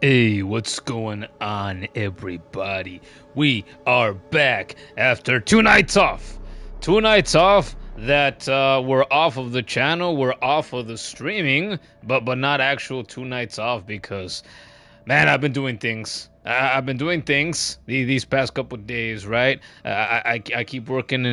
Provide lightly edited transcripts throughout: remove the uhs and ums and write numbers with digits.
Hey, what's going on, everybody? We are back after 2 nights off. 2 nights off that we're off of the channel, we're off of the streaming, but not actual 2 nights off because, man, I've been doing things. I've been doing things these past couple days, right? I keep working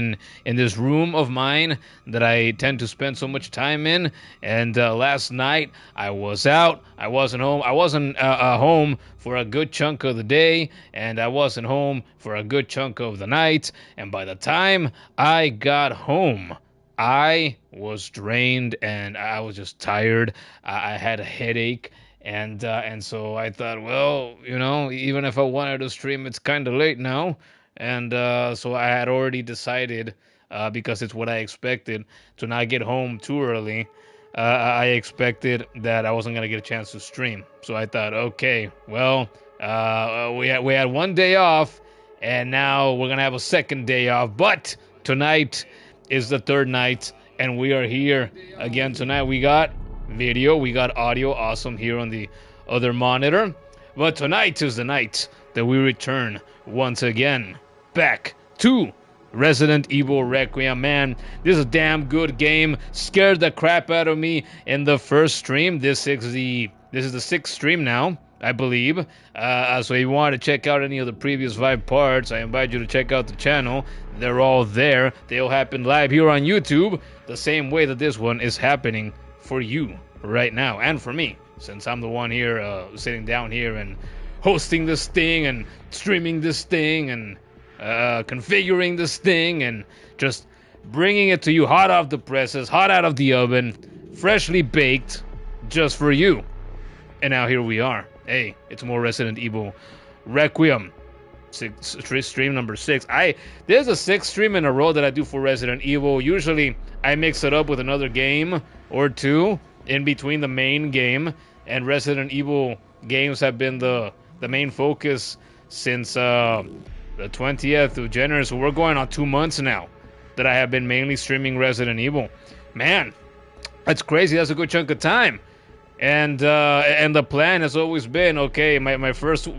in this room of mine that I tend to spend so much time in. And last night I was out. I wasn't home. I wasn't home for a good chunk of the day, and I wasn't home for a good chunk of the night. And by the time I got home, I was drained and I was just tired. I had a headache. And so I thought, well, even if I wanted to stream, it's kind of late now. And so I had already decided, because it's what I expected, to not get home too early. I expected that I wasn't gonna get a chance to stream. So I thought, okay, well, we had one day off, and now we're gonna have a second day off. But tonight is the third night, and we are here again tonight. We got video, we got audio, awesome, here on the other monitor. But tonight is the night that we return once again back to Resident Evil Requiem. Man, this is a damn good game. Scared the crap out of me in the first stream. This is the sixth stream now, I believe. So if you want to check out any of the previous 5 parts, I invite you to check out the channel. They're all there. They'll happen live here on YouTube, the same way that this one is happening for you right now, and for me, since I'm the one here sitting down here and hosting this thing and streaming this thing and configuring this thing and just bringing it to you hot off the presses, hot out of the oven, freshly baked, just for you. And now here we are. Hey, it's more Resident Evil Requiem. Stream number 6. There's a 6th stream in a row that I do for Resident Evil. Usually I mix it up with another game or two in between the main game, and Resident Evil games have been the main focus since the 20th of January. So we're going on 2 months now that I have been mainly streaming Resident Evil. Man, that's crazy. That's a good chunk of time. And the plan has always been, okay, my first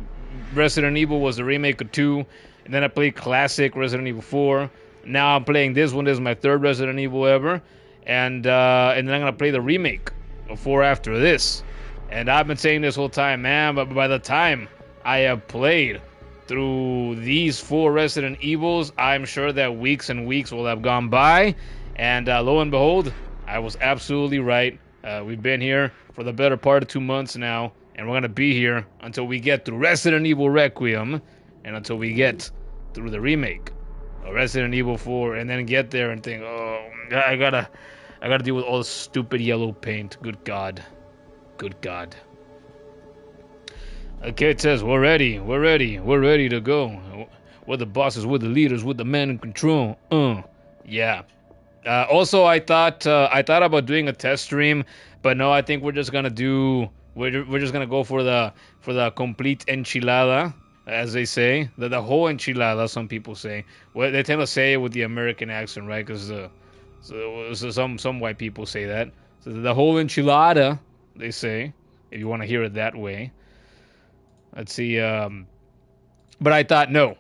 Resident Evil was the remake of 2, and then I played classic Resident Evil 4. Now I'm playing this one. This is my 3rd Resident Evil ever, and then I'm gonna play the remake of 4 after this. And I've been saying this whole time, man, but by the time I have played through these 4 Resident Evils, I'm sure that weeks and weeks will have gone by, and lo and behold, I was absolutely right. We've been here for the better part of 2 months now, and we're going to be here until we get through Resident Evil Requiem, and until we get through the remake of Resident Evil 4, and then get there and think, oh, I gotta deal with all the stupid yellow paint. Good God. Good God. Okay, it says, we're ready to go. We're the bosses, we're the leaders, we're the men in control. Yeah. Also, I thought about doing a test stream, but no, I think we're just gonna go for the complete enchilada, as they say, the whole enchilada. Some people say, well, they tend to say it with the American accent, right? Because some white people say that. So the whole enchilada, they say, if you want to hear it that way. Let's see. But I thought no.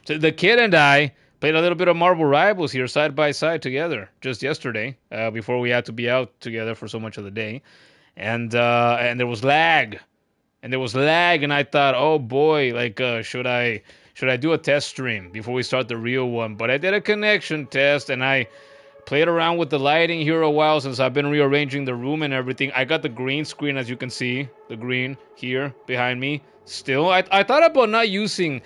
So the kid and I played a little bit of Marvel Rivals here, side by side together, just yesterday, before we had to be out together for so much of the day. And there was lag, and I thought, oh boy, like should I do a test stream before we start the real one? But I did a connection test, and I played around with the lighting here a while since I've been rearranging the room and everything. I got the green screen, as you can see, the green here behind me. Still, I thought about not using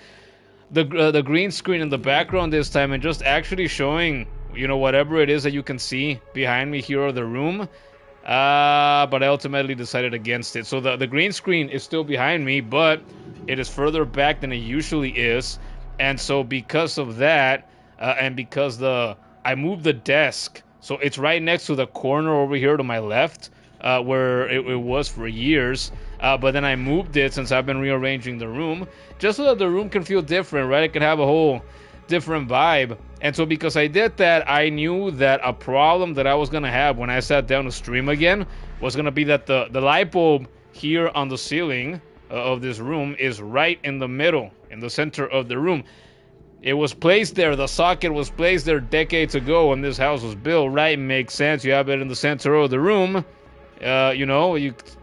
the green screen in the background this time and just actually showing, whatever it is that you can see behind me here or the room. But I ultimately decided against it. So the green screen is still behind me, but it is further back than it usually is. And so because of that, and because I moved the desk, so it's right next to the corner over here to my left, where it was for years. But then I moved it since I've been rearranging the room, just so that the room can feel different, right? It can have a whole different vibe. And so because I did that, I knew that a problem that I was going to have when I sat down to stream again was going to be that the light bulb here on the ceiling of this room is right in the middle, in the center of the room. It was placed there. The socket was placed there decades ago when this house was built. Right, makes sense. You have it in the center of the room. You know,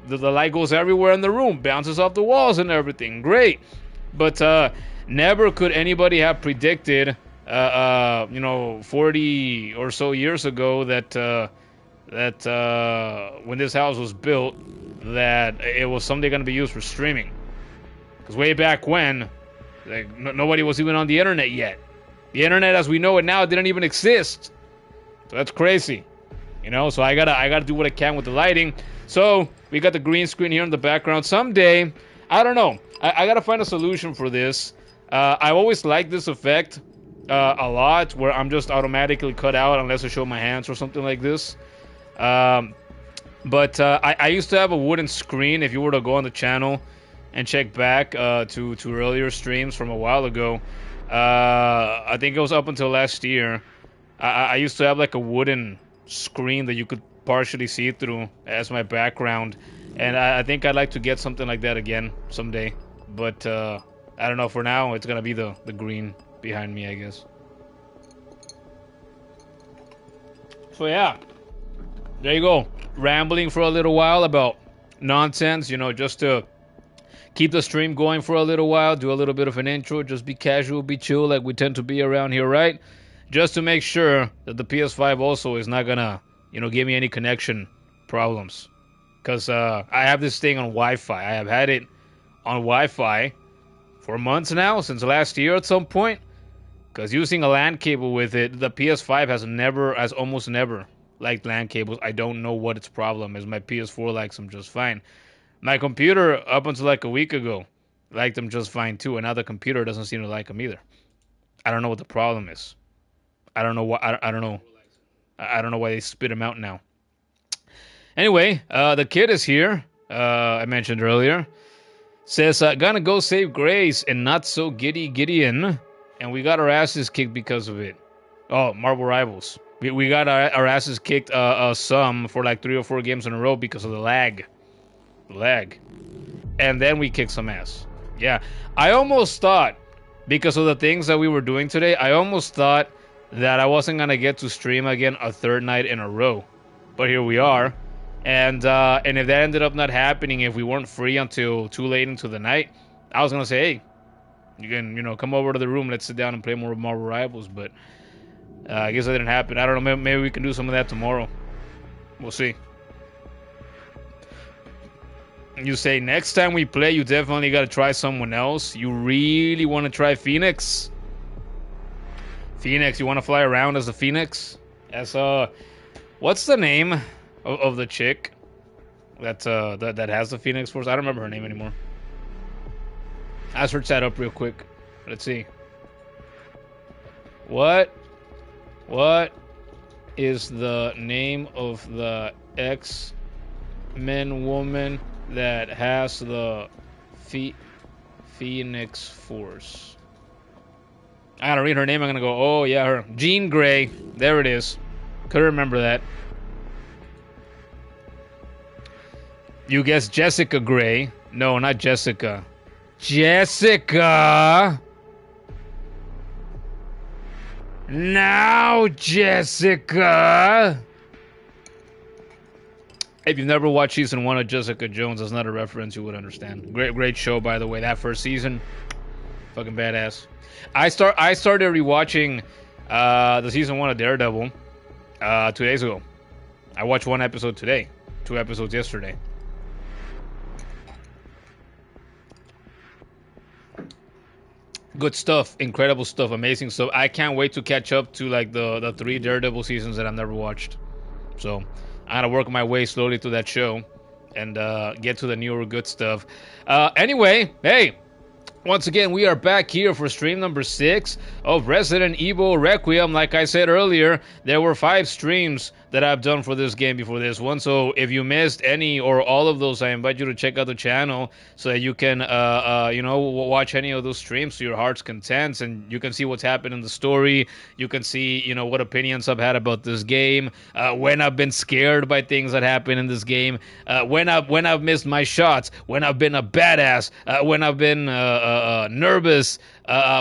the light goes everywhere in the room, bounces off the walls and everything. Great, but never could anybody have predicted, you know, 40 or so years ago that when this house was built, that it was someday going to be used for streaming. Because way back when, like, nobody was even on the internet yet. The internet as we know it now didn't even exist. So that's crazy. You know, so I gotta do what I can with the lighting. So we got the green screen here in the background. Someday, I don't know. I gotta find a solution for this. I've always liked this effect a lot, where I'm just automatically cut out unless I show my hands or something like this. But I used to have a wooden screen. If you were to go on the channel and check back to earlier streams from a while ago, I think it was up until last year. I used to have like a wooden screen that you could partially see through as my background, and I think I'd like to get something like that again someday. But I don't know. For now, it's gonna be the green behind me, I guess. So yeah, there you go. Rambling for a little while about nonsense, you know, just to keep the stream going for a little while, do a little bit of an intro, just be casual, be chill like we tend to be around here, right? Just to make sure that the PS5 also is not gonna, you know, give me any connection problems. Because I have this thing on Wi-Fi. I have had it on Wi-Fi for months now, since last year at some point. Because using a LAN cable with it, the PS5 has almost never liked LAN cables. I don't know what its problem is. My PS4 likes them just fine. My computer, up until like a week ago, liked them just fine too. And now the computer doesn't seem to like them either. I don't know what the problem is. I don't know what. I don't know. I don't know why they spit him out now. Anyway, the kid is here. I mentioned earlier. Says, gonna go save Grace and not so giddy Gideon. And we got our asses kicked because of it. Oh, Marvel Rivals. We got our asses kicked some for like 3 or 4 games in a row because of the lag. And then we kicked some ass. Yeah. I almost thought, because of the things that we were doing today, I almost thought that I wasn't gonna get to stream again a 3rd night in a row, but here we are. And if that ended up not happening, if we weren't free until too late into the night, I was gonna say, hey, you can, you know, come over to the room, let's sit down and play more Marvel Rivals. But I guess that didn't happen. I don't know. Maybe we can do some of that tomorrow. We'll see. You say next time we play, you definitely gotta try someone else. You really want to try Phoenix? Phoenix, you want to fly around as a Phoenix? As what's the name of the chick that has the Phoenix Force? I don't remember her name anymore. I'll search that up real quick. Let's see. What is the name of the X-Men woman that has the Phoenix Force? I gotta read her name. I'm gonna go, oh yeah, her. Jean Grey. There it is. Couldn't remember that. You guessed Jessica Grey. No, not Jessica. Jessica! Now, Jessica! If you've never watched season 1 of Jessica Jones, that's not a reference you would understand. Great show, by the way. That first season, fucking badass. I started rewatching the season 1 of Daredevil 2 days ago. I watched 1 episode today, 2 episodes yesterday. Good stuff, incredible stuff, amazing stuff. I can't wait to catch up to like the 3 Daredevil seasons that I've never watched. So I gotta work my way slowly through that show and get to the newer good stuff. Anyway, hey, once again, we are back here for stream number 6 of Resident Evil Requiem. Like I said earlier, there were 5 streams that I've done for this game before this one. So if you missed any or all of those, I invite you to check out the channel so that you can, watch any of those streams to your heart's content, and you can see what's happened in the story. You can see, what opinions I've had about this game, when I've been scared by things that happen in this game, when I've missed my shots, when I've been a badass, when I've been nervous,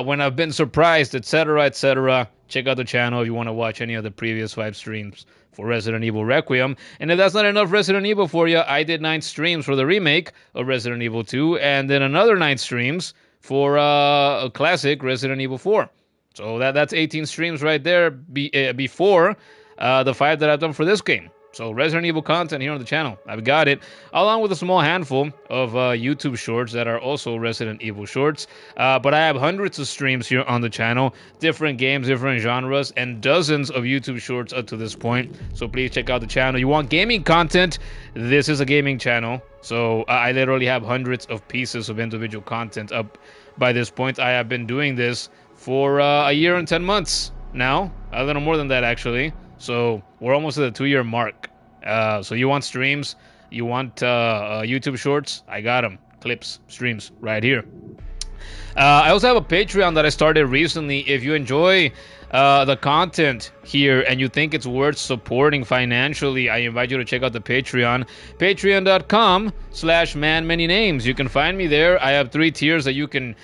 when I've been surprised, etc., etc. Check out the channel if you want to watch any of the previous 5 streams for Resident Evil Requiem. And if that's not enough Resident Evil for you, I did 9 streams for the remake of Resident Evil 2, and then another 9 streams for a classic Resident Evil 4. So that's 18 streams right there before the 5 that I've done for this game. So Resident Evil content here on the channel. I've got it, along with a small handful of YouTube shorts that are also Resident Evil shorts. But I have hundreds of streams here on the channel, different games, different genres, and dozens of YouTube shorts up to this point. So please check out the channel. You want gaming content? This is a gaming channel. So I literally have hundreds of pieces of individual content up by this point. I have been doing this for a year and 10 months now. A little more than that, actually. So we're almost at the 2-year mark. So you want streams, you want YouTube shorts, I got them. Clips, streams, right here. I also have a Patreon that I started recently. If you enjoy the content here and you think it's worth supporting financially, I invite you to check out the Patreon. Patreon.com/manmanynames. You can find me there. I have 3 tiers that you can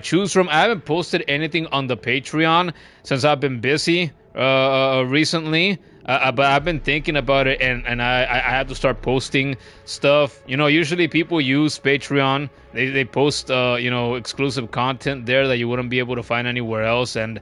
choose from. I haven't posted anything on the Patreon since I've been busy recently, but I've been thinking about it, and I have to start posting stuff. Usually people use Patreon. They post exclusive content there that you wouldn't be able to find anywhere else, and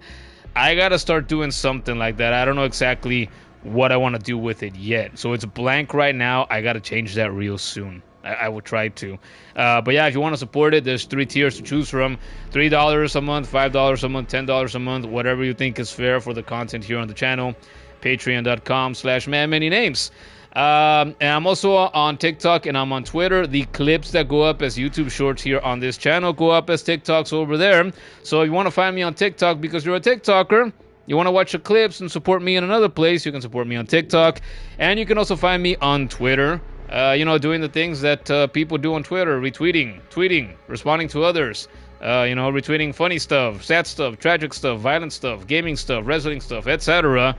I gotta start doing something like that. I don't know exactly what I want to do with it yet, so it's blank right now. I gotta change that real soon. I will try to. But yeah, if you want to support it, there's 3 tiers to choose from. $3 a month, $5 a month, $10 a month, whatever you think is fair for the content here on the channel. Patreon.com/manmanynames. And I'm also on TikTok and I'm on Twitter. The clips that go up as YouTube shorts here on this channel go up as TikToks over there. So if you want to find me on TikTok because you're a TikToker, you want to watch the clips and support me in another place, you can support me on TikTok. And you can also find me on Twitter. Doing the things that people do on Twitter, retweeting, tweeting, responding to others, retweeting funny stuff, sad stuff, tragic stuff, violent stuff, gaming stuff, wrestling stuff, etc.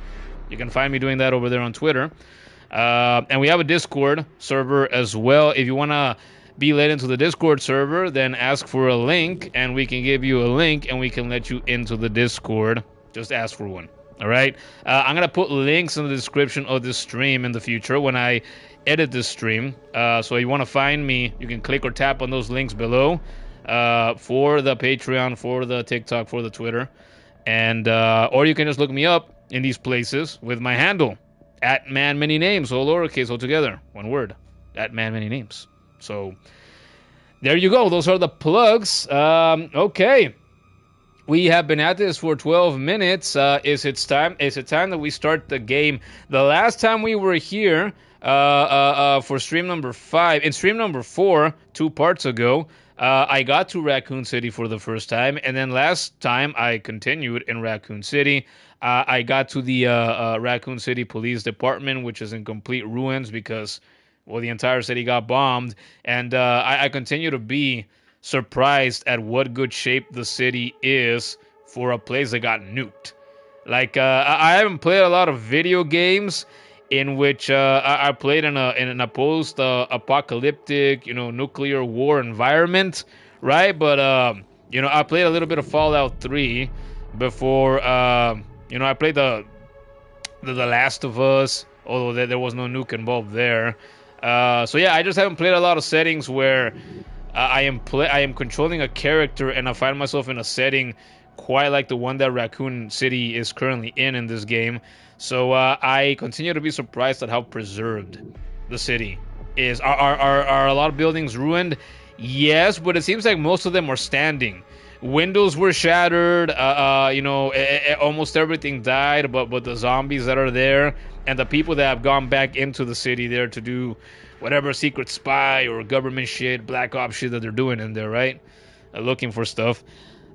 You can find me doing that over there on Twitter. And we have a Discord server as well. If you want to be let into the Discord server, then ask for a link, and we can give you a link, and we can let you into the Discord. Just ask for one. All right? I'm going to put links in the description of this stream in the future when I edit this stream. So you want to find me, you can click or tap on those links below for the Patreon, for the TikTok, for the Twitter, and or you can just look me up in these places with my handle at manmanynames, all lowercase, all together, one word, at manmanynames. So there you go. Those are the plugs. Okay. We have been at this for 12 minutes. Is it time that we start the game? The last time we were here for stream number 5, in stream number 4, 2 parts ago, I got to Raccoon City for the first time, and then last time I continued in Raccoon City. I got to the Raccoon City Police Department, which is in complete ruins because, well, the entire city got bombed, and I continue to be surprised at what good shape the city is for a place that got nuked. Like, I haven't played a lot of video games in which I played in a post-apocalyptic, nuclear war environment, right? But, I played a little bit of Fallout 3 before, I played the Last of Us, although there was no nuke involved there. So yeah, I just haven't played a lot of settings where I am controlling a character and I find myself in a setting quite like the one that Raccoon City is currently in this game. So I continue to be surprised at how preserved the city is. Are a lot of buildings ruined? Yes, but it seems like most of them are standing. Windows were shattered, almost everything died, but the zombies that are there and the people that have gone back into the city there to do whatever secret spy or government shit, black ops shit that they're doing in there, right? Looking for stuff.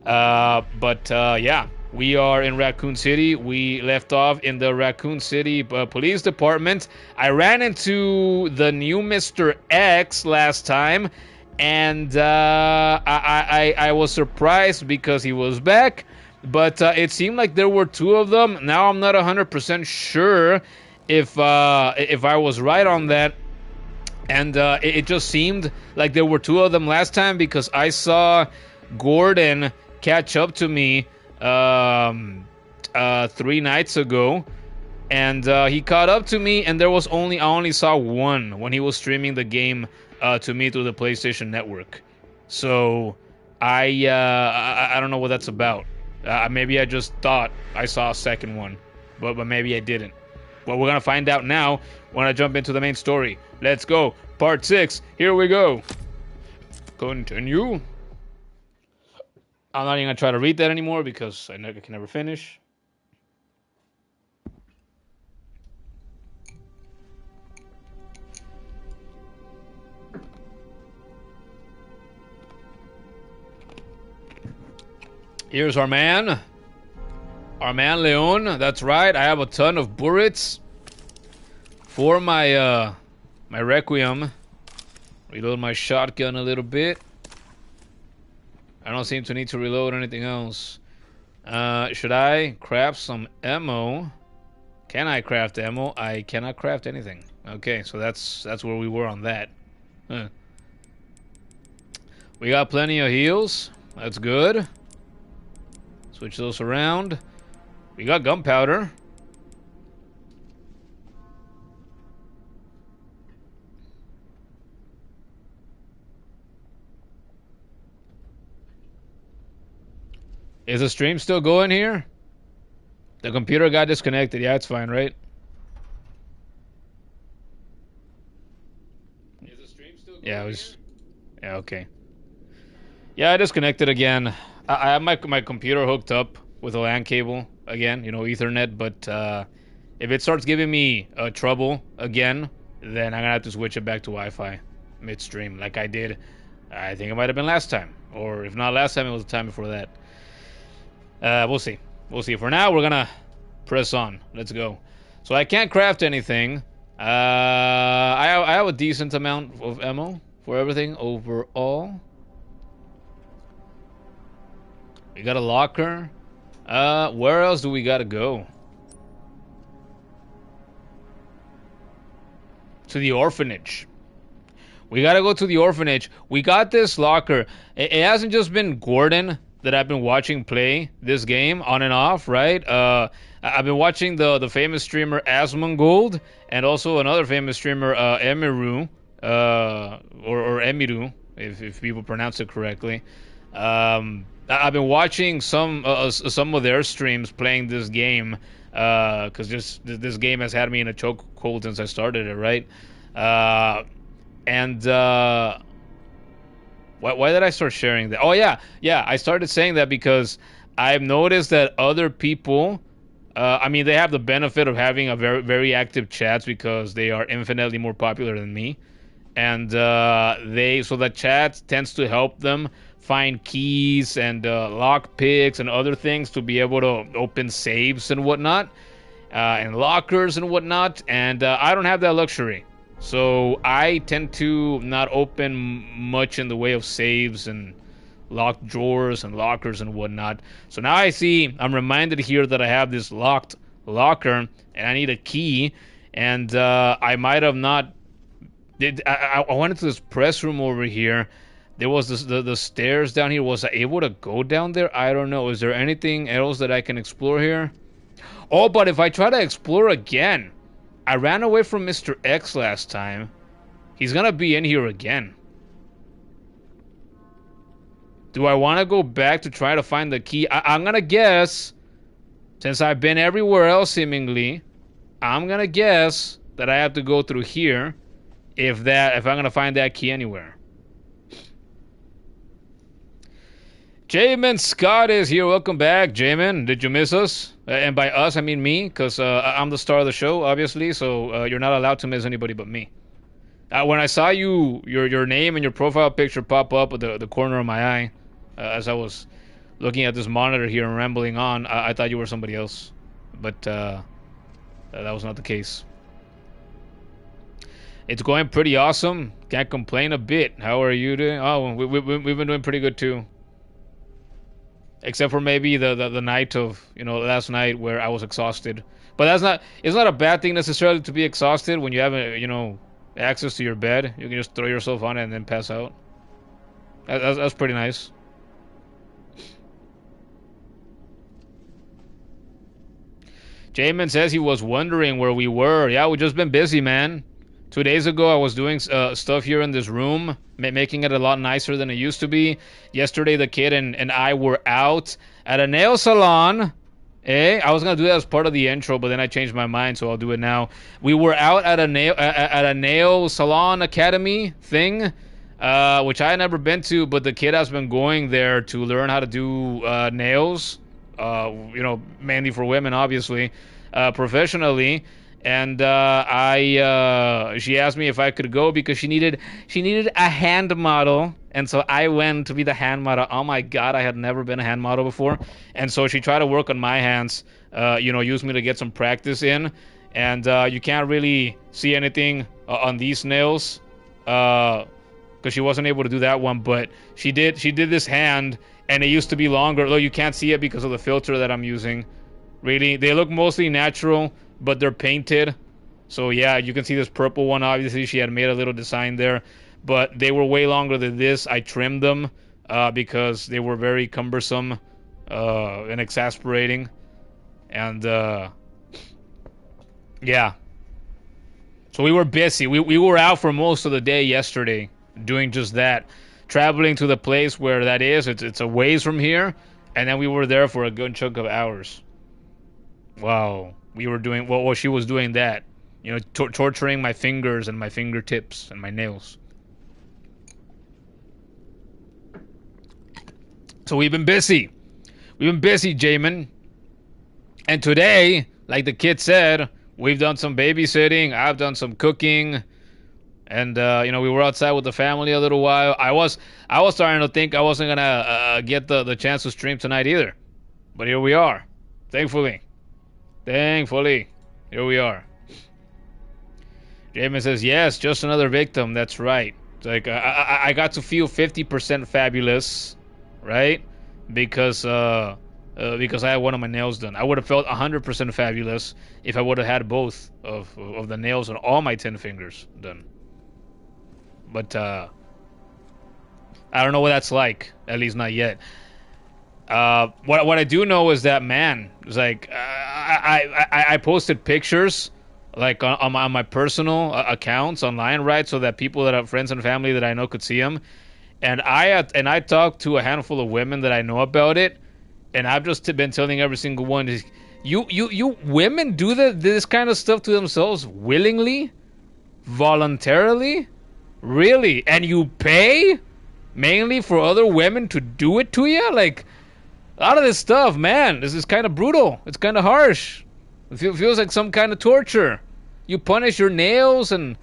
Yeah. We are in Raccoon City. We left off in the Raccoon City Police Department. I ran into the new Mr. X last time, and I was surprised because he was back. But it seemed like there were two of them. Now I'm not 100% sure if I was right on that. And it just seemed like there were two of them last time because I saw Gordon catch up to me 3 nights ago, and he caught up to me, and I only saw one when he was streaming the game to me through the PlayStation Network. So I don't know what that's about. Maybe I just thought I saw a second one, but maybe I didn't. Well, we're gonna find out now when I jump into the main story. Let's go. Part 6. Here we go. Continue. I'm not even gonna try to read that anymore because I can never finish. Here's our man Leon. That's right. I have a ton of bullets for my my Requiem. Reload my shotgun a little bit. I don't seem to need to reload anything else. Should I craft some ammo? Can I craft ammo? I cannot craft anything. Okay, so that's where we were on that. Huh. We got plenty of heals. That's good. Switch those around. We got gunpowder. Is the stream still going here? The computer got disconnected. Yeah, it's fine, right? Is the stream still going here? Yeah, okay. Yeah, I disconnected again. I have my computer hooked up with a LAN cable again, you know, Ethernet, but if it starts giving me trouble again, then I'm gonna have to switch it back to Wi-Fi midstream, like I did. I think it might have been last time, or if not last time, it was the time before that. We'll see. We'll see. For now, we're gonna press on. Let's go. So I can't craft anything. I have a decent amount of ammo for everything overall. We got a locker. Where else do we gotta go? To the orphanage. We gotta go to the orphanage. We got this locker. It hasn't just been Gordon that I've been watching play this game on and off, right? I've been watching the famous streamer Asmongold and also another famous streamer Emiru, or Emiru, if people pronounce it correctly. I've been watching some of their streams playing this game because this game has had me in a chokehold since I started it, right? Why did I start sharing that? Oh yeah, I started saying that because I've noticed that other people, I mean, they have the benefit of having a very, very active chats because they are infinitely more popular than me, and so the chat tends to help them find keys and lock picks and other things to be able to open safes and whatnot, and lockers and whatnot, and I don't have that luxury. So I tend to not open much in the way of saves and locked drawers and lockers and whatnot. So now I'm reminded here that I have this locked locker and I need a key, and I might have not I went into this press room over here. There was the stairs down here. Was I able to go down there? I don't know. Is there anything else that I can explore here? Oh, but if I try to explore again, I ran away from Mr. X last time. He's gonna be in here again. Do I want to go back to try to find the key? I'm gonna guess, since I've been everywhere else seemingly, I'm gonna guess that I have to go through here if I'm gonna find that key anywhere. Jamin Scott is here. Welcome back, Jamin. Did you miss us? And by us, I mean me, because I'm the star of the show, obviously, so you're not allowed to miss anybody but me. When I saw your name and your profile picture pop up at the corner of my eye as I was looking at this monitor here and rambling on. I thought you were somebody else, but that was not the case. It's going pretty awesome. Can't complain a bit. How are you doing? Oh, we've been doing pretty good too. Except for maybe the night of, last night where I was exhausted. But it's not a bad thing necessarily to be exhausted when you have, access to your bed. You can just throw yourself on it and then pass out. That's pretty nice. Jamin says he was wondering where we were. Yeah, we've just been busy, man. 2 days ago, I was doing stuff here in this room, making it a lot nicer than it used to be. Yesterday, the kid and I were out at a nail salon. I was gonna do that as part of the intro, but then I changed my mind, so I'll do it now. We were out at a nail salon academy thing, which I had never been to, but the kid has been going there to learn how to do nails. Mainly for women, obviously, professionally. And she asked me if I could go because she needed a hand model, and so I went to be the hand model. Oh my god, I had never been a hand model before, and so she tried to work on my hands, use me to get some practice in, and you can't really see anything on these nails, because she wasn't able to do that one, but she did this hand, and it used to be longer, though you can't see it because of the filter that I'm using. Really, they look mostly natural, but they're painted. So yeah, you can see this purple one. Obviously, she had made a little design there, but they were way longer than this. I trimmed them because they were very cumbersome and exasperating. And yeah. So we were busy. We were out for most of the day yesterday doing just that. Traveling to the place where that is. It's a ways from here. And then we were there for a good chunk of hours. Wow. We were doing, well, she was doing that. Torturing my fingers and my fingertips and my nails. So we've been busy. We've been busy, Jamin. And today, like the kid said, we've done some babysitting. I've done some cooking. And, we were outside with the family a little while. I was starting to think I wasn't going to get the chance to stream tonight either. But here we are. Thankfully, here we are. Jamin says, yes, just another victim. That's right. It's like, I got to feel 50% fabulous, right? Because I had one of my nails done. I would have felt 100% fabulous if I would have had both of the nails on all my 10 fingers done. But I don't know what that's like. At least not yet. What I do know is that, man, it's like I posted pictures like on my personal accounts online, right, so that people that have friends and family that I know could see them. And I talked to a handful of women that I know about it, and I've just been telling every single one, you women do this kind of stuff to themselves willingly, voluntarily, really, and you pay mainly for other women to do it to you, like. A lot of this stuff, man, this is kind of brutal. It's kind of harsh. It feels like some kind of torture. You punish your nails and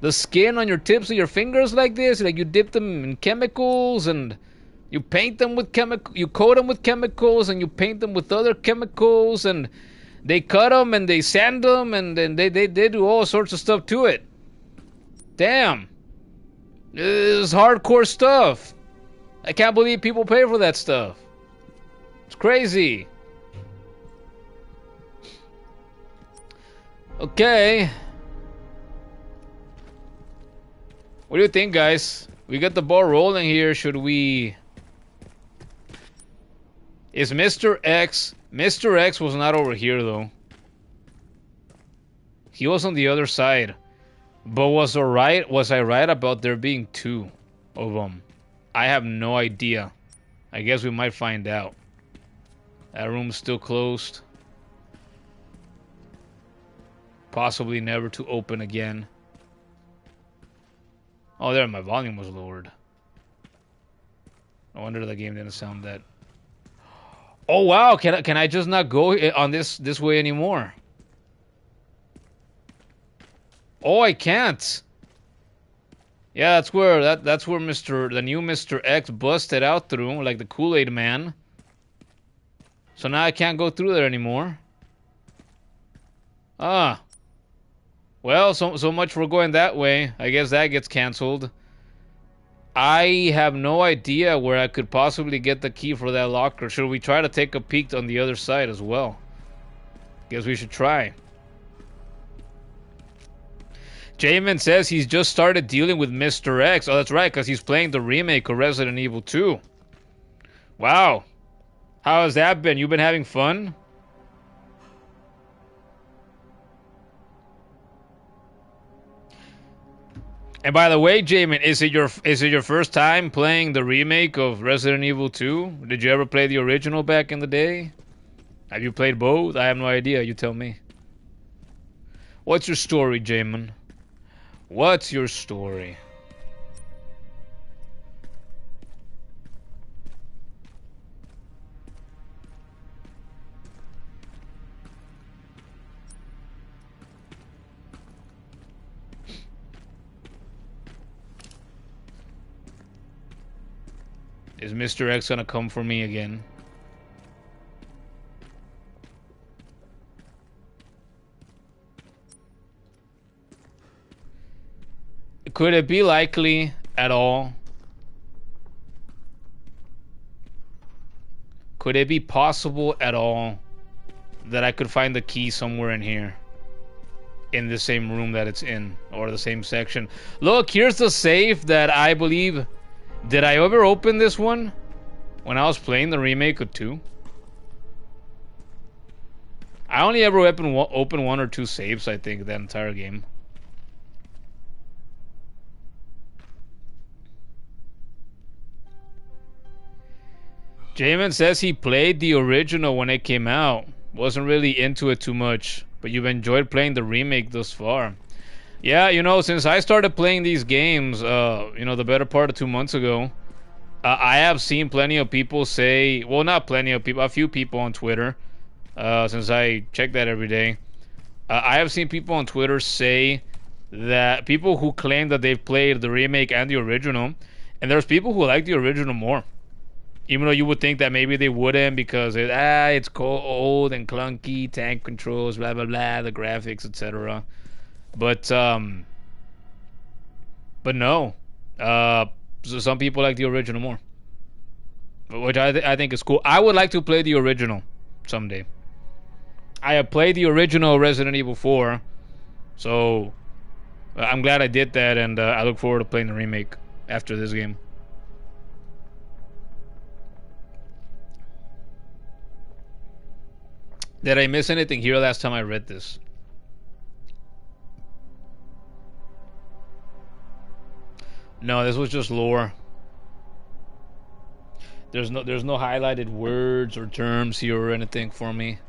the skin on your tips of your fingers like this. Like you dip them in chemicals and you paint them with you coat them with chemicals and you paint them with other chemicals and they cut them and they sand them and then they do all sorts of stuff to it. Damn. This is hardcore stuff. I can't believe people pay for that stuff. It's crazy. Okay. What do you think, guys? We got the ball rolling here. Should we... Is Mr. X... Mr. X was not over here, though. He was on the other side. But was I right about there being two of them? I have no idea. I guess we might find out. That room's still closed. Possibly never to open again. Oh, there, my volume was lowered. No wonder the game didn't sound that. Oh wow, can I just not go on this way anymore? Oh, I can't. Yeah, that's where the new Mr. X busted out through, like the Kool-Aid man. So now I can't go through there anymore. Ah. Well, so much for going that way. I guess that gets canceled. I have no idea where I could possibly get the key for that locker. Should we try to take a peek on the other side as well? Guess we should try. Jamin says he's just started dealing with Mr. X. Oh, that's right, because he's playing the remake of Resident Evil 2. Wow. How has that been? You been having fun? And by the way, Jamin, is it your first time playing the remake of Resident Evil 2? Did you ever play the original back in the day? Have you played both? I have no idea. You tell me. What's your story, Jamin? What's your story? Is Mr. X gonna come for me again? Could it be likely at all? Could it be possible at all that I could find the key somewhere in here? In the same room that it's in, or the same section. Look, here's the safe that I believe... Did I ever open this one? When I was playing the remake of 2? I only ever opened one or two safes, I think, that entire game. Jamin says he played the original when it came out. Wasn't really into it too much, but you've enjoyed playing the remake thus far. Yeah, you know, since I started playing these games, you know, the better part of 2 months ago, I have seen plenty of people say, well, not plenty of people, a few people on Twitter, since I check that every day. I have seen people on Twitter say that people who claim that they've played the remake and the original, and there's people who like the original more. Even though you would think that maybe they wouldn't because it's old and clunky, tank controls, blah blah blah, the graphics, etc. But no, so some people like the original more, which I think is cool. I would like to play the original someday. I have played the original Resident Evil 4, so I'm glad I did that, and I look forward to playing the remake after this game. Did I miss anything here last time I read this? No, this was just lore. There's no highlighted words or terms here or anything for me.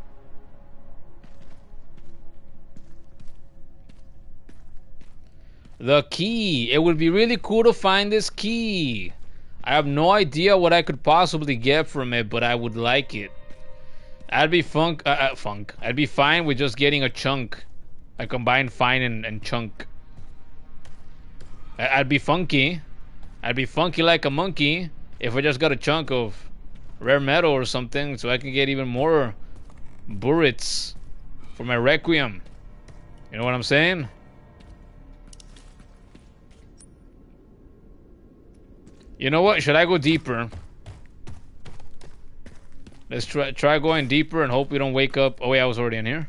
The key. It would be really cool to find this key. I have no idea what I could possibly get from it, but I would like it. I'd be I'd be fine with just getting a chunk. I combine fine and chunk. I'd be funky. I'd be funky like a monkey if I just got a chunk of rare metal or something, so I can get even more burrits for my Requiem. You know what I'm saying? You know what? Should I go deeper? Let's try going deeper and hope we don't wake up. Oh, yeah, I was already in here.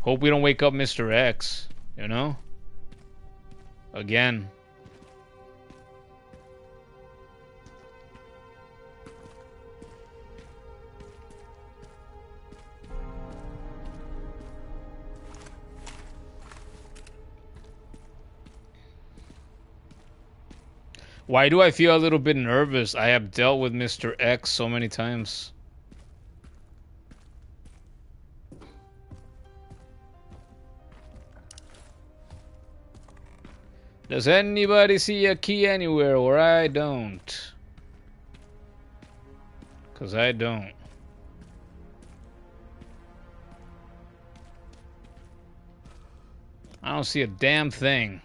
Hope we don't wake up Mr. X, you know? Again. Why do I feel a little bit nervous? I have dealt with Mr. X so many times. Does anybody see a key anywhere where I don't? 'Cause I don't. I don't see a damn thing.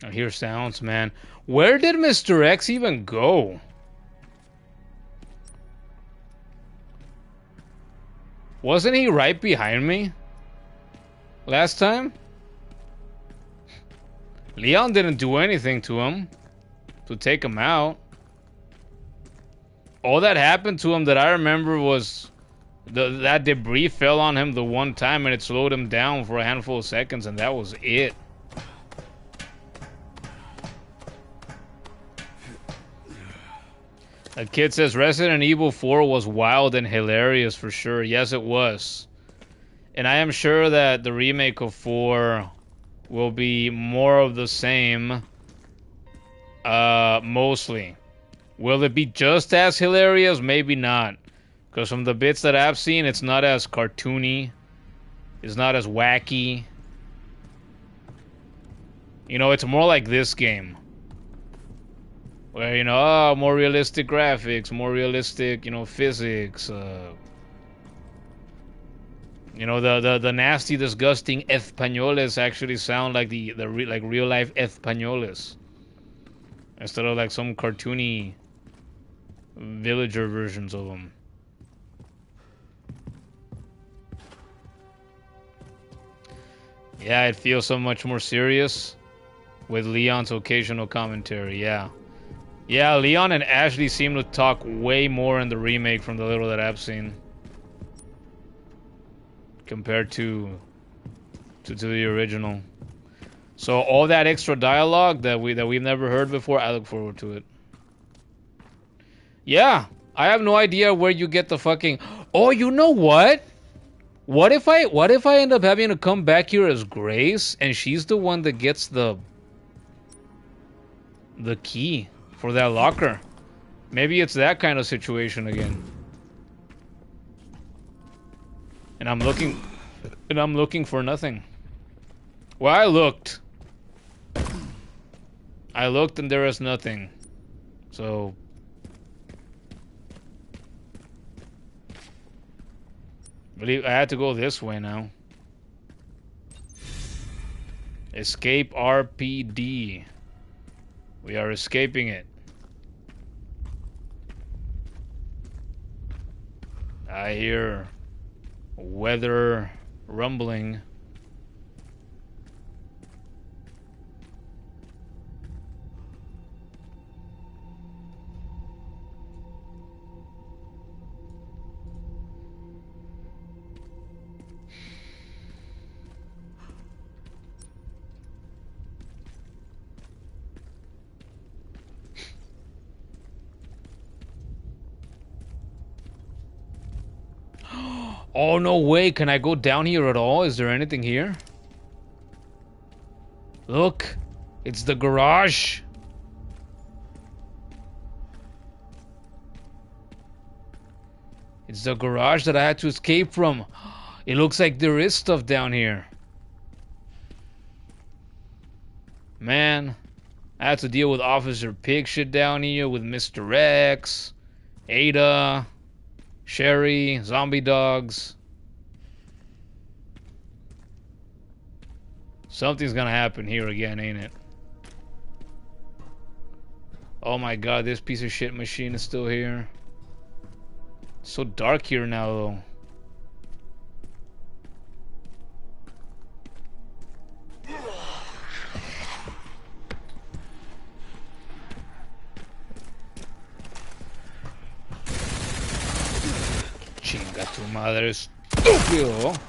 I hear sounds, man. Where did Mr. X even go? Wasn't he right behind me last time? Leon didn't do anything to him to take him out. All that happened to him that I remember was that debris fell on him the one time and it slowed him down for a handful of seconds, and that was it. A kid says Resident Evil 4 was wild and hilarious for sure. Yes, it was. And I am sure that the remake of 4 will be more of the same. Mostly. Will it be just as hilarious? Maybe not. Because from the bits that I've seen, it's not as cartoony. It's not as wacky. You know, it's more like this game. Where, you know, more realistic graphics, more realistic, you know, physics. You know, the nasty, disgusting españoles actually sound like like real life españoles. Instead of like some cartoony villager versions of them. Yeah, it feels so much more serious with Leon's occasional commentary, yeah. Yeah, Leon and Ashley seem to talk way more in the remake from the little that I've seen. Compared to the original. So all that extra dialogue that we've never heard before, I look forward to it. Yeah, I have no idea where you get the fucking... Oh, you know what? What if I end up having to come back here as Grace and she's the one that gets the key for that locker? Maybe it's that kind of situation again. And I'm looking for nothing. Well, I looked and there is nothing. So I had to go this way now. Escape R.P.D. We are escaping it. I hear weather rumbling. Oh, no way. Can I go down here at all? Is there anything here? Look. It's the garage. It's the garage that I had to escape from. It looks like there is stuff down here. Man. I had to deal with Officer Pig shit down here with Mr. X, Ada, Sherry, zombie dogs. Something's gonna happen here again, ain't it? Oh my god, this piece of shit machine is still here. It's so dark here now, though. Chinga tu madre, estúpido.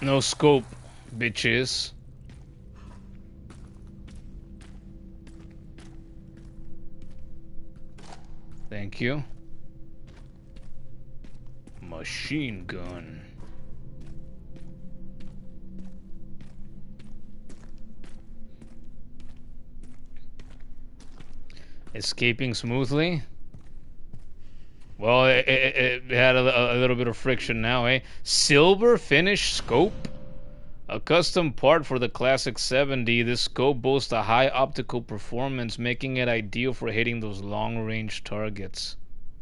No scope, bitches. Thank you. Machine gun. Escaping smoothly. Well, it had a little bit of friction now, eh? Silver finish scope? A custom part for the classic 7D, this scope boasts a high optical performance, making it ideal for hitting those long-range targets.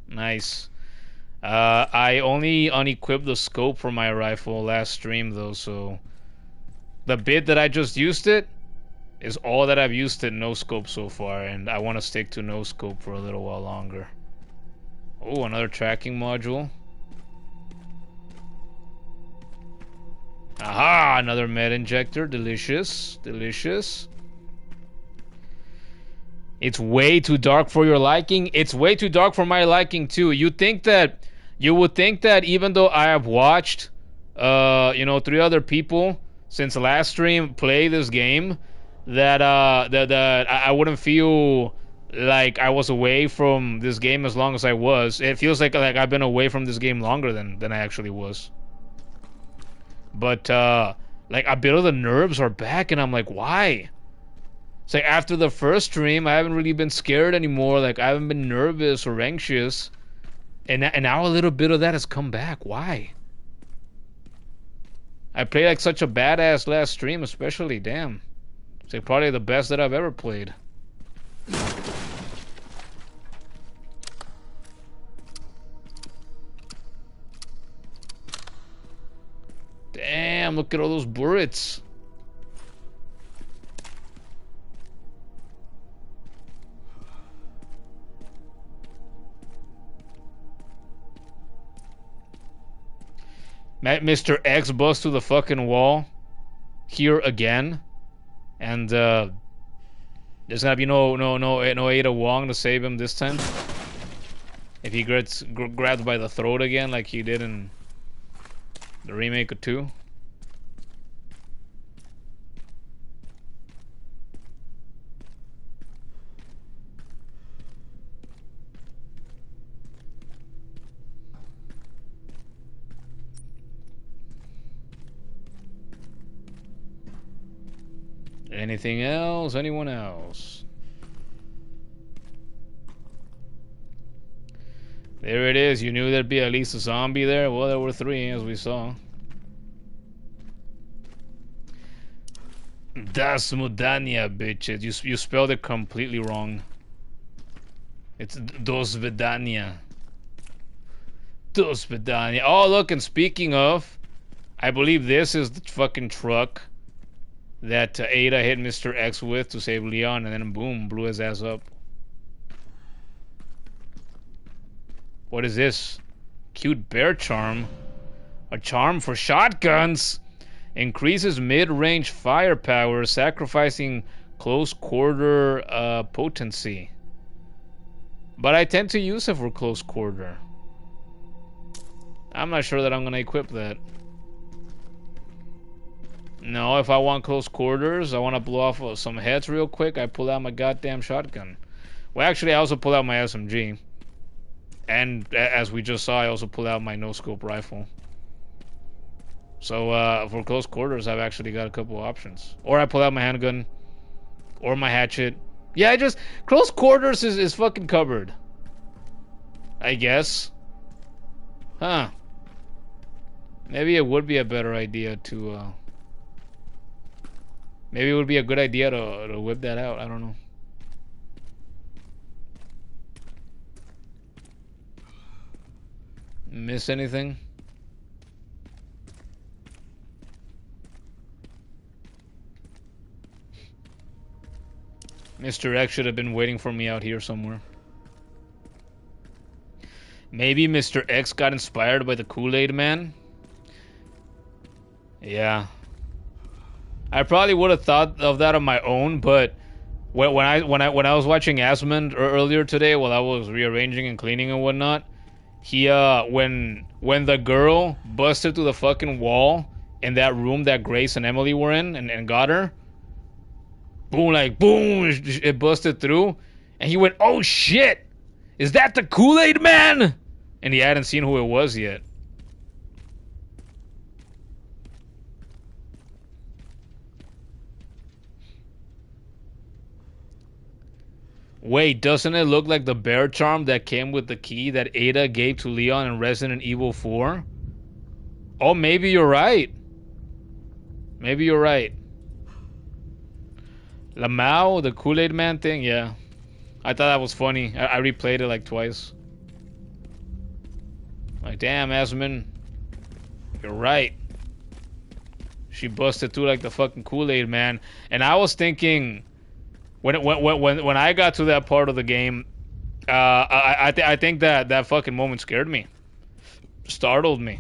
Nice. I only unequipped the scope for my rifle last stream, though, so... The bit that I just used it is all that I've used it no scope so far, and I want to stick to no scope for a little while longer. Oh, another tracking module. Aha! Another med injector. Delicious. Delicious. It's way too dark for your liking. It's way too dark for my liking, too. You would think that even though I have watched, 3 other people since last stream play this game, that I wouldn't feel like I was away from this game as long as I was. It feels like I've been away from this game longer than I actually was. But like a bit of the nerves are back, and I'm like, why? It's like after the first stream, I haven't really been scared anymore. Like I haven't been nervous or anxious, and now a little bit of that has come back. Why? I played like such a badass last stream, especially. Damn, it's like probably the best that I've ever played. Damn, look at all those bullets. Mr. X busts to the fucking wall here again, and there's gonna be no Ada Wong to save him this time. If he gets grabbed by the throat again, like he did in the remake of 2. Anything else? Anyone else? There it is. You knew there'd be at least a zombie there? Well, there were 3, as we saw. Das Mudania, bitches. You spelled it completely wrong. It's Dos Vedania. Dos Vedania. Oh, look, and speaking of, I believe this is the fucking truck that Ada hit Mr. X with to save Leon, and then boom, blew his ass up. What is this? Cute bear charm. A charm for shotguns. Increases mid-range firepower, sacrificing close quarter potency. But I tend to use it for close quarter. I'm not sure that I'm gonna equip that. No, if I want close quarters, I want to blow off some heads real quick, I pull out my goddamn shotgun. Well, actually, I also pull out my SMG. And as we just saw, I also pull out my no-scope rifle. So, for close quarters, I've actually got a couple options. Or I pull out my handgun. Or my hatchet. Yeah, close quarters is fucking covered. I guess. Huh. Maybe it would be a better idea to, maybe it would be a good idea to whip that out. I don't know. Miss anything? Mr. X should have been waiting for me out here somewhere. Maybe Mr. X got inspired by the Kool-Aid Man? Yeah. I probably would have thought of that on my own, but when I was watching Asmund earlier today while I was rearranging and cleaning and whatnot, he when the girl busted through the fucking wall in that room that Grace and Emily were in and got her, boom, it busted through, and he went, "Oh shit, is that the Kool-Aid Man?" And he hadn't seen who it was yet. Wait, doesn't it look like the bear charm that came with the key that Ada gave to Leon in Resident Evil 4? Oh, maybe you're right. Maybe you're right. Lamau, the Kool-Aid Man thing, yeah. I thought that was funny. I replayed it like twice. Like, damn, Asmund, you're right. She busted through like the fucking Kool-Aid Man. And I was thinking, when I got to that part of the game, I think that fucking moment scared me, startled me.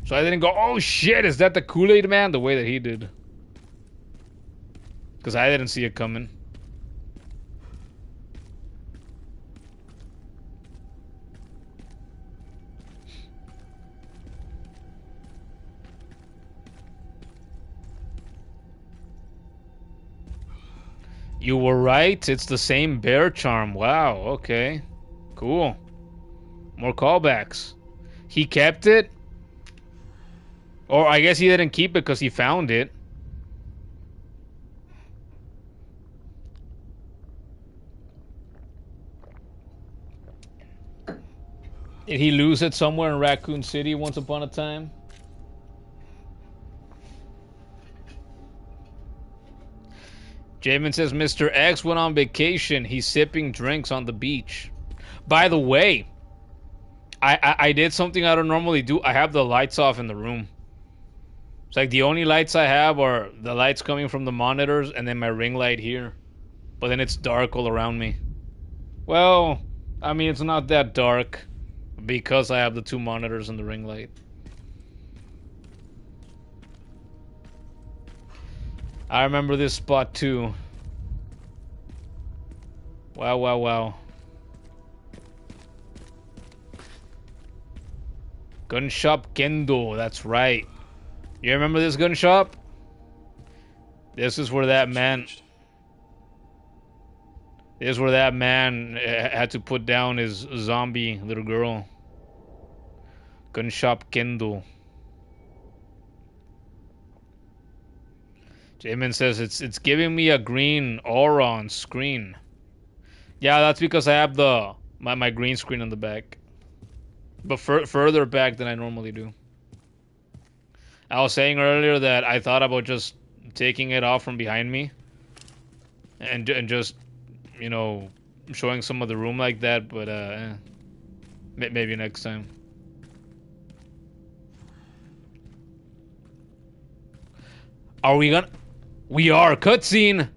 So I didn't go, oh shit, is that the Kool-Aid Man? The way that he did. Because I didn't see it coming. You were right, it's the same bear charm. Wow, okay. Cool. More callbacks. He kept it? Or I guess he didn't keep it because he found it. Did he lose it somewhere in Raccoon City once upon a time? Jamin says Mr. X went on vacation. He's sipping drinks on the beach. By the way, I did something I don't normally do. I have the lights off in the room. It's like the only lights I have are the lights coming from the monitors and then my ring light here. But then it's dark all around me. Well, I mean, it's not that dark because I have the two monitors and the ring light. I remember this spot too. Wow, wow, wow. Gun shop Kendo, that's right. You remember this gun shop? This is where that man... This is where that man had to put down his zombie little girl. Gun shop Kendo. Jamin says it's giving me a green aura on screen. Yeah, that's because I have the my green screen on the back, but further back than I normally do. I was saying earlier that I thought about just taking it off from behind me, and just, you know, showing some of the room like that. But maybe next time. Are we gonna? We are. Cutscene!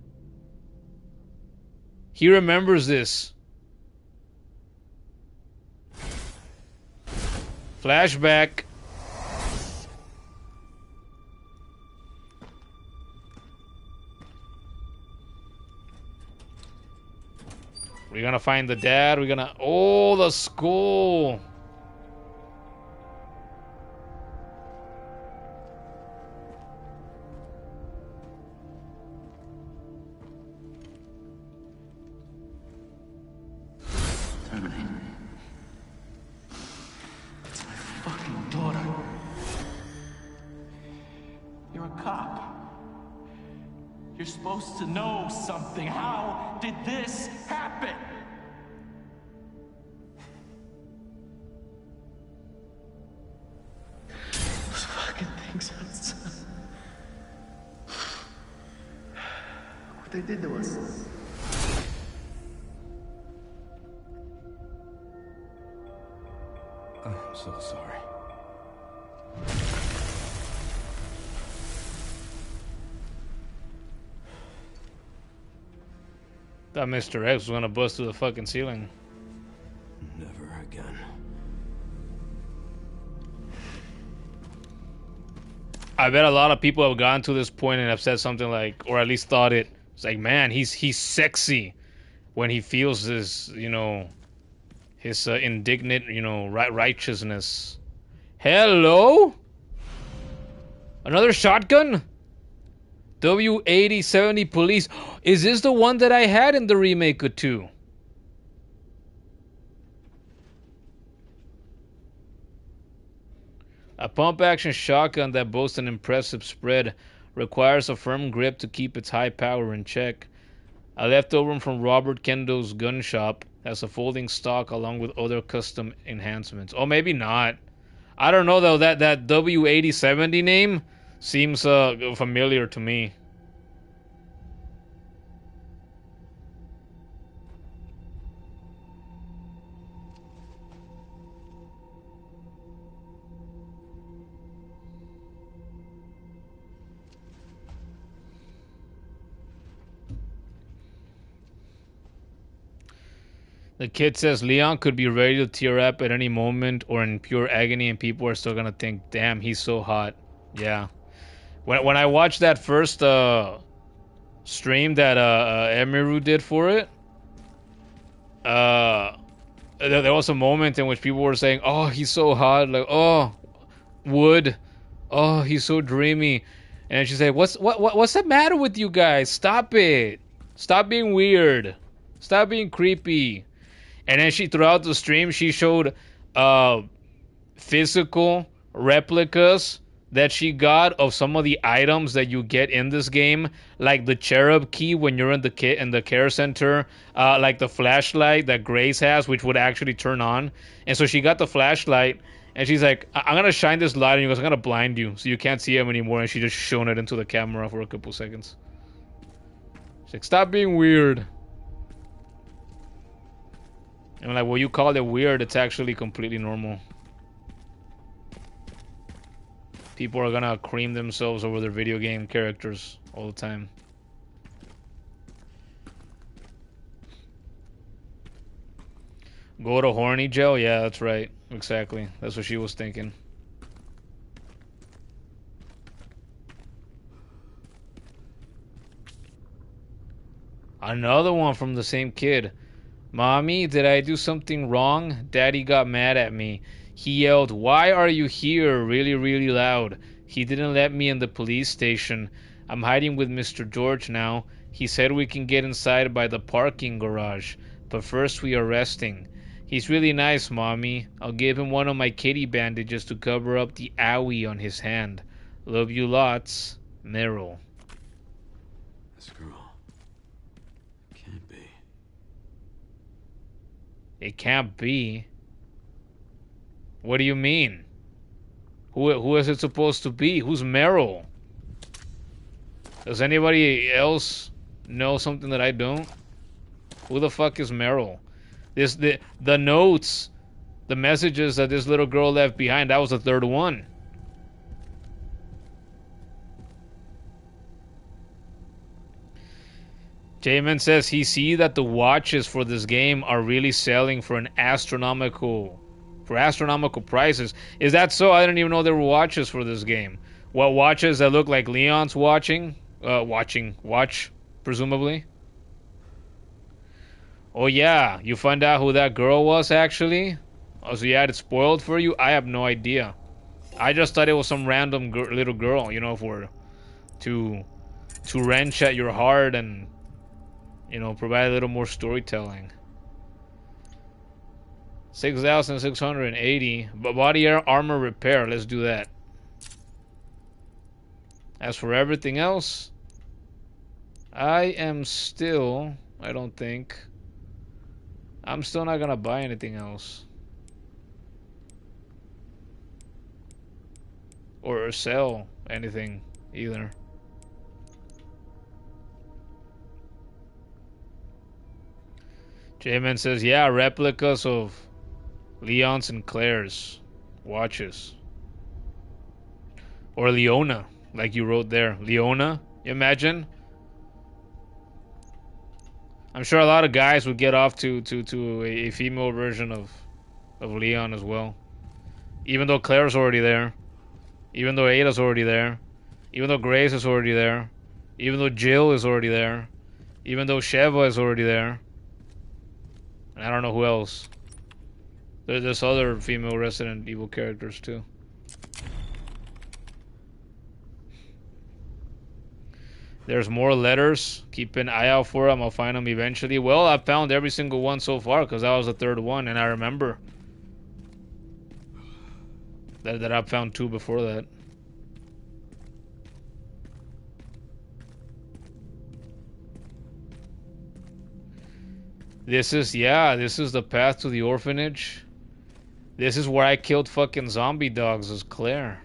He remembers this. Flashback. We're gonna find the dad. We're gonna... Oh, the skull! Supposed to know something. How did this happen? Those fucking things outside. What they did to us. I'm so sorry. Thought Mr. X was gonna bust through the fucking ceiling. Never again. I bet a lot of people have gotten to this point and have said something like, or at least thought it. It's like, man, he's sexy when he feels this, you know, his indignant, you know, righteousness. Hello? Another shotgun? W8070 police. Is this the one that I had in the remake of 2? A pump-action shotgun that boasts an impressive spread requires a firm grip to keep its high power in check. I left over from Robert Kendo's gun shop as a folding stock along with other custom enhancements. Oh, maybe not. I don't know though. That W8070 name seems familiar to me. The kid says Leon could be ready to tear up at any moment or in pure agony, and people are still gonna think, damn, he's so hot. Yeah. When I watched that first stream that Emiru did for it, there was a moment in which people were saying, oh, he's so hot, like, oh, Wood, oh, he's so dreamy. And she said, what's the matter with you guys? Stop it. Stop being weird. Stop being creepy. And then throughout the stream, she showed physical replicas that she got of some of the items that you get in this game, like the cherub key when you're in the care center, like the flashlight that Grace has, which would actually turn on. And so she got the flashlight, and she's like, I'm gonna shine this light on you, I'm gonna blind you, so you can't see him anymore. And she just shone it into the camera for a couple seconds. She's like, stop being weird. And I'm like, well, you call it weird, it's actually completely normal. People are gonna cream themselves over their video game characters all the time. Go to horny jail? Yeah, that's right. Exactly. That's what she was thinking. Another one from the same kid. Mommy, did I do something wrong? Daddy got mad at me. He yelled, "Why are you here?" really, really loud. He didn't let me in the police station. I'm hiding with Mr. George now. He said we can get inside by the parking garage, but first we are resting. He's really nice, Mommy. I'll give him one of my kitty bandages to cover up the owie on his hand. Love you lots, Meryl. This girl. Can't be. It can't be. What do you mean? Who is it supposed to be? Who's Meryl? Does anybody else know something that I don't? Who the fuck is Meryl? The notes, the messages that this little girl left behind, that was the third one. Jamin says he see that the watches for this game are really selling for astronomical prices. Is that so? I didn't even know there were watches for this game. What watches that look like Leon's watch, presumably. Oh yeah, you find out who that girl was actually? Oh, so you had it spoiled for you? I have no idea. I just thought it was some random little girl, you know, to wrench at your heart and, you know, provide a little more storytelling. 6,680. But body armor repair. Let's do that. As for everything else, I don't think. I'm still not gonna buy anything else. Or sell anything either. J-Man says, yeah, replicas of Leon's and Claire's watches. Or Leona, like you wrote there. Leona, imagine? I'm sure a lot of guys would get off to a female version of Leon as well. Even though Claire's already there. Even though Ada's already there. Even though Grace is already there. Even though Jill is already there. Even though Sheva is already there. And I don't know who else. There's other female Resident Evil characters too. There's more letters. Keep an eye out for them. I'll find them eventually. Well, I found every single one so far because that was the third one, and I remember that I found two before that. This is, yeah, this is the path to the orphanage. This is where I killed fucking zombie dogs, is Claire.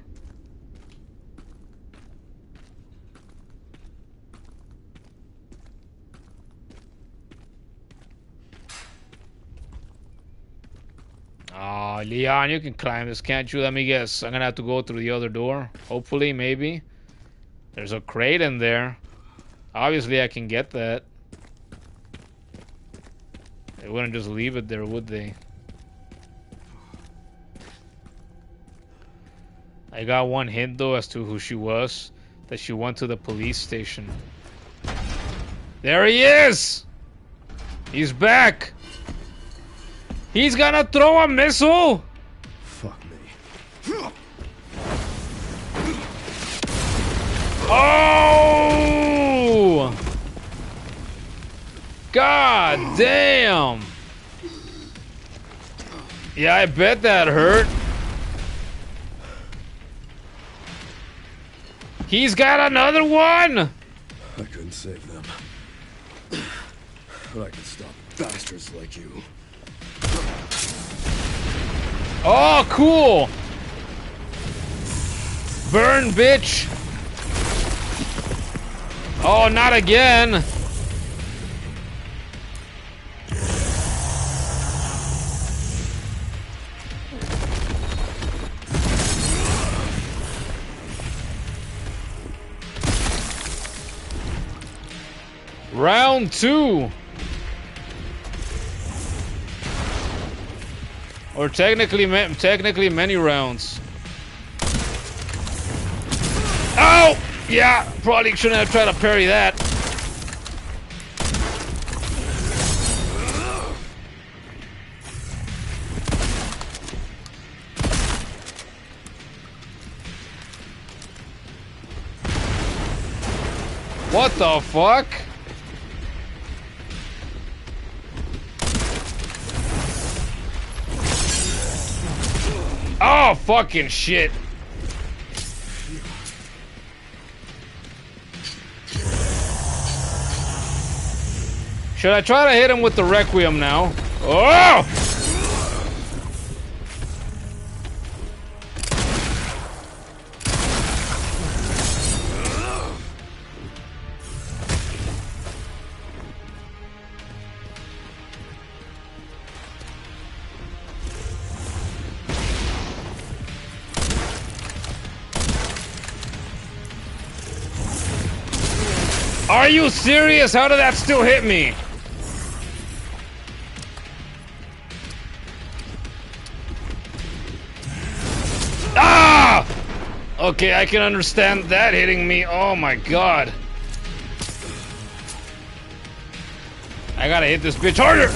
Oh, Leon, you can climb this, can't you? Let me guess. I'm gonna have to go through the other door. Hopefully, maybe. There's a crate in there. Obviously, I can get that. They wouldn't just leave it there, would they? I got one hint, though, as to who she was. That she went to the police station. There he is! He's back! He's gonna throw a missile! Fuck me. Oh! God damn! Yeah, I bet that hurt. He's got another one! I couldn't save them. But I can stop bastards like you. Oh, cool! Burn, bitch! Oh, not again! Round 2! Or technically many rounds. Oh! Yeah, probably shouldn't have tried to parry that. What the fuck? Oh, fucking shit. Should I try to hit him with the Requiem now? Oh! Are you serious? How did that still hit me? Ah! Okay, I can understand that hitting me. Oh my god. I gotta hit this bitch harder.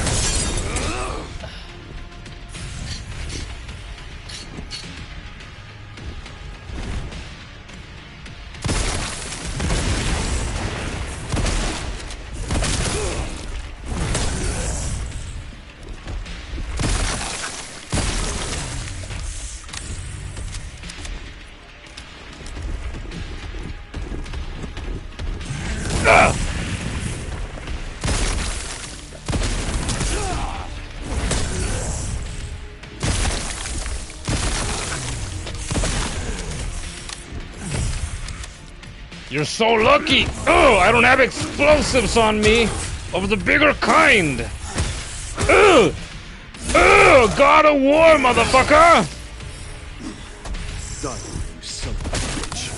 You're so lucky! Oh, I don't have explosives on me of the bigger kind! Ugh! Ugh! God of War, motherfucker! Die, you son of a bitch.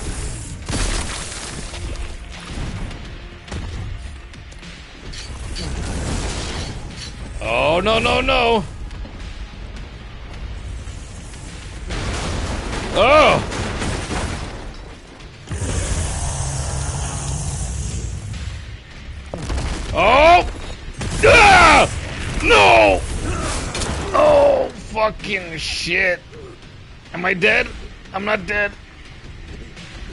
Oh, no, no, no! Oh! Oh! Ah! No! Oh, fucking shit. Am I dead? I'm not dead.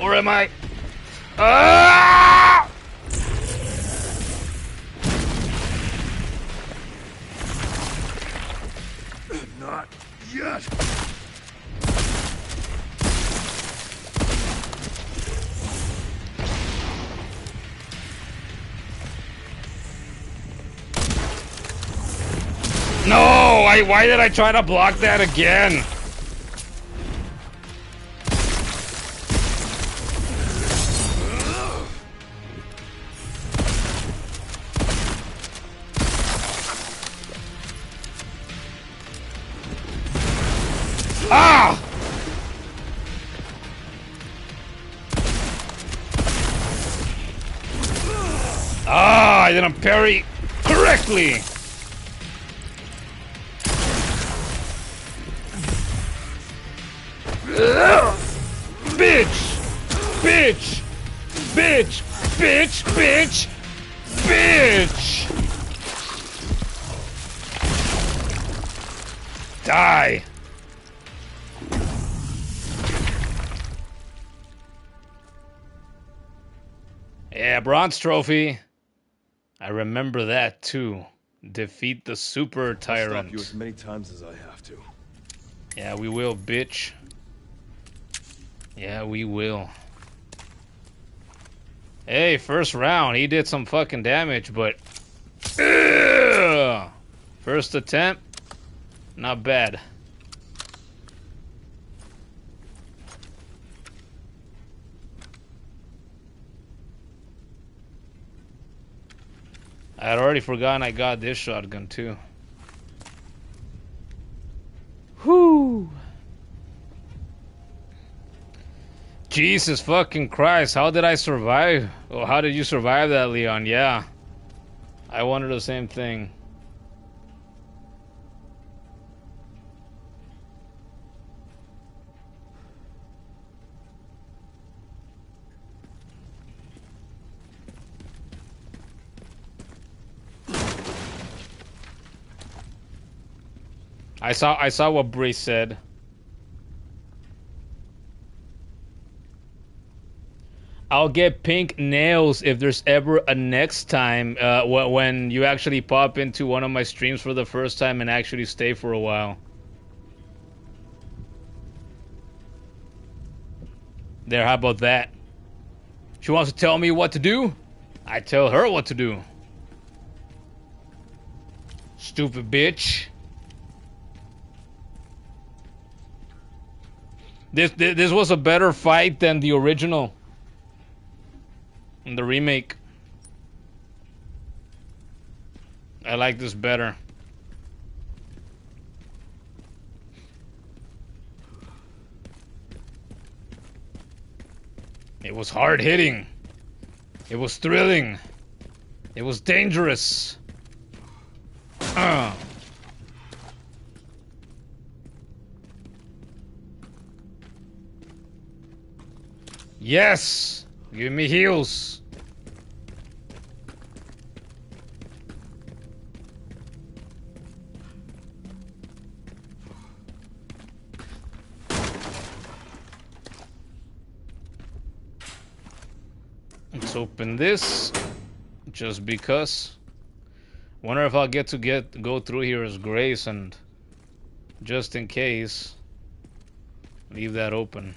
Or am I? Ah! Not yet. No! Why did I try to block that again? Ah! Ah, I didn't parry correctly. Bitch! Bitch! Bitch! Bitch! Bitch! Bitch! Die! Yeah, bronze trophy. I remember that too. Defeat the super I'll tyrant. stop you as many times as I have to. Yeah, we will, bitch. Yeah, we will. Hey, first round, he did some fucking damage, but... Ugh! First attempt, not bad. I had already forgotten I got this shotgun too. Whoo! Jesus fucking Christ, how did I survive? Oh, how did you survive that, Leon? Yeah. I wonder the same thing. I saw what Bree said. I'll get pink nails if there's ever a next time when you actually pop into one of my streams for the first time and actually stay for a while. There, how about that? She wants to tell me what to do? I tell her what to do. Stupid bitch. This was a better fight than the original. And the remake. I like this better. It was hard hitting. It was thrilling. It was dangerous. Yes! Give me heals. Let's open this. Just because. Wonder if I'll get to go through here as Grace, and just in case, leave that open.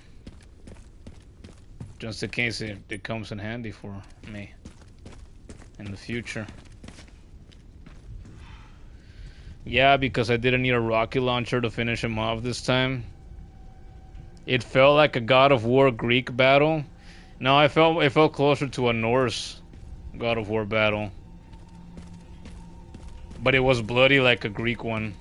Just in case it comes in handy for me in the future. Yeah, because I didn't need a rocket launcher to finish him off this time. It felt like a God of War Greek battle. No, it felt closer to a Norse God of War battle. But it was bloody like a Greek one.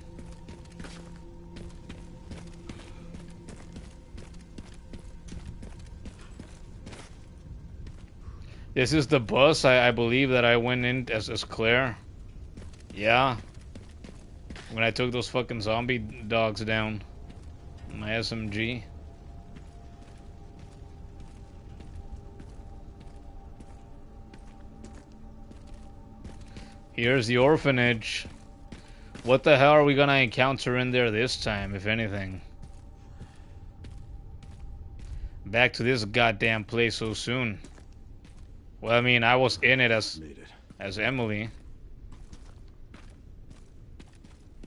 This is the bus, I believe, that I went in as Claire. Yeah. When I took those fucking zombie dogs down. My SMG. Here's the orphanage. What the hell are we gonna encounter in there this time, if anything? Back to this goddamn place so soon. Well, I mean, I was in it as Emily.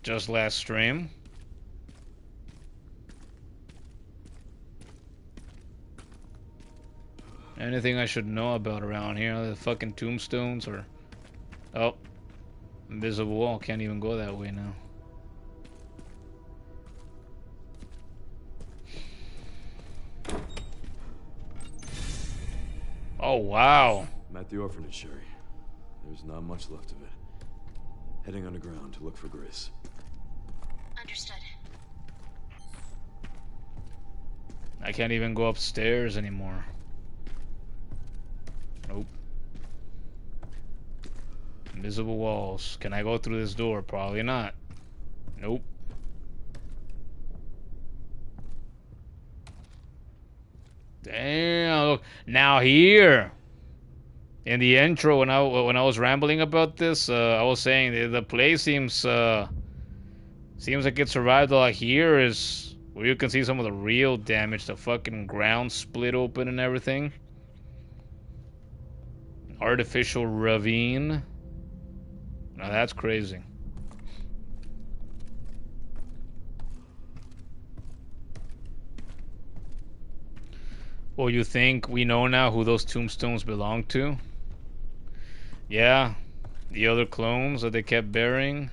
Just last stream. Anything I should know about around here? The fucking tombstones or... Oh. Invisible wall. Can't even go that way now. Oh, wow. I'm at the orphanage, Sherry. There's not much left of it. Heading underground to look for Grace. Understood. I can't even go upstairs anymore. Nope. Invisible walls. Can I go through this door? Probably not. Nope. Damn. Look. Now here. In the intro, when I was rambling about this, I was saying the place seems like it survived a lot. Here is where you can see some of the real damage. The fucking ground split open and everything. Artificial ravine. Now that's crazy. Well, you think we know now who those tombstones belong to? Yeah, the other clones that they kept burying,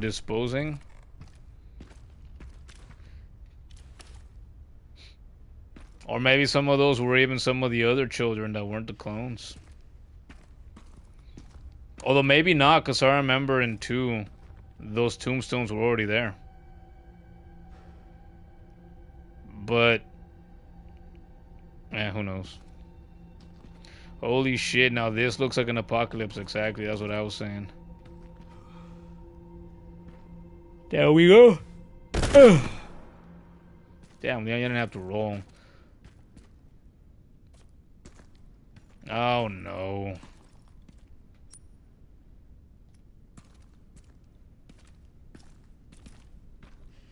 disposing. Or maybe some of those were even some of the other children that weren't the clones. Although maybe not, because I remember in 2, those tombstones were already there. But, who knows. Holy shit, now this looks like an apocalypse, exactly, that's what I was saying. There we go. Damn, you didn't have to roll. Oh no.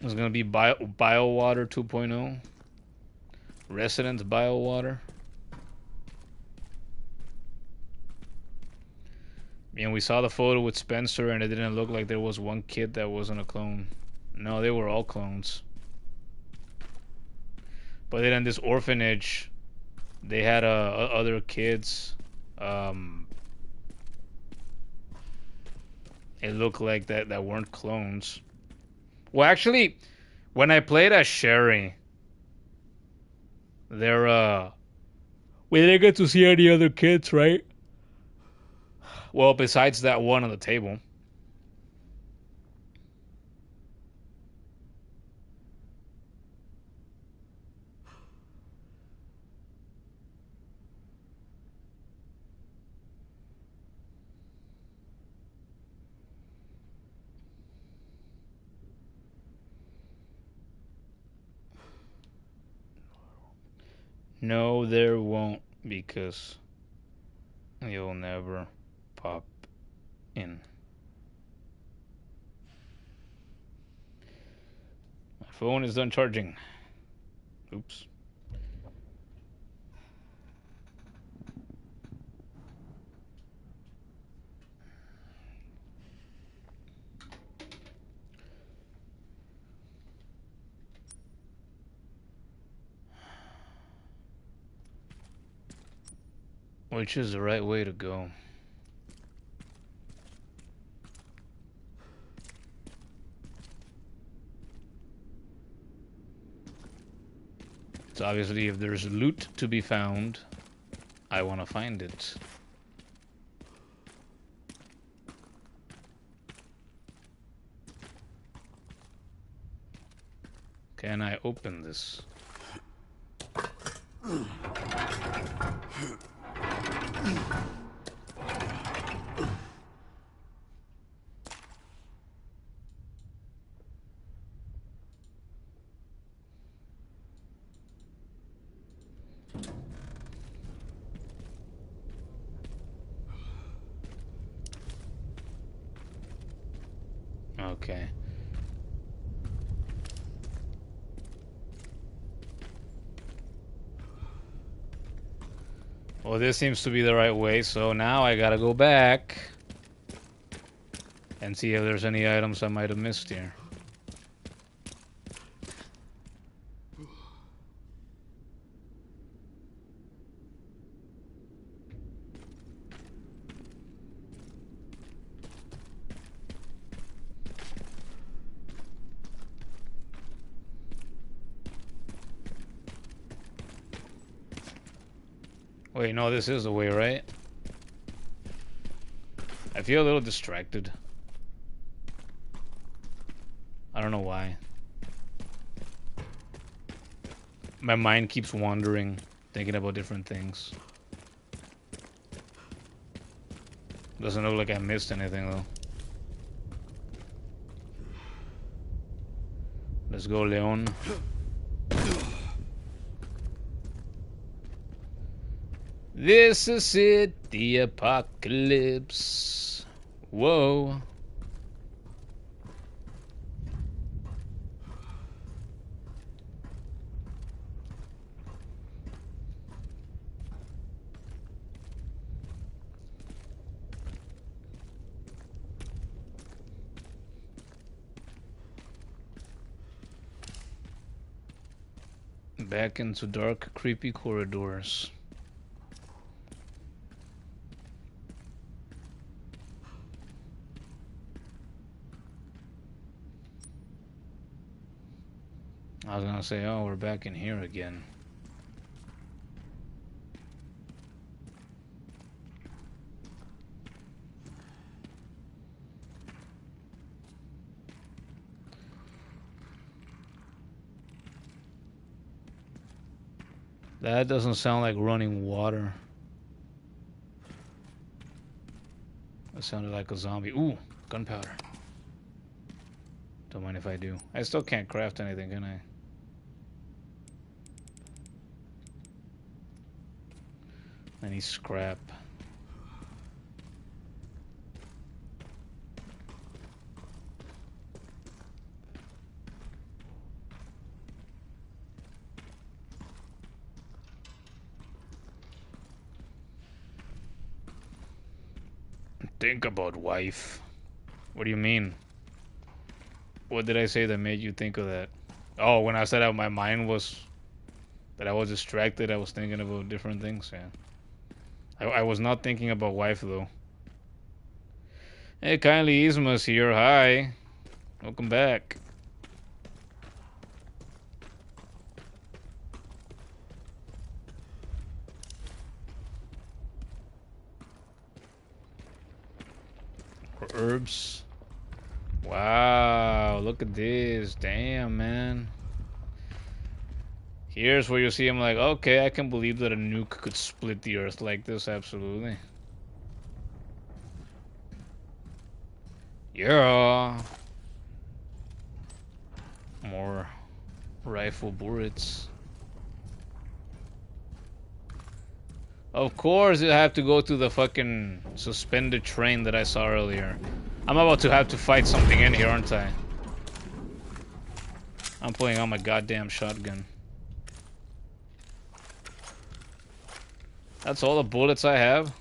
It's gonna be bio water 2.0. Resident bio water. And we saw the photo with Spencer, and it didn't look like there was one kid that wasn't a clone. No, they were all clones. But then in this orphanage, they had other kids. It looked like that weren't clones. Well, actually, when I played as Sherry, we didn't get to see any other kids, right? Well, besides that one on the table. No, there won't, because you'll never pop in. My phone is done charging. Oops. Which is the right way to go? So obviously if there's loot to be found, I want to find it. Can I open this? Okay. Well, this seems to be the right way, so now I gotta go back and see if there's any items I might have missed here. Wait, no, this is the way, right? I feel a little distracted. I don't know why. My mind keeps wandering, thinking about different things. Doesn't look like I missed anything, though. Let's go, Leon. This is it, the apocalypse. Whoa. Back into dark, creepy corridors. I was gonna say, oh, we're back in here again. That doesn't sound like running water. That sounded like a zombie. Ooh, gunpowder. Don't mind if I do. I still can't craft anything, can I? I need scrap. Think about wife. What do you mean? What did I say that made you think of that? Oh, when I said that my mind was... that I was distracted, I was thinking about different things, yeah. I was not thinking about wife, though. Hey, kindly Isma's here. Hi. Welcome back. Herbs. Wow, look at this. Damn, man. Here's where you see I'm like, okay, I can believe that a nuke could split the earth like this, absolutely. Yeah. More rifle bullets. Of course you have to go to the fucking suspended train that I saw earlier. I'm about to have to fight something in here, aren't I? I'm playing on my goddamn shotgun. That's all the bullets I have?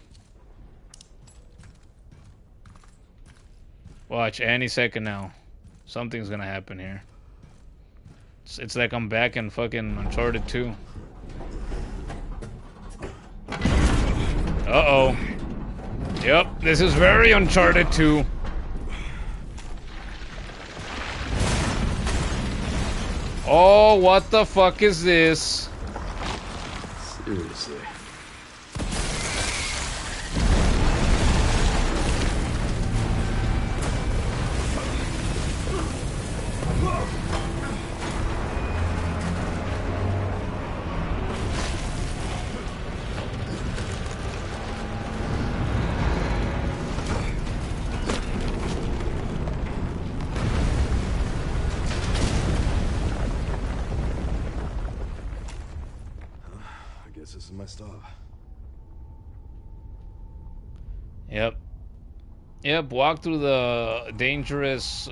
Watch, any second now. Something's gonna happen here. It's like I'm back in fucking Uncharted 2. Uh-oh. Yep, this is very Uncharted 2. Oh, what the fuck is this? Seriously. This is my stop. Yep. Yep, walk through the dangerous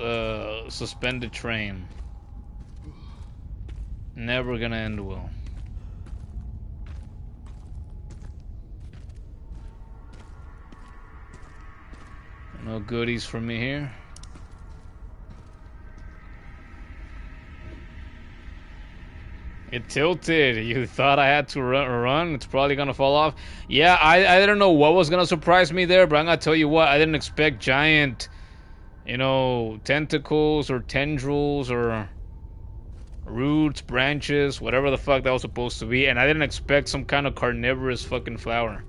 suspended train. Never gonna end well. No goodies for me here. It tilted. You thought I had to run? It's probably gonna fall off. Yeah, I don't know what was gonna surprise me there, but I'm gonna tell you what. I didn't expect giant, you know, tentacles or tendrils or roots, branches, whatever the fuck that was supposed to be, and I didn't expect some kind of carnivorous fucking flower.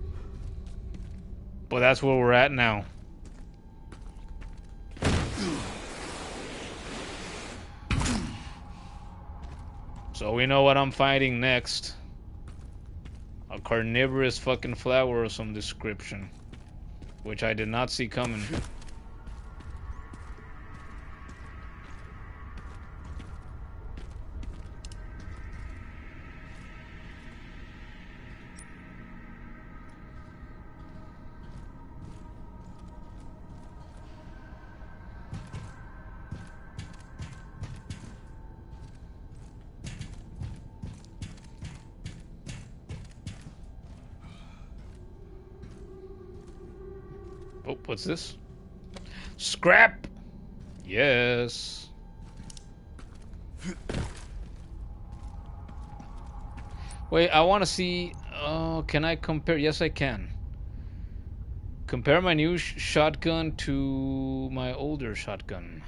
But that's where we're at now. So we know what I'm fighting next. A carnivorous fucking flower of some description. Which I did not see coming. Oh, what's this? Scrap! Yes. Wait, I want to see... Oh, can I compare? Yes, I can. Compare my new shotgun to my older shotgun.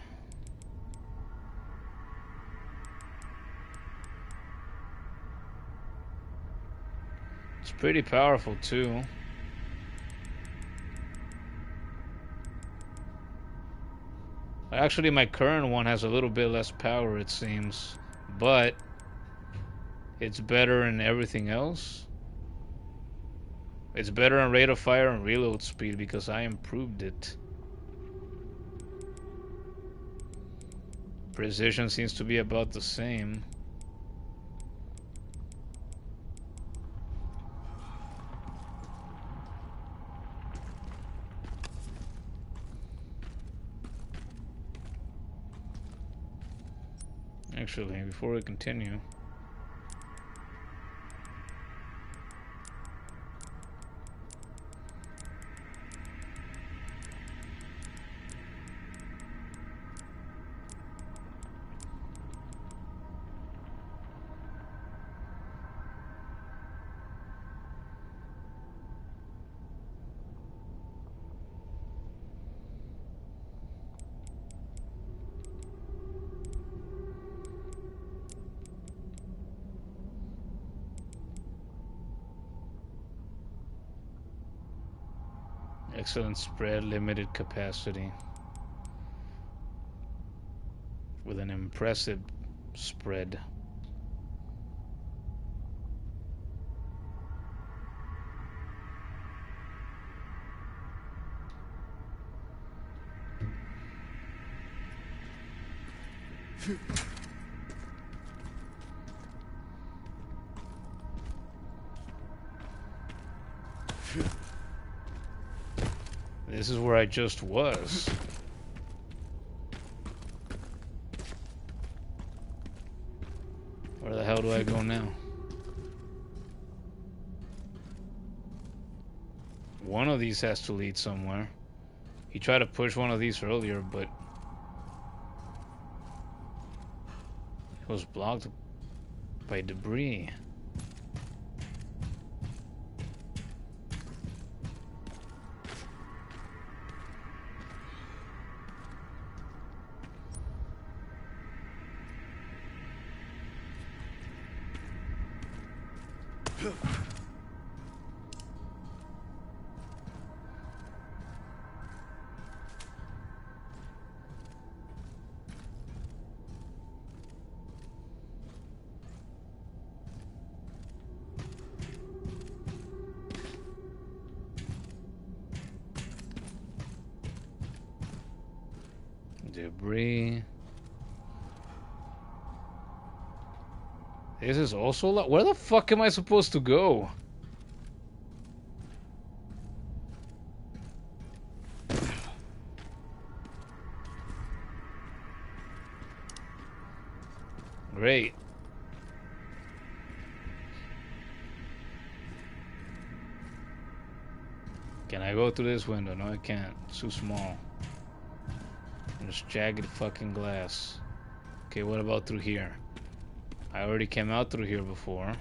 It's pretty powerful, too. Actually, my current one has a little bit less power, it seems. But it's better in everything else. It's better in rate of fire and reload speed because I improved it. Precision seems to be about the same. Actually, before we continue, excellent spread, limited capacity. With an impressive spread. This is where I just was. Where the hell do I go now? One of these has to lead somewhere. He tried to push one of these earlier, but it was blocked by debris. Debris. This is also where the fuck am I supposed to go? Great. Can I go through this window? No, I can't. It's too small. There's jagged fucking glass. Okay, what about through here? I already came out through here before.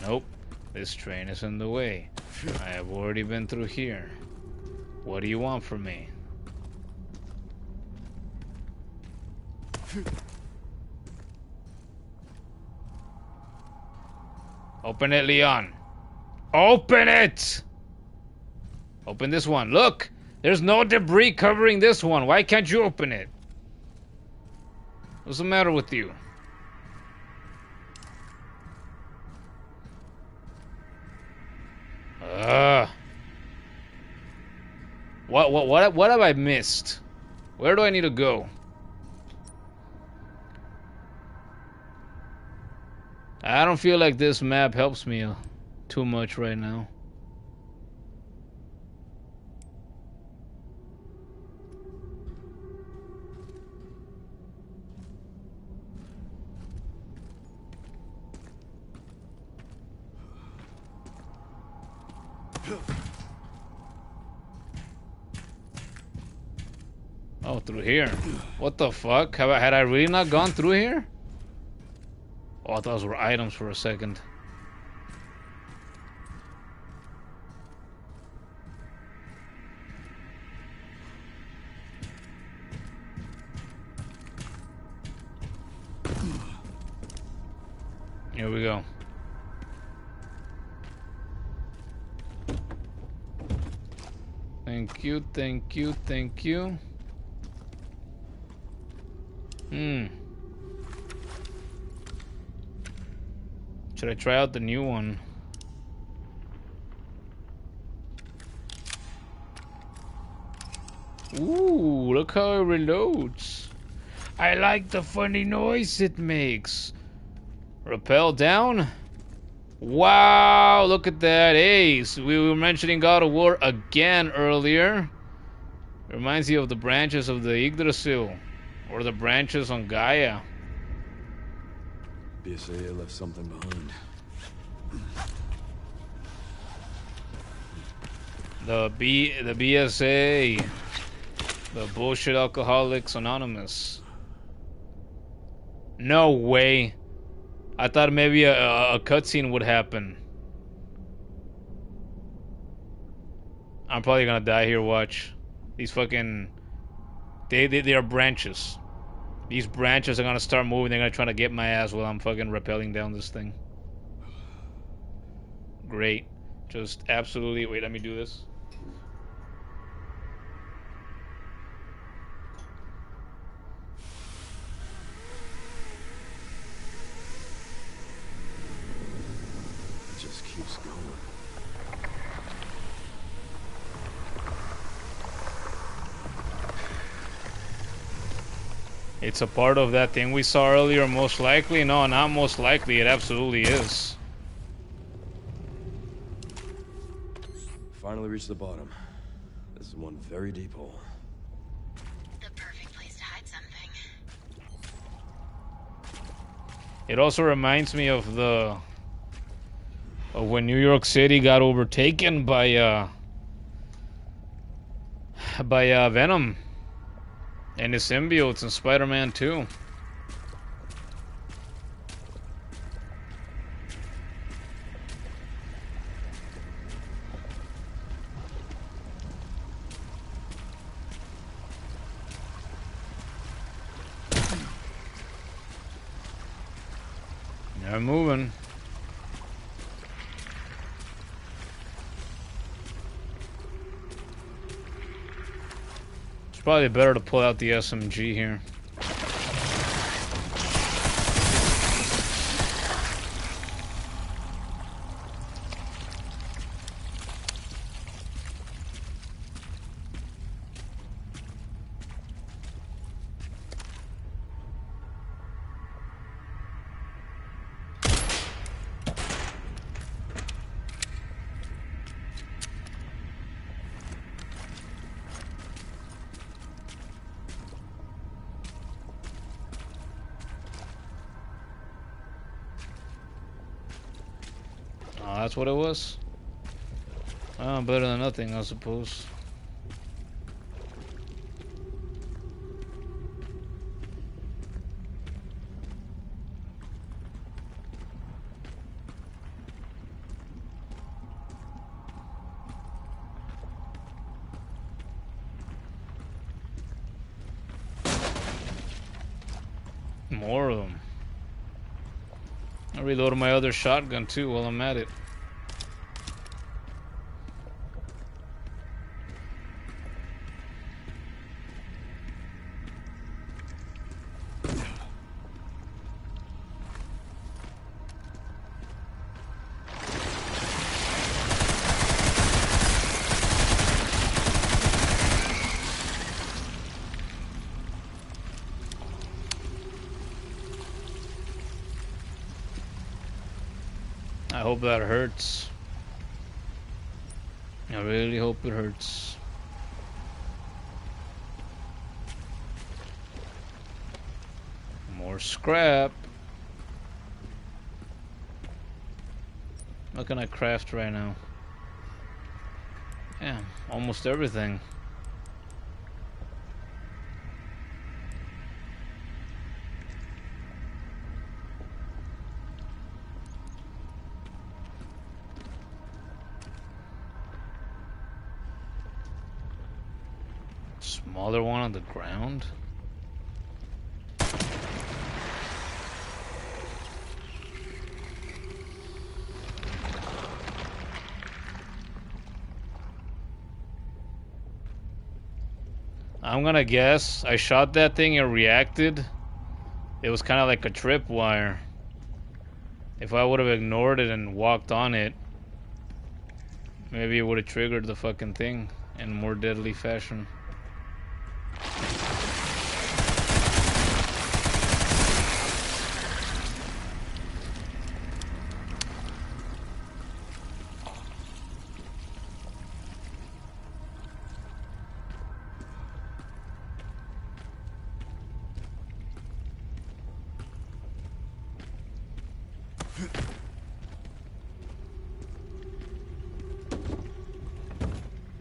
Nope. This train is in the way. I have already been through here. What do you want from me? Open it, Leon. Open it! Open this one. Look! There's no debris covering this one. Why can't you open it? What's the matter with you? What have I missed? Where do I need to go? I don't feel like this map helps me too much right now. Oh, through here. What the fuck? Had I really not gone through here? Oh, I thought those were items for a second. Here we go. Thank you, thank you, thank you. Should I try out the new one? Ooh, look how it reloads. I like the funny noise it makes. Rappel down. Wow, look at that. Hey, so we were mentioning God of War again earlier. Reminds you of the branches of the Yggdrasil. Or the branches on Gaia. BSA left something behind. The BSA. The Bullshit Alcoholics Anonymous. No way. I thought maybe a cutscene would happen. I'm probably gonna die here, watch. These fucking... They are branches. These branches are gonna start moving. They're gonna try to get my ass while I'm fucking rappelling down this thing. Great. Just absolutely... Wait, let me do this. It just keeps going. It's a part of that thing we saw earlier, most likely. No, not most likely. It absolutely is. Finally reached the bottom. This is one very deep hole. The perfect place to hide something. It also reminds me of when New York City got overtaken by Venom and his symbiotes in Spider-Man 2. They're moving. It's probably better to pull out the SMG here. Oh, that's what it was? Oh, better than nothing, I suppose. More of them. I reloaded my other shotgun too while I'm at it. I hope that hurts. I really hope it hurts. More scrap. What can I craft right now? Yeah, almost everything. Smaller one on the ground? I'm gonna guess I shot that thing and reacted. It was kind of like a tripwire. If I would have ignored it and walked on it, maybe it would have triggered the fucking thing in more deadly fashion.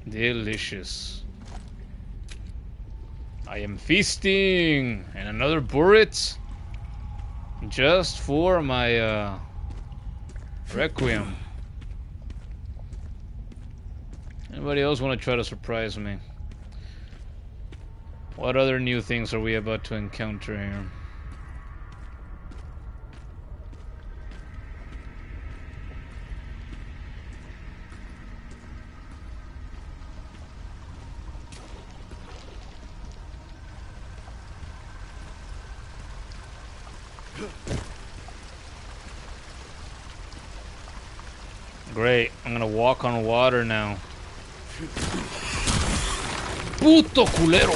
Delicious. I am feasting! And another bullet just for my Requiem. Anybody else want to try to surprise me? What other new things are we about to encounter here? Great, I'm gonna walk on water now. Puto culero!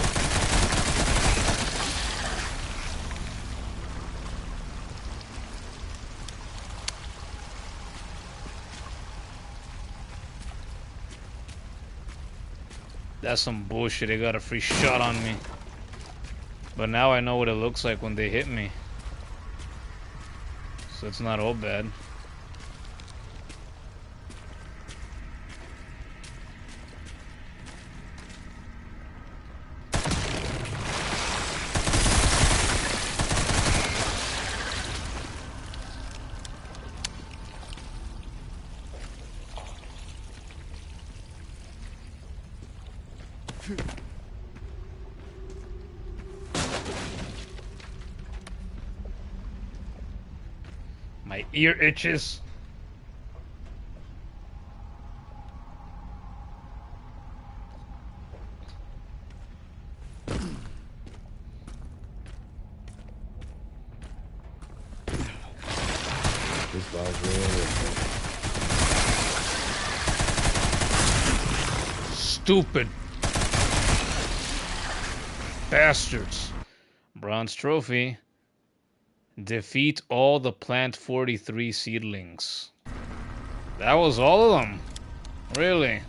That's some bullshit, they got a free shot on me. But now I know what it looks like when they hit me. So it's not all bad. My ear itches. This file's really Stupid bastards. Bronze trophy. Defeat all the plant 43 seedlings. That was all of them. Really?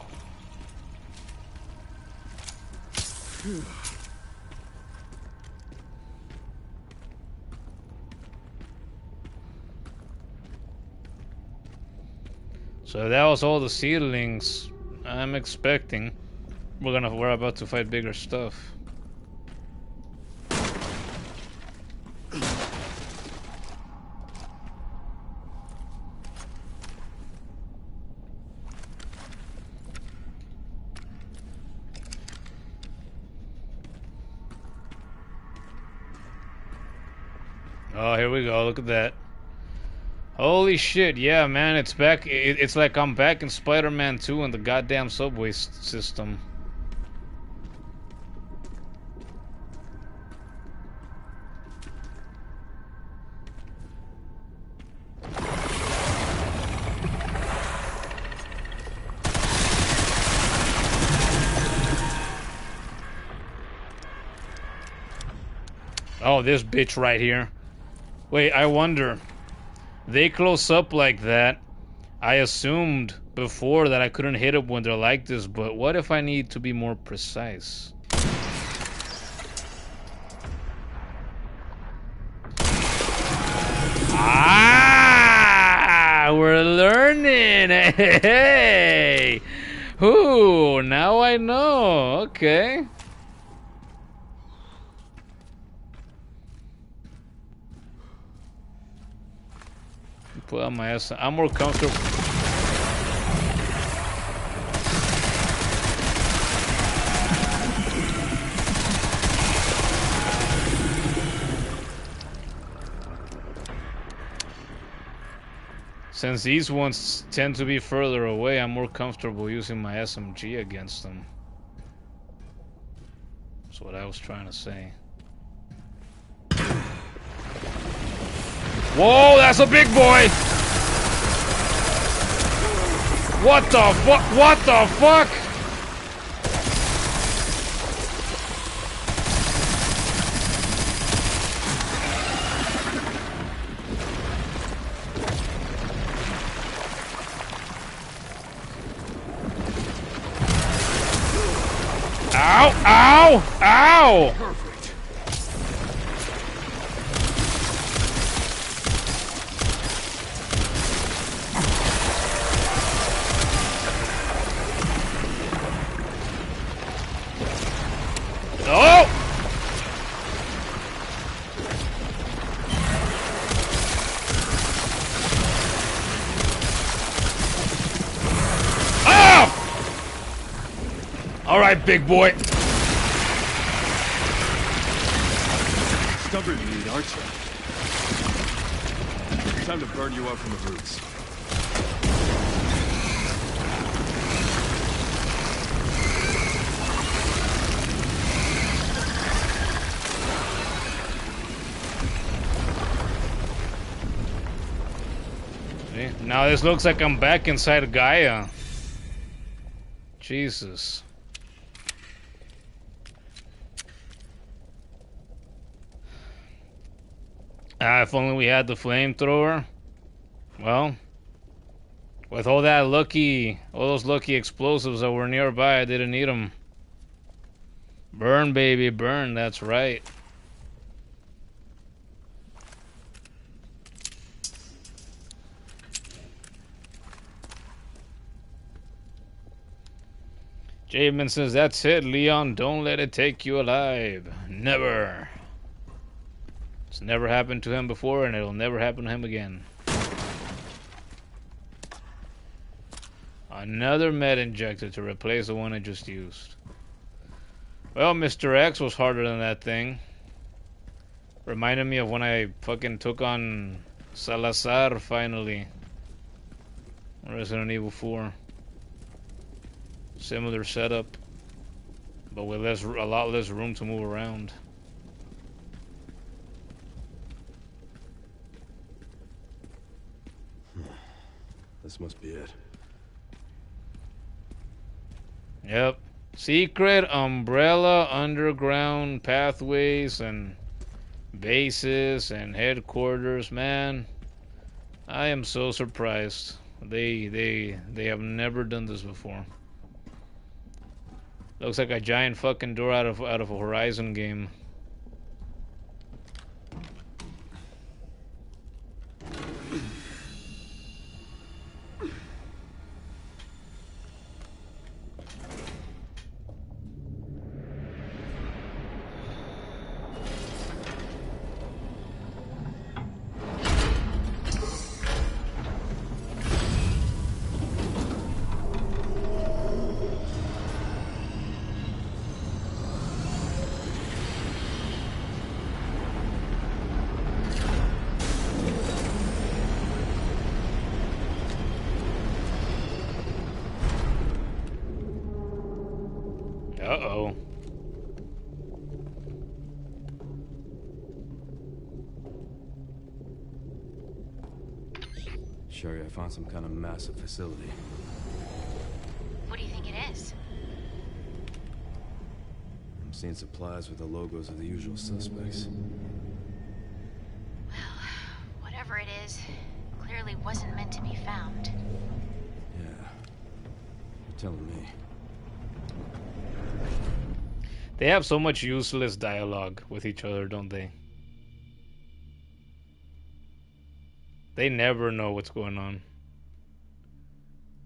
So that was all the seedlings. I'm expecting we're about to fight bigger stuff. Oh, here we go. Look at that. Holy shit, yeah, man, it's back. It's like I'm back in Spider-Man 2 in the goddamn subway system. Oh, this bitch right here. Wait, I wonder. They close up like that. I assumed before that I couldn't hit them when they're like this, but what if I need to be more precise? Ah, we're learning. Hey, ooh, now I know. Okay. Put on my ass. I'm more comfortable. Since these ones tend to be further away, I'm more comfortable using my SMG against them. That's what I was trying to say. Whoa, that's a big boy! What the fuck? What the fuck? Ow! Ow! Ow! Perfect. Oh! Oh! All right, big boy. Stubborn meat, aren't you? Time to burn you up from the roots. See? Now this looks like I'm back inside Gaia. Jesus. If only we had the flamethrower. Well, with all those lucky explosives that were nearby, I didn't need them. Burn, baby, burn. That's right. Jamin says, that's it, Leon. Don't let it take you alive. Never. It's never happened to him before, and it'll never happen to him again. Another med injector to replace the one I just used. Well, Mr. X was harder than that thing. Reminded me of when I fucking took on Salazar, finally. Resident Evil 4. Similar setup, but with a lot less room to move around. This must be it. Yep. Secret umbrella underground pathways and bases and headquarters, man. I am so surprised. They have never done this before. Looks like a giant fucking door out of a Horizon game. Sherry, I found some kind of massive facility. What do you think it is? I'm seeing supplies with the logos of the usual suspects. Well, whatever it is, clearly wasn't meant to be found. Yeah. You're telling me. They have so much useless dialogue with each other, don't they? They never know what's going on.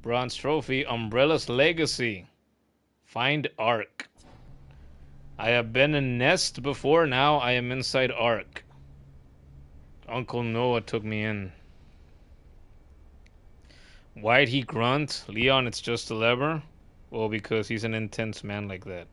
Bronze trophy, Umbrella's legacy. Find Ark. I have been in Nest before, now I am inside Ark. Uncle Noah took me in. Why'd he grunt? Leon, it's just a lever? Well, because he's an intense man like that.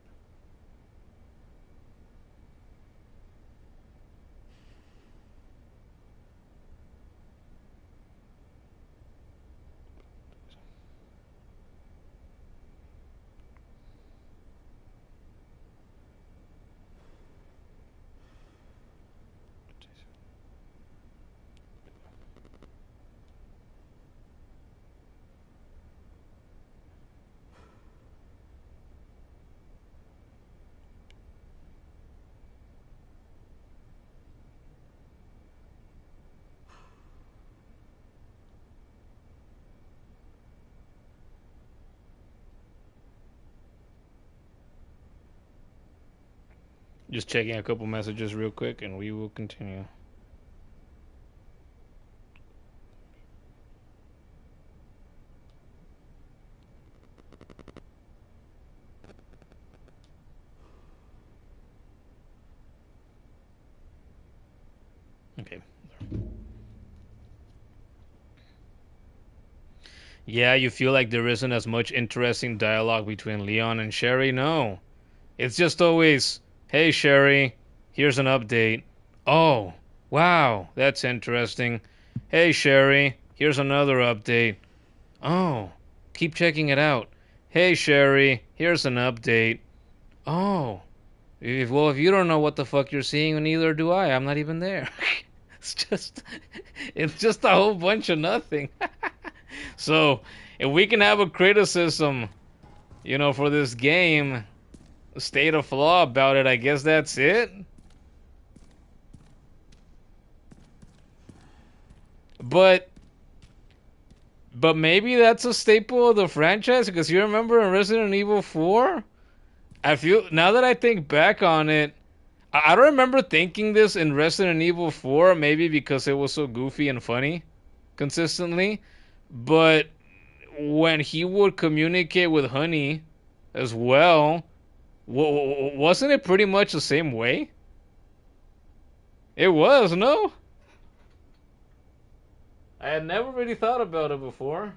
Just checking a couple messages real quick and we will continue. Okay. Yeah, you feel like there isn't as much interesting dialogue between Leon and Sherry? No. It's just always, hey Sherry, here's an update. Oh, wow, that's interesting. Hey Sherry, here's another update. Oh, keep checking it out. Hey Sherry, here's an update. Oh, if you don't know what the fuck you're seeing, neither do I. I'm not even there. It's just a whole bunch of nothing. So, if we can have a criticism, for this game, state of flaw about it, I guess that's it. But maybe that's a staple of the franchise, because you remember in Resident Evil 4? I feel, now that I think back on it, I don't remember thinking this in Resident Evil 4, maybe because it was so goofy and funny consistently. But when he would communicate with Honey as well, wasn't it pretty much the same way? It was, no? I had never really thought about it before.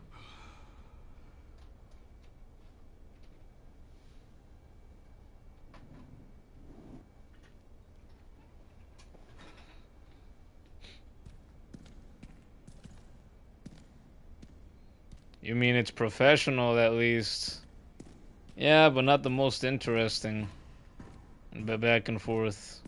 You mean it's professional at least? Yeah, but not the most interesting. But back and forth.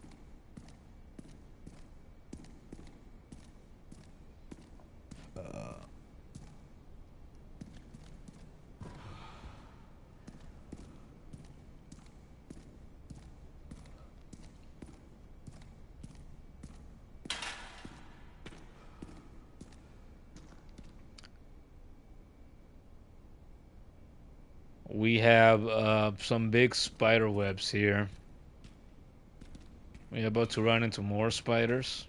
We have some big spider webs here. We're about to run into more spiders.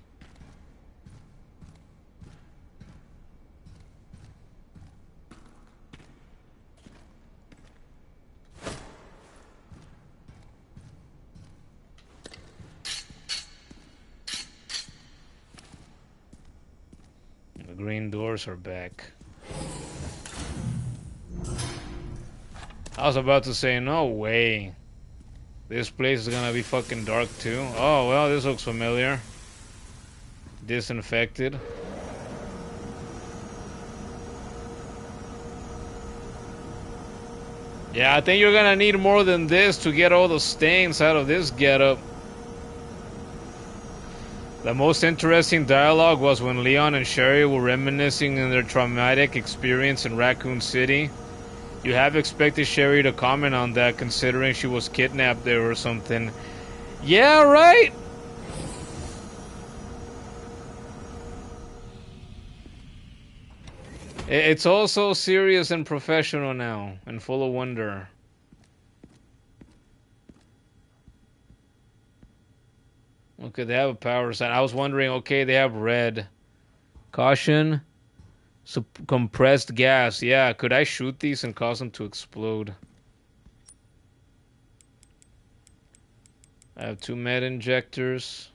The green doors are back. I was about to say, no way. This place is gonna be fucking dark too. Oh, well, this looks familiar. Disinfected. Yeah, I think you're gonna need more than this to get all the stains out of this getup. The most interesting dialogue was when Leon and Sherry were reminiscing on their traumatic experience in Raccoon City. You have expected Sherry to comment on that, considering she was kidnapped there or something. Yeah, right? It's all so serious and professional now, and full of wonder. Okay, they have a power sign. I was wondering, okay, they have red. Caution. Compressed gas. Yeah, could I shoot these and cause them to explode? I have 2 med injectors.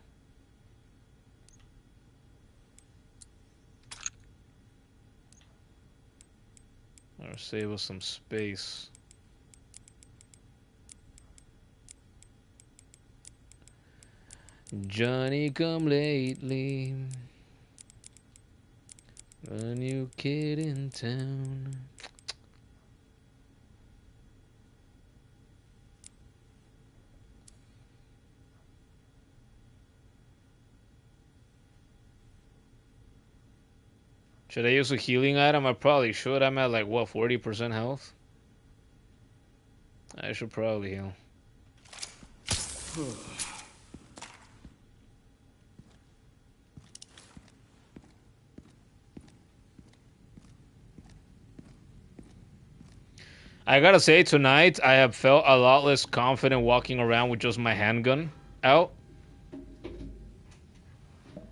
Or save us some space. Johnny come lately. A new kid in town. Should I use a healing item? I probably should. I'm at like, what, 40% health? I should probably heal. I gotta say, tonight I have felt a lot less confident walking around with just my handgun out.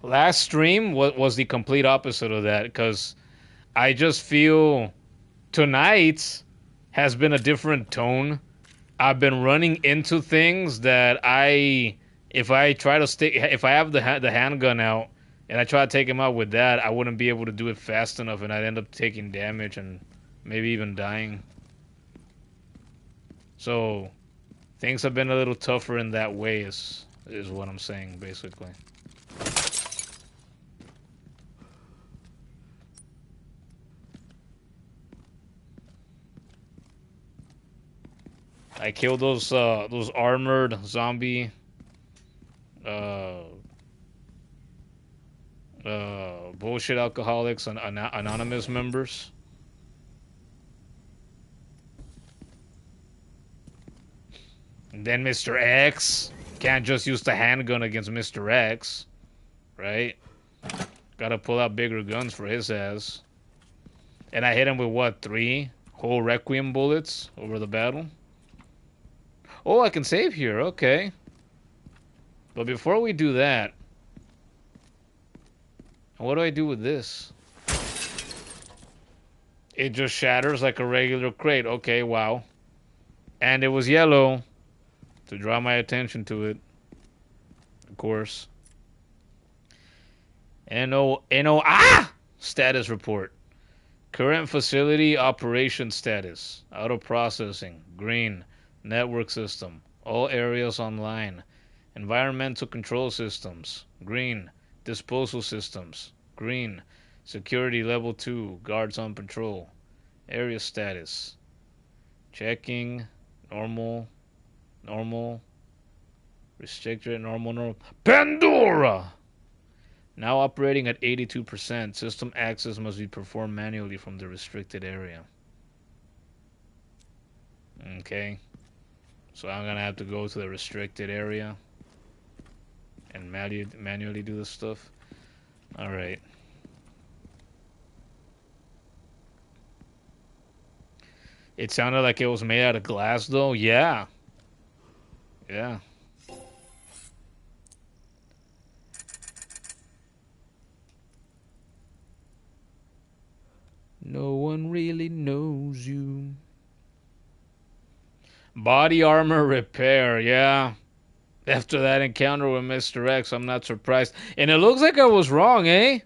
Last stream was the complete opposite of that, because I just feel tonight has been a different tone. I've been running into things that if I have the handgun out and I try to take him out with that, I wouldn't be able to do it fast enough, and I'd end up taking damage and maybe even dying. So things have been a little tougher in that way, is what I'm saying, basically. I killed those armored zombie bullshit alcoholics and anonymous members. And then Mr. X can't just use the handgun against Mr. X, right? Gotta pull out bigger guns for his ass. And I hit him with what, 3 whole Requiem bullets over the battle? Oh, I can save here, okay. But before we do that, what do I do with this? It just shatters like a regular crate. Okay, wow. And it was yellow to draw my attention to it. Of course. Status report. Current facility operation status. Auto processing. Green. Network system. All areas online. Environmental control systems. Green. Disposal systems. Green. Security level 2. Guards on patrol. Area status. Checking. Normal. Normal. Restricted. Normal. Pandora! Now operating at 82%. System access must be performed manually from the restricted area. Okay. So I'm gonna have to go to the restricted area and manually do this stuff. Alright. It sounded like it was made out of glass though. Yeah. Yeah. No one really knows you. Body armor repair, yeah. After that encounter with Mr. X, I'm not surprised. And it looks like I was wrong, eh?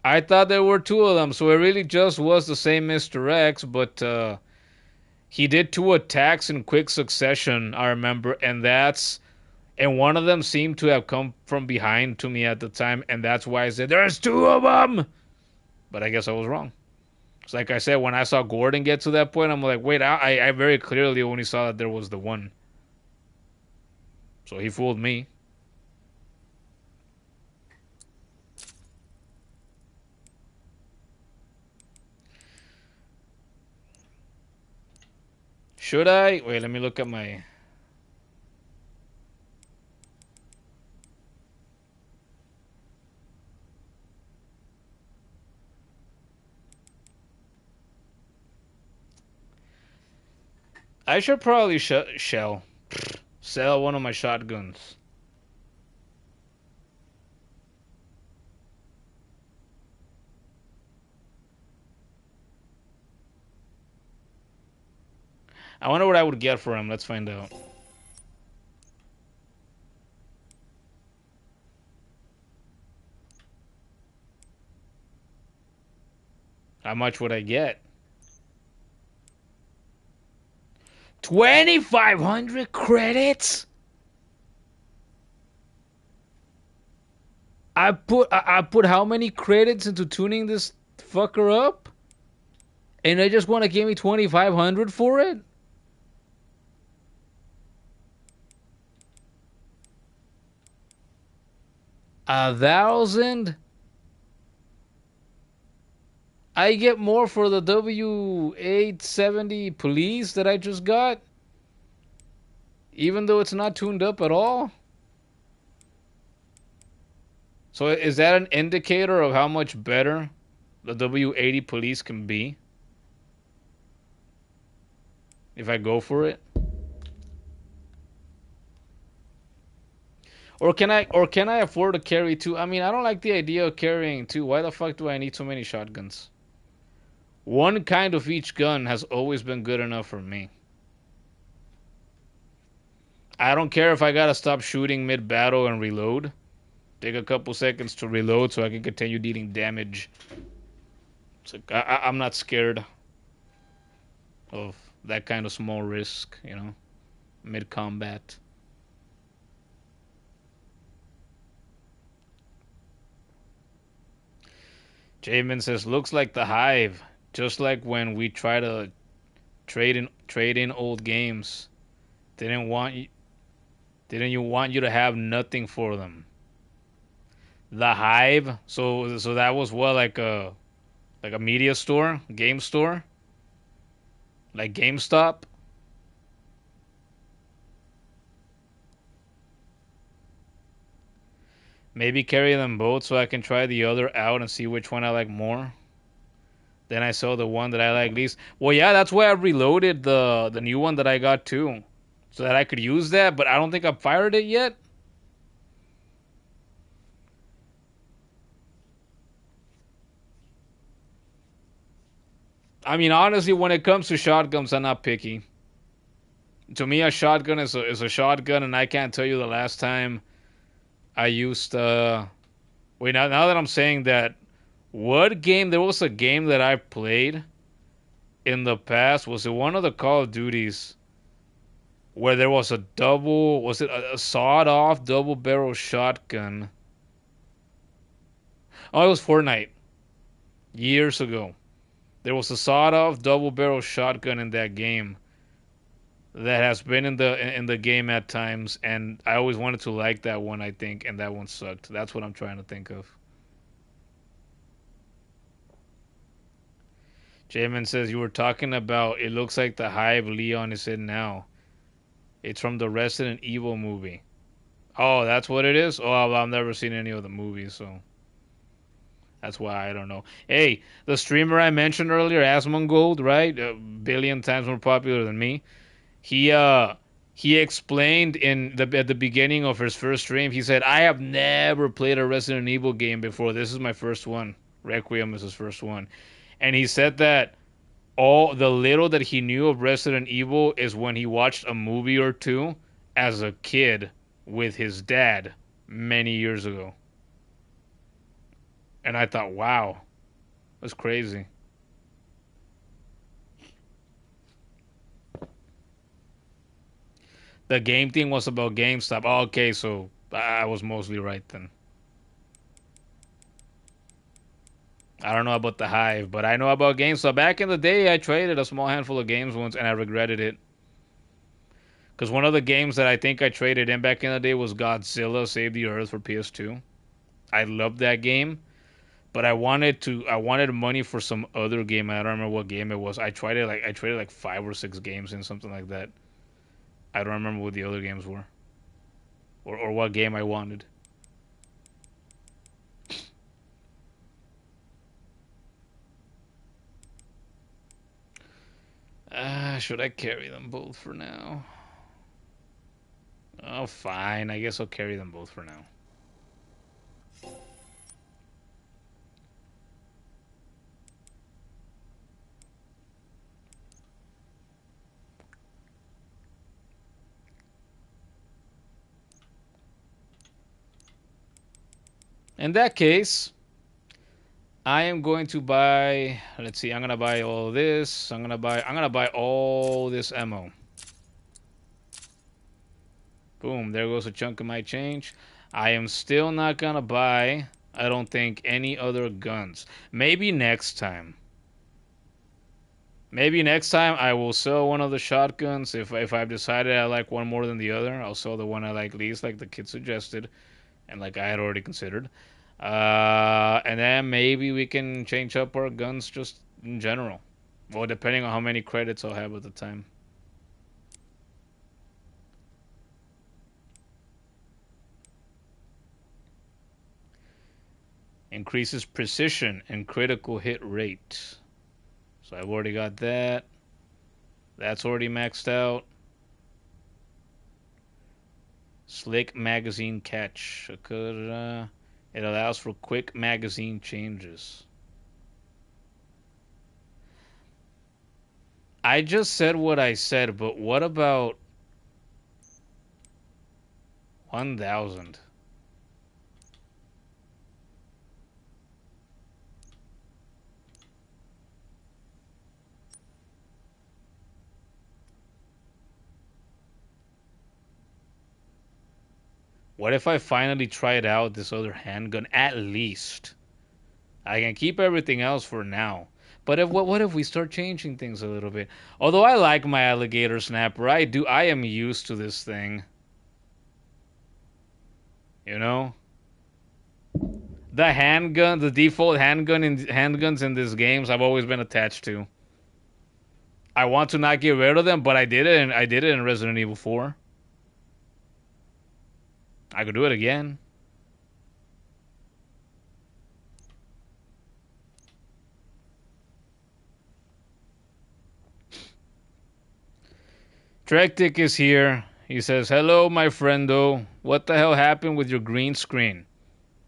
I thought there were 2 of them, so it really just was the same Mr. X, but he did 2 attacks in quick succession, I remember, and one of them seemed to have come from behind to me at the time, and that's why I said, there's 2 of them! But I guess I was wrong. So like I said, when I saw Gordon get to that point, I'm like, wait, I very clearly only saw that there was the one. So he fooled me. Should I? Wait, let me look at my... I should probably sell one of my shotguns. I wonder what I would get for him. Let's find out. How much would I get? 2,500 credits? I put how many credits into tuning this fucker up? And they just want to give me 2,500 for it? $1,000? I get more for the W870 police that I just got, even though it's not tuned up at all. So is that an indicator of how much better the W80 police can be if I go for it? Or can I afford to carry two? I mean, I don't like the idea of carrying two. Why the fuck do I need so many shotguns? One kind of each gun has always been good enough for me. I don't care if I gotta stop shooting mid-battle and reload. Take a couple seconds to reload so I can continue dealing damage. It's like, I'm not scared of that kind of small risk, you know, mid-combat. Jamin says, looks like the Hive. Just like when we try to trade in old games. Didn't you want you to have nothing for them? The Hive? So that was what, like a media store? Game store? Like GameStop? Maybe carry them both so I can try the other out and see which one I like more. Then I saw the one that I like least. Well, yeah, that's why I reloaded the new one that I got too. So that I could use that, but I don't think I've fired it yet. I mean, honestly, when it comes to shotguns, I'm not picky. To me, a shotgun is a shotgun, and I can't tell you the last time I used... Wait, now that I'm saying that, what game... There was a game that I played in the past. Was it one of the Call of Duties where there was a double... Was it a sawed-off double-barrel shotgun? Oh, it was Fortnite. Years ago. There was a sawed-off double-barrel shotgun in that game that has been in the game at times, and I always wanted to like that one, I think, and that one sucked. That's what I'm trying to think of. Jamin says, you were talking about, it looks like the Hive Leon is in now. It's from the Resident Evil movie. Oh, that's what it is? Oh, well, I've never seen any of the movies, so that's why I don't know. Hey, the streamer I mentioned earlier, Asmongold, right? A billion times more popular than me. He explained at the beginning of his first stream, he said, I have never played a Resident Evil game before. This is my first one. Requiem is his first one. And he said that all the little that he knew of Resident Evil is when he watched a movie or two as a kid with his dad many years ago. And I thought, wow, that's crazy. The game thing was about GameStop. Oh, okay, so I was mostly right then. I don't know about the Hive, but I know about GameStop. Back in the day, I traded a small handful of games once, and I regretted it. Because one of the games that I think I traded in back in the day was Godzilla Save the Earth for PS2. I loved that game. But I wanted money for some other game. I don't remember what game it was. I traded like 5 or 6 games in something like that. I don't remember what the other games were. Or what game I wanted. Should I carry them both for now? Oh, fine. I guess I'll carry them both for now. In that case, I am going to buy, let's see, I'm gonna buy all this. I'm gonna buy all this ammo. Boom, there goes a chunk of my change. I am still not gonna buy, I don't think, any other guns. Maybe next time. Maybe next time I will sell one of the shotguns. If I've decided I like one more than the other, I'll sell the one I like least, like the kid suggested, and like I had already considered. And then maybe we can change up our guns just in general. Well, depending on how many credits I'll have at the time. Increases precision and critical hit rate. So I've already got that. That's already maxed out. Slick magazine catch. It allows for quick magazine changes. I just said what I said, but what about 1,000? What if I finally tried out this other handgun? At least I can keep everything else for now. But what if we start changing things a little bit? Although I like my alligator snapper, I am used to this thing. You know? The handgun, the default handguns in these games I've always been attached to. I want to not get rid of them, but I did it in Resident Evil 4. I could do it again. Trektic is here. He says, "Hello, my friendo. What the hell happened with your green screen?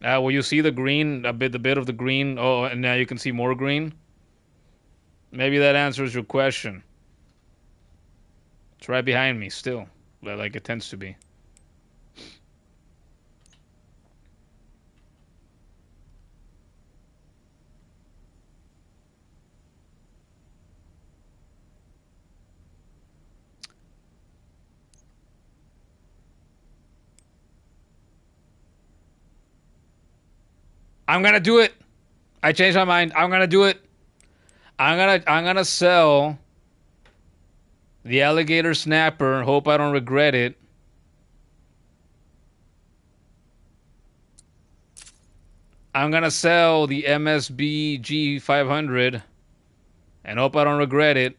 Will you see the green, the bit of the green? Oh, and now you can see more green? Maybe that answers your question. It's right behind me still, like it tends to be. I'm gonna do it. I changed my mind. I'm gonna do it. I'm gonna sell the alligator snapper. Hope I don't regret it. I'm gonna sell the MSB G500 and hope I don't regret it.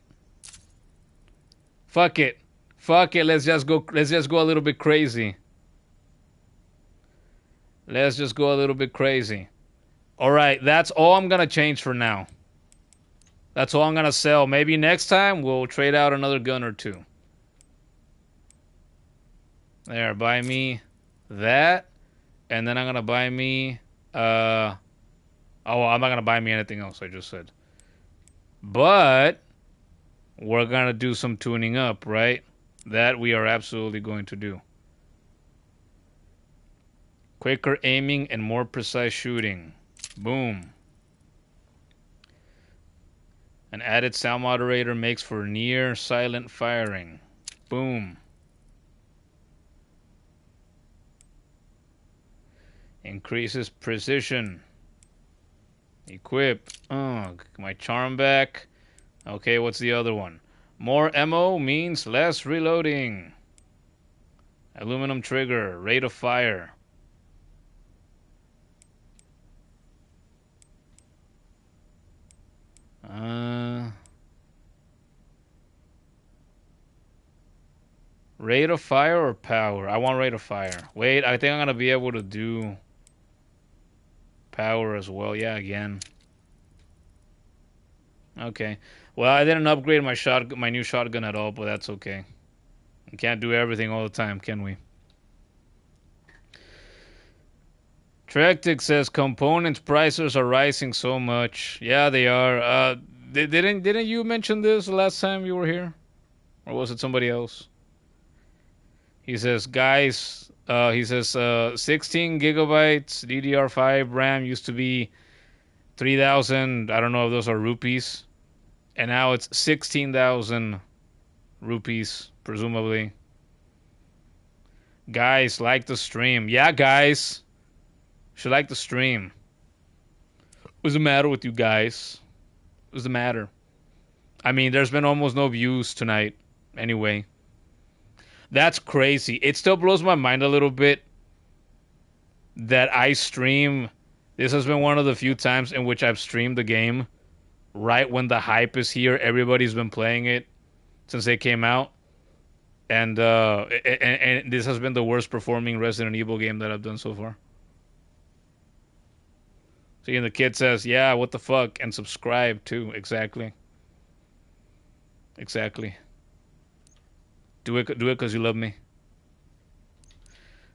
Fuck it. Fuck it. Let's just go a little bit crazy. Let's just go a little bit crazy. All right, that's all I'm gonna change for now. That's all I'm gonna sell. Maybe next time we'll trade out another gun or two. There, buy me that, and then I'm gonna buy me. Oh, I'm not gonna buy me anything else. I just said, but we're gonna do some tuning up, right? That we are absolutely going to do. Quicker aiming and more precise shooting. Boom. An added sound moderator makes for near silent firing. Boom. Increases precision. Equip. Oh, my charm back. Okay, what's the other one? More ammo means less reloading. Aluminum trigger. Rate of fire. Rate of fire or power? I want rate of fire. Wait, I think I'm gonna be able to do power as well. Yeah, again. Okay. Well, I didn't upgrade my new shotgun at all, but that's okay. We can't do everything all the time, can we? Trectic says components prices are rising so much. Yeah, they are. Didn't you mention this the last time you were here, or was it somebody else? He says, guys. He says 16 gigabytes DDR5 RAM used to be 3,000. I don't know if those are rupees, and now it's 16,000 rupees, presumably. Guys, like the stream. Yeah, guys. Should like the stream. What's the matter with you guys? What's the matter? I mean, there's been almost no views tonight. Anyway. That's crazy. It still blows my mind a little bit that I stream. This has been one of the few times in which I've streamed the game right when the hype is here. Everybody's been playing it since they came out. And this has been the worst performing Resident Evil game that I've done so far. See, and the kid says, yeah, what the fuck? And subscribe, too. Exactly. Exactly. Do it because you love me.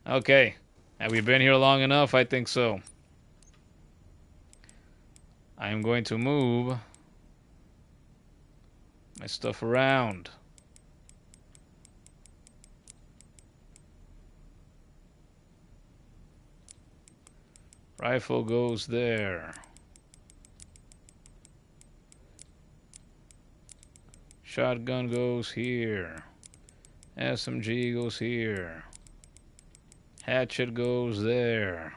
Okay. Have we been here long enough? I think so. I am going to move my stuff around. Rifle goes there. Shotgun goes here. SMG goes here. Hatchet goes there.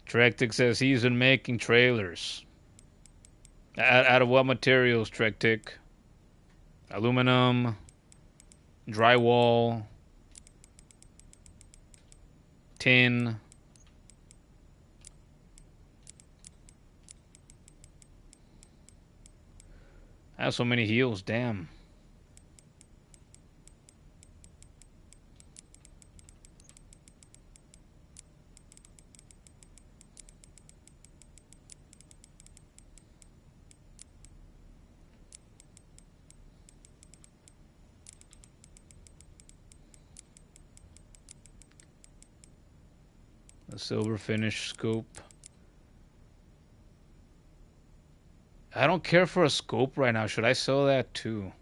Trectic says he's been making trailers. Out of what materials, Trectic? Aluminum, drywall, tin. I have so many heals, damn. The silver finish scope. I don't care for a scope right now. Should I sell that too?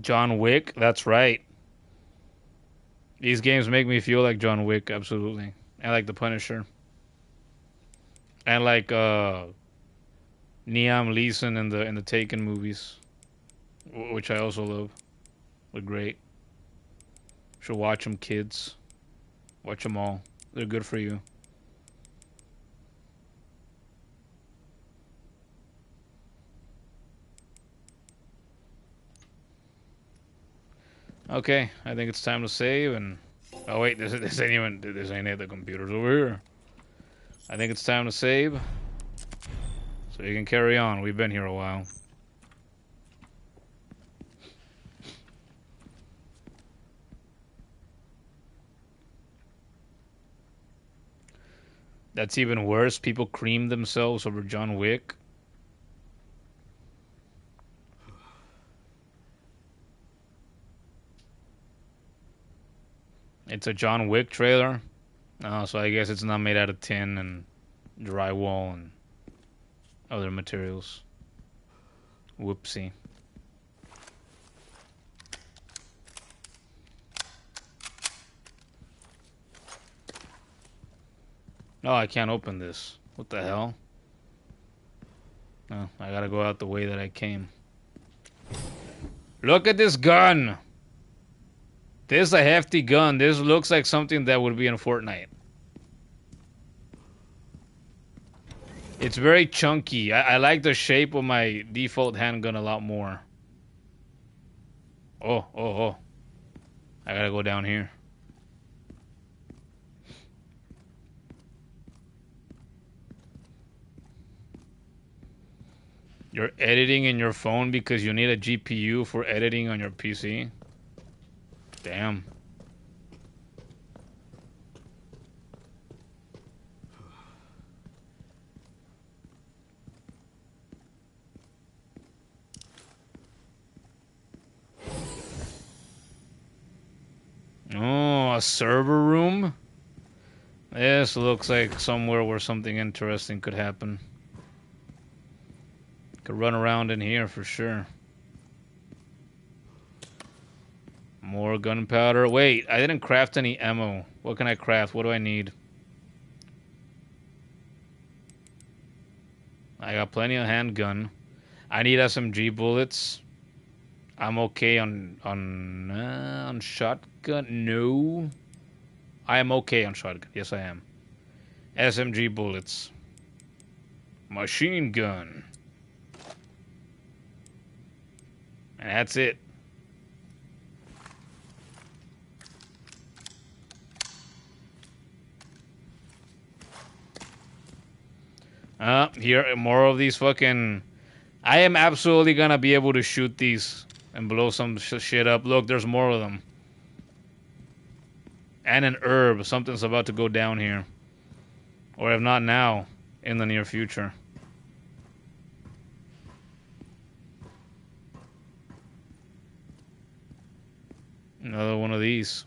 John Wick, that's right. These games make me feel like John Wick, absolutely. And like The Punisher. And like Liam Neeson in the Taken movies, which I also love. They're great. Should watch them, kids. Watch them all. They're good for you. Okay, I think it's time to save and... Oh wait, this ain't it. The computer's over here. I think it's time to save. So you can carry on. We've been here a while. That's even worse. People cream themselves over John Wick. It's a John Wick trailer. Oh, so I guess it's not made out of tin and drywall and other materials. Whoopsie. No, I can't open this. What the hell? No, I gotta go out the way that I came. Look at this gun! This is a hefty gun. This looks like something that would be in Fortnite. It's very chunky. I like the shape of my default handgun a lot more. Oh. I gotta go down here. You're editing in your phone because you need a GPU for editing on your PC? Damn. Oh, a server room? This looks like somewhere where something interesting could happen. Could run around in here for sure. More gunpowder. Wait, I didn't craft any ammo. What can I craft? What do I need? I got plenty of handgun. I need SMG bullets. I'm okay on shotgun. No, I am okay on shotgun. Yes, I am. SMG bullets. Machine gun. And that's it. Here, more of these fucking... I am absolutely gonna be able to shoot these and blow some shit up. Look, there's more of them. And an herb. Something's about to go down here. Or if not now, in the near future. Another one of these.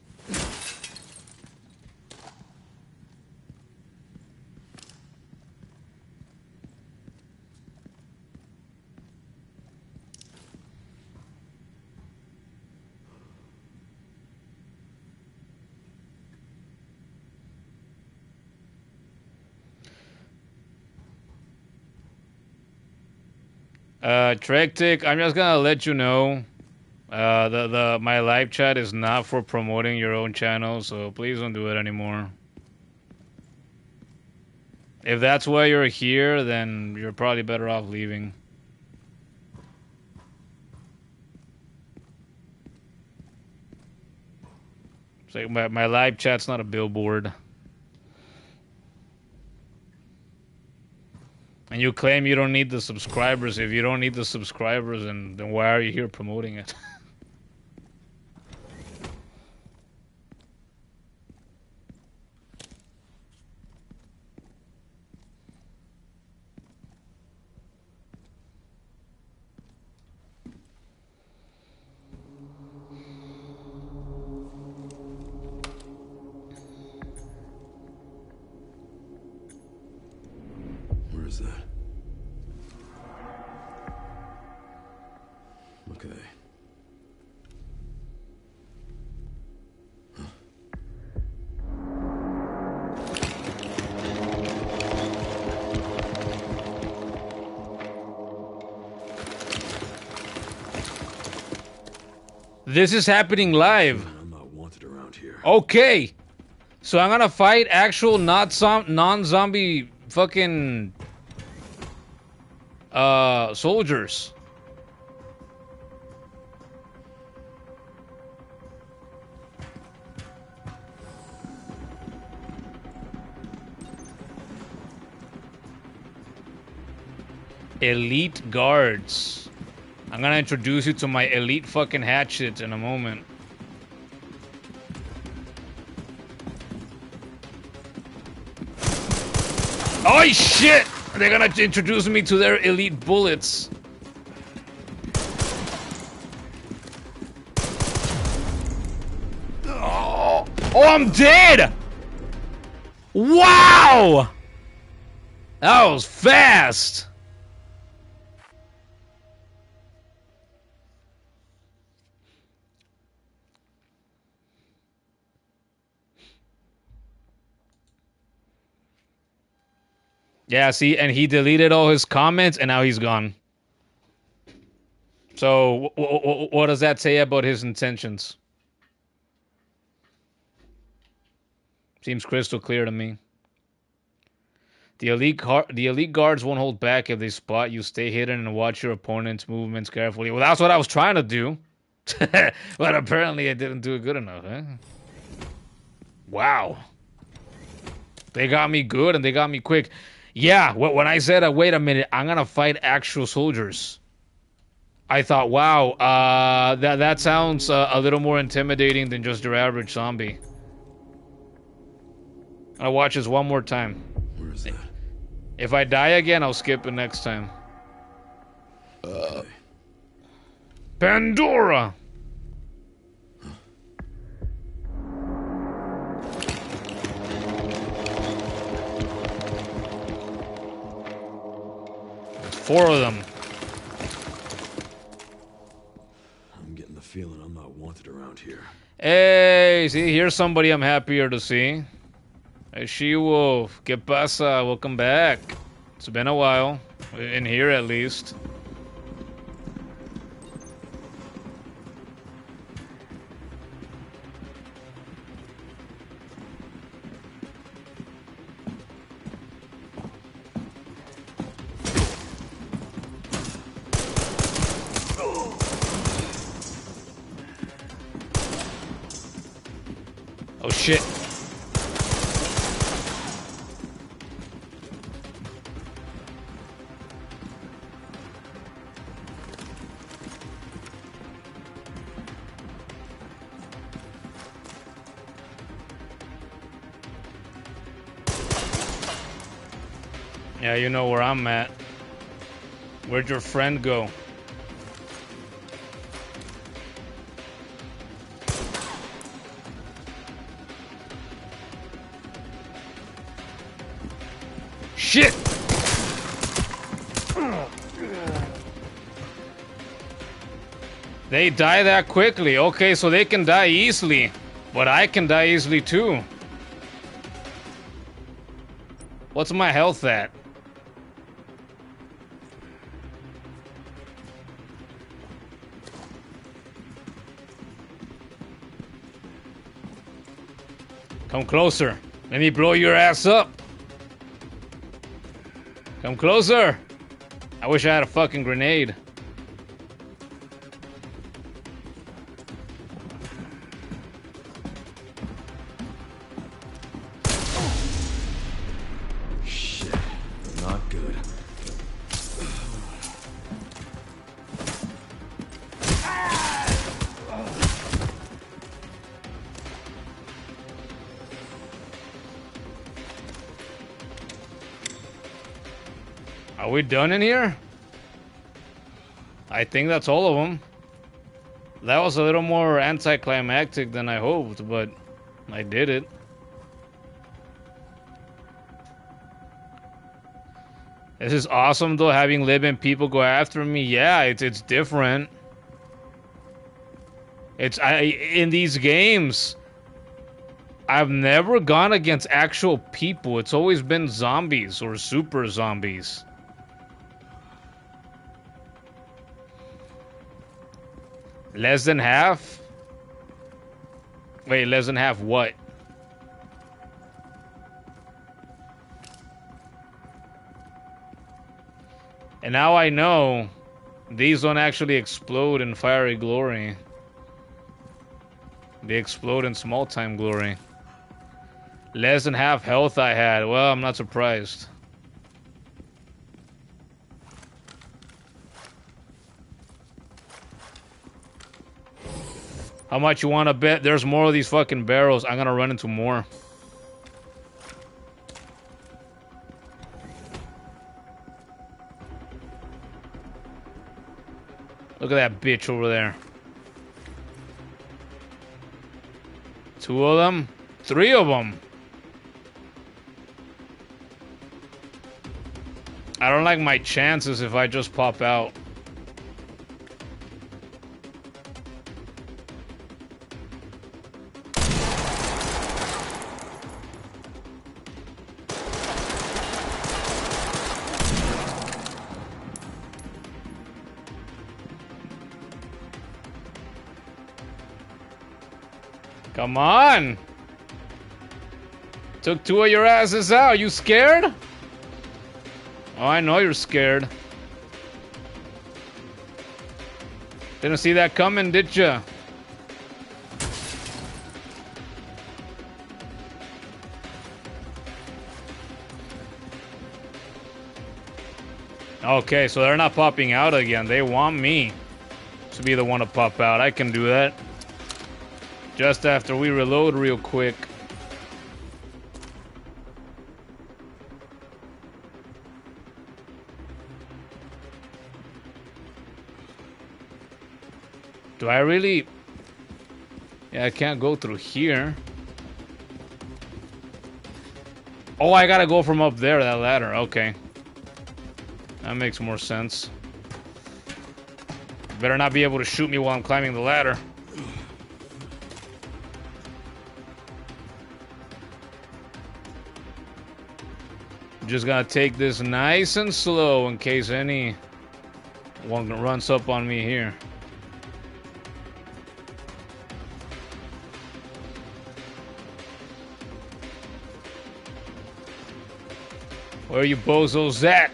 Trektic, I'm just gonna let you know. My live chat is not for promoting your own channel, so please don't do it anymore. If that's why you're here, then you're probably better off leaving. It's like my live chat's not a billboard. And you claim you don't need the subscribers. If you don't need the subscribers, then why are you here promoting it? Where is that? Okay. This is happening live. I'm not wanted around here. Okay. So I'm gonna fight actual non-zombie fucking soldiers. Elite guards. I'm gonna introduce you to my elite fucking hatchet in a moment. Oh shit! They're gonna introduce me to their elite bullets. Oh, I'm dead! Wow! That was fast! Yeah, see, and he deleted all his comments, and now he's gone. So, what does that say about his intentions? Seems crystal clear to me. The elite guards won't hold back if they spot you. Stay hidden and watch your opponent's movements carefully. Well, that's what I was trying to do. But apparently I didn't do it good enough, eh? Wow. They got me good and they got me quick. Yeah, when I said, wait a minute, I'm gonna fight actual soldiers, I thought, wow, that sounds a little more intimidating than just your average zombie. I'll watch this one more time. Where is that? If I die again, I'll skip it next time. Okay. Pandora! There's 4 of them. I'm getting the feeling I'm not wanted around here. Hey, see, here's somebody I'm happier to see. Hey, She-Wolf, ¿qué pasa? Welcome back. It's been a while. In here, at least. Oh, shit. Yeah, you know where I'm at. Where'd your friend go? Shit! They die that quickly. Okay, so they can die easily. But I can die easily too. What's my health at? Come closer. Let me blow your ass up. Come closer. I wish I had a fucking grenade. Shit. Not good. Are we done in here? I think that's all of them. That was a little more anticlimactic than I hoped, but I did it. This is awesome though, having living people go after me. Yeah, it's different. In these games, I've never gone against actual people. It's always been zombies or super zombies. Less than half? Wait, less than half what? And now I know these don't actually explode in fiery glory. They explode in small time glory. Less than half health I had. Well, I'm not surprised. How much you want to bet there's more of these fucking barrels? I'm gonna run into more. Look at that bitch over there. 2 of them? 3 of them. I don't like my chances if I just pop out. Come on! Took 2 of your asses out. You scared? Oh, I know you're scared. Didn't see that coming, did ya? Okay, so they're not popping out again. They want me to be the one to pop out. I can do that. Just after we reload real quick. Do I really? Yeah, I can't go through here. Oh, I gotta go from up there, that ladder. Okay. That makes more sense. Better not be able to shoot me while I'm climbing the ladder. Just gotta take this nice and slow in case anyone runs up on me here. Where are you bozos at?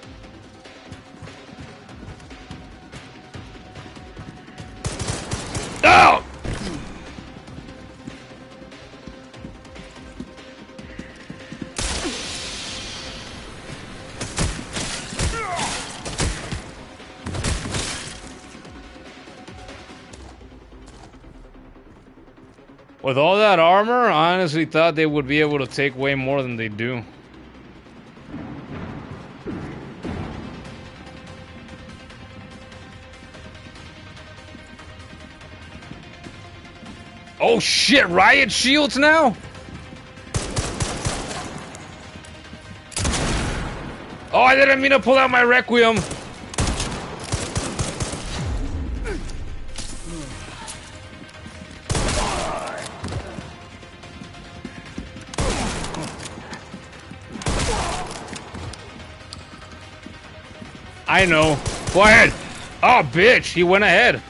Oh! With all that armor, I honestly thought they would be able to take way more than they do. Oh shit, riot shields now? Oh, I didn't mean to pull out my Requiem. I know. Go ahead. Oh, bitch, he went ahead.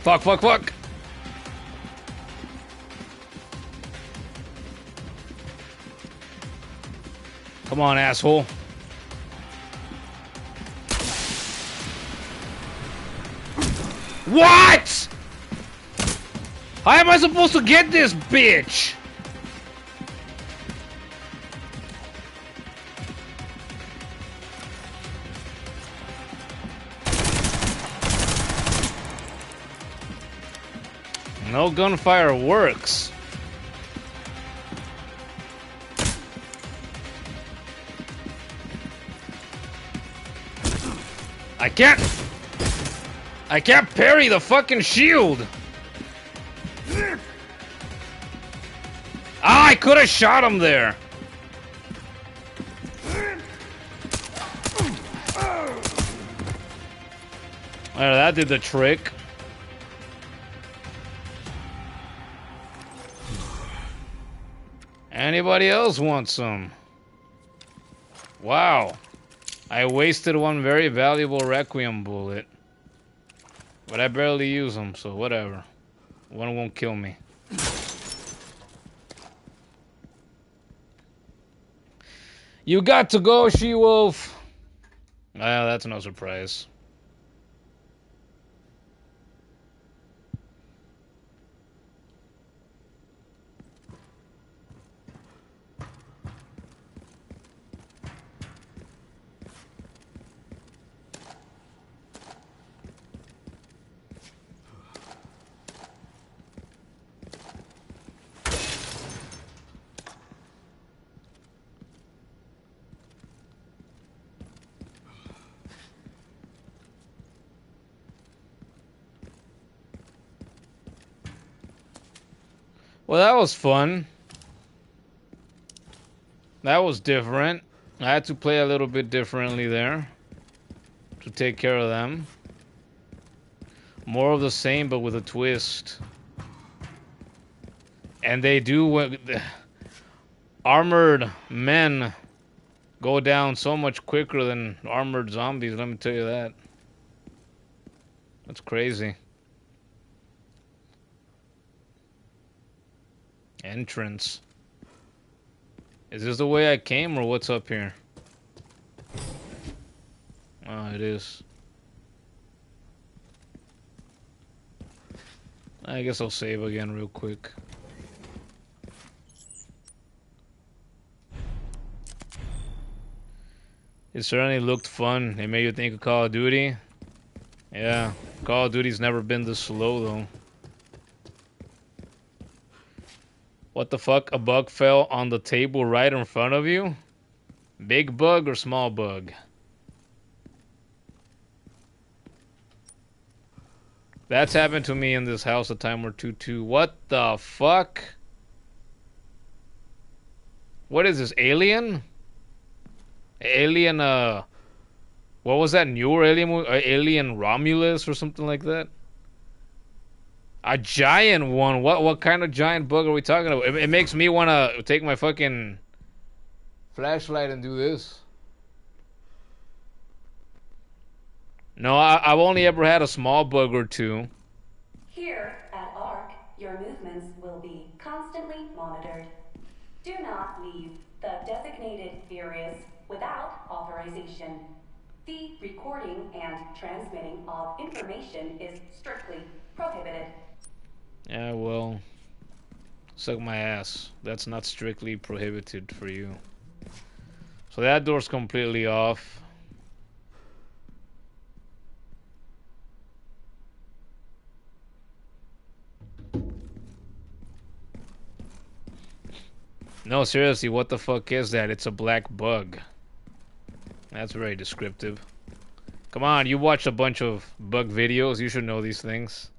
Fuck, fuck, fuck. Come on, asshole. What? How am I supposed to get this bitch? No gunfire works. I can't parry the fucking shield. Ah, I could have shot him there. Well, that did the trick. Anybody else want some? Wow. I wasted one very valuable Requiem bullet. But I barely use them, so whatever. One won't kill me. You got to go, She-Wolf. Well, that's no surprise. Well, that was fun. That was different. I had to play a little bit differently there to take care of them. More of the same, but with a twist. And they do armored men go down so much quicker than armored zombies, let me tell you that. That's crazy. Entrance. Is this the way I came, or what's up here? Oh, it is. I guess I'll save again real quick. It certainly looked fun. It made you think of Call of Duty. Yeah, Call of Duty's never been this slow, though. What the fuck? A bug fell on the table right in front of you? Big bug or small bug? That's happened to me in this house a time or two, too. What the fuck? What is this, Alien? Alien, what was that newer Alien movie? Alien Romulus or something like that? A giant one. What kind of giant bug are we talking about? It makes me want to take my fucking flashlight and do this. No, I've only ever had a small bug or two. Here at ARC, your movements will be constantly monitored. Do not leave the designated areas without authorization. The recording and transmitting of information is strictly prohibited. Yeah, well, suck my ass. That's not strictly prohibited for you. So that door's completely off. No, seriously, what the fuck is that? It's a black bug. That's very descriptive. Come on, you watched a bunch of bug videos. You should know these things.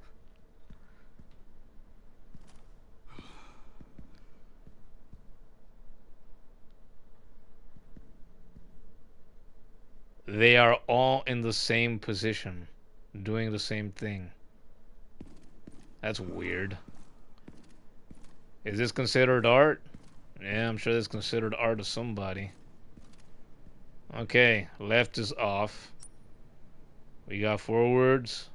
They are all in the same position, doing the same thing. That's weird. Is this considered art? Yeah, I'm sure this is considered art of somebody. Okay, left is off. We got forwards.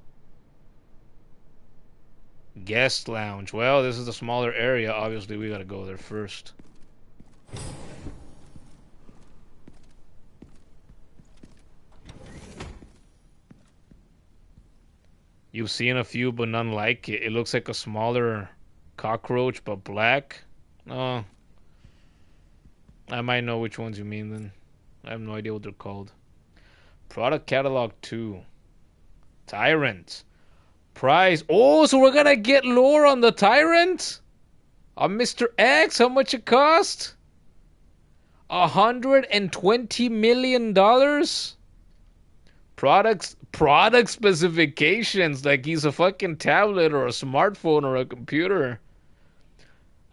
Guest lounge. Well, this is a smaller area. Obviously, we gotta go there first. You've seen a few, but none like it. It looks like a smaller cockroach, but black. Oh. I might know which ones you mean then. I have no idea what they're called. Product catalog 2. Tyrant. Price. Oh, so we're gonna get lore on the Tyrant? On Mr. X? How much it cost? $120 million? Product specifications, like he's a fucking tablet or a smartphone or a computer.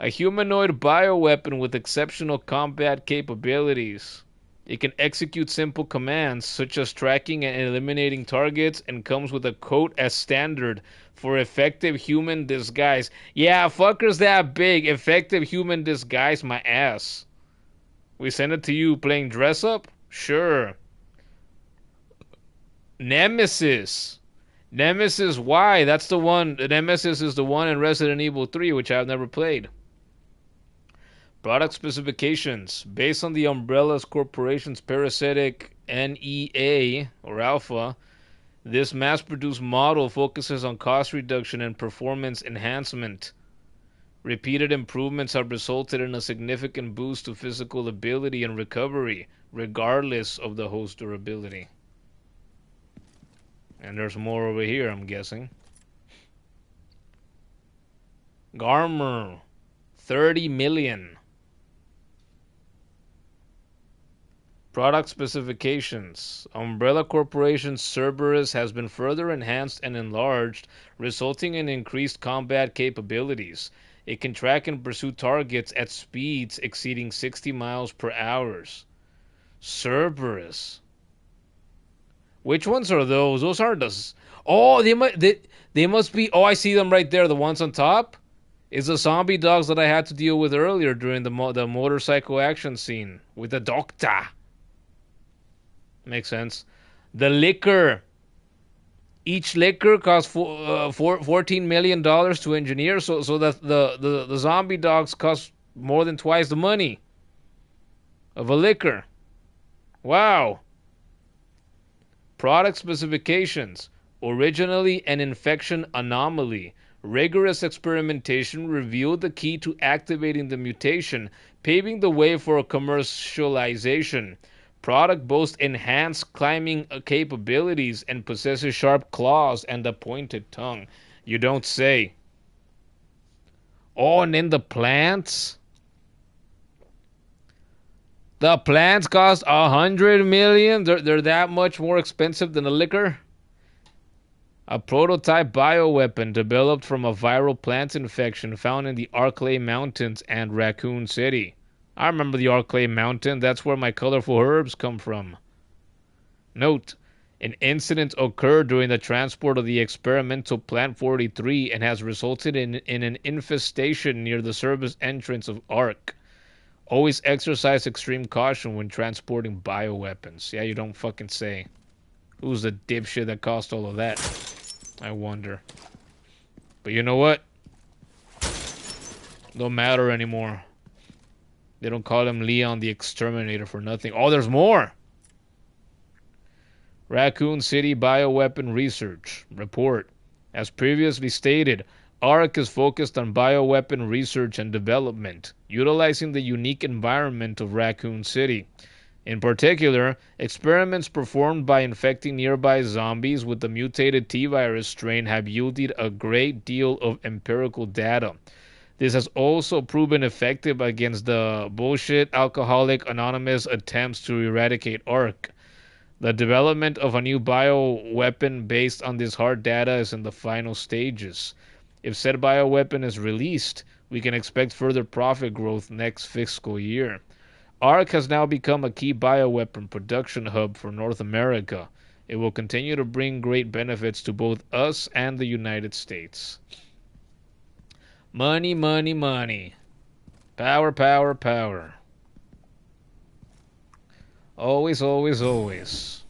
A humanoid bioweapon with exceptional combat capabilities. It can execute simple commands such as tracking and eliminating targets, and comes with a coat as standard for effective human disguise. Yeah, fuckers that big. Effective human disguise, my ass. We send it to you playing dress up? Sure. Nemesis. Nemesis, why? That's the one. Nemesis is the one in Resident Evil 3, which I've never played. Product specifications. Based on the Umbrella Corporation's parasitic NEA, or Alpha, this mass-produced model focuses on cost reduction and performance enhancement. Repeated improvements have resulted in a significant boost to physical ability and recovery, regardless of the host durability. And there's more over here, I'm guessing. Garmer, 30 million. Product specifications. Umbrella Corporation's Cerberus has been further enhanced and enlarged, resulting in increased combat capabilities. It can track and pursue targets at speeds exceeding 60 miles per hour. Cerberus. Which ones are those? Those aren't the... Oh, they must be... Oh, I see them right there. The ones on top? It's the zombie dogs that I had to deal with earlier during the motorcycle action scene with the doctor. Makes sense. The liquor. Each liquor costs $14 million to engineer, so that the zombie dogs cost more than twice the money of a liquor. Wow. Product specifications. Originally an infection anomaly. Rigorous experimentation revealed the key to activating the mutation, paving the way for commercialization. Product boasts enhanced climbing capabilities and possesses sharp claws and a pointed tongue. You don't say. Oh, and then the plants? The plants cost $100 million? They're that much more expensive than the liquor? A prototype bioweapon developed from a viral plant infection found in the Arklay Mountains and Raccoon City. I remember the Arklay Mountain. That's where my colorful herbs come from. Note, an incident occurred during the transport of the experimental Plant 43 and has resulted in an infestation near the service entrance of ARC. Always exercise extreme caution when transporting bioweapons. Yeah, you don't fucking say. Who's the dipshit that caused all of that? I wonder. But you know what? Don't matter anymore. They don't call him Leon the Exterminator for nothing. Oh, there's more! Raccoon City Bioweapon Research Report. As previously stated, ARC is focused on bioweapon research and development, utilizing the unique environment of Raccoon City. In particular, experiments performed by infecting nearby zombies with the mutated T-virus strain have yielded a great deal of empirical data. This has also proven effective against the bullshit Alcoholic Anonymous attempts to eradicate ARC. The development of a new bioweapon based on this hard data is in the final stages. If said bioweapon is released, we can expect further profit growth next fiscal year. ARC has now become a key bioweapon production hub for North America. It will continue to bring great benefits to both us and the United States. Money, money, money. Power, power, power. Always, always, always.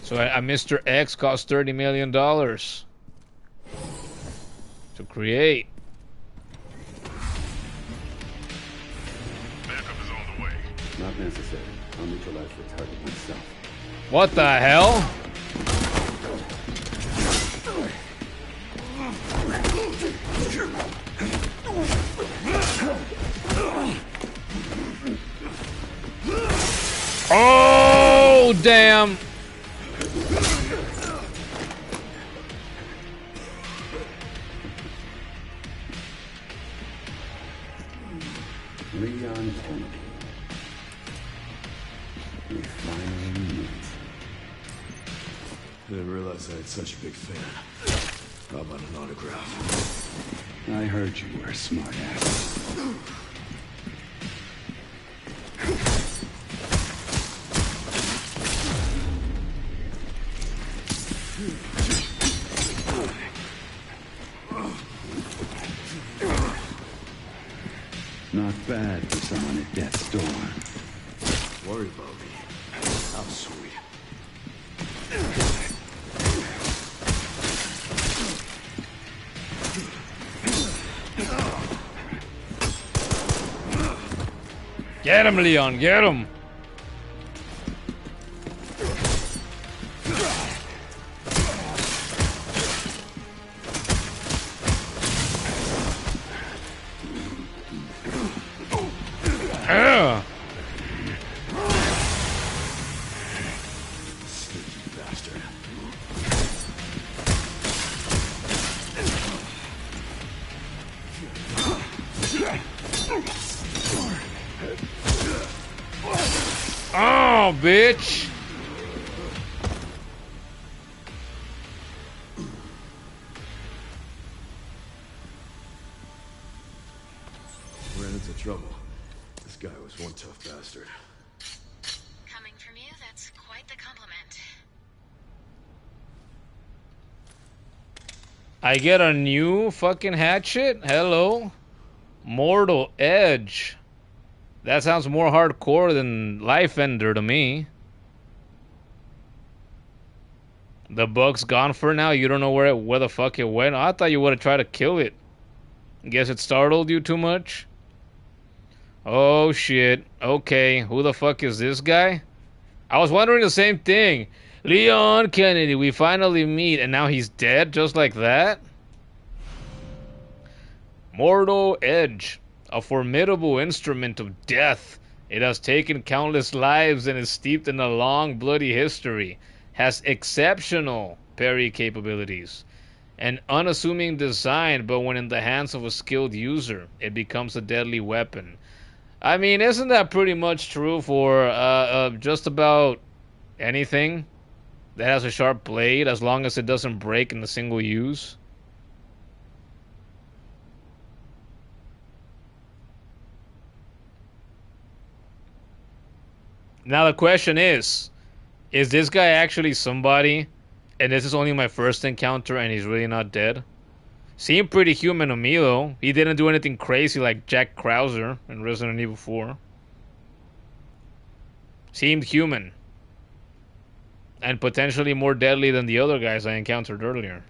So a Mr. X cost $30 million to create. Backup is on the way. Not necessary. I'll neutralize the target myself. What the hell? Oh, damn. Leon Kennedy. We finally meet. I didn't realize I had such a big fan. How about an autograph? I heard you were a smart ass. Not bad for someone at death's door. Worry about me. How sweet. Get him, Leon, get him. Yeah. Sneaky bastard. Oh, bitch. Ran into trouble. This guy was one tough bastard. Coming from you, that's quite the compliment. I get a new fucking hatchet? Hello? Mortal Edge. That sounds more hardcore than Life Ender to me. The bug's gone for now. You don't know where the fuck it went. I thought you would have tried to kill it. Guess it startled you too much. Oh shit. Okay, who the fuck is this guy? I was wondering the same thing. Leon Kennedy, we finally meet, and now he's dead just like that? Mortal Edge, a formidable instrument of death. It has taken countless lives and is steeped in a long, bloody history. Has exceptional parry capabilities. An unassuming design, but when in the hands of a skilled user, it becomes a deadly weapon. I mean, isn't that pretty much true for just about anything that has a sharp blade, as long as it doesn't break in a single use? Now the question is this guy actually somebody, and this is only my first encounter, and he's really not dead? Seemed pretty human to me, though. He didn't do anything crazy like Jack Krauser in Resident Evil 4. Seemed human. And potentially more deadly than the other guys I encountered earlier.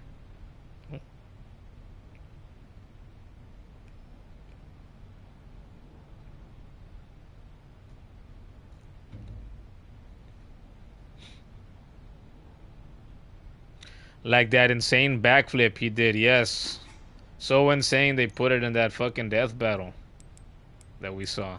Like that insane backflip he did, yes. So insane they put it in that fucking death battle that we saw.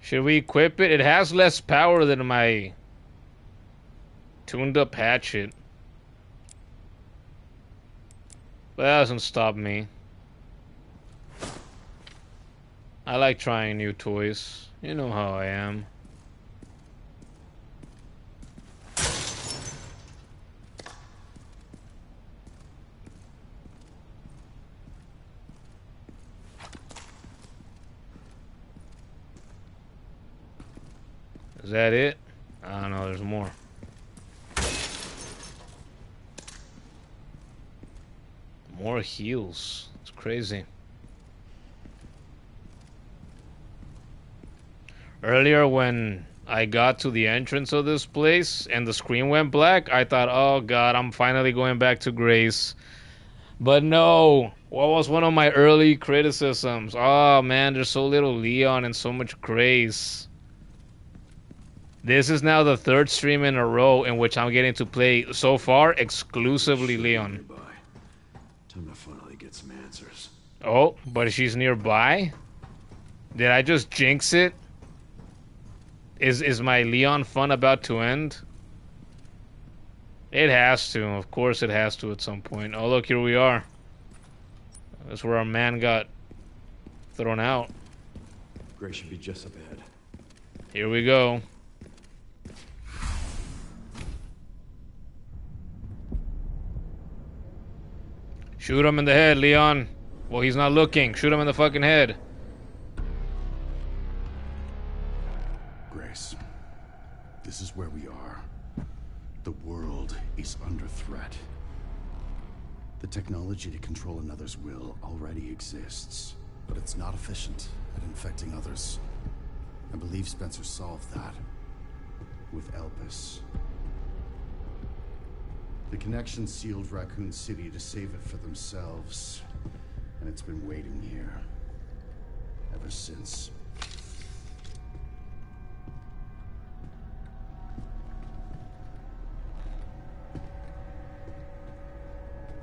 Should we equip it? It has less power than my tuned up hatchet. But that doesn't stop me. I like trying new toys. You know how I am. Is that it? I don't know, there's more. More heals. It's crazy. Earlier when I got to the entrance of this place and the screen went black, I thought, oh god, I'm finally going back to Grace. But no. What was one of my early criticisms? Oh man, there's so little Leon and so much Grace. This is now the third stream in a row in which I'm getting to play, so far, exclusively Leon. Time to finally get some answers. Oh, but she's nearby? Did I just jinx it? Is my Leon fun about to end? It has to. Of course it has to at some point. Oh, look, here we are. That's where our man got thrown out. Gray should be just up ahead. Here we go. Shoot him in the head, Leon. Well, he's not looking. Shoot him in the fucking head. Grace, this is where we are. The world is under threat. The technology to control another's will already exists, but it's not efficient at infecting others. I believe Spencer solved that with Elpis. The connection sealed Raccoon City to save it for themselves, and it's been waiting here ever since.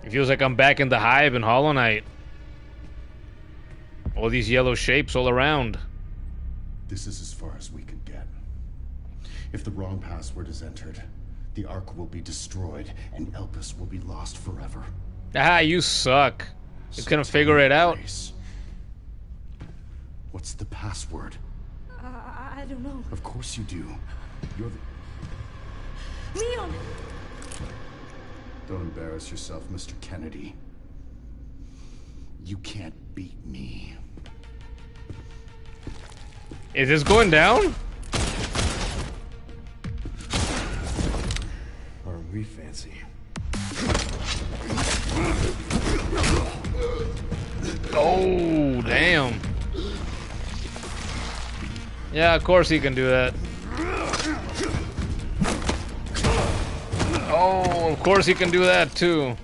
It feels like I'm back in the Hive in Hollow Knight. All these yellow shapes all around. This is as far as we can get. If the wrong password is entered, the Ark will be destroyed, and Elpis will be lost forever. Ah, you suck. You couldn't figure it out. Grace. What's the password? I don't know. Of course you do. You're the... Leon! Don't embarrass yourself, Mr. Kennedy. You can't beat me. Is this going down? Aren't we fancy? Oh, damn. Yeah, of course he can do that. Oh, of course he can do that too.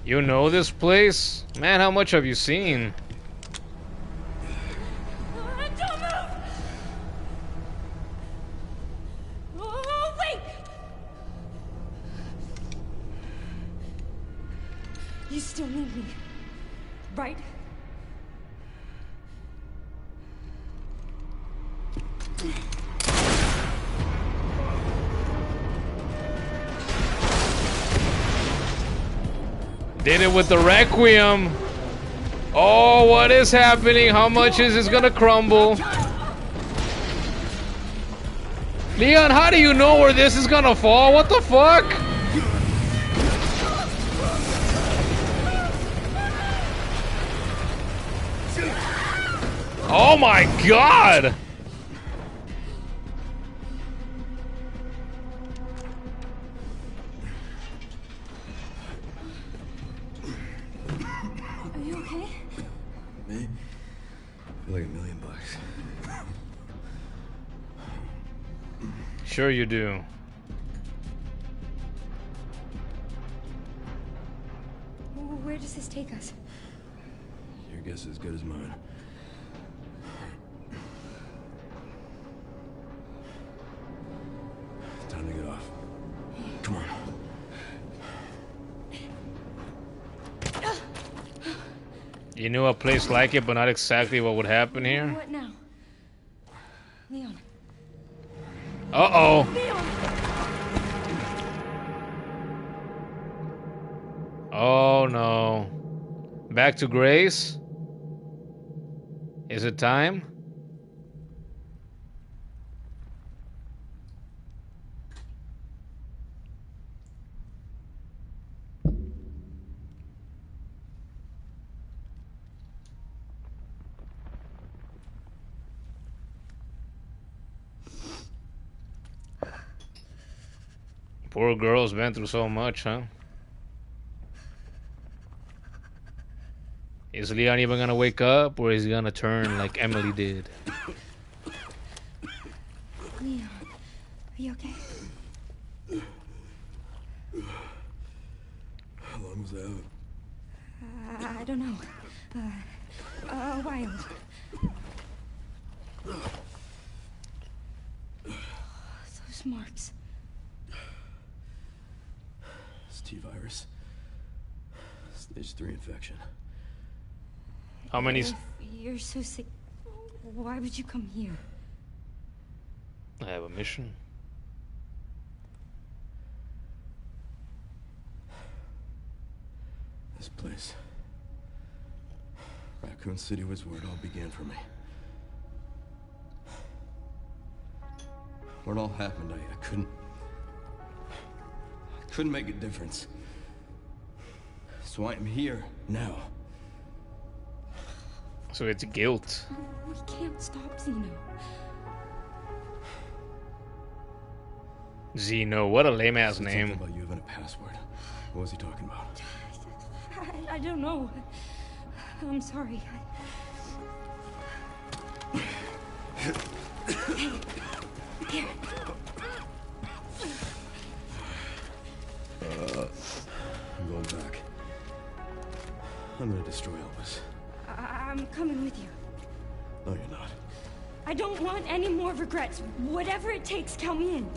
You know this place? Man, how much have you seen? Don't move! Oh, wait! You still need me, right? Did it with the Requiem. Oh, what is happening? How much is this gonna crumble? Leon, how do you know where this is gonna fall? What the fuck? Oh my god! Are you okay? Me? I feel like $1 million. Sure you do. Where does this take us? Your guess is as good as mine. Time to get off. Come on. You knew a place like it, but not exactly what would happen here? What now? Leon. Uh-oh. Leon! Oh no. Back to Grace? Is it time? Poor girl's been through so much, huh? Is Leon even gonna wake up, or is he gonna turn like Emily did? Leon, are you okay? How long was that? I don't know. A while. Those marks. It's T-virus. Stage 3 infection. How many? If you're so sick, why would you come here? I have a mission. This place. Raccoon City was where it all began for me. Where it all happened, I couldn't make a difference. So I am here now. So it's guilt. We can't stop Zeno. Zeno, what a lame ass Said name. something about you having a password. What was he talking about? I don't know. I'm sorry. Here. I'm going back. I'm gonna destroy Elpis. I'm coming with you. No, you're not. I don't want any more regrets. Whatever it takes, count me in.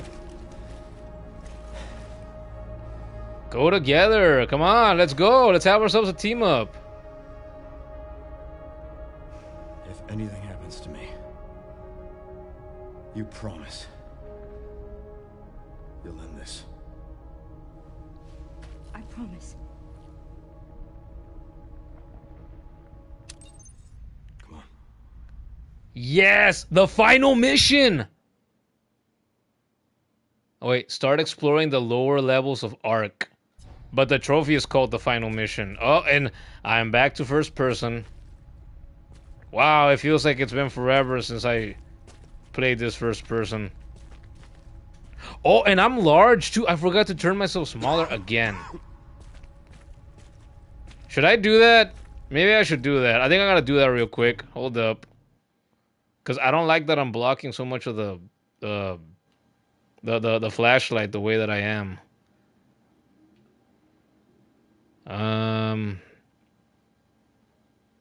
Go together. Come on, let's go. Let's have ourselves a team up. If anything happens to me, you promise you'll end this. I promise. Come on. Yes, the final mission. Oh wait, start exploring the lower levels of Ark. But the trophy is called the final mission. Oh, and I'm back to first person. Wow, it feels like it's been forever since I played this first person. Oh, and I'm large too. I forgot to turn myself smaller again. Should I do that? Maybe I should do that. I think I gotta do that real quick. Hold up. Because I don't like that I'm blocking so much of the flashlight the way that I am.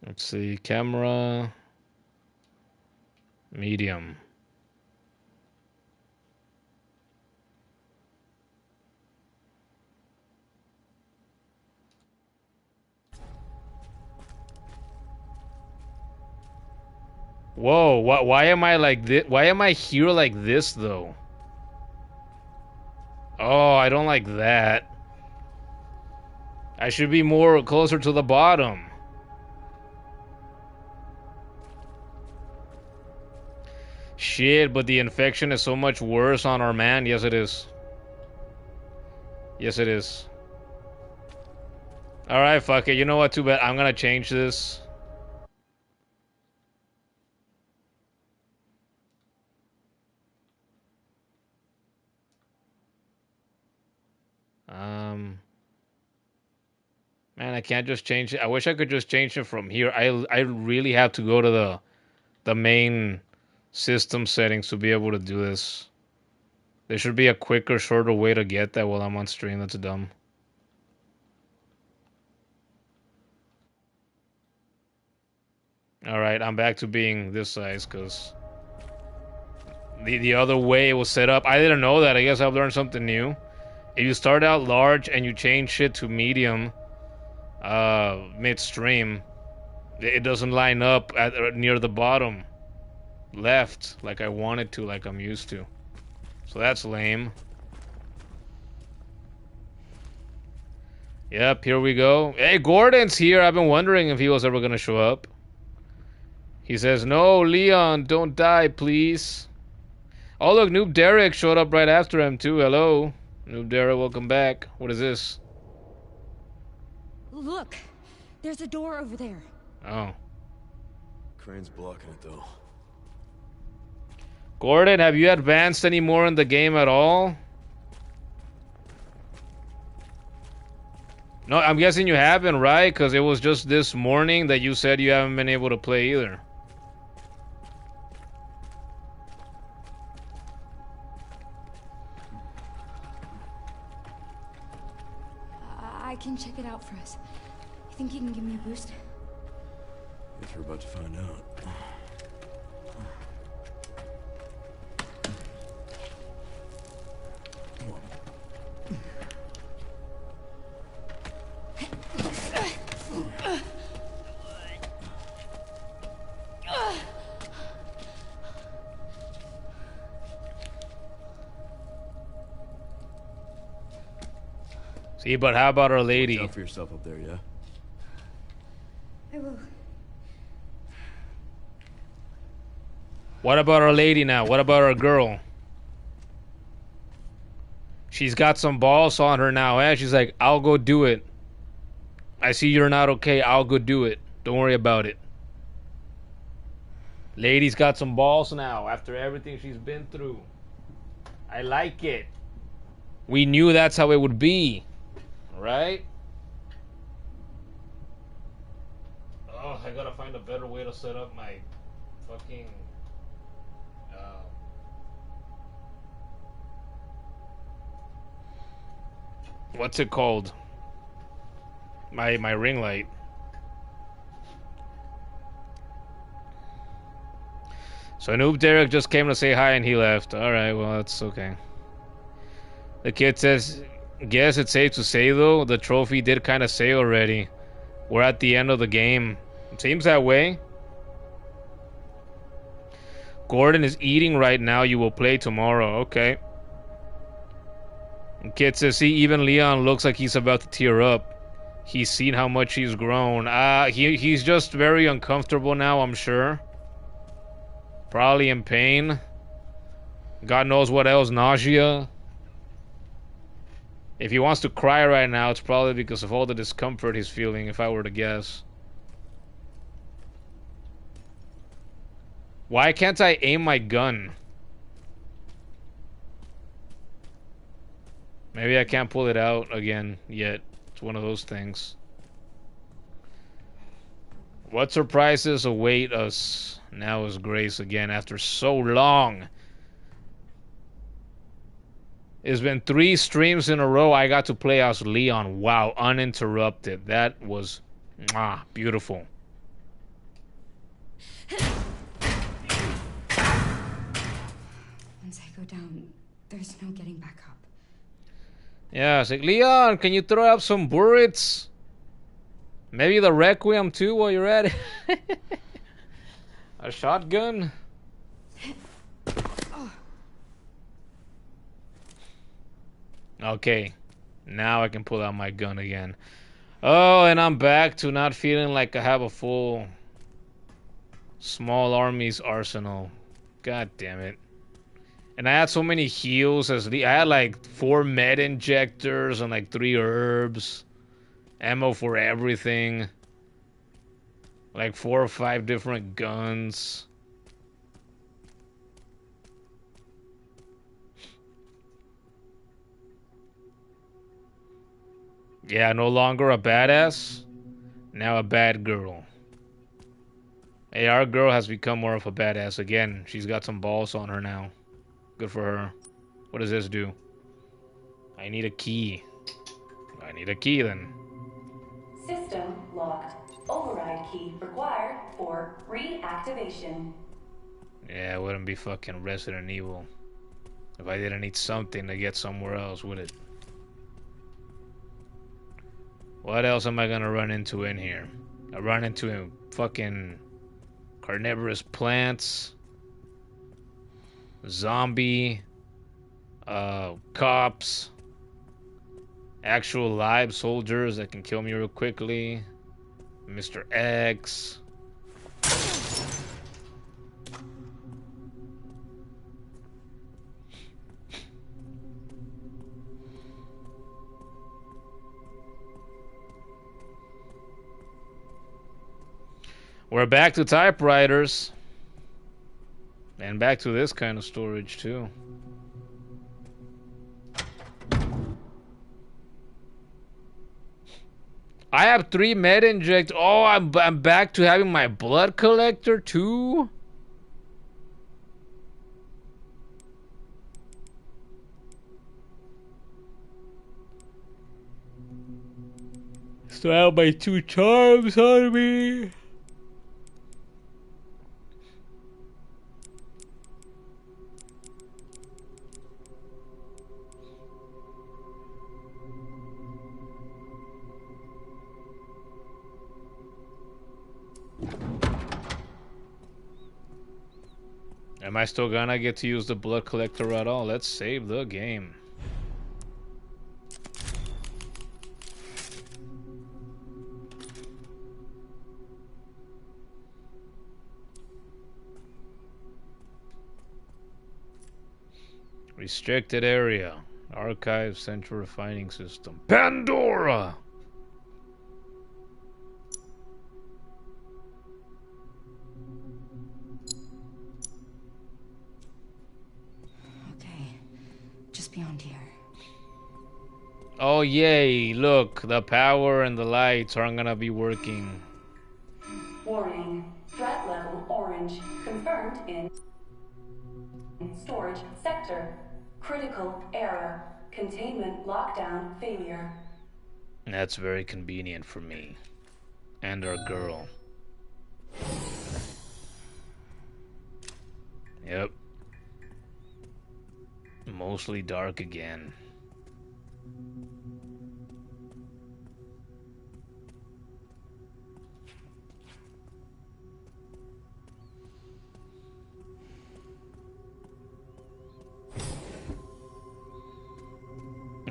Let's see, camera, medium. Whoa, why am I like this? Why am I here like this though? Oh, I don't like that. I should be more closer to the bottom. Shit, but the infection is so much worse on our man. Yes, it is. Yes, it is. Alright, fuck it. You know what? Too bad. I'm gonna change this. Man, I can't just change it. I wish I could just change it from here. I really have to go to the main system settings to be able to do this. There should be a quicker, shorter way to get that while I'm on stream. That's dumb. Alright, I'm back to being this size, because the other way it was set up, I didn't know that. I guess I've learned something new. If you start out large and you change shit to medium midstream, it doesn't line up near the bottom left like I want it to, like I'm used to. So that's lame. Yep, here we go. Hey, Gordon's here. I've been wondering if he was ever gonna show up. He says, no, Leon, don't die, please. Oh, look, Noob Derek showed up right after him, too. Hello. Noob Derek, welcome back. What is this? Look, there's a door over there. Oh. Crane's blocking it, though. Gordon, have you advanced any more in the game at all? No, I'm guessing you haven't, right? Because it was just this morning that you said you haven't been able to play either. I can check it out for us. You think you can give me a boost? Guess we're about to find out. See, but how about Our Lady? Watch out for yourself up there, yeah? I will. What about Our Lady now? What about our girl? She's got some balls on her now, eh? She's like, I'll go do it. I see you're not okay. I'll go do it. Don't worry about it. Lady's got some balls now after everything she's been through. I like it. We knew that's how it would be. Right? Oh, I gotta find a better way to set up my fucking... what's it called? My ring light. So Noob Derek just came to say hi and he left. Alright, well, that's okay. The kid says, guess it's safe to say, though, the trophy did kind of say already. We're at the end of the game. It seems that way. Gordon is eating right now. You will play tomorrow. Okay. And kid says, see, even Leon looks like he's about to tear up. He's seen how much he's grown. He's just very uncomfortable now, I'm sure. Probably in pain. God knows what else. Nausea. If he wants to cry right now, it's probably because of all the discomfort he's feeling, if I were to guess. Why can't I aim my gun? Maybe I can't pull it out again yet. It's one of those things. What surprises await us now is Grace again after so long. It's been 3 streams in a row I got to play as Leon. Wow, uninterrupted. That was beautiful. Once I go down, there's no getting back up. Yeah, it's like, Leon, can you throw up some bullets? Maybe the Requiem too while you're at it. A shotgun? Okay, now I can pull out my gun again. Oh, and I'm back to not feeling like I have a full small army's arsenal. God damn it. And I had so many heals as I had like 4 med injectors and like 3 herbs. Ammo for everything. Like 4 or 5 different guns. Yeah, no longer a badass. Now a bad girl. Hey, our girl has become more of a badass again. She's got some balls on her now. Good for her. What does this do? I need a key. I need a key then. System locked. Override key required for reactivation. Yeah, it wouldn't be fucking Resident Evil if I didn't need something to get somewhere else, would it? What else am I gonna run into in here? I run into fucking carnivorous plants, zombie, cops, actual live soldiers that can kill me real quickly, Mr. X. We're back to typewriters. And back to this kind of storage, too. I have 3 med inject. Oh, I'm back to having my blood collector, too? Still have my 2 charms on me. Am I still gonna get to use the blood collector at all? Let's save the game. Restricted area. Archive Central Refining System. Pandora! Beyond here. Oh yay, look, the power and the lights aren't gonna be working. Warning, threat level orange, confirmed in storage sector. Critical error, containment lockdown failure. That's very convenient for me. And our girl. Yep. Mostly dark again.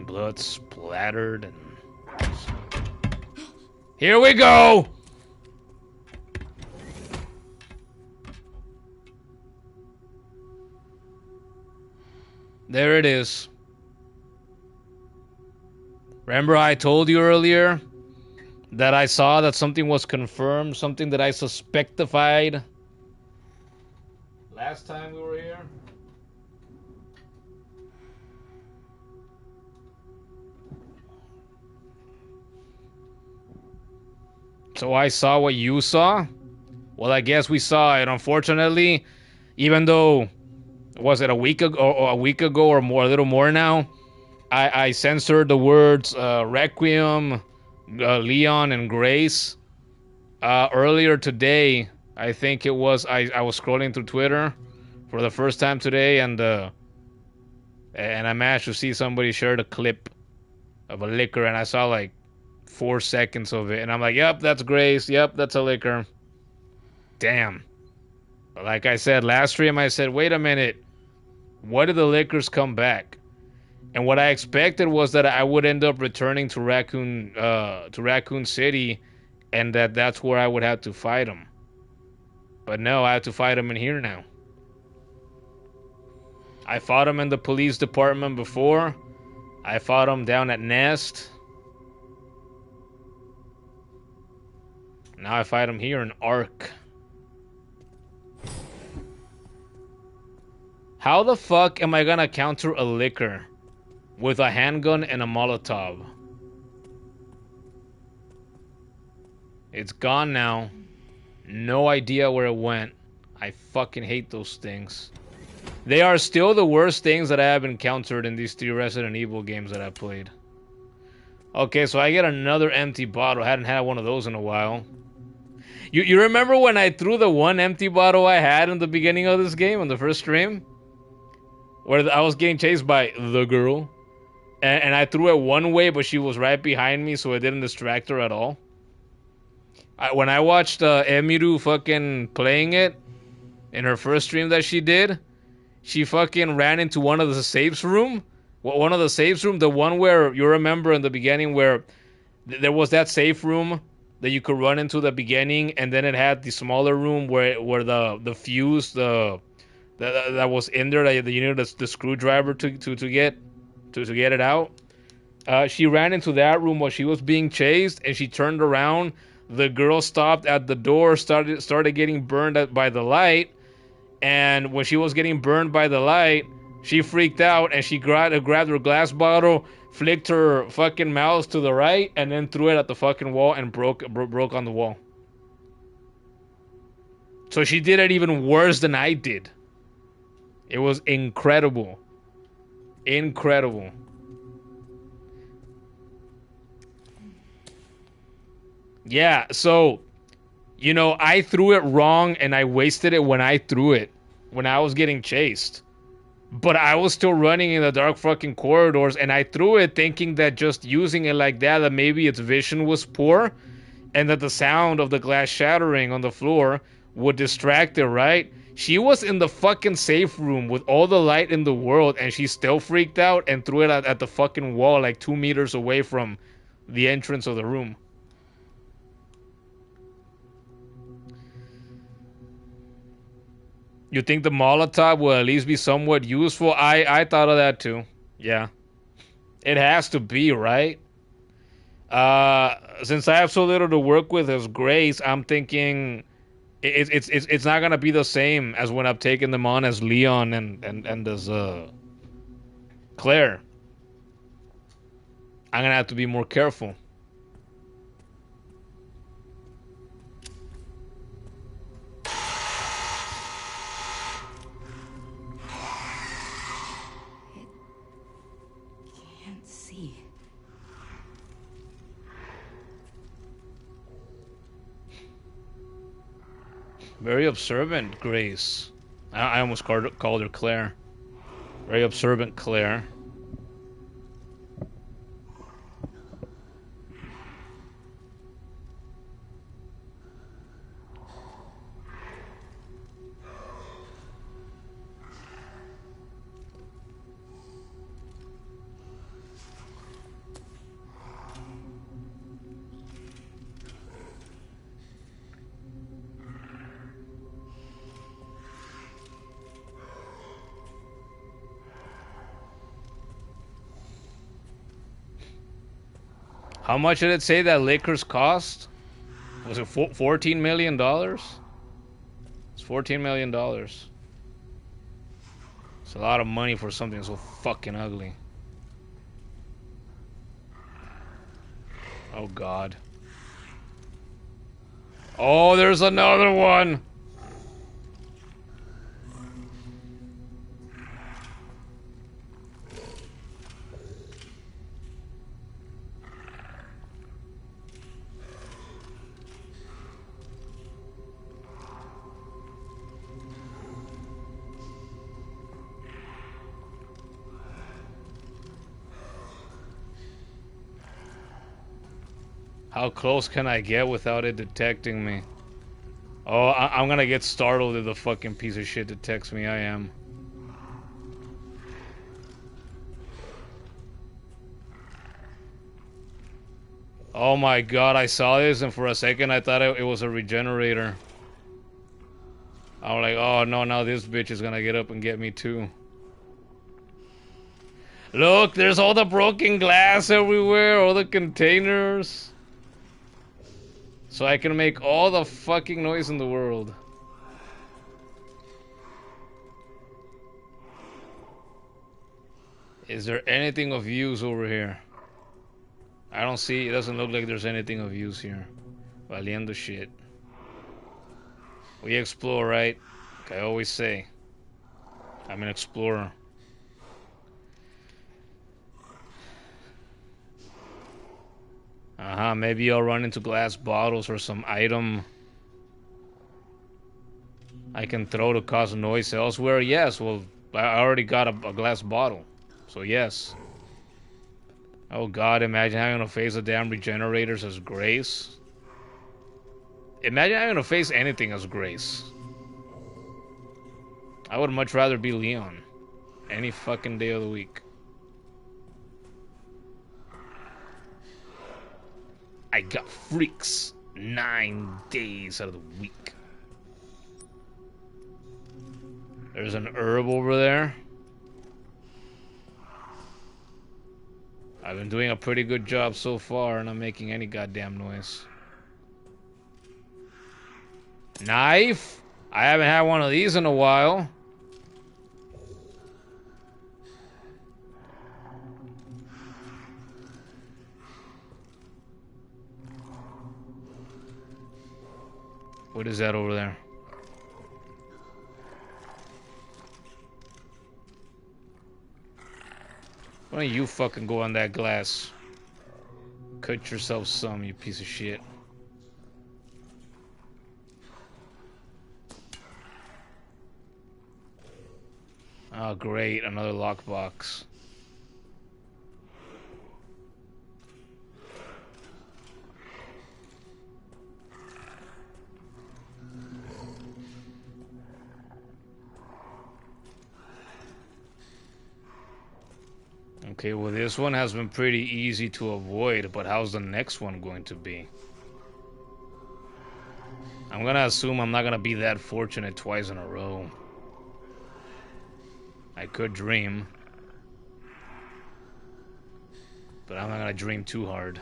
Blood splattered and... Here we go! There it is. Remember I told you earlier that I saw that something was confirmed, something that I suspectified last time we were here? So I saw what you saw? Well, I guess we saw it. Unfortunately, even though, was it a week ago or more, a little more now, I censored the words Requiem, Leon, and Grace. Earlier today, I think it was, I was scrolling through Twitter for the first time today, and I managed to see somebody shared a clip of a liquor, and I saw like 4 seconds of it, and I'm like, yep, that's Grace, yep, that's a liquor. Damn. But like I said last stream, I said, wait a minute, what did the liquors come back? And what I expected was that I would end up returning to Raccoon City, and that's where I would have to fight him. But no, I have to fight him in here now. I fought him in the police department before. I fought him down at Nest. Now I fight him here in Ark. How the fuck am I gonna counter a liquor with a handgun and a Molotov? It's gone now. No idea where it went. I fucking hate those things. They are still the worst things that I have encountered in these 3 Resident Evil games that I've played. Okay, so I get another empty bottle. I hadn't had one of those in a while. You remember when I threw the one empty bottle I had in the beginning of this game on the first stream? Where I was getting chased by the girl. And I threw it one way, but she was right behind me, so it didn't distract her at all. When I watched Emiru fucking playing it in her first stream that she did, she fucking ran into one of the safes room. One of the safes room, the one where you remember in the beginning where there was that safe room that you could run into the beginning, and then it had the smaller room where the fuse that was in there that you needed the screwdriver to get it out. She ran into that room while she was being chased, and she turned around. The girl stopped at the door, started getting burned by the light, and when she was getting burned by the light, she freaked out and she grabbed her glass bottle, flicked her fucking mouse to the right, and then threw it at the fucking wall and broke on the wall. So she did it even worse than I did. It was incredible. Incredible. Yeah, so, you know, I threw it wrong and I wasted it when I threw it, when I was getting chased. But I was still running in the dark fucking corridors, and I threw it thinking that just using it like that maybe its vision was poor, and that the sound of the glass shattering on the floor would distract her, right? She was in the fucking safe room with all the light in the world, and she still freaked out and threw it at the fucking wall like 2 meters away from the entrance of the room. You think the Molotov will at least be somewhat useful? I thought of that too. Yeah. It has to be, right? Since I have so little to work with as Grace, I'm thinking it's not gonna be the same as when I've taken them on as Leon and as Claire. I'm gonna have to be more careful. Very observant, Grace. I almost called her Claire. Very observant, Claire. How much did it say that liquors cost? Was it $14 million? It's $14 million. It's a lot of money for something so fucking ugly. Oh God. Oh, there's another one. How close can I get without it detecting me? Oh, I'm gonna get startled if the fucking piece of shit detects me. I am. Oh my God, I saw this and for a second I thought it was a regenerator. I was like, oh no, now this bitch is gonna get up and get me too. Look, there's all the broken glass everywhere, all the containers. So I can make all the fucking noise in the world. Is there anything of use over here? I don't see, it doesn't look like there's anything of use here. Valiendo shit. We explore, right? Like I always say. I'm an explorer. Maybe I'll run into glass bottles or some item I can throw to cause noise elsewhere. Yes, well, I already got a glass bottle. So yes. Oh God, imagine having to face the damn regenerators as Grace. Imagine having to face anything as Grace. I would much rather be Leon. Any fucking day of the week. I got freaks 9 days out of the week. There's an herb over there. I've been doing a pretty good job so far and I'm making any goddamn noise. Knife? I haven't had one of these in a while. What is that over there? Why don't you fucking go on that glass? Cut yourself some, you piece of shit. Oh great, another lockbox. Okay, well this one has been pretty easy to avoid, but how's the next one going to be? I'm gonna assume I'm not gonna be that fortunate twice in a row. I could dream. But I'm not gonna dream too hard.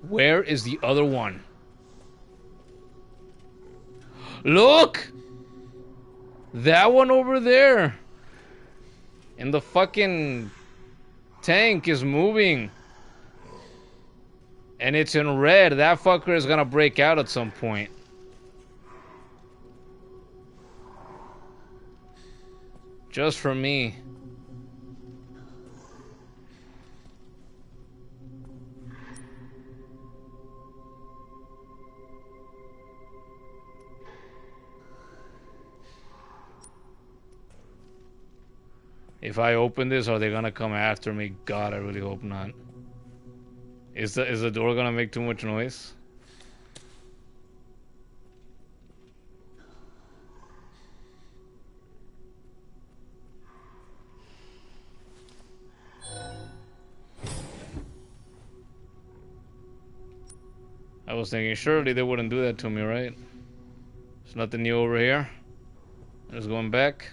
Where is the other one? Look! That one over there! And the fucking tank is moving. And it's in red. That fucker is gonna break out at some point. Just for me. If I open this, are they gonna come after me? God, I really hope not. Is the door gonna make too much noise? I was thinking, surely they wouldn't do that to me, right? There's nothing new over here. Just going back.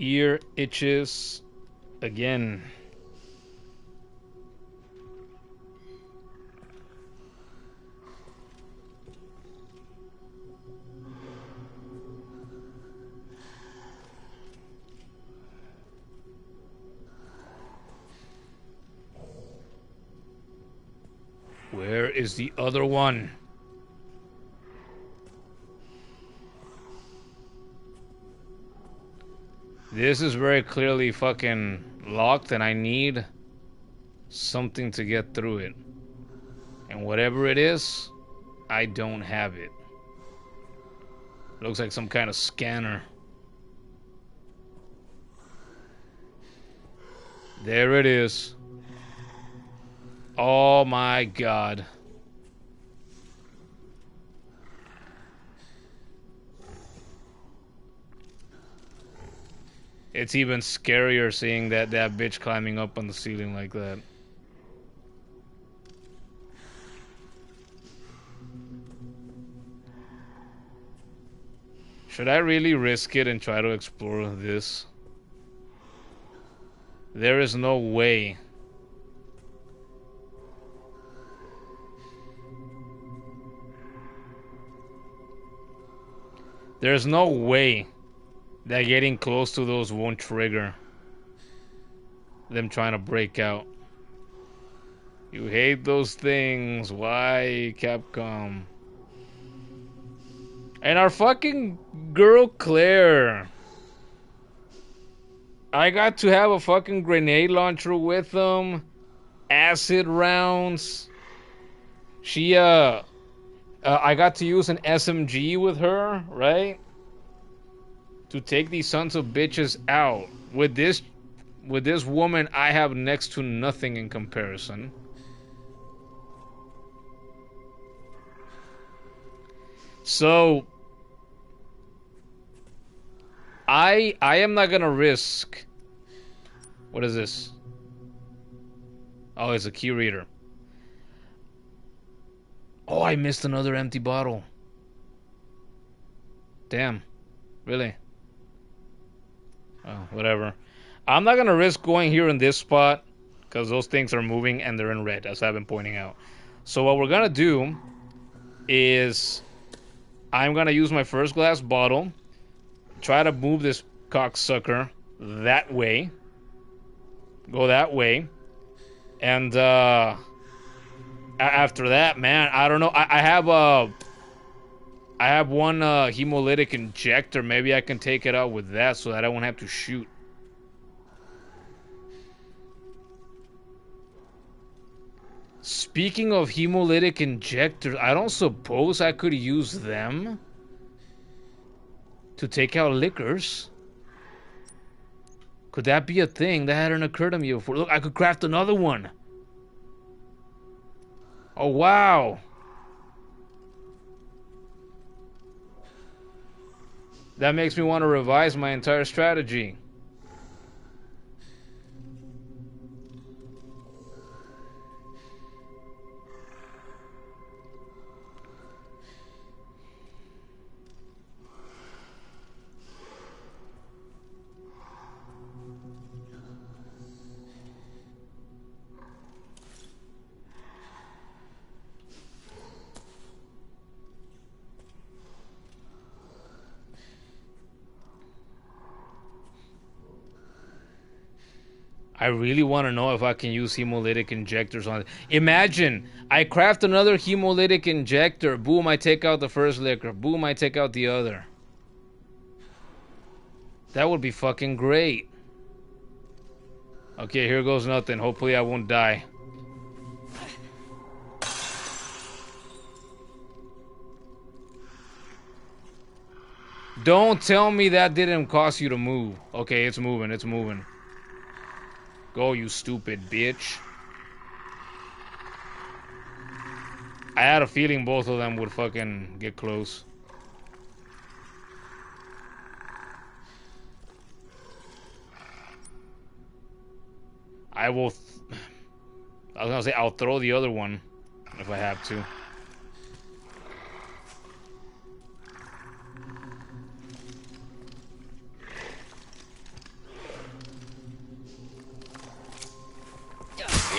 ear itches again. Where is the other one? This is very clearly fucking locked, and I need something to get through it. And whatever it is, I don't have it. Looks like some kind of scanner. There it is. Oh my god. It's even scarier seeing that bitch climbing up on the ceiling like that. Should I really risk it and try to explore this? There is no way. There's no way that getting close to those won't trigger them trying to break out. You hate those things. Why, Capcom? And our fucking girl Claire. I got to have a fucking grenade launcher with them. Acid rounds. I got to use an SMG with her, right? To take these sons of bitches out. With this woman, I have next to nothing in comparison. So I am not gonna risk. What is this? Oh, it's a key reader. Oh, I missed another empty bottle. Damn. Really? Oh, whatever. I'm not gonna risk going here in this spot because those things are moving and they're in red, as I've been pointing out. So what we're gonna do is I'm gonna use my first glass bottle, try to move this cocksucker that way, go that way, and after that, man, I don't know. I have one hemolytic injector. Maybe I can take it out with that so that I won't have to shoot. Speaking of hemolytic injectors, I don't suppose I could use them to take out liquors. Could that be a thing? That hadn't occurred to me before. Look, I could craft another one. Oh, wow. That makes me want to revise my entire strategy. I really want to know if I can use hemolytic injectors on it. Imagine, I craft another hemolytic injector. Boom, I take out the first liquor. Boom, I take out the other. That would be fucking great. Okay, here goes nothing. Hopefully I won't die. Don't tell me that didn't cost you to move. Okay, it's moving, it's moving. Go, you stupid bitch. I had a feeling both of them would fucking get close. I will... I was gonna say, I'll throw the other one if I have to.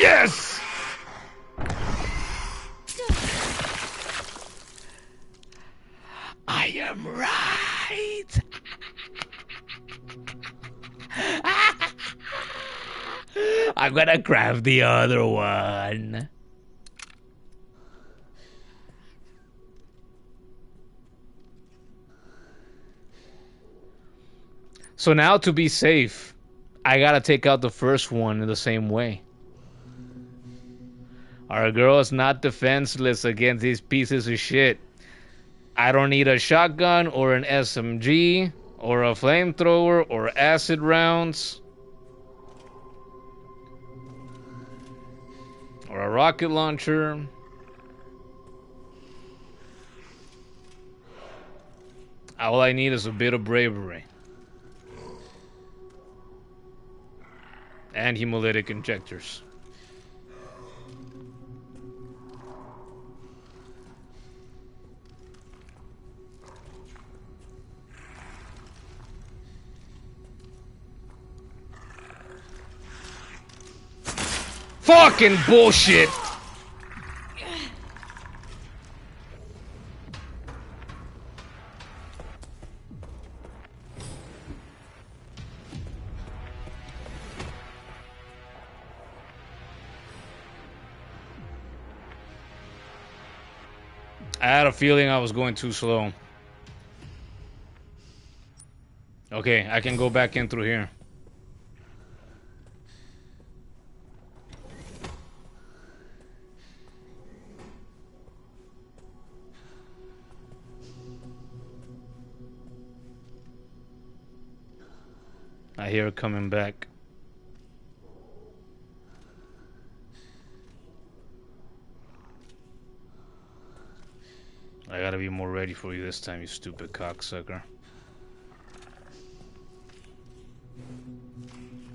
Yes! I am right. I'm gonna grab the other one. So now to be safe, I gotta take out the first one in the same way. Our girl is not defenseless against these pieces of shit. I don't need a shotgun or an SMG or a flamethrower or acid rounds or a rocket launcher. All I need is a bit of bravery. And hemolytic injectors. Fucking bullshit! I had a feeling I was going too slow. Okay, I can go back in through here. I hear it coming back. I gotta be more ready for you this time, you stupid cocksucker.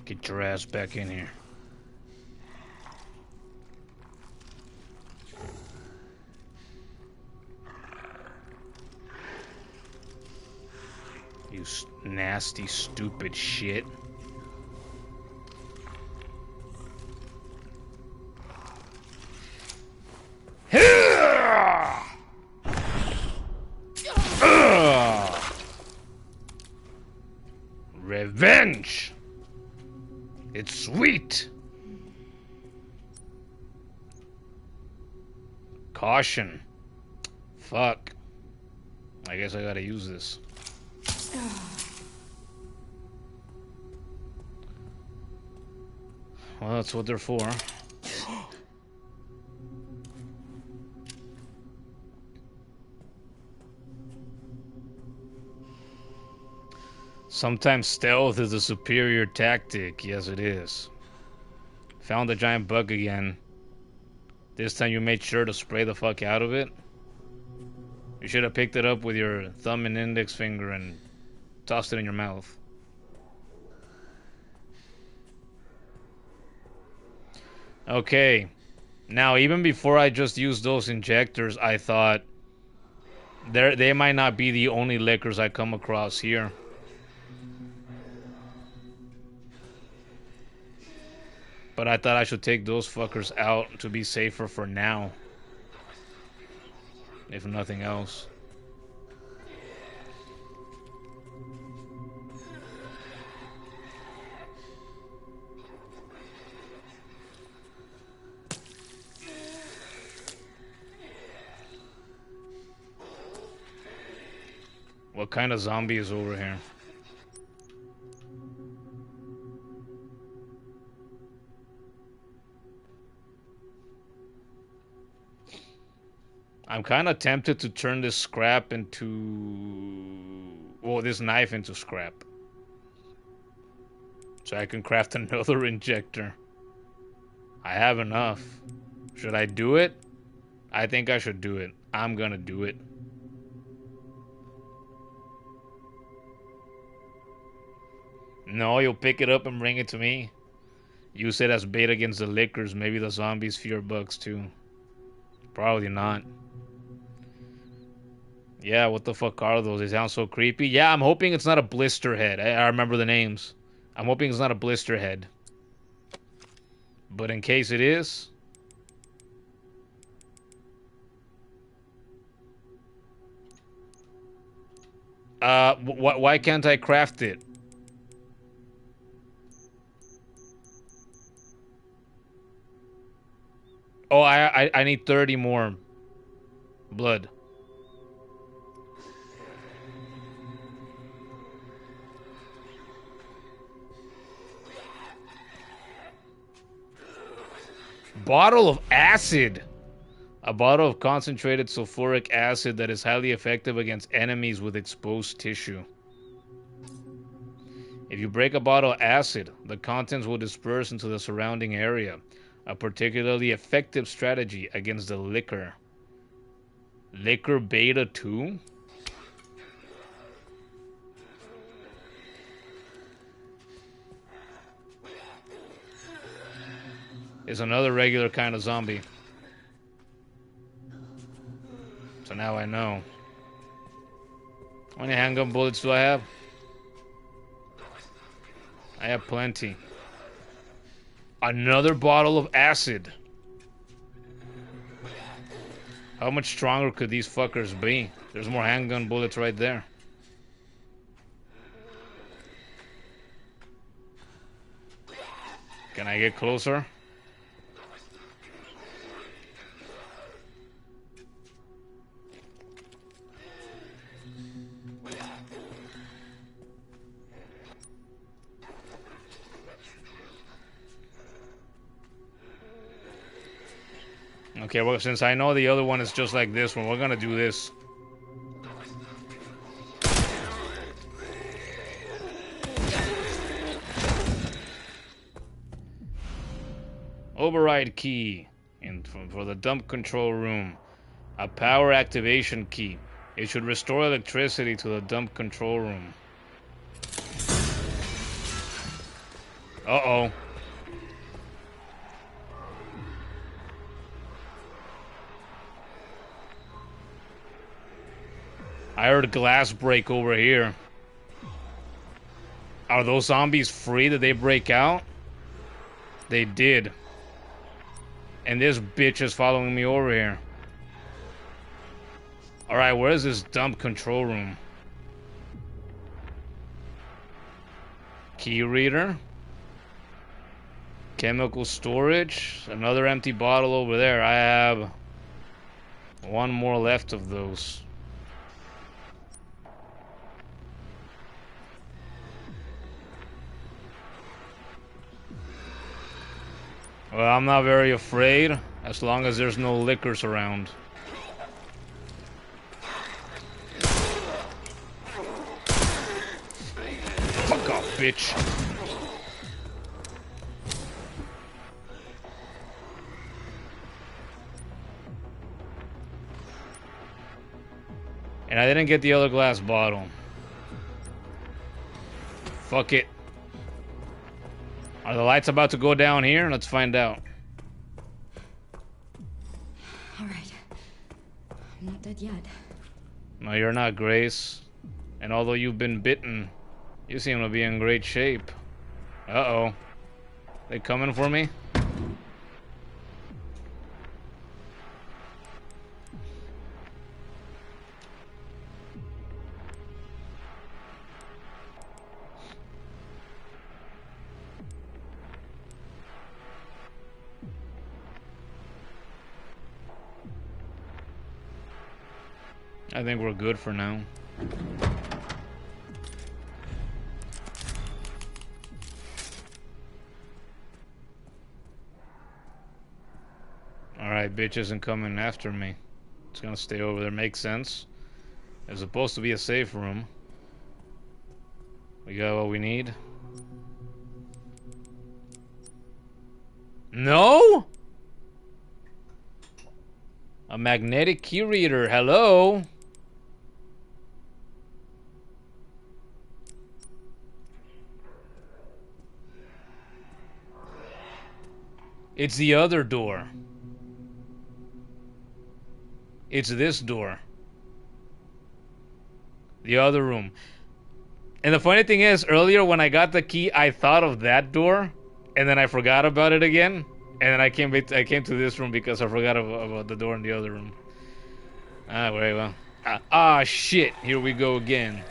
Get your ass back in here. You nasty, stupid shit. Revenge! It's sweet! Caution. Fuck. I guess I gotta use this. Well, that's what they're for. Sometimes stealth is a superior tactic. Yes, it is. Found the giant bug again. This time you made sure to spray the fuck out of it. You should have picked it up with your thumb and index finger and tossed it in your mouth. Okay. Now, even before I just used those injectors, I thought they might not be the only liquors I come across here. But I thought I should take those fuckers out to be safer for now. If nothing else. What kind of zombie is over here? I'm kind of tempted to turn this scrap into... well, this knife into scrap. So I can craft another injector. I have enough. Should I do it? I think I should do it. I'm gonna do it. No, you'll pick it up and bring it to me. Use it as bait against the lickers. Maybe the zombies fear bugs too. Probably not. Yeah, what the fuck are those? They sound so creepy. Yeah, I'm hoping it's not a blister head. I remember the names. I'm hoping it's not a blister head. But in case it is... why can't I craft it? Oh, I need 30 more blood. Bottle of acid. A bottle of concentrated sulfuric acid that is highly effective against enemies with exposed tissue. If you break a bottle of acid, the contents will disperse into the surrounding area. A particularly effective strategy against the liquor. Liquor beta 2? Is another regular kind of zombie. So now I know. How many handgun bullets do I have? I have plenty. Another bottle of acid. How much stronger could these fuckers be? There's more handgun bullets right there. Can I get closer? Okay, well, since I know the other one is just like this one, we're gonna do this. Override key for the dump control room. A power activation key. It should restore electricity to the dump control room. Uh-oh. I heard glass break over here. Are those zombies free? Did they break out? They did. And this bitch is following me over here. Alright, where is this dump control room? Key reader. Chemical storage. Another empty bottle over there. I have one more left of those. Well, I'm not very afraid, as long as there's no liquors around. Fuck off, bitch. And I didn't get the other glass bottle. Fuck it. Are the lights about to go down here? Let's find out. Alright. I'm not dead yet. No, you're not, Grace. And although you've been bitten, you seem to be in great shape. Uh-oh. They coming for me? I think we're good for now. Alright, bitch isn't coming after me. It's gonna stay over there. Makes sense. It's supposed to be a safe room. We got what we need. No? A magnetic key reader. Hello? It's the other door. It's this door. The other room. And the funny thing is, earlier when I got the key, I thought of that door, and then I forgot about it again. And then I came to this room because I forgot about the door in the other room. Ah, very well. Shit! Here we go again.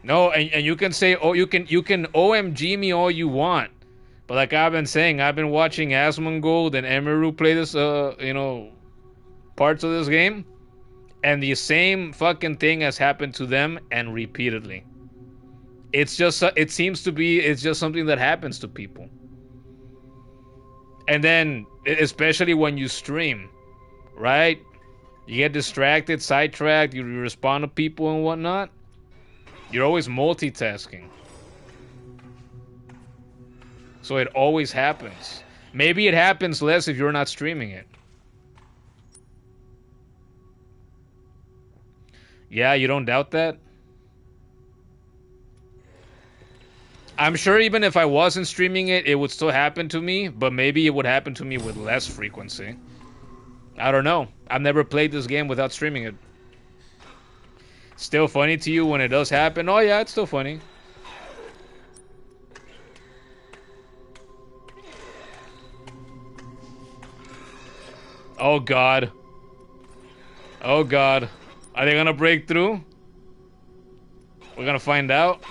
No, and you can say, oh, you can OMG me all you want, but like I've been saying, I've been watching Asmongold and Emeru play this, parts of this game, and the same fucking thing has happened to them, and repeatedly. It's just, it seems to be, it's just something that happens to people. And then, especially when you stream, right? You get distracted, sidetracked, you respond to people and whatnot. You're always multitasking. So it always happens. Maybe it happens less if you're not streaming it. Yeah, you don't doubt that? I'm sure even if I wasn't streaming it, it would still happen to me, but maybe it would happen to me with less frequency. I don't know. I've never played this game without streaming it. Still funny to you when it does happen? Oh yeah, it's still funny. Oh god. Oh god. Are they gonna break through? We're gonna find out.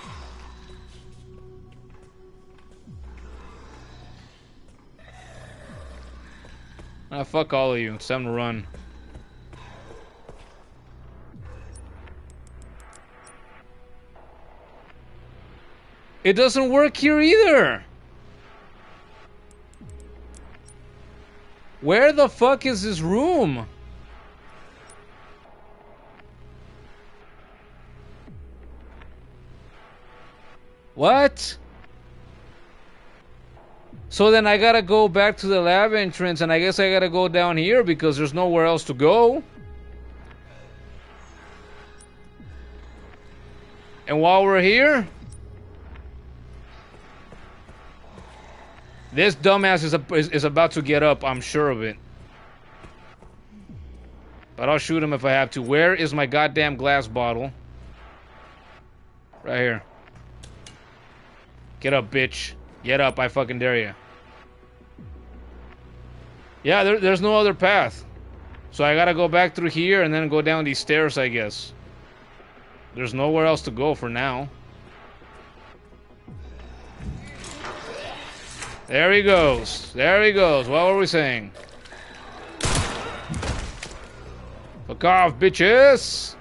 Ah, fuck all of you. It's time to run. It doesn't work here either. Where the fuck is this room? What? So then I gotta go back to the lab entrance, and I guess I gotta go down here because there's nowhere else to go. And while we're here, this dumbass is about to get up, I'm sure of it. But I'll shoot him if I have to. Where is my goddamn glass bottle? Right here. Get up, bitch. Get up, I fucking dare you. Yeah, there's no other path. So I gotta go back through here and then go down these stairs, I guess. There's nowhere else to go for now. There he goes. There he goes. What were we saying? Fuck off, bitches!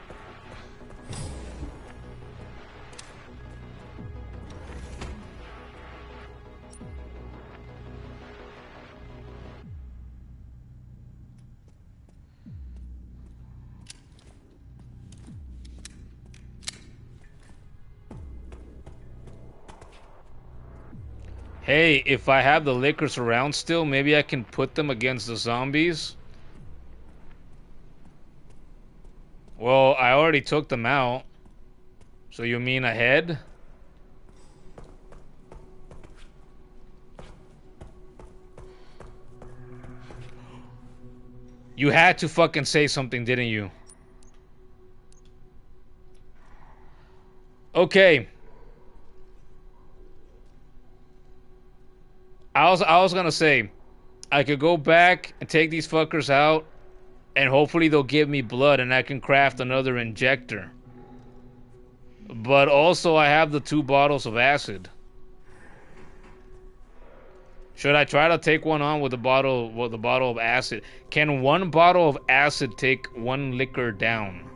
Hey, if I have the liquors around still, maybe I can put them against the zombies. Well, I already took them out. So you mean ahead? You had to fucking say something, didn't you? Okay. I was gonna say, I could go back and take these fuckers out, and hopefully they'll give me blood and I can craft another injector. But also I have the 2 bottles of acid. Should I try to take one on with the bottle of acid? Can 1 bottle of acid take 1 liquor down?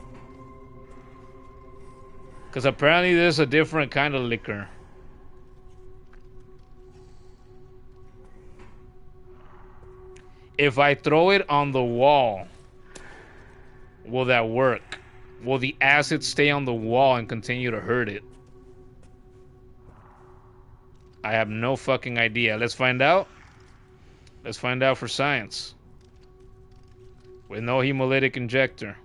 Because apparently there's a different kind of liquor. If I throw it on the wall, will that work? Will the acid stay on the wall and continue to hurt it? I have no fucking idea. Let's find out. Let's find out for science. With no hemolytic injector.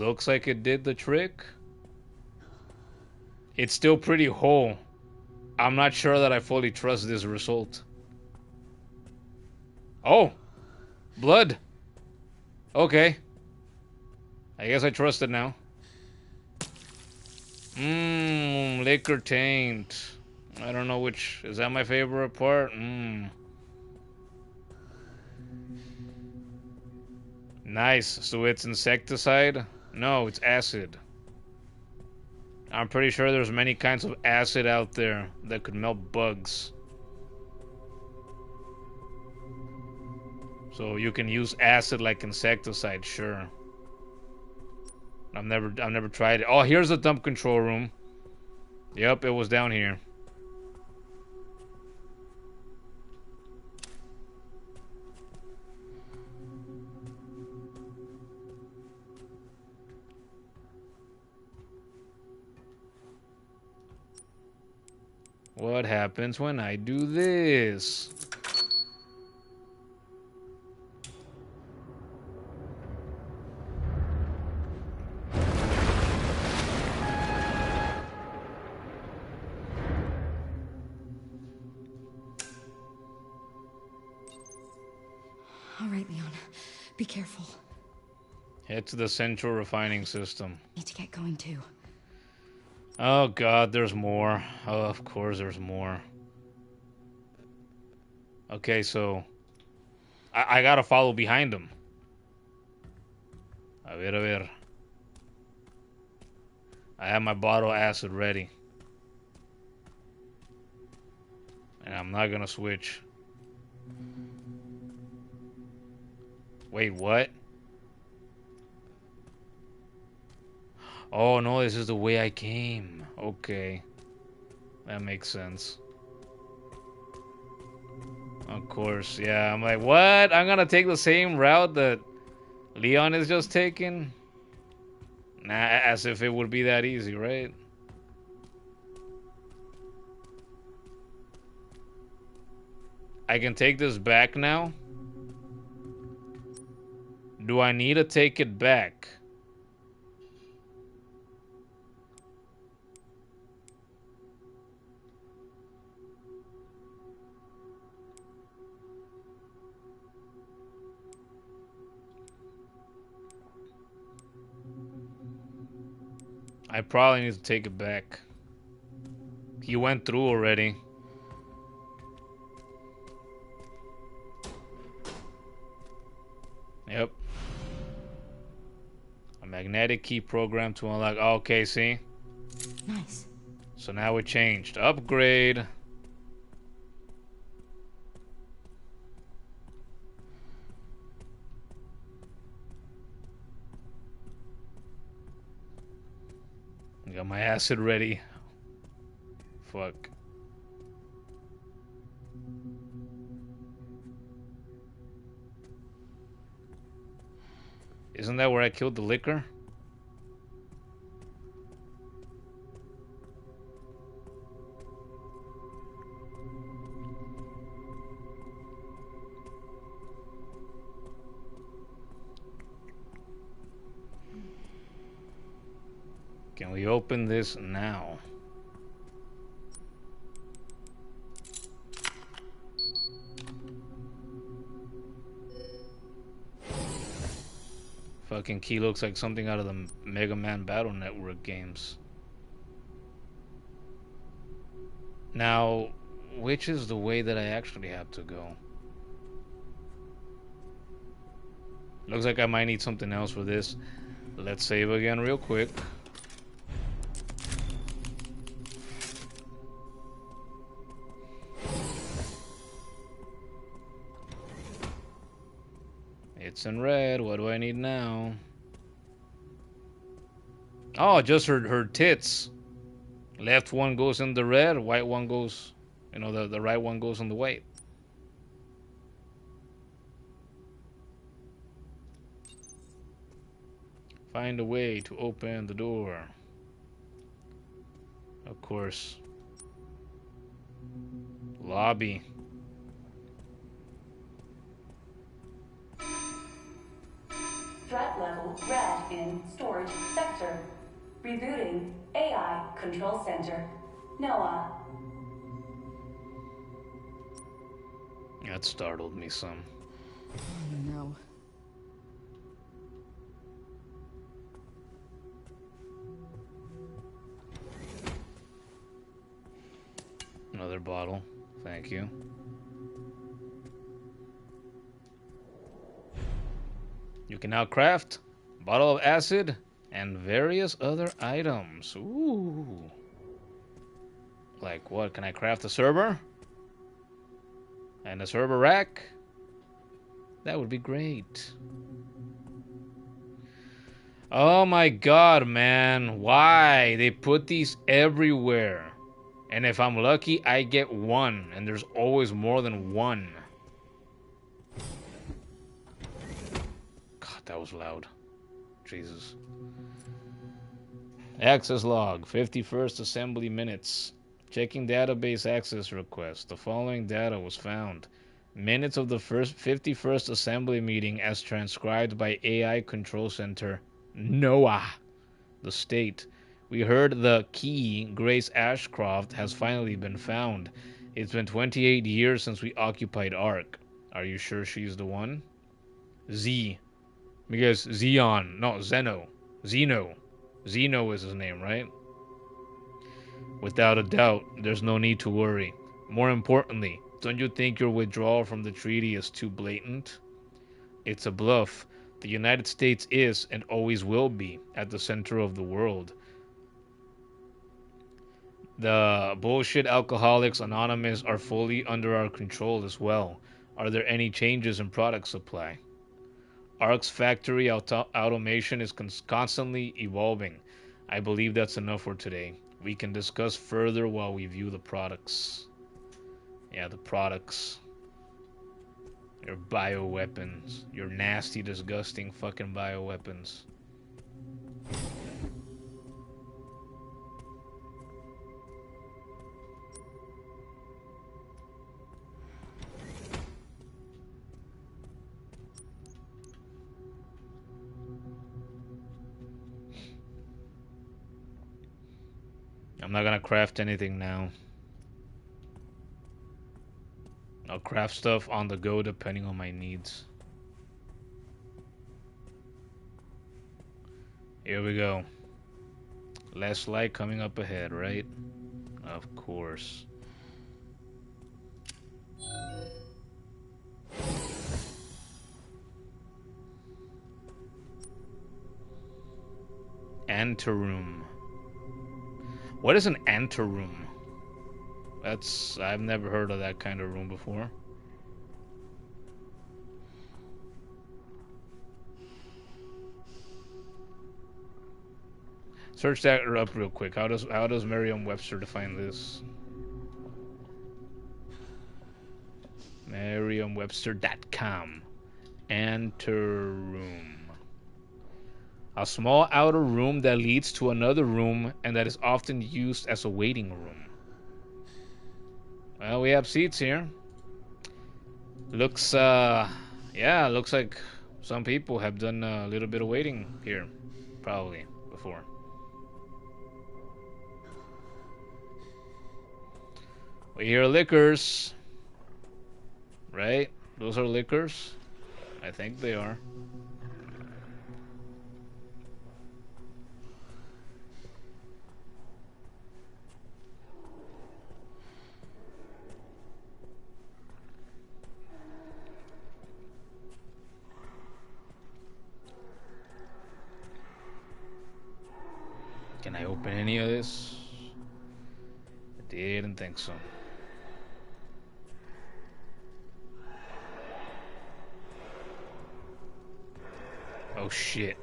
Looks like it did the trick. It's still pretty whole. I'm not sure that I fully trust this result. Oh! Blood! Okay. I guess I trust it now. Liquor taint. I don't know which. Is that my favorite part? Nice. So it's insecticide? No, it's acid. I'm pretty sure there's many kinds of acid out there that could melt bugs. So you can use acid like insecticide, sure. I've never tried it. Oh, here's the dump control room. Yep, it was down here. What happens when I do this? All right, Leon. Be careful. Head to the central refining system. Need to get going too. Oh god, there's more. Oh, of course there's more. Okay, so I gotta follow behind him. A ver. I have my bottle of acid ready. And I'm not gonna switch. Wait, what? Oh no, this is the way I came. Okay. That makes sense. Of course, yeah. I'm like, what? I'm gonna take the same route that Leon is just taking? Nah, as if it would be that easy, right? I can take this back now? Do I need to take it back? I probably need to take it back. He went through already. Yep. A magnetic key program to unlock. Oh, okay, see? Nice. So now it changed. Upgrade. Got my acid ready. Fuck. Isn't that where I killed the liquor? Can we open this now? Fucking key looks like something out of the Mega Man Battle Network games. Now, which is the way that I actually have to go? Looks like I might need something else for this. Let's save again real quick. It's in red. What do I need now? Oh, just her tits. Left one goes in the red, white one goes, you know, the right one goes in the white. Find a way to open the door. Of course. Lobby. Threat threat level red in storage sector. Rebooting AI control center. Noah. That startled me some. Oh no. Another bottle. Thank you. You can now craft bottle of acid and various other items. Ooh. Like what? Can I craft a server? And a server rack? That would be great. Oh my god, man. Why? They put these everywhere. And if I'm lucky, I get one. And there's always more than one. God, that was loud. Jesus. Access log. 51st assembly minutes. Checking database access request. The following data was found. Minutes of the 51st assembly meeting as transcribed by AI Control Center. NOAA. The state. We heard the key, Grace Ashcroft, has finally been found. It's been 28 years since we occupied Ark. Are you sure she's the one? Z. Because Xeon. No, Zeno. Zeno. Zeno is his name, right? Without a doubt, there's no need to worry. More importantly, don't you think your withdrawal from the treaty is too blatant? It's a bluff. The United States is, and always will be, at the center of the world. The bullshit Alcoholics Anonymous are fully under our control as well. Are there any changes in product supply? ARC's factory automation is constantly evolving. I believe that's enough for today. We can discuss further while we view the products. Yeah, the products. Your bioweapons. Your nasty, disgusting fucking bioweapons. I'm not gonna craft anything now. I'll craft stuff on the go depending on my needs. Here we go. Less light coming up ahead, right? Of course. Anteroom. What is an anteroom? I've never heard of that kind of room before. Search that up real quick. How does Merriam-Webster define this? Merriam-Webster.com. Anteroom. A small outer room that leads to another room and that is often used as a waiting room. Well, we have seats here. Looks like some people have done a little bit of waiting here, probably, before. We hear liquors, right? Those are liquors? I think they are. Can I open any of this? I didn't think so. Oh shit.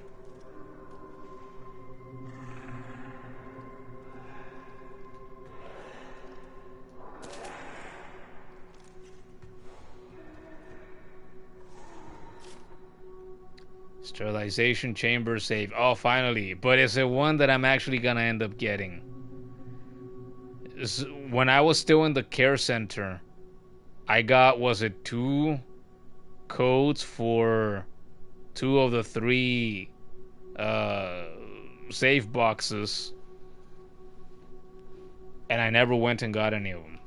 Sterilization chamber safe. Oh, finally. But is it one that I'm actually gonna end up getting? When I was still in the care center, I got, was it 2 codes for 2 of the 3 safe boxes, and I never went and got any of them.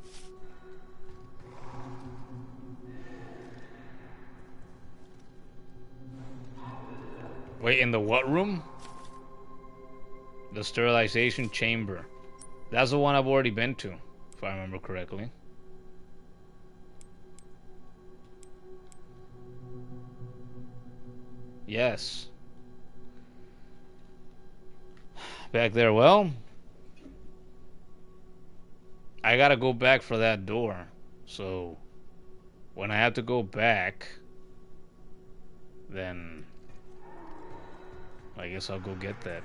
Wait, in the what room? The sterilization chamber. That's the one I've already been to, if I remember correctly. Yes. Back there, well, I gotta go back for that door. So, when I have to go back, then I guess I'll go get that.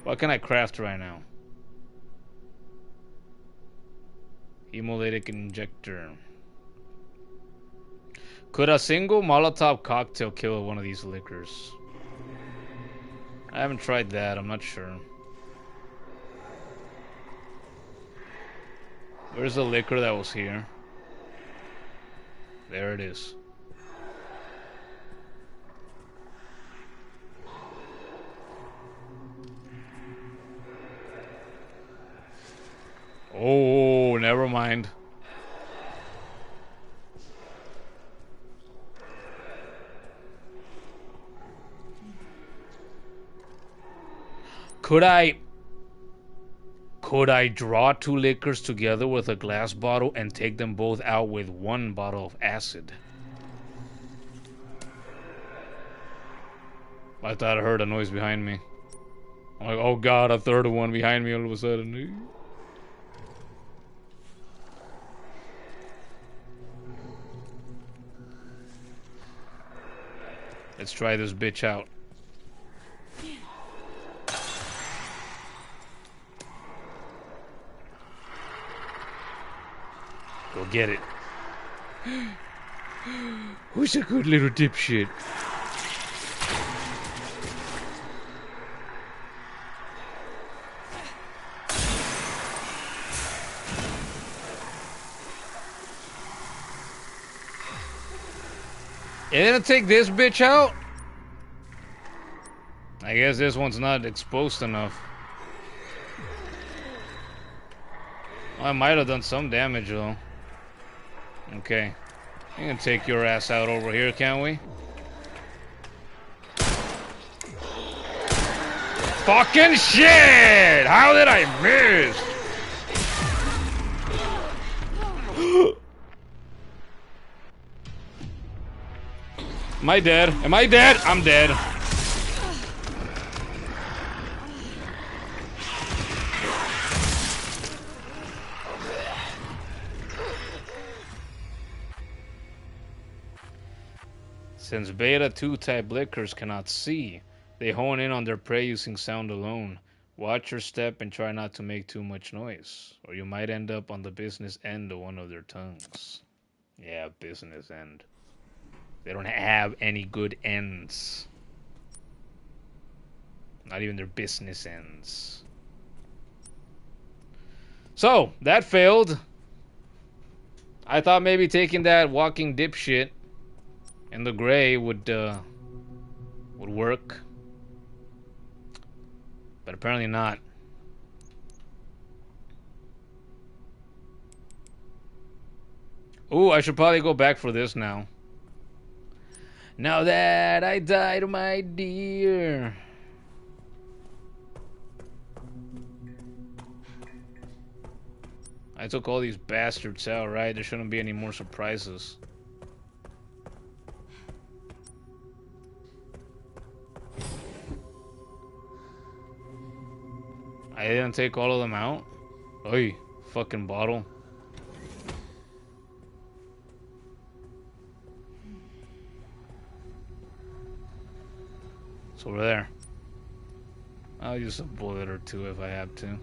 What can I craft right now? Hemolytic injector. Could a single Molotov cocktail kill one of these liquors? I haven't tried that, I'm not sure. Where's the liquor that was here? There it is. Oh, never mind. Could I draw 2 liquors together with a glass bottle and take them both out with 1 bottle of acid? I thought I heard a noise behind me. I'm like, oh god, a third one behind me all of a sudden. Let's try this bitch out. Go get it. Who's a good little dipshit? You didn't take this bitch out? I guess this one's not exposed enough. Well, I might have done some damage though. Okay. We can take your ass out over here, can't we? Fucking shit! How did I miss? Am I dead? Am I dead? I'm dead. Since Beta 2 type lickers cannot see, they hone in on their prey using sound alone. Watch your step and try not to make too much noise, or you might end up on the business end of one of their tongues. Yeah, business end. They don't have any good ends. Not even their business ends. So, that failed. I thought maybe taking that walking dipshit in the gray would work. But apparently not. Ooh, I should probably go back for this now. Now that I died, my dear. I took all these bastards out, right? There shouldn't be any more surprises. I didn't take all of them out? Oy, fucking bottle. It's over there. I'll use a bullet or two if I have to.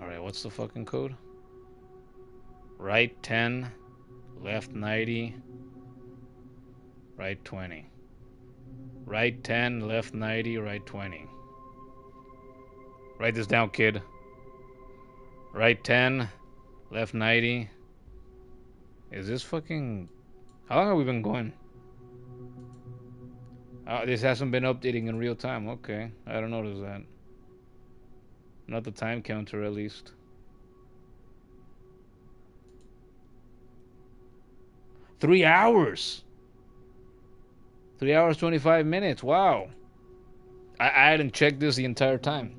Alright, what's the fucking code? Right 10, left 90, right 20. Right 10, left 90, right 20. Write this down, kid. Right 10, left 90. Is this fucking... How long have we been going? This hasn't been updating in real time. Okay, I don't notice that. Not the time counter, at least. 3 hours. 3 hours, 25 minutes. Wow. I hadn't checked this the entire time.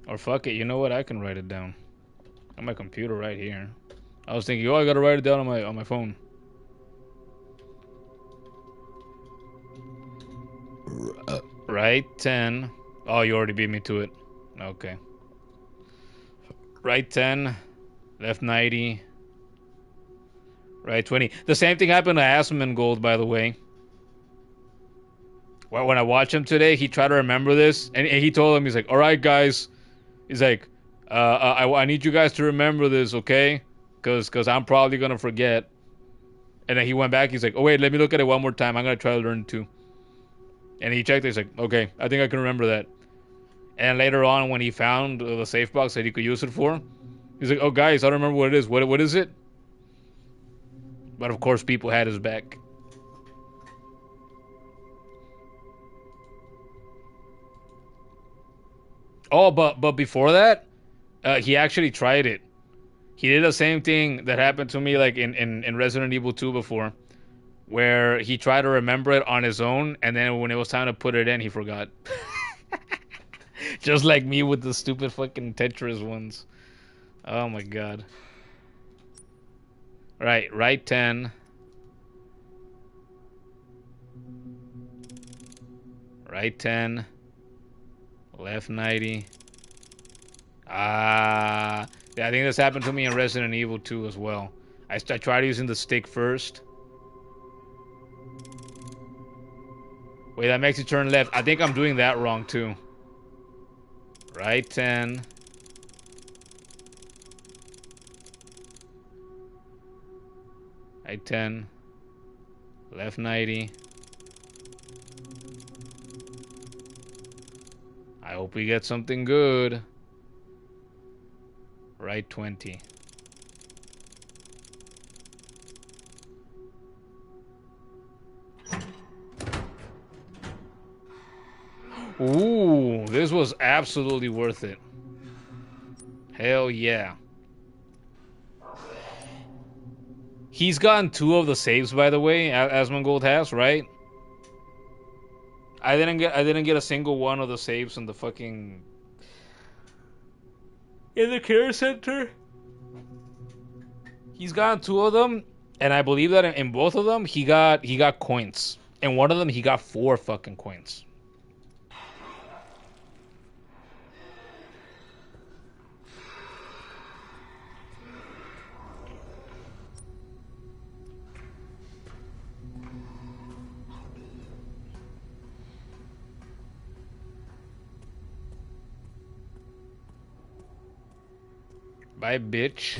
Or fuck it, you know what? I can write it down. On my computer right here. I was thinking, oh, I gotta write it down on my phone. Right 10. Oh, you already beat me to it. Okay. Right 10. Left 90. Right 20. The same thing happened to Asmongold, by the way. Well, when I watched him today, he tried to remember this, and he told him, he's like, all right, guys. He's like, I need you guys to remember this, okay? Because I'm probably going to forget. And then he went back. He's like, oh, wait, let me look at it one more time. I'm going to try to learn too. And he checked it. He's like, okay, I think I can remember that. And later on, when he found the safe box that he could use it for, he's like, oh, guys, I don't remember what it is. What is it? But, of course, people had his back. Oh, but before that, he actually tried it. He did the same thing that happened to me like in Resident Evil 2 before, where he tried to remember it on his own, and then when it was time to put it in, he forgot. Just like me with the stupid fucking Tetris ones. Oh my god. Right 10. Right 10. Left 90. Yeah, I think this happened to me in Resident Evil 2 as well. I tried using the stick first. Wait, that makes you turn left. I think I'm doing that wrong too. Right 10. Right 10. Left 90. I hope we get something good. Right 20. Ooh, this was absolutely worth it. Hell yeah. He's gotten 2 of the saves, by the way, Asmongold has, right? I didn't get a single one of the saves in the fucking in the care center. He's gotten 2 of them, and I believe that in both of them he got coins. In one of them he got 4 fucking coins. Bye, bitch.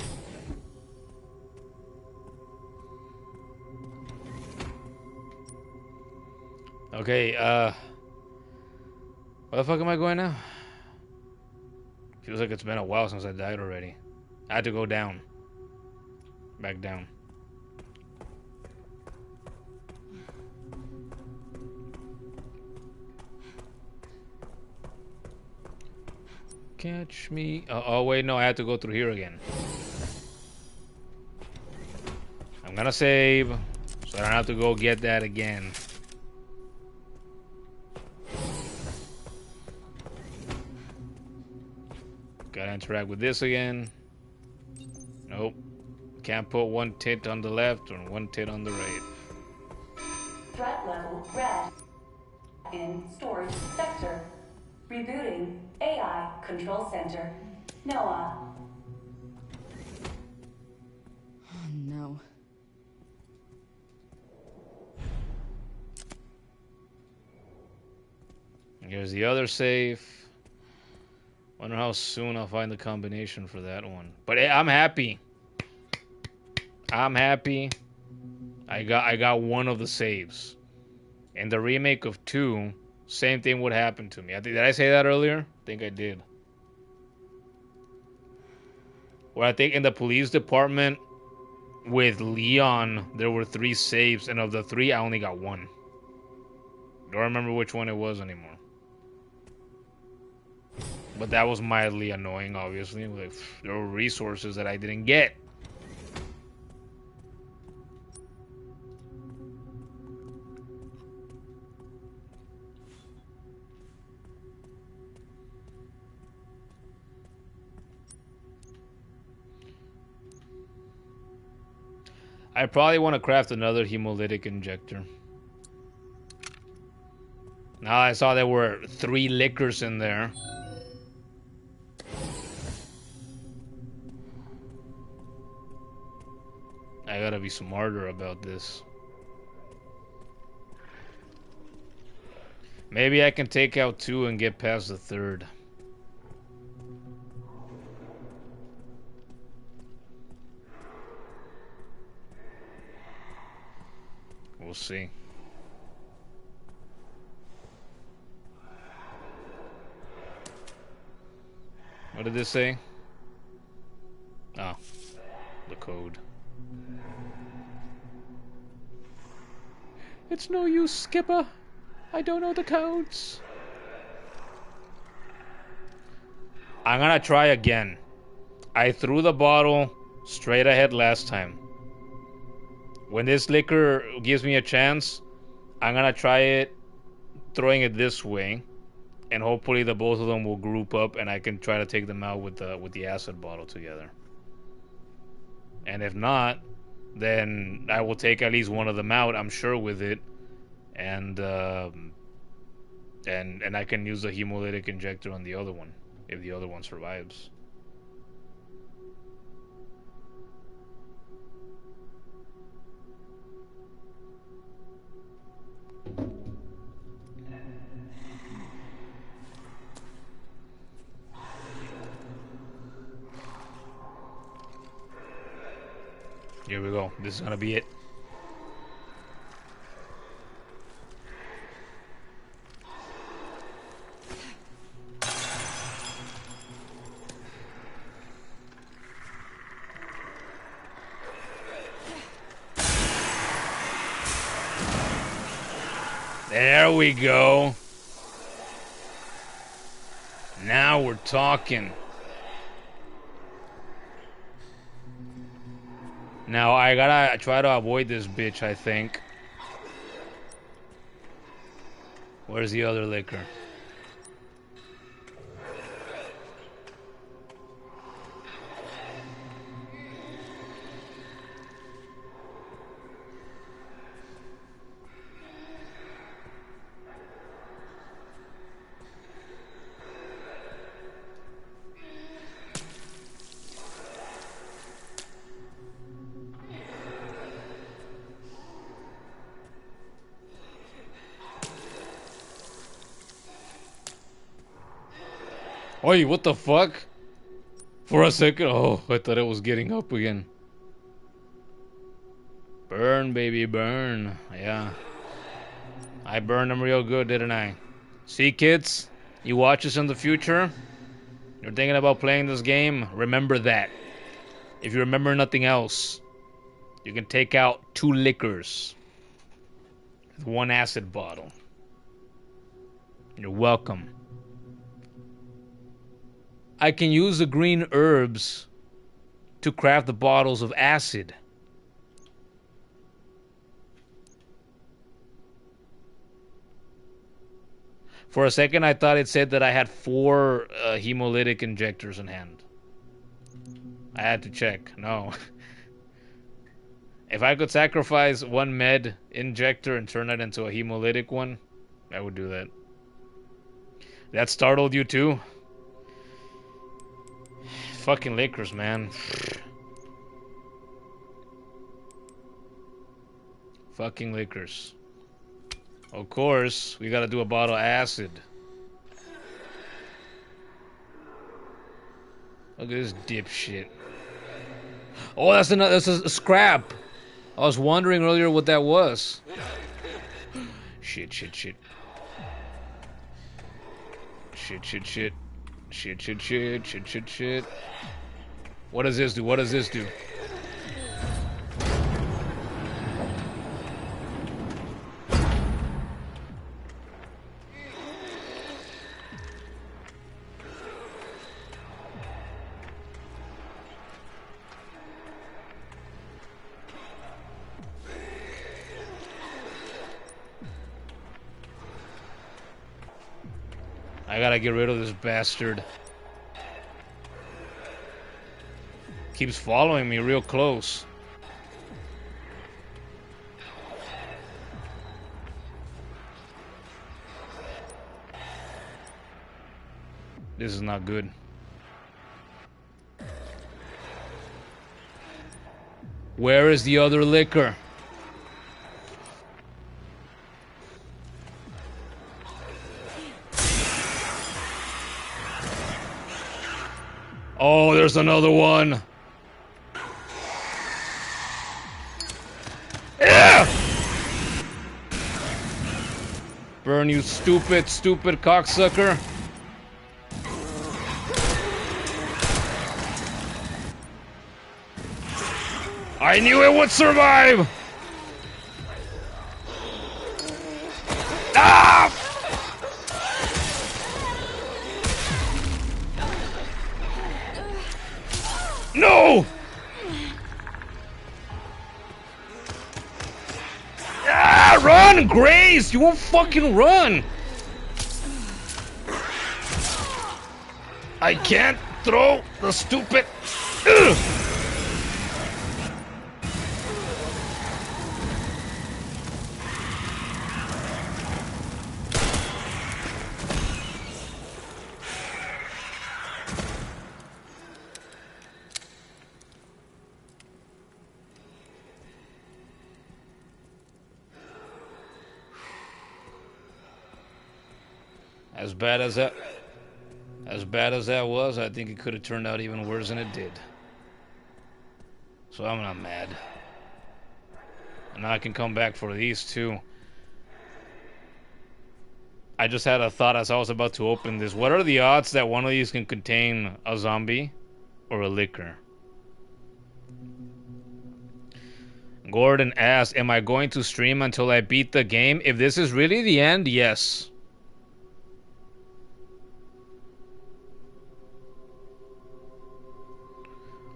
Okay, where the fuck am I going now? Feels like it's been a while since I died already. I had to go down. Back down. Catch me. Oh, wait, no, I had to go through here again. I'm gonna save, so I don't have to go get that again. Gotta interact with this again. Nope. Can't put one tit on the left or one tit on the right. Threat level red. In storage sector. Rebooting AI control center. Noah. Oh no. Here's the other safe. Wonder how soon I'll find the combination for that one. But hey, I'm happy. I'm happy. I got one of the saves. In the remake of 2, same thing would happen to me. Did I say that earlier? I think I did. Where I think in the police department with Leon, there were 3 saves, and of the 3, I only got 1. Don't remember which one it was anymore. But that was mildly annoying, obviously. Like, there were resources that I didn't get. I probably want to craft another hemolytic injector. Now I saw there were 3 liquors in there. I gotta be smarter about this. Maybe I can take out 2 and get past the 3rd. We'll see. What did this say? Oh, the code. It's no use, Skipper. I don't know the codes. I'm gonna try again. I threw the bottle straight ahead last time. When this liquor gives me a chance, I'm gonna try it throwing it this way, and hopefully the both of them will group up and I can try to take them out with the acid bottle together. And if not, then I will take at least one of them out, I'm sure, with it, and I can use the hemolytic injector on the other one if the other one survives. Here we go. This is gonna be it. There we go. Now we're talking. Now I gotta try to avoid this bitch, I think. Where's the other liquor? Oi, what the fuck? For a second, oh, I thought it was getting up again. Burn, baby, burn. Yeah. I burned them real good, didn't I? See, kids? You watch this in the future? You're thinking about playing this game? Remember that. If you remember nothing else, you can take out 2 liquors with 1 acid bottle. You're welcome. I can use the green herbs to craft the bottles of acid. For a second, I thought it said that I had 4 hemolytic injectors in hand. I had to check. No. If I could sacrifice 1 med injector and turn it into a hemolytic one, I would do that. That startled you too? Fucking liquors, man. Fucking liquors. Of course, we gotta do a bottle of acid. Look at this dipshit. Oh, that's a scrap. I was wondering earlier what that was. Shit, shit, shit. Shit, shit, shit. Shit, shit, shit, shit, shit, shit. What does this do? What does this do? I gotta get rid of this bastard. Keeps following me real close. This is not good. Where is the other liquor? Oh, there's another one. Yeah! Burn, you stupid, stupid cocksucker. I knew it would survive. Ah! No! Ah, run, Grace! You won't fucking run! I can't throw the stupid... Ugh. As bad as that was, I think it could have turned out even worse than it did. So I'm not mad. And now I can come back for these two. I just had a thought as I was about to open this. What are the odds that one of these can contain a zombie or a liquor? Gordon asked, am I going to stream until I beat the game? If this is really the end, yes.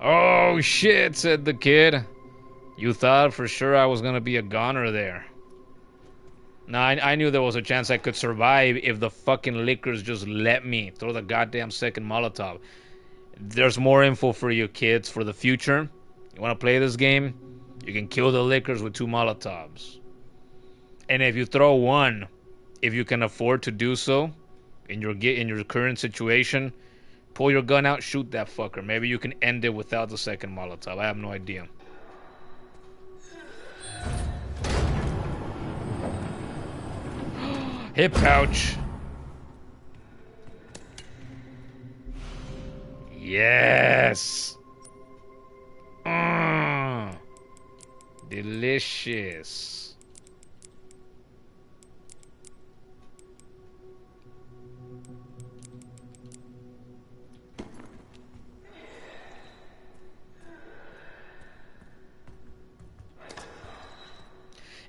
Oh shit, said the kid. You thought for sure I was gonna be a goner there. Nah, I knew there was a chance I could survive if the fucking liquors just let me throw the goddamn second Molotov. There's more info for you kids for the future. You wanna play this game? You can kill the liquors with 2 Molotovs. And if you throw one, if you can afford to do so, in your current situation, pull your gun out, shoot that fucker. Maybe you can end it without the second Molotov. I have no idea. Hip pouch. Yes. Delicious.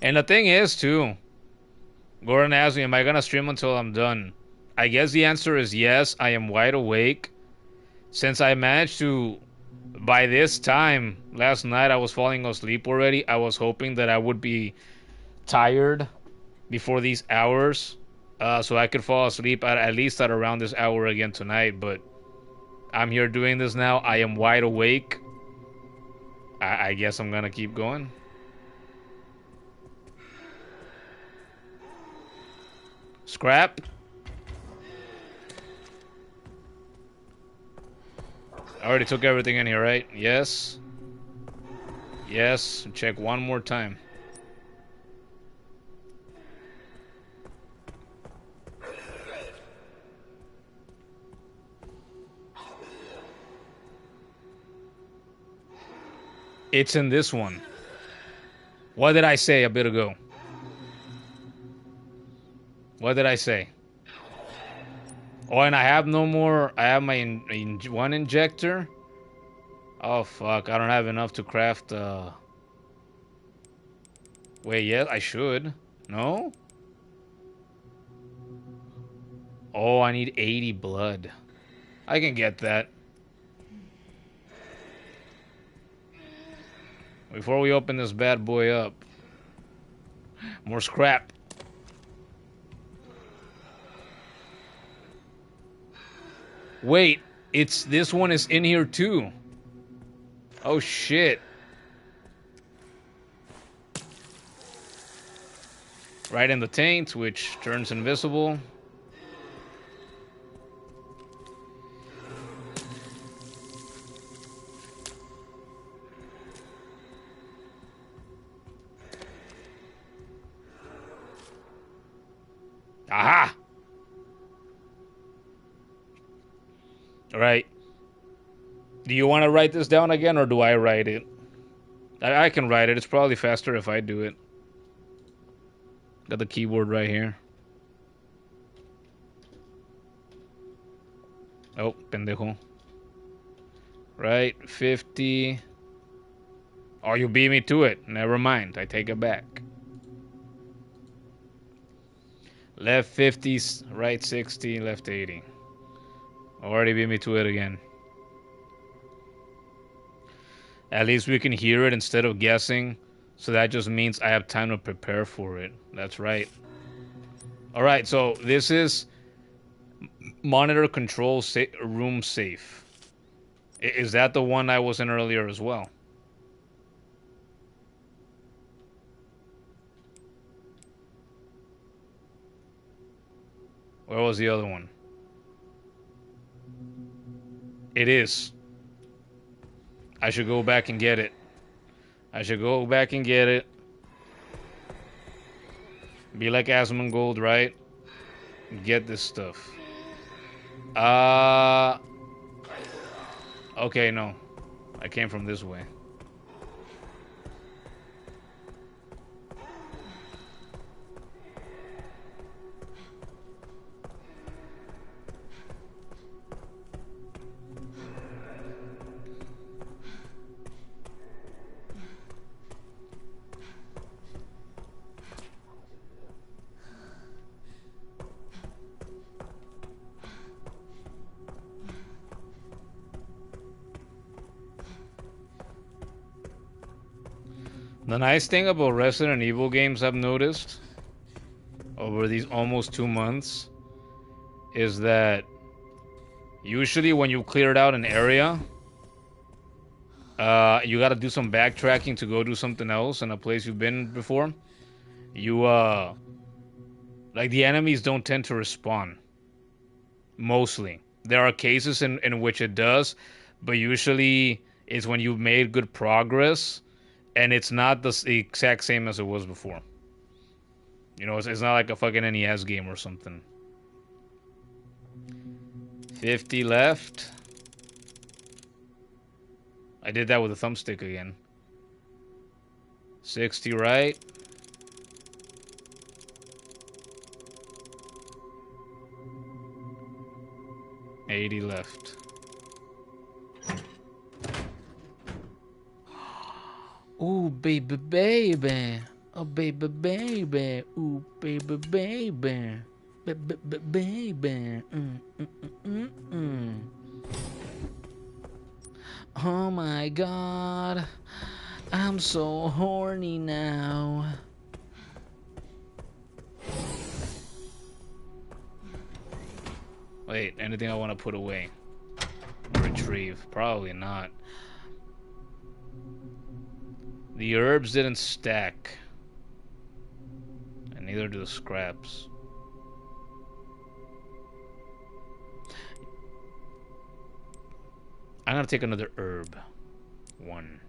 And the thing is, too, Gordon asked me, am I going to stream until I'm done? I guess the answer is yes. I am wide awake. Since I managed to, by this time, last night I was falling asleep already. I was hoping that I would be tired before these hours. So I could fall asleep at least at around this hour again tonight. But I'm here doing this now. I am wide awake. I guess I'm going to keep going. Scrap. I already took everything in here, right? Yes. Yes. Check one more time. It's in this one. What did I say a bit ago? What did I say? Oh, and I have no more. I have my one injector. Oh, fuck. I don't have enough to craft, Wait, yeah, I should. No? Oh, I need 80 blood. I can get that. Before we open this bad boy up. More scrap. Wait, this one is in here too. Oh shit. Right in the taint, which turns invisible. Aha! Alright. Do you want to write this down again, or do I write it? I can write it. It's probably faster if I do it. Got the keyboard right here. Oh, pendejo. Right, 50. Oh, you beat me to it. Never mind. I take it back. Left 50, right 60, left 80. Already beat me to it again. At least we can hear it instead of guessing. So that just means I have time to prepare for it. That's right. Alright, so this is monitor control room safe. Is that the one I was in earlier as well? Where was the other one? It is. I should go back and get it. I should go back and get it. Be like Asmongold, right? Get this stuff. Okay, no. I came from this way. The nice thing about Resident Evil games I've noticed over these almost 2 months is that usually when you cleared out an area, you gotta do some backtracking to go do something else in a place you've been before. Like the enemies don't tend to respawn. Mostly. There are cases in which it does, but usually it's when you've made good progress and it's not the exact same as it was before. You know, it's not like a fucking NES game or something. 50 left. I did that with a thumbstick again. 60 right. $80 left. Ooh, baby, baby. Oh, baby, baby. Ooh, baby, baby. Baby. Oh my god. I'm so horny now. Wait, anything I want to put away? Retrieve. Probably not. The herbs didn't stack. And neither do the scraps. I'm gonna take another herb. One.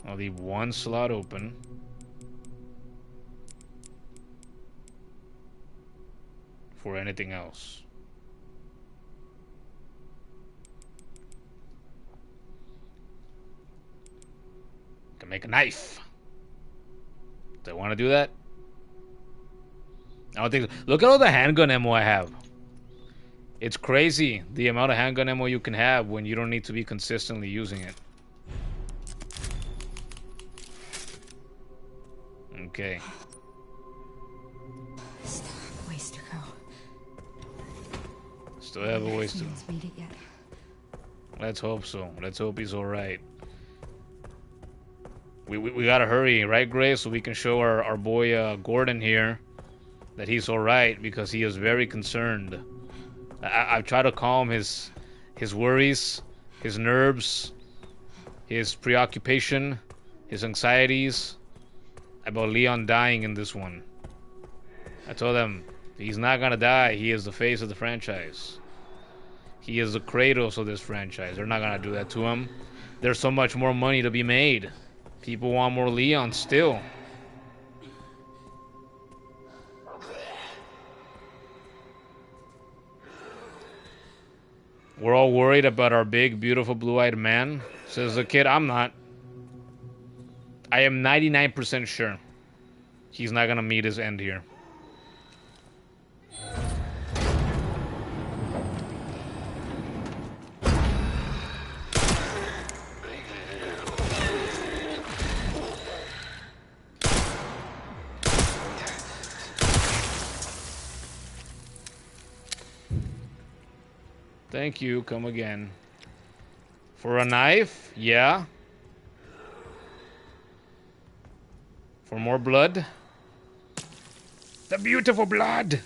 I'll leave one slot open. For anything else. Can make a knife. Do I want to do that? I don't think so. Look at all the handgun ammo I have. It's crazy the amount of handgun ammo you can have when you don't need to be consistently using it. Okay. Still have a ways to go. Still have a ways to go. Haven't made it yet. Let's hope so. Let's hope he's alright. We gotta hurry, right, Grace? So we can show our boy Gordon here that he's alright, because he is very concerned. I've tried to calm his worries, his nerves, his preoccupation, his anxieties about Leon dying in this one. I told him he's not gonna die. He is the face of the franchise. He is the Kratos of this franchise. They're not gonna do that to him. There's so much more money to be made. People want more Leon still. We're all worried about our big, beautiful, blue-eyed man, says the kid. I'm not. I am 99% sure he's not gonna meet his end here. Thank you, come again. For a knife? Yeah. For more blood? The beautiful blood!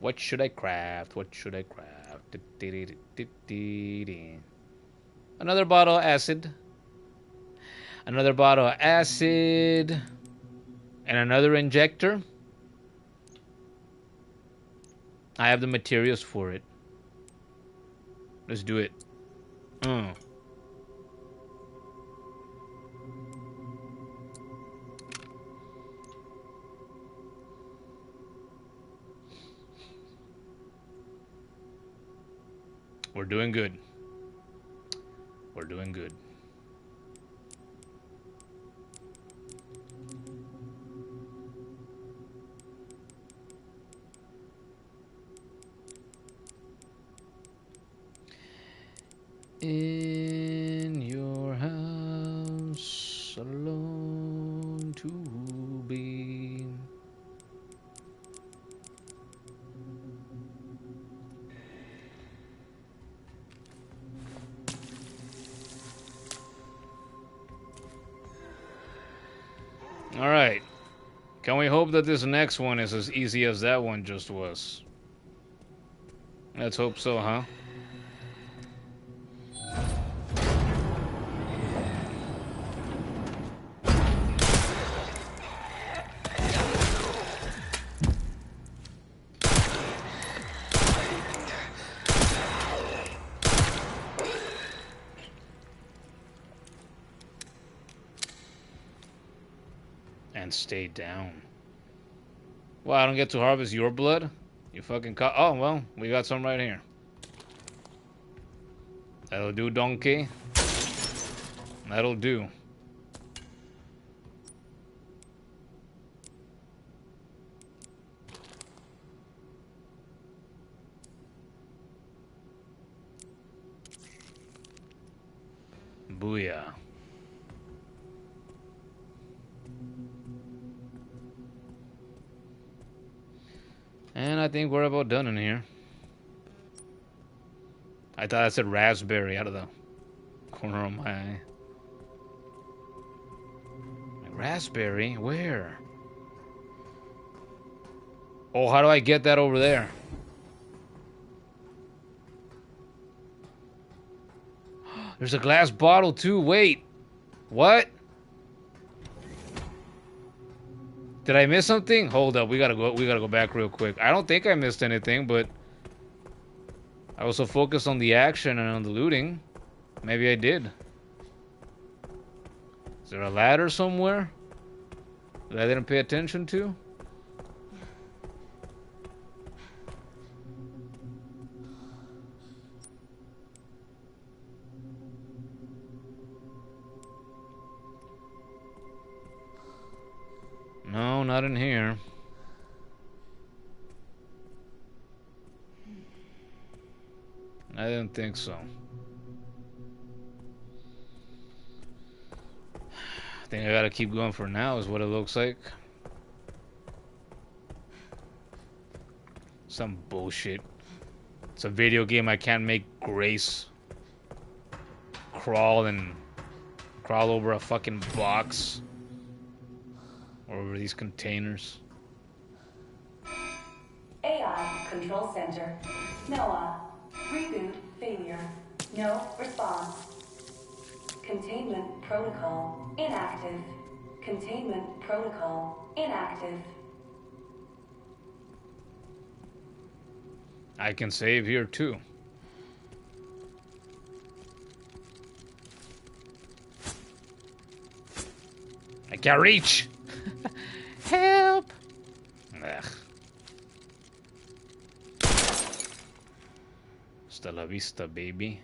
What should I craft? What should I craft? Another bottle of acid. Another bottle of acid. And another injector. I have the materials for it. Let's do it. We're doing good. We're doing good. In your house alone to be. All right. Can we hope that this next one is as easy as that one just was? Let's hope so, huh? And stay down. Well, I don't get to harvest your blood? You fucking oh, well, we got some right here. That'll do, donkey. That'll do. Booyah. And I think we're about done in here. I thought I said raspberry out of the corner of my eye. Raspberry? Where? Oh, how do I get that over there? There's a glass bottle too. Wait. What? Did I miss something? Hold up, we gotta go back real quick. I don't think I missed anything, but I was so focused on the action and on the looting. Maybe I did. Is there a ladder somewhere that I didn't pay attention to? No, not in here. I didn't think so. I think I gotta keep going for now, is what it looks like. Some bullshit. It's a video game. I can't make Grace crawl over a fucking box or over these containers. AI Control Center. Noah. Reboot failure. No response. Containment protocol inactive. Containment protocol inactive. I can save here too. I can't reach. Help. Ugh. Hasta la vista, baby.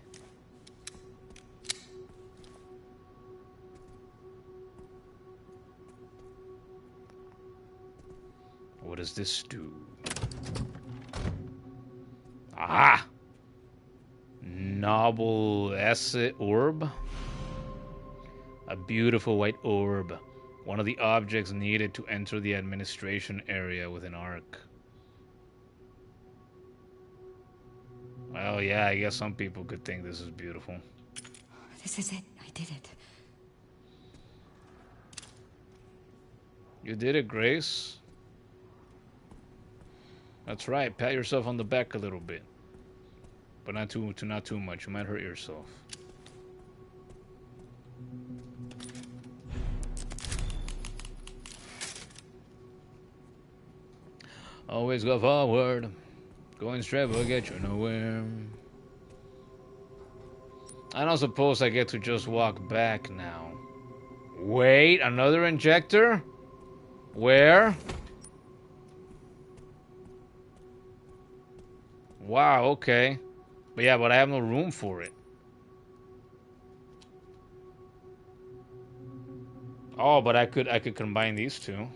What does this do? Aha! Noble acid orb. A beautiful white orb. One of the objects needed to enter the administration area within ARC. Well, yeah, I guess some people could think this is beautiful. This is it. I did it. You did it, Grace. That's right. Pat yourself on the back a little bit. But not too much. You might hurt yourself. Always go forward. Going straight will get you nowhere. I don't suppose I get to just walk back now. Wait, another injector? Where? Wow, okay. But yeah, but I have no room for it. Oh, but I could combine these two.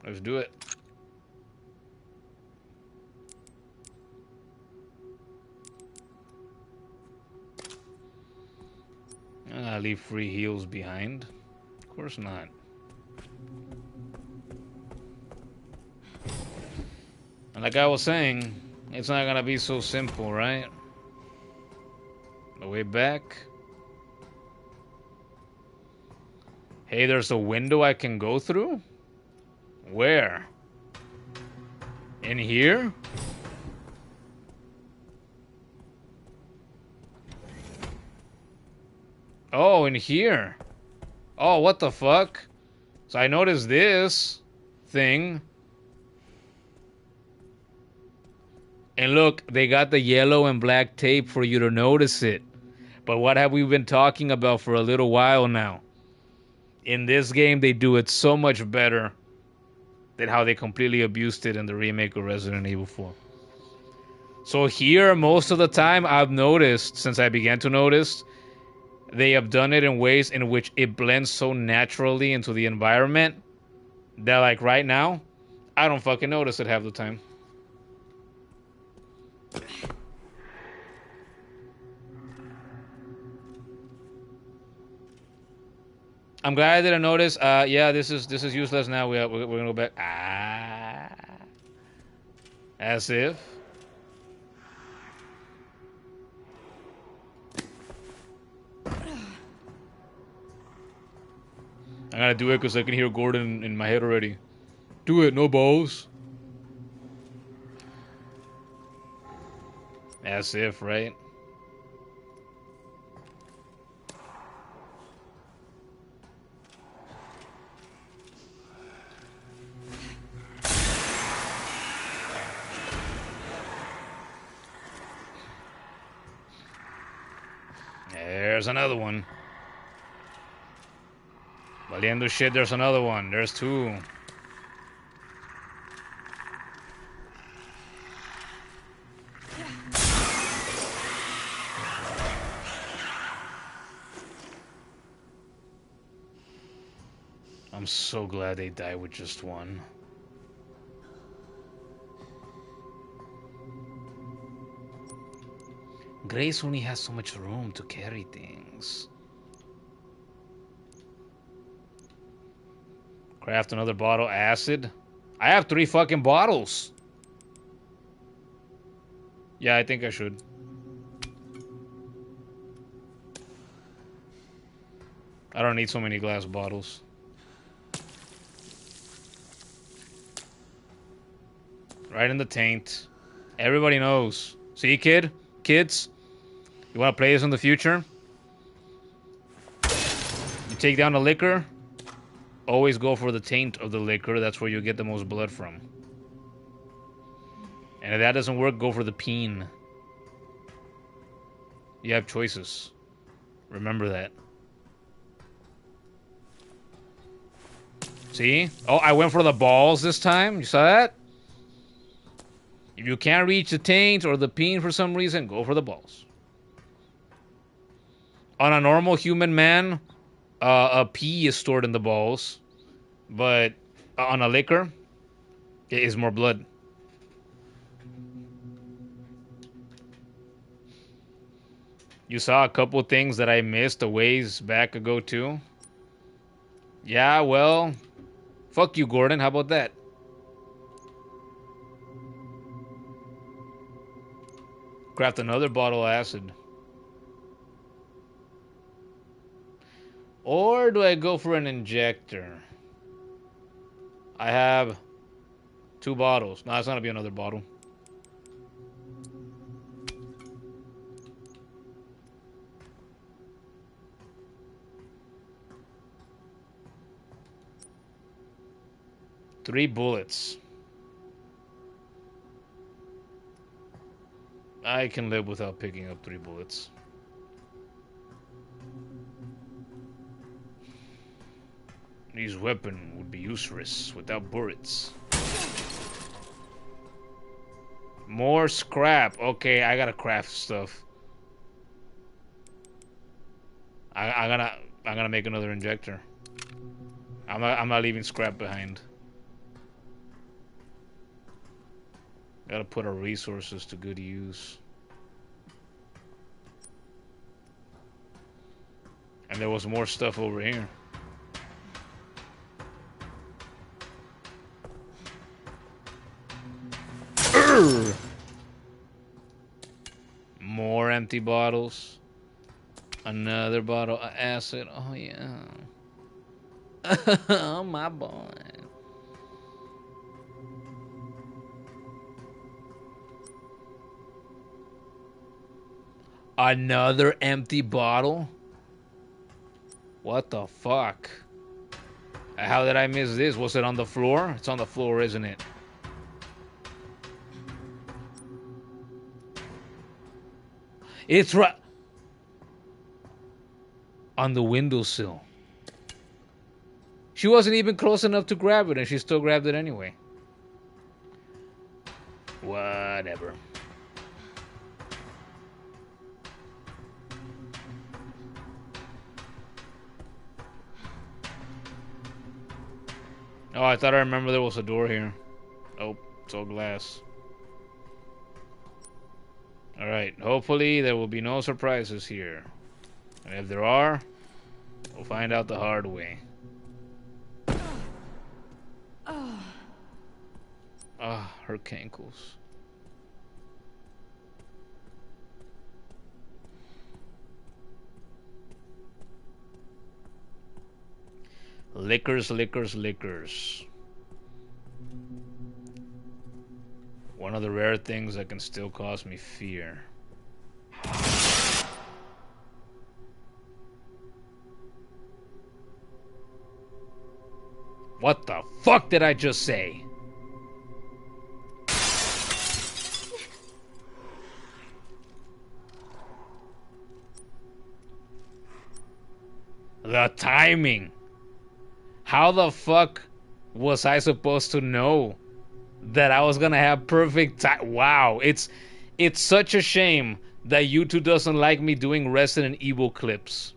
Let's do it. I'll leave free heals behind. Of course not. And like I was saying, it's not gonna be so simple, right? The way back. Hey, there's a window I can go through? Where? In here? Oh, in here. Oh, what the fuck? So I noticed this thing. And look, they got the yellow and black tape for you to notice it. But what have we been talking about for a little while now? In this game, they do it so much better than how they completely abused it in the remake of Resident Evil 4. So here, most of the time, I've noticed, since I began to notice, they have done it in ways in which it blends so naturally into the environment that, like, right now, I don't fucking notice it half the time. I'm glad I didn't notice. Yeah, this is useless now. We're gonna go back. As if. I gotta do it because I can hear Gordon in my head already. Do it, no balls. As if, right? There's another one. Valiendo shit, there's another one. There's two. I'm so glad they died with just one. Grace only has so much room to carry things. Craft another bottle. Acid. I have 3 fucking bottles. Yeah, I think I should. I don't need so many glass bottles. Right in the taint. Everybody knows. See, kids? You want to play this in the future? You take down the liquor. Always go for the taint of the liquor. That's where you get the most blood from. And if that doesn't work, go for the peen. You have choices. Remember that. See? Oh, I went for the balls this time. You saw that? If you can't reach the taint or the peen for some reason, go for the balls. On a normal human man, a pee is stored in the balls. But on a liquor, it is more blood. You saw a couple things that I missed a ways back ago too. Yeah, well, fuck you, Gordon. How about that? Craft another bottle of acid. Or do I go for an injector? I have 2 bottles. No, it's not gonna be another bottle. Three bullets. I can live without picking up 3 bullets. This weapon would be useless without bullets. More scrap. Okay, I gotta craft stuff. I'm gonna make another injector. I'm not leaving scrap behind. Gotta put our resources to good use. And there was more stuff over here. More empty bottles. Another bottle of acid. Oh yeah. Oh my boy. Another empty bottle? What the fuck? How did I miss this? Was it on the floor? It's on the floor, isn't it? It's right on the windowsill. She wasn't even close enough to grab it, and she still grabbed it anyway. Whatever. Oh, I thought I remember there was a door here. Oh, it's all glass. Alright, hopefully there will be no surprises here. And if there are, we'll find out the hard way. Ah, her cankles. Liquors, liquors, liquors. One of the rare things that can still cause me fear. What the fuck did I just say? The timing. How the fuck was I supposed to know that I was gonna have perfect time? Wow, it's such a shame that YouTube doesn't like me doing Resident Evil clips.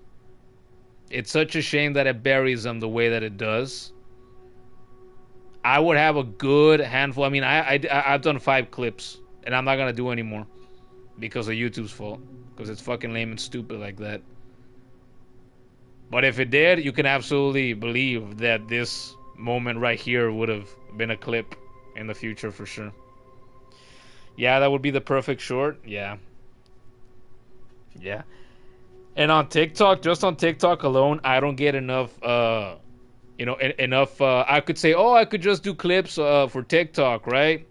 It's such a shame that it buries them the way that it does. I would have a good handful. I mean, I've done 5 clips, and I'm not gonna do any more because of YouTube's fault, because it's fucking lame and stupid like that. But if it did, you can absolutely believe that this moment right here would have been a clip in the future for sure. Yeah, that would be the perfect short. Yeah. Yeah. And on TikTok, just on TikTok alone, I don't get enough, enough, I could say, oh, I could just do clips for TikTok, right?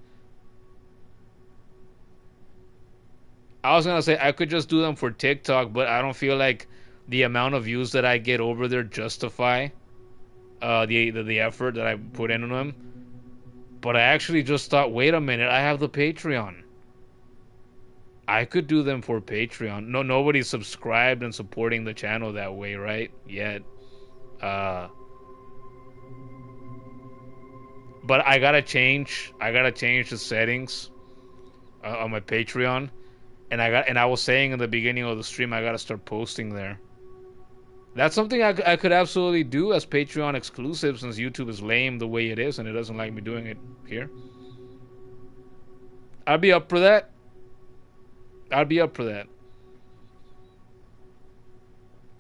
I was gonna say I could just do them for TikTok, but I don't feel like the amount of views that I get over there justify the effort that I put into them. But I actually just thought, wait a minute, I have the Patreon. I could do them for Patreon. No, nobody's subscribed and supporting the channel that way, right? Yet. But I gotta change the settings on my Patreon. And I was saying in the beginning of the stream, I gotta start posting there. That's something I could absolutely do as Patreon exclusive, since YouTube is lame the way it is and it doesn't like me doing it here. I'd be up for that. I'd be up for that.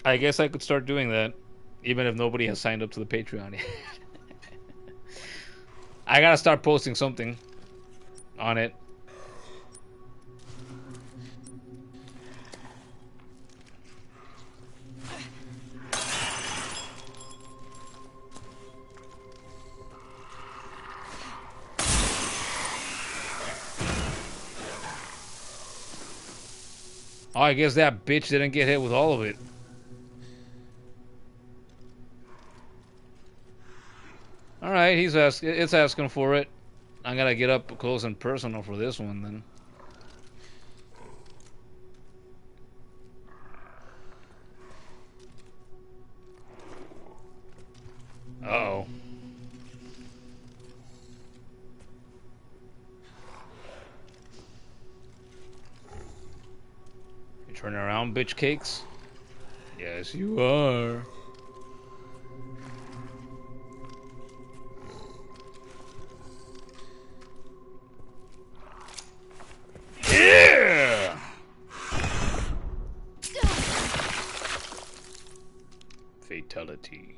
I guess I could start doing that, even if nobody has signed up to the Patreon yet. I gotta start posting something on it. Oh, I guess that bitch didn't get hit with all of it. Alright, it's asking for it. I gotta get up close and personal for this one then. Uh-oh. You turning around, bitch cakes? Yes, you are. Yeah! Fatality.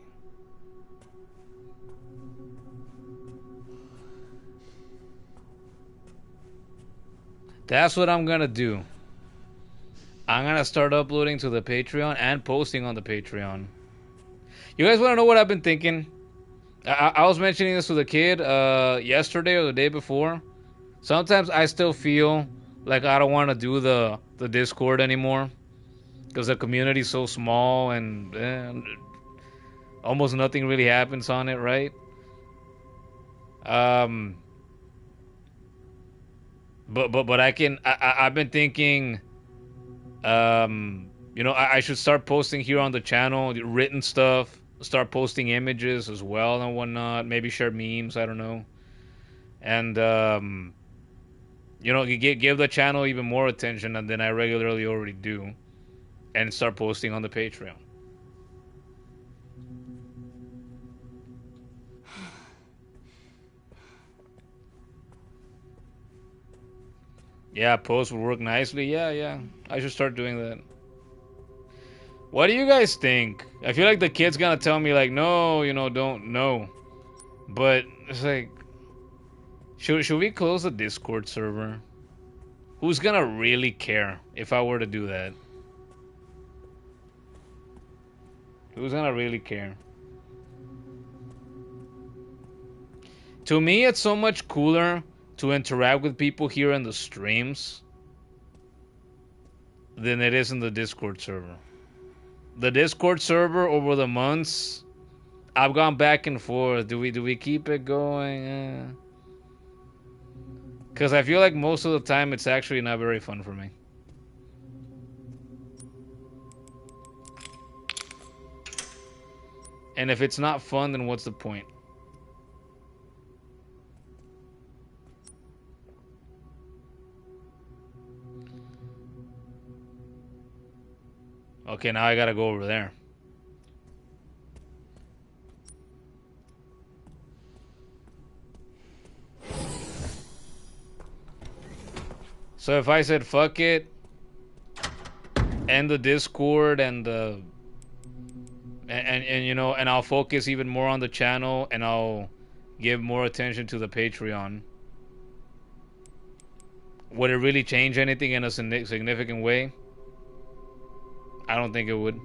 That's what I'm gonna do. I'm gonna start uploading to the Patreon and posting on the Patreon. You guys wanna know what I've been thinking? I was mentioning this with a kid yesterday or the day before. Sometimes I still feel like I don't want to do the Discord anymore, because the community is so small and almost nothing really happens on it, right? But I've been thinking, I should start posting here on the channel, written stuff, start posting images as well and whatnot, maybe share memes, I don't know. And, give the channel even more attention than I regularly already do, and start posting on the Patreon. Yeah, post would work nicely. Yeah. I should start doing that. What do you guys think? I feel like the kid's gonna tell me, like, no, don't, no. But it's like, should we close the Discord server? Who's gonna really care if I were to do that? Who's gonna really care? To me, it's so much cooler to interact with people here in the streams than it is in the Discord server. The Discord server, over the months, I've gone back and forth. Do we keep it going? Because I feel like most of the time it's actually not very fun for me. And if it's not fun, then what's the point? Okay, now I gotta go over there. So if I said fuck it, end the Discord and you know, and I'll focus even more on the channel, and I'll give more attention to the Patreon, would it really change anything in a significant way? I don't think it would.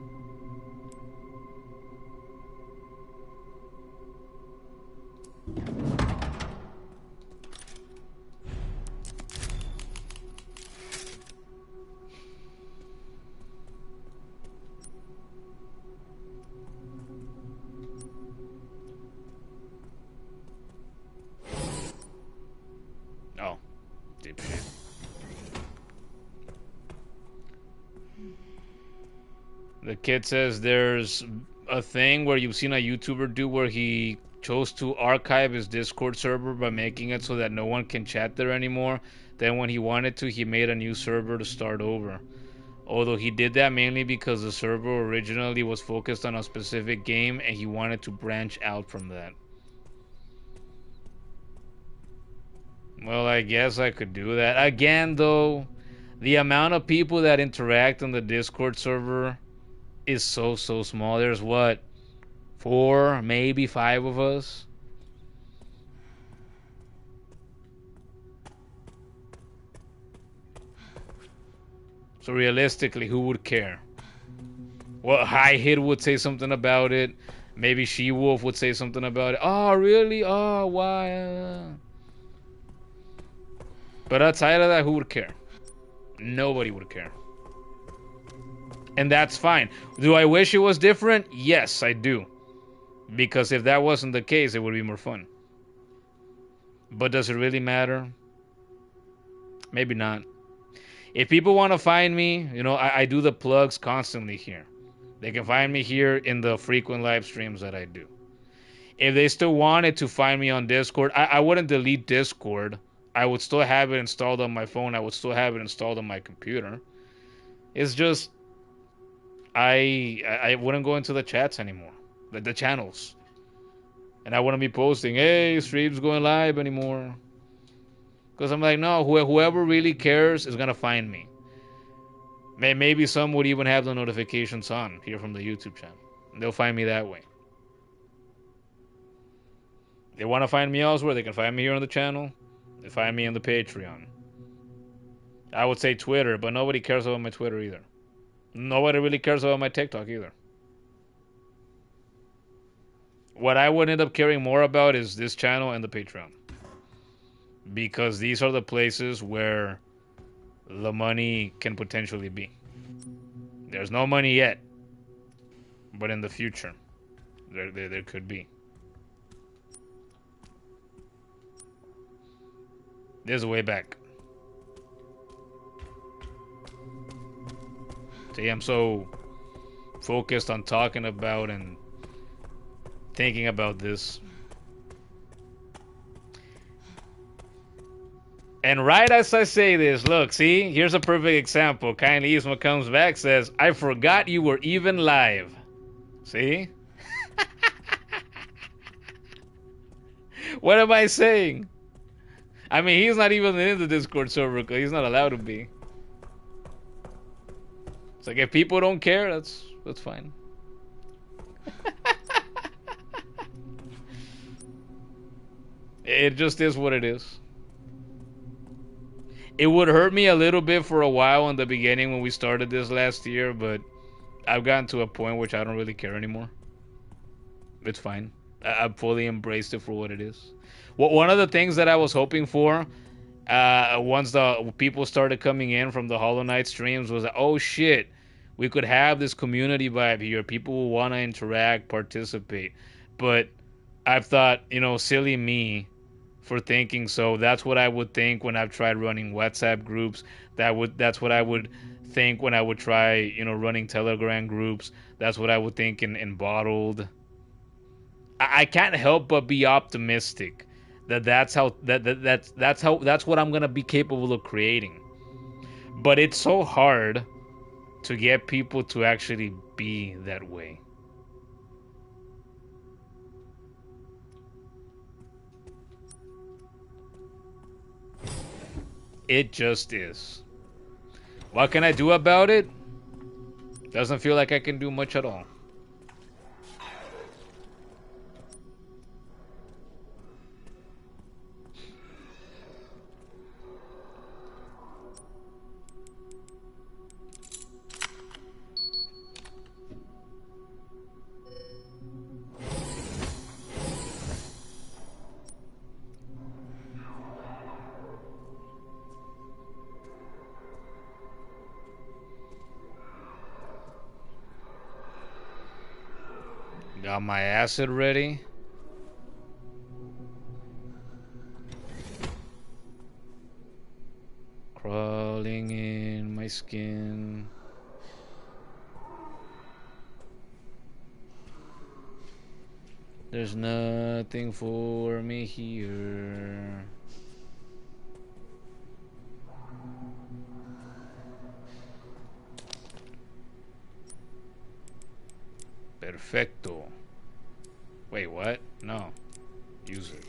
Oh, deep shit. The kid says there's a thing where you've seen a YouTuber do where he chose to archive his Discord server by making it so that no one can chat there anymore. Then when he wanted to, he made a new server to start over. Although he did that mainly because the server originally was focused on a specific game and he wanted to branch out from that. Well, I guess I could do that. Again, though, the amount of people that interact on the Discord server is so small. There's what, 4, maybe 5 of us. So realistically, who would care? Well, High Hit would say something about it. Maybe She Wolf would say something about it. Oh, really? Oh, why? But outside of that, who would care? Nobody would care. And that's fine. Do I wish it was different? Yes, I do. Because if that wasn't the case, it would be more fun. But does it really matter? Maybe not. If people want to find me, you know, I do the plugs constantly here. They can find me here in the frequent live streams that I do. If they still wanted to find me on Discord, I wouldn't delete Discord. I would still have it installed on my phone. I would still have it installed on my computer. It's just I wouldn't go into the chats anymore, the channels, and I wouldn't be posting, "Hey, stream's going live" anymore, because I'm like, no, whoever really cares is gonna find me. Maybe some would even have the notifications on here from the YouTube channel. They'll find me that way. They want to find me elsewhere, they can find me here on the channel. They find me on the Patreon. I would say Twitter, but nobody cares about my Twitter either. Nobody really cares about my TikTok either. What I would end up caring more about is this channel and the Patreon. Because these are the places where the money can potentially be. There's no money yet. But in the future, there could be. There's a way back. See, I'm so focused on talking about and thinking about this. And right as I say this, look, see, here's a perfect example. Kindly Isma comes back, says, I forgot you were even live. See? What am I saying? I mean, he's not even in the Discord server because he's not allowed to be. It's like, if people don't care, that's fine. It just is what it is. It would hurt me a little bit for a while in the beginning when we started this last year, but I've gotten to a point which I don't really care anymore. It's fine. I've fully embraced it for what it is. Well, one of the things that I was hoping for, once the people started coming in from the Hollow Knight streams, was that, oh shit, we could have this community vibe here. People will want to interact, participate. But I've thought, you know, silly me for thinking so. That's what I would think when I've tried running WhatsApp groups. That's what I would think when I would try, you know, running Telegram groups. That's what I would think in Bottled. I can't help but be optimistic that's what I'm gonna be capable of creating. But it's so hard to get people to actually be that way. It just is. What can I do about it? Doesn't feel like I can do much at all. Got my acid ready. Crawling in my skin. There's nothing for me here. Perfecto. Wait, what? No. Use it.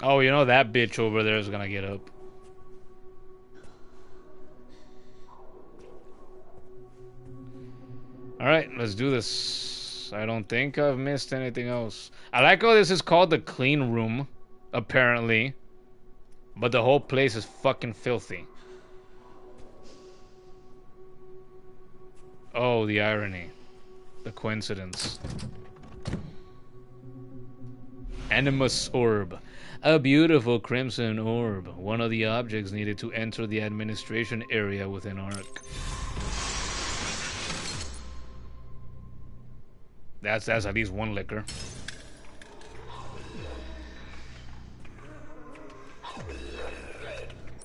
Oh, you know that bitch over there is gonna get up. Alright, let's do this. I don't think I've missed anything else. I like how this is called the clean room, apparently. But the whole place is fucking filthy. Oh, the irony. The coincidence. Animus orb. A beautiful crimson orb. One of the objects needed to enter the administration area within ARC. That's at least one liquor.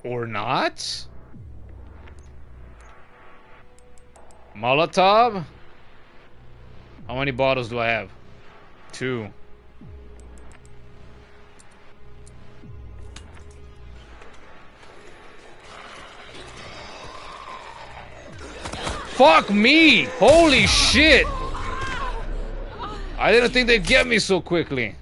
Or not? Molotov? How many bottles do I have? 2. Fuck me! Holy shit! I didn't think they'd get me so quickly.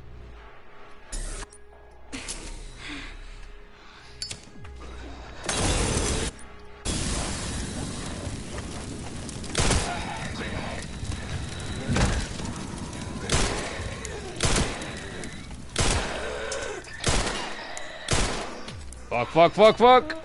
Fuck.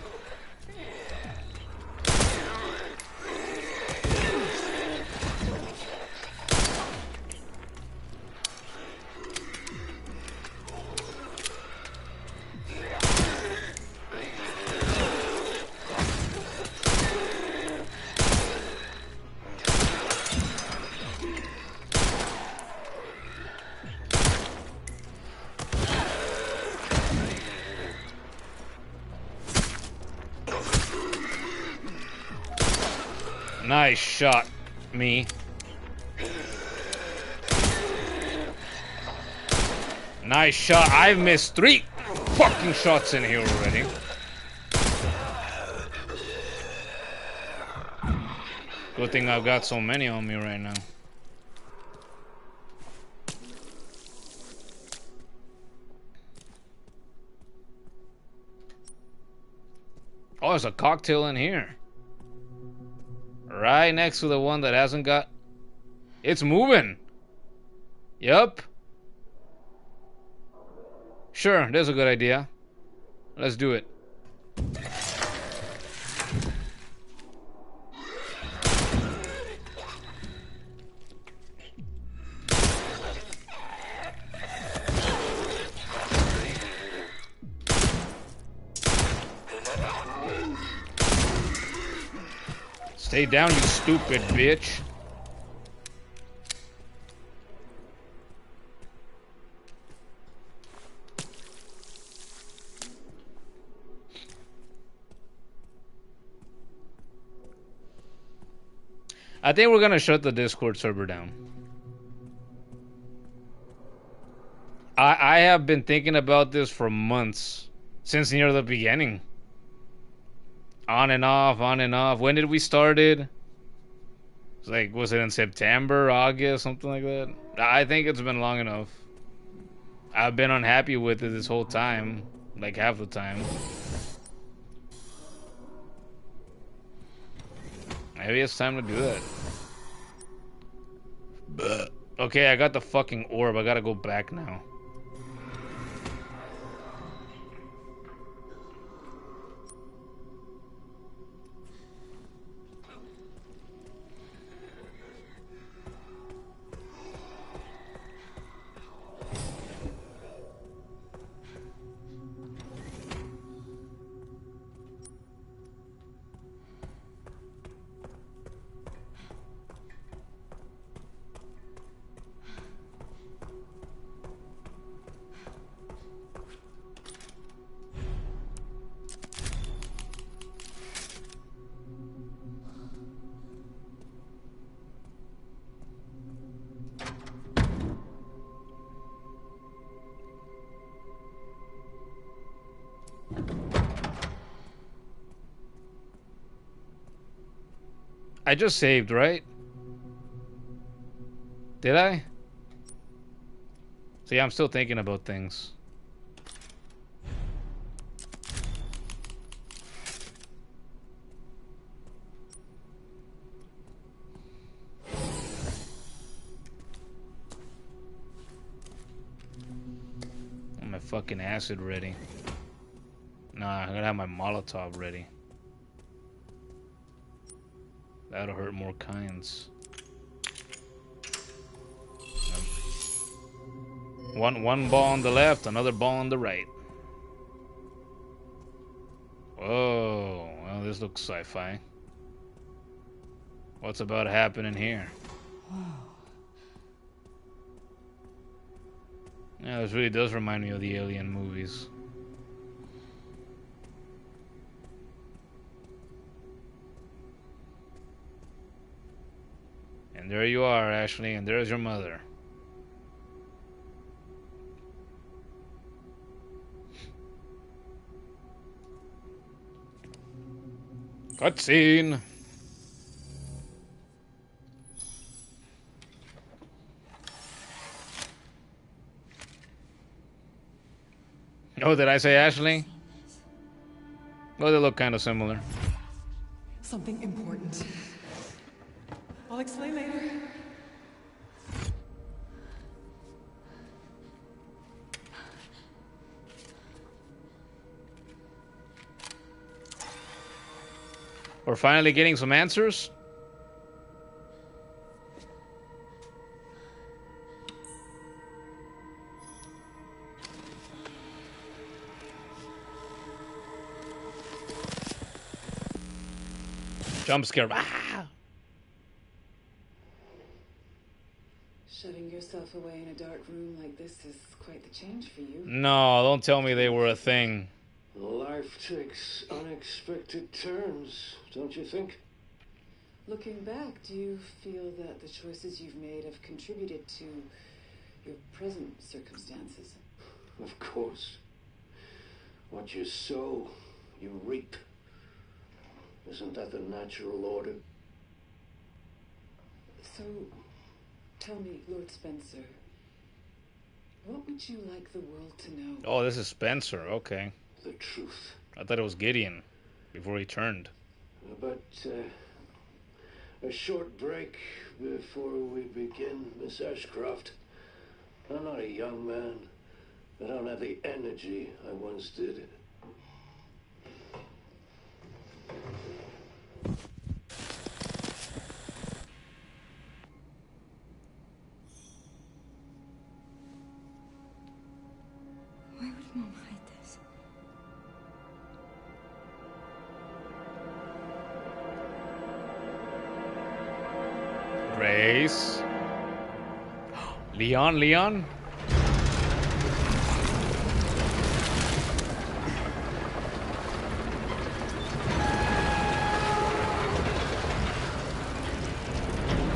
Nice shot, me. Nice shot. I've missed 3 fucking shots in here already. Good thing I've got so many on me right now. Oh, there's a cocktail in here. Right next to the one that hasn't got... It's moving. Yup. Sure, that's a good idea. Let's do it. Stay down, you stupid bitch. I think we're gonna shut the Discord server down. I have been thinking about this for months, since near the beginning. On and off, on and off. When did we start it? It's like, was it in September, August, something like that? I think it's been long enough. I've been unhappy with it this whole time, like half the time. Maybe it's time to do that. But, okay, I got the fucking orb. I gotta go back now. I just saved, right? Did I? See, I'm still thinking about things. My fucking acid ready. Nah, I'm gonna have my Molotov ready. That'll hurt more kinds. One ball on the left, another ball on the right. Whoa, well, this looks sci-fi. What's about happening here? Yeah, this really does remind me of the Alien movies. And there you are, Ashley, and there's your mother. Cutscene. Oh, did I say Ashley? Oh, they look kind of similar. Something important. I'll explain later. We're finally getting some answers. Jump scare. Ah! Shutting yourself away in a dark room like this is quite the change for you. No, don't tell me they were a thing. Life takes unexpected turns, don't you think? Looking back, do you feel that the choices you've made have contributed to your present circumstances? Of course. What you sow, you reap. Isn't that the natural order? So, tell me, Lord Spencer, what would you like the world to know? Oh, this is Spencer. Okay. The truth. I thought it was Gideon before he turned. But a short break before we begin, Miss Ashcroft. I'm not a young man. I don't have the energy I once did. Why would Mom hide this? Grace. Leon?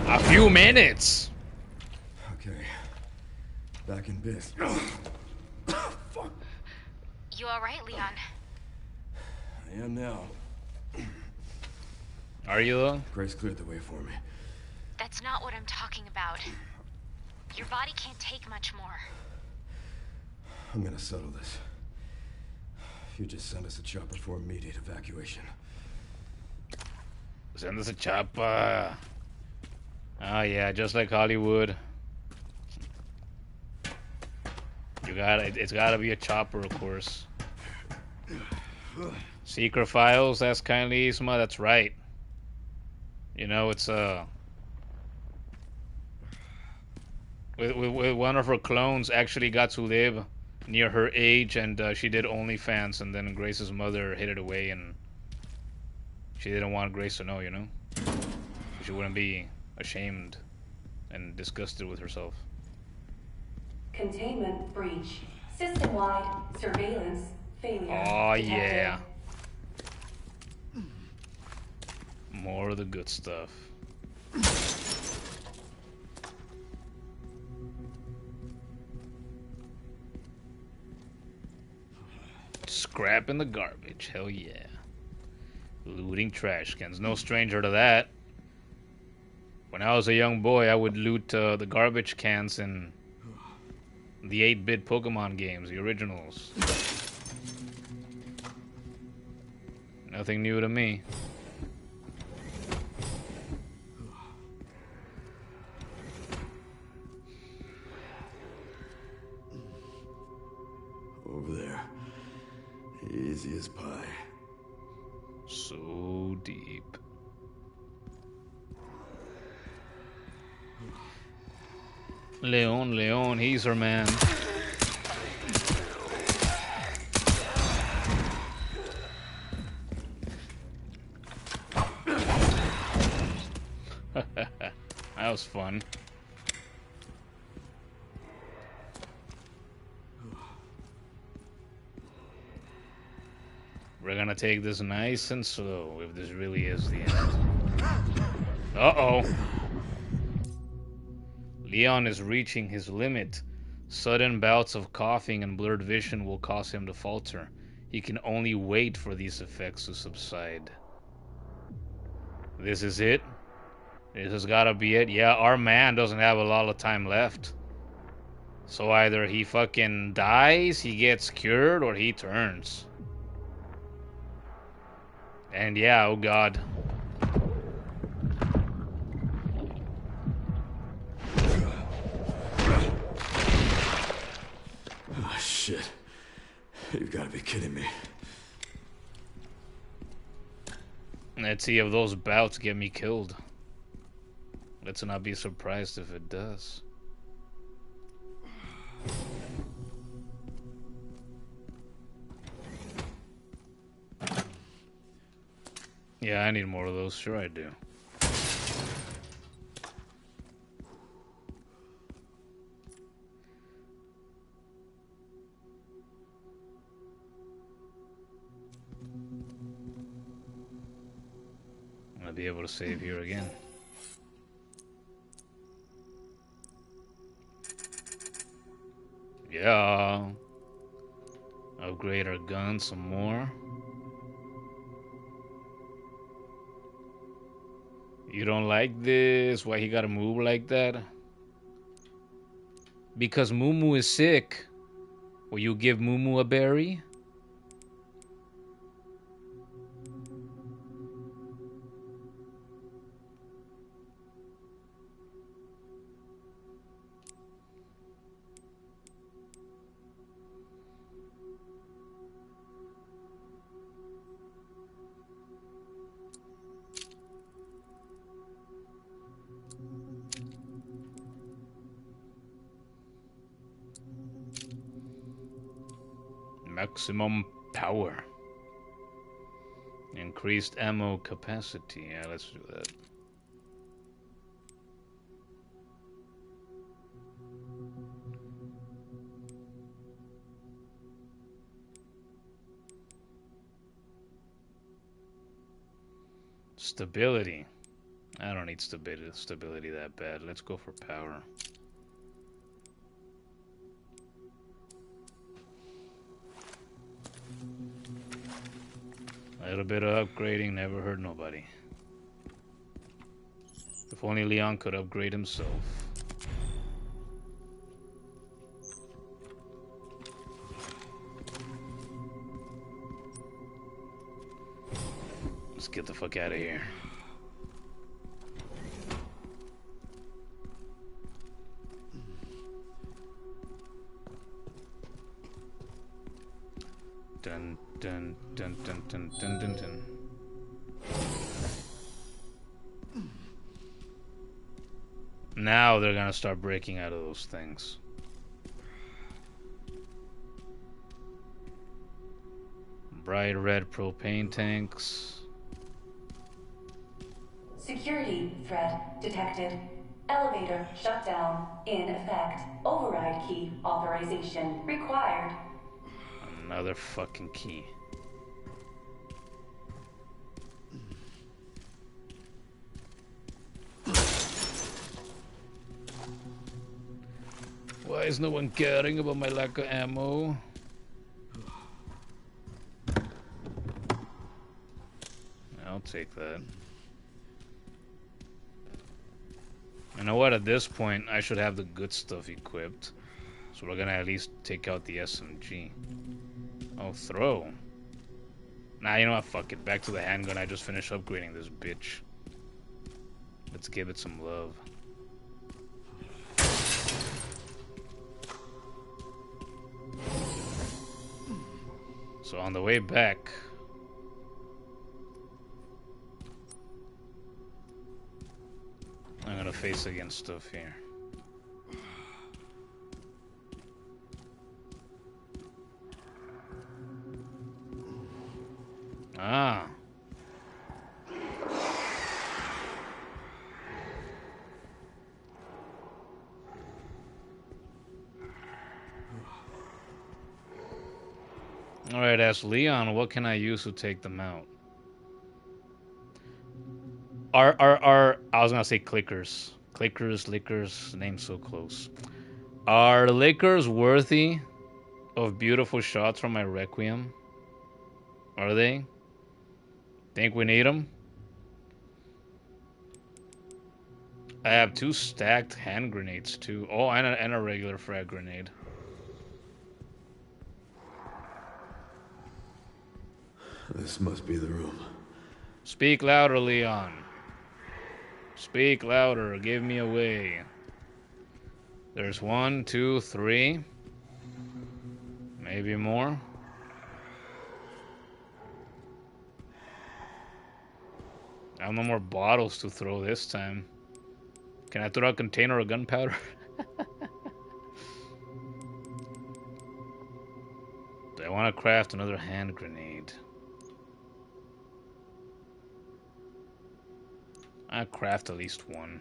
A few minutes. Okay. Back in biz. Fuck. You alright, Leon? I am now. Are you though? Grace cleared the way for me. That's not what I'm talking about. Your body can't take much more. I'm gonna settle this. You just send us a chopper for immediate evacuation. Send us a chopper. Oh yeah, just like Hollywood. It's gotta be a chopper, of course. Secret files, that's kindly Isma, that's right. You know, it's with one of her clones actually got to live near her age, and she did OnlyFans, and then Grace's mother hid it away, and she didn't want Grace to know, you know? She wouldn't be ashamed and disgusted with herself. Containment breach. System-wide surveillance failure. Oh detected. yeah. More of the good stuff. Scrap in the garbage, hell yeah. Looting trash cans, no stranger to that. When I was a young boy, I would loot the garbage cans in the 8-bit Pokemon games, the originals. Nothing new to me. Over there. Easy as pie. So deep. Leon, he's her man. That was fun. We're gonna take this nice and slow if this really is the end. Uh-oh. Leon is reaching his limit. Sudden bouts of coughing and blurred vision will cause him to falter. He can only wait for these effects to subside. This is it? This has gotta be it. Yeah, our man doesn't have a lot of time left. So either he fucking dies, he gets cured, or he turns. And yeah, oh god. Oh, shit. You've got to be kidding me. Let's see if those bouts get me killed. Let's not be surprised if it does. Yeah, I need more of those. Sure I do. I'll be able to save here again. Yeah. Upgrade our gun some more. You don't like this? Why he gotta move like that? Because Mumu is sick. Will you give Mumu a berry? Maximum power. Increased ammo capacity. Yeah, let's do that. Stability. I don't need stability that bad. Let's go for power. A little bit of upgrading never hurt nobody. If only Leon could upgrade himself. Let's get the fuck out of here. Dun dun dun dun dun dun dun dun. Now they're gonna start breaking out of those things. Bright red propane tanks. Security threat detected. Elevator shutdown in effect. Override key authorization required. Another fucking key. Why is no one caring about my lack of ammo? I'll take that. You know what? At this point, I should have the good stuff equipped. So we're gonna at least take out the SMG. Oh, throw. Nah, you know what? Fuck it. Back to the handgun. I just finished upgrading this bitch. Let's give it some love. So on the way back, I'm gonna face against stuff here. Ah. Alright, ask Leon, what can I use to take them out? I was gonna say clickers. Clickers, lickers, name's so close. Are lickers worthy of beautiful shots from my Requiem? Are they? Think we need them? I have 2 stacked hand grenades too. Oh, and a regular frag grenade. This must be the room. Speak louder, Leon. Speak louder. Give me away. There's 1, 2, 3. Maybe more. I have no more bottles to throw this time. Can I throw a container of gunpowder? Do I want to craft another hand grenade? I'll craft at least one.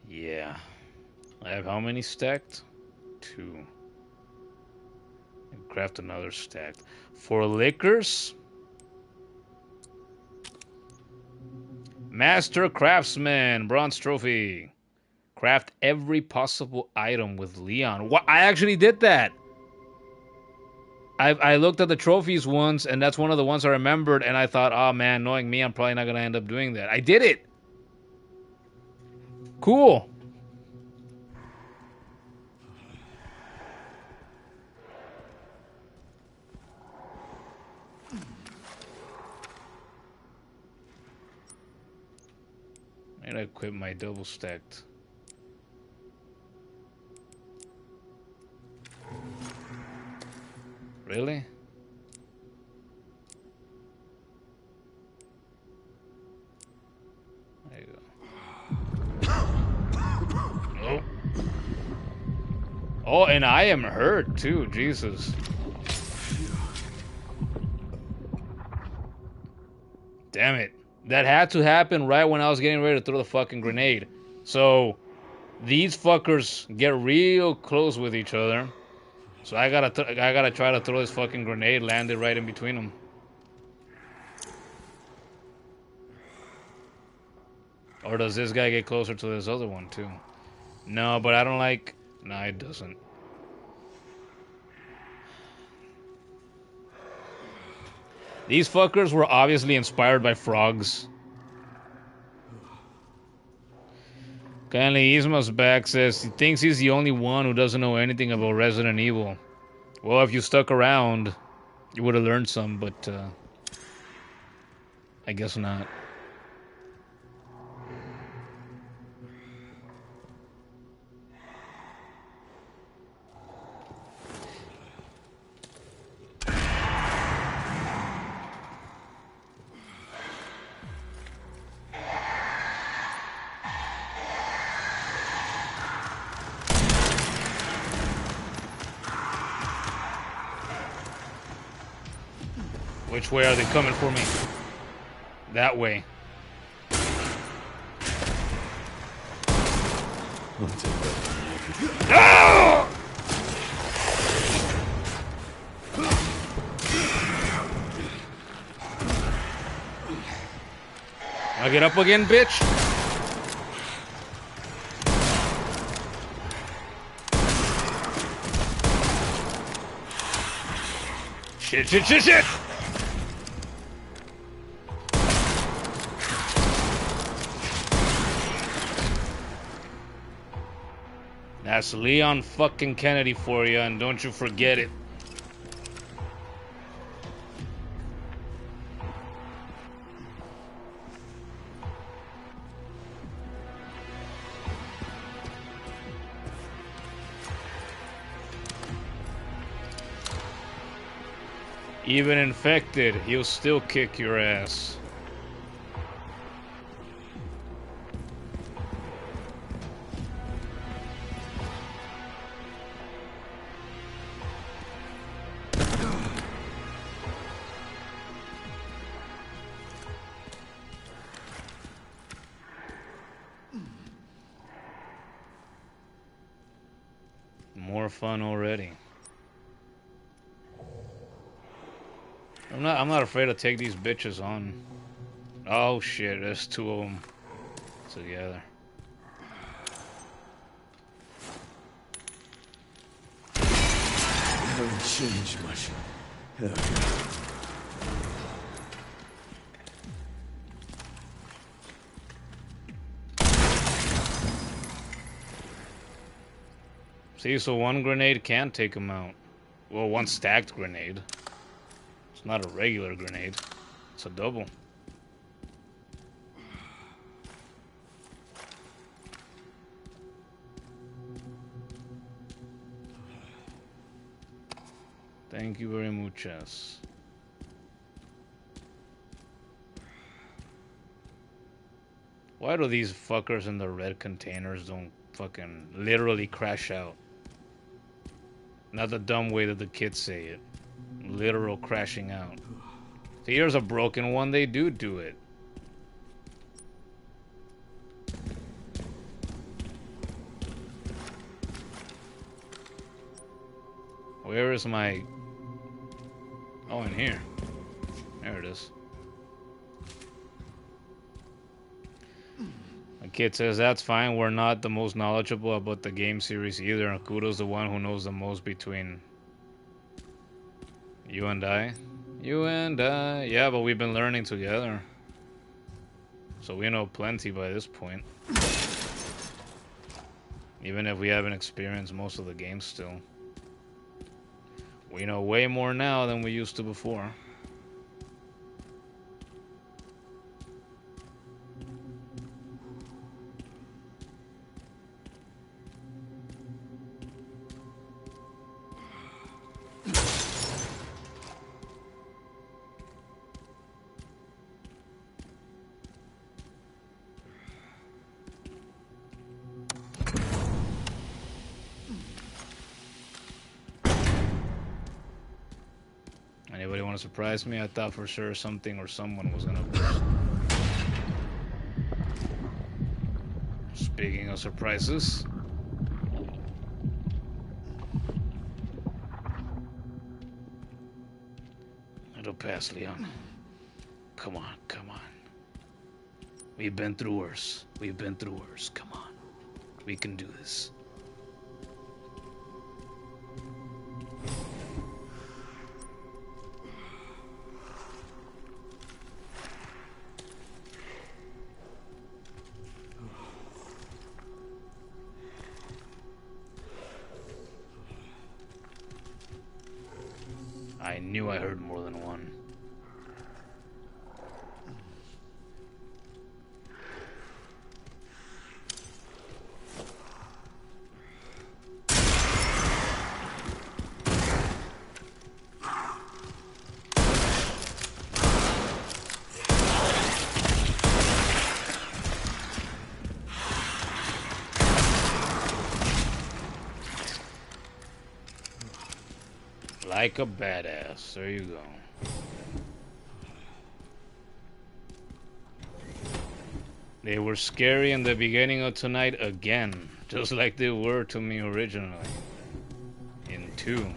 Yeah. I have how many stacked? 2. And craft another stacked. For liquors? Master Craftsman, bronze trophy. Craft every possible item with Leon. What? I actually did that. I looked at the trophies once, and that's one of the ones I remembered, and I thought, oh man, knowing me, I'm probably not gonna end up doing that. I did it. Cool. I gotta equip my double stacked. Really? There you go. Oh. Oh, and I am hurt too, Jesus. Damn it. That had to happen right when I was getting ready to throw the fucking grenade. So, these fuckers get real close with each other. So I gotta try to throw this fucking grenade, land it right in between them. Or does this guy get closer to this other one too? No, but I don't like... Nah, it doesn't. These fuckers were obviously inspired by frogs. Kindly Isma's back says he thinks he's the only one who doesn't know anything about Resident Evil. Well, if you stuck around, you would have learned some, but I guess not. Which way are they coming for me? That way. No! I get up again, bitch? Shit, shit, shit, shit! That's Leon fucking Kennedy for you, and don't you forget it. Even infected, he'll still kick your ass. More fun already. I'm not afraid to take these bitches on. Oh shit, there's two of them together. Haven't changed much. See, so one grenade can take them out. Well, one stacked grenade. It's not a regular grenade. It's a double. Thank you very much. Why do these fuckers in the red containers don't fucking literally crash out? Not the dumb way that the kids say it. Literal crashing out. So here's a broken one, they do it. Where is my... Oh, in here. There it is. The kid says, that's fine, we're not the most knowledgeable about the game series either, and Kudo's the one who knows the most between you and I. You and I. Yeah, but we've been learning together. So we know plenty by this point. Even if we haven't experienced most of the games still. We know way more now than we used to before. Anybody want to surprise me? I thought for sure something or someone was gonna burst. Speaking of surprises. It'll pass, Leon. Come on, come on. We've been through worse. We've been through worse. Come on. We can do this. I knew I heard more than one. Like a badass. There you go. They were scary in the beginning of tonight again, just like they were to me originally in 2.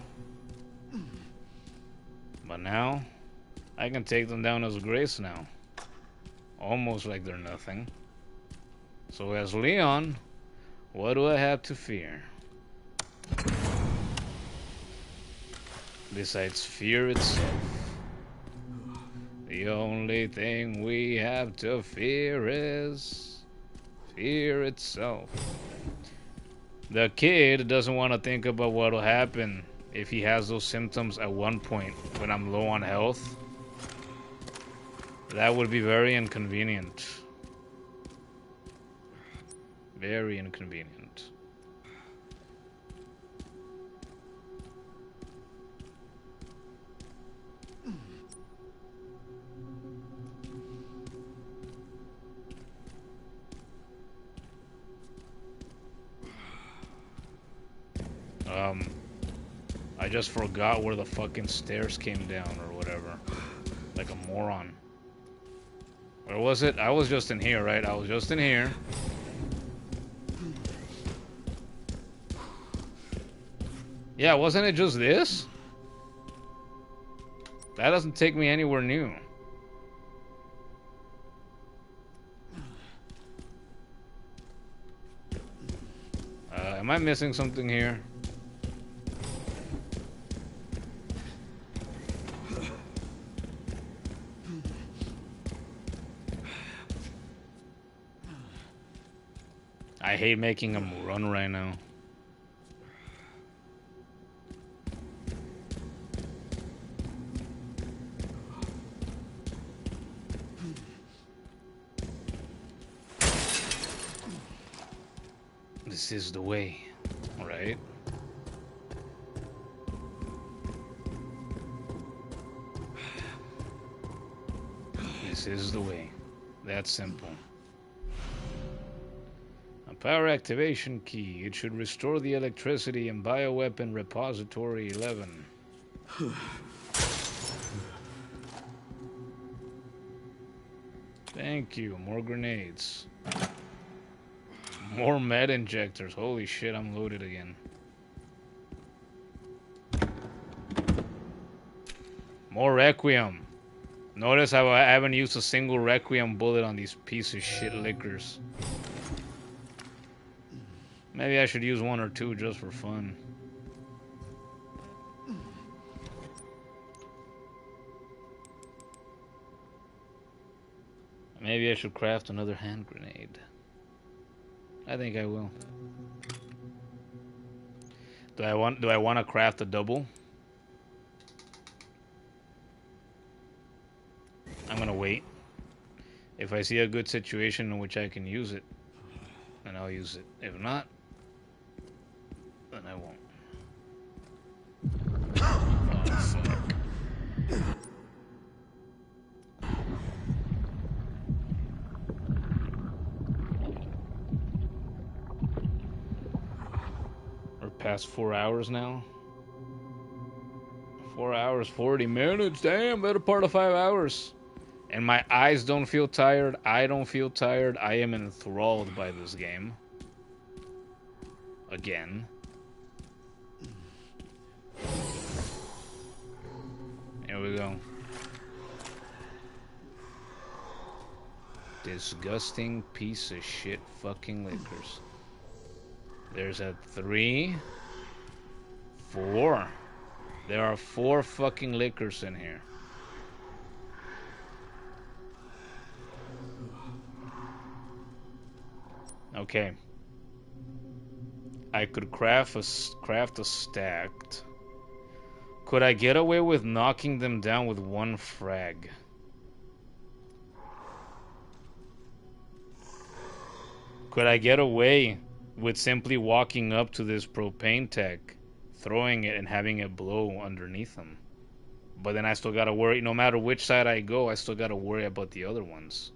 But now, I can take them down as grace now. Almost like they're nothing. So as Leon, what do I have to fear? Besides fear itself. The only thing we have to fear is fear itself. The kid doesn't want to think about what will happen if he has those symptoms at one point when I'm low on health. That would be very inconvenient. Very inconvenient. I just forgot where the fucking stairs came down or whatever. Like a moron. Where was it? I was just in here, right? I was just in here. Yeah, wasn't it just this? That doesn't take me anywhere new. Am I missing something here? I hate making him run right now. This is the way, right? This is the way. That's simple. A power activation key. It should restore the electricity in bioweapon repository 11. Thank you. More grenades. More med injectors. Holy shit, I'm loaded again. More Requiem. Notice how I haven't used a single Requiem bullet on these piece of shit liquors. Maybe I should use 1 or 2 just for fun. Maybe I should craft another hand grenade. I think I will. Do I want to craft a double? I'm gonna wait. If I see a good situation in which I can use it, then I'll use it. If not, then I won't. Oh, fuck. We're past 4 hours now. 4 hours, 40 minutes. Damn, better part of 5 hours. And my eyes don't feel tired. I don't feel tired. I am enthralled by this game. Again. Here we go. Disgusting piece of shit fucking liquors. There's a 3, 4. There are 4 fucking liquors in here. Okay. I could craft a stacked. Could I get away with knocking them down with 1 frag? Could I get away with simply walking up to this propane tank, throwing it and having it blow underneath them? But then I still gotta worry, no matter which side I go, I still gotta worry about the other ones.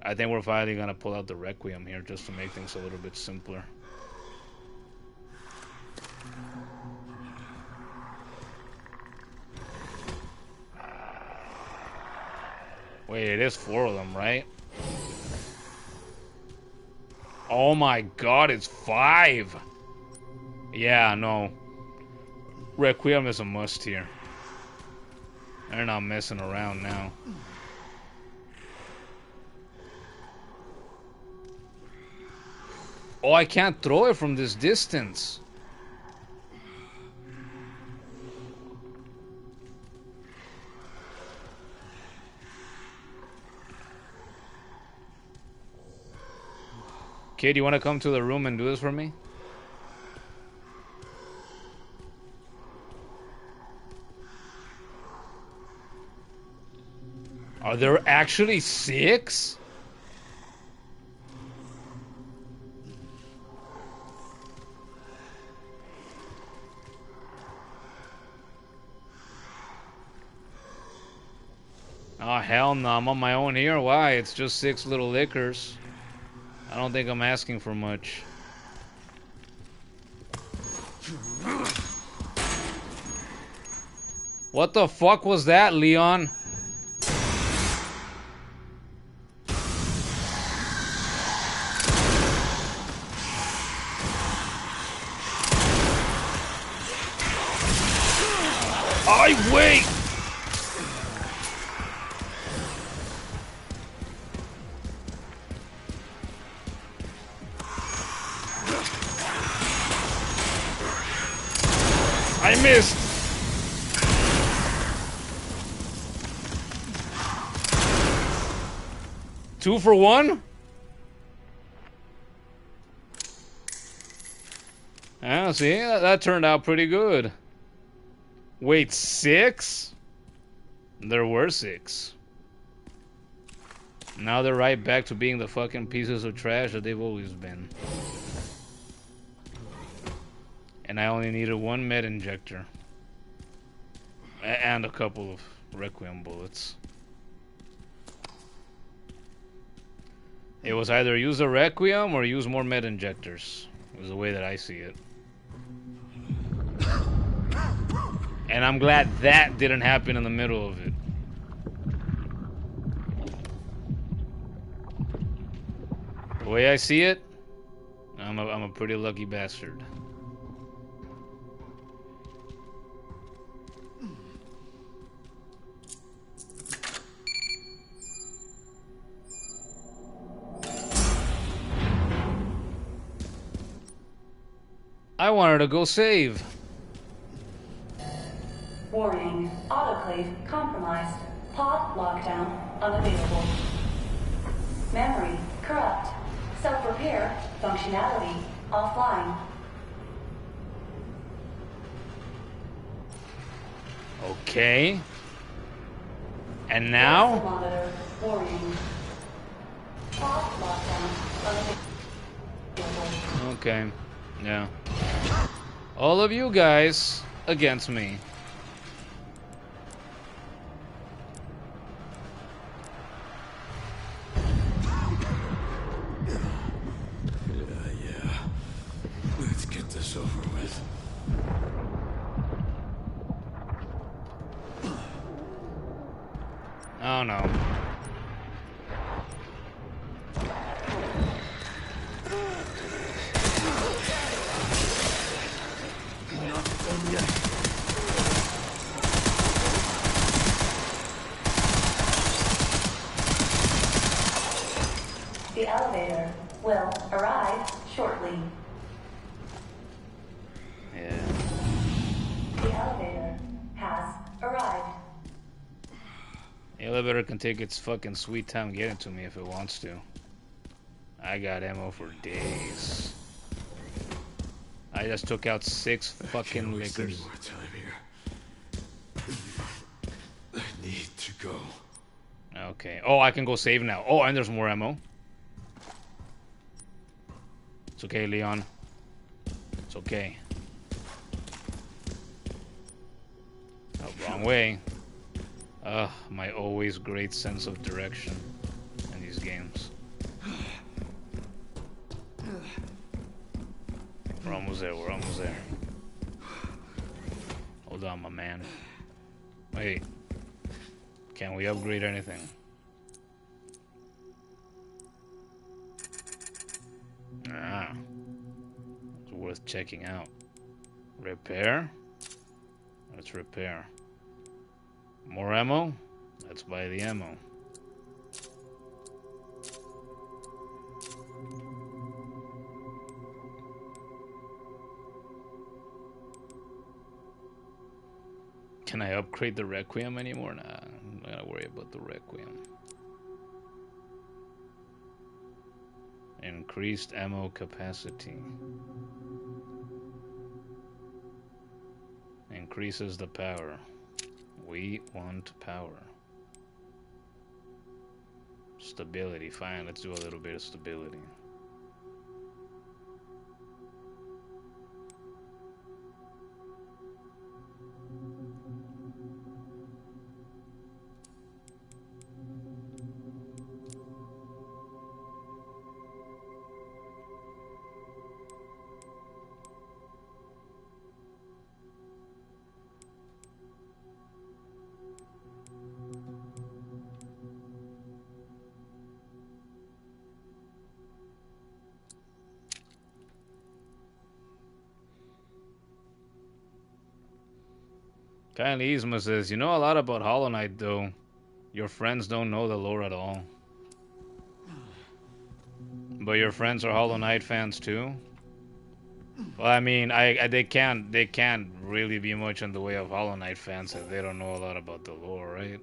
I think we're finally gonna pull out the Requiem here just to make things a little bit simpler. Wait, it is 4 of them, right? Oh my god, it's 5! Yeah, no. Requiem is a must here. They're not messing around now. Oh, I can't throw it from this distance. Kid, you want to come to the room and do this for me? Are there actually 6? Oh, hell no. I'm on my own here. Why? It's just 6 little liquors. I don't think I'm asking for much. What the fuck was that, Leon? Wait! I missed! Two for one? Yeah, see, that turned out pretty good. Wait, 6? There were 6. Now they're right back to being the fucking pieces of trash that they've always been. And I only needed 1 med injector. And a couple of Requiem bullets. It was either use a Requiem or use more med injectors. It was the way that I see it. And I'm glad that didn't happen in the middle of it. The way I see it, I'm a pretty lucky bastard. I wanted to go save. Warning, autoclave compromised. Pod lockdown unavailable. Memory corrupt. Self-repair functionality offline. Okay. And now? Monitor warning. Pod lockdown unavailable. Okay. Yeah. All of you guys against me. Yeah. Let's get this over with. Oh no. The elevator will arrive shortly. Yeah. The elevator has arrived. The elevator can take its fucking sweet time getting to me if it wants to. I got ammo for days. I just took out 6 fucking lickers. More time here. I need to go. Okay. Oh, I can go save now. Oh, and there's more ammo. It's okay, Leon. It's okay. Oh, wrong way. Ugh, my always great sense of direction in these games. We're almost there, we're almost there. Hold on, my man. Wait. Can we upgrade anything? Ah. It's worth checking out. Repair? Let's repair. More ammo? Let's buy the ammo. Can I upgrade the Requiem anymore? Nah, I'm not gonna worry about the Requiem. Increased ammo capacity. Increases the power. We want power. Stability. Fine, let's do a little bit of stability. Kylie says, you know a lot about Hollow Knight, though. Your friends don't know the lore at all. But your friends are Hollow Knight fans too? Well, I mean, they can't really be much in the way of Hollow Knight fans if they don't know a lot about the lore, right?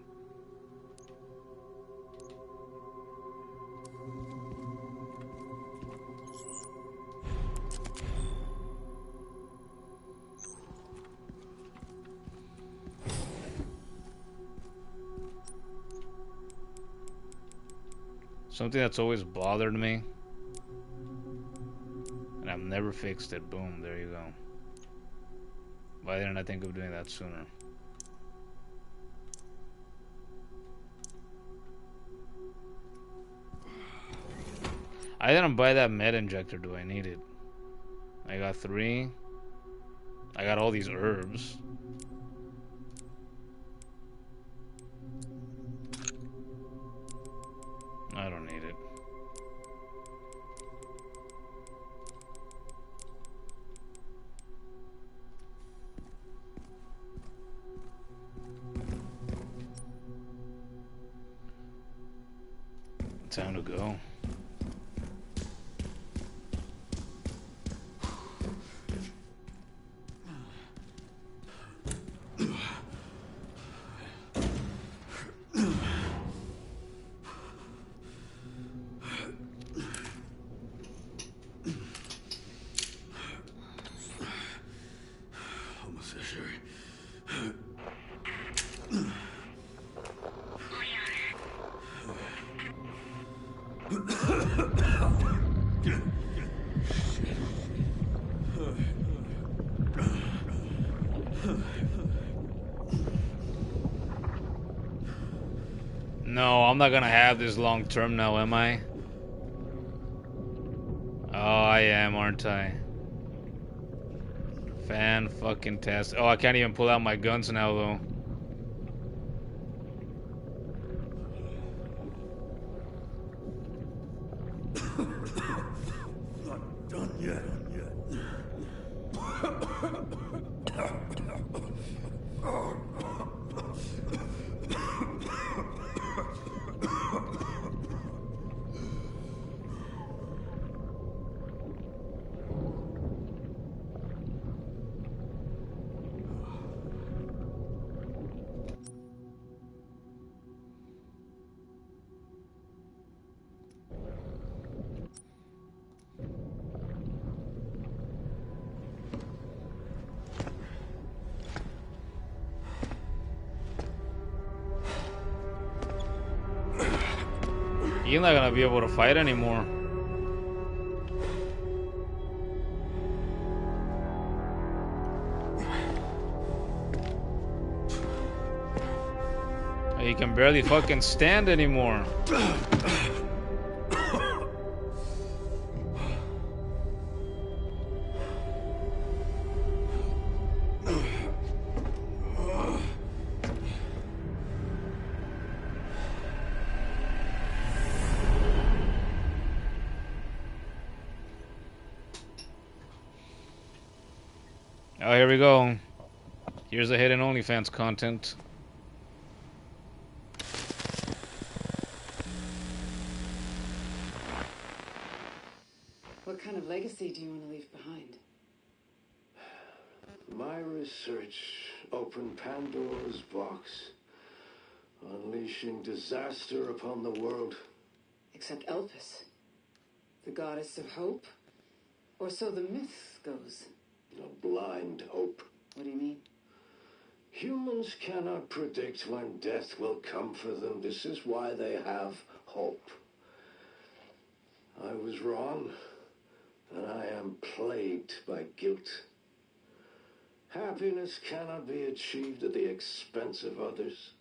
Something that's always bothered me, and I've never fixed it. Boom, there you go. Why didn't I think of doing that sooner? I didn't buy that med injector. Do I need it? I got 3. I got all these herbs. I don't need it. Time to go. No, I'm not gonna have this long term now, am I? Oh, I am, aren't I? Fan fucking test. Oh, I can't even pull out my guns now, though. Not done yet. He's not gonna be able to fight anymore. He can barely fucking stand anymore. Oh, here we go. Here's the hidden OnlyFans content. What kind of legacy do you want to leave behind? My research opened Pandora's box, unleashing disaster upon the world. Except Elpis, the goddess of hope? Or so the myth goes. A blind hope. What do you mean? Humans cannot predict when death will come for them. This is why they have hope. I was wrong, and I am plagued by guilt. Happiness cannot be achieved at the expense of others.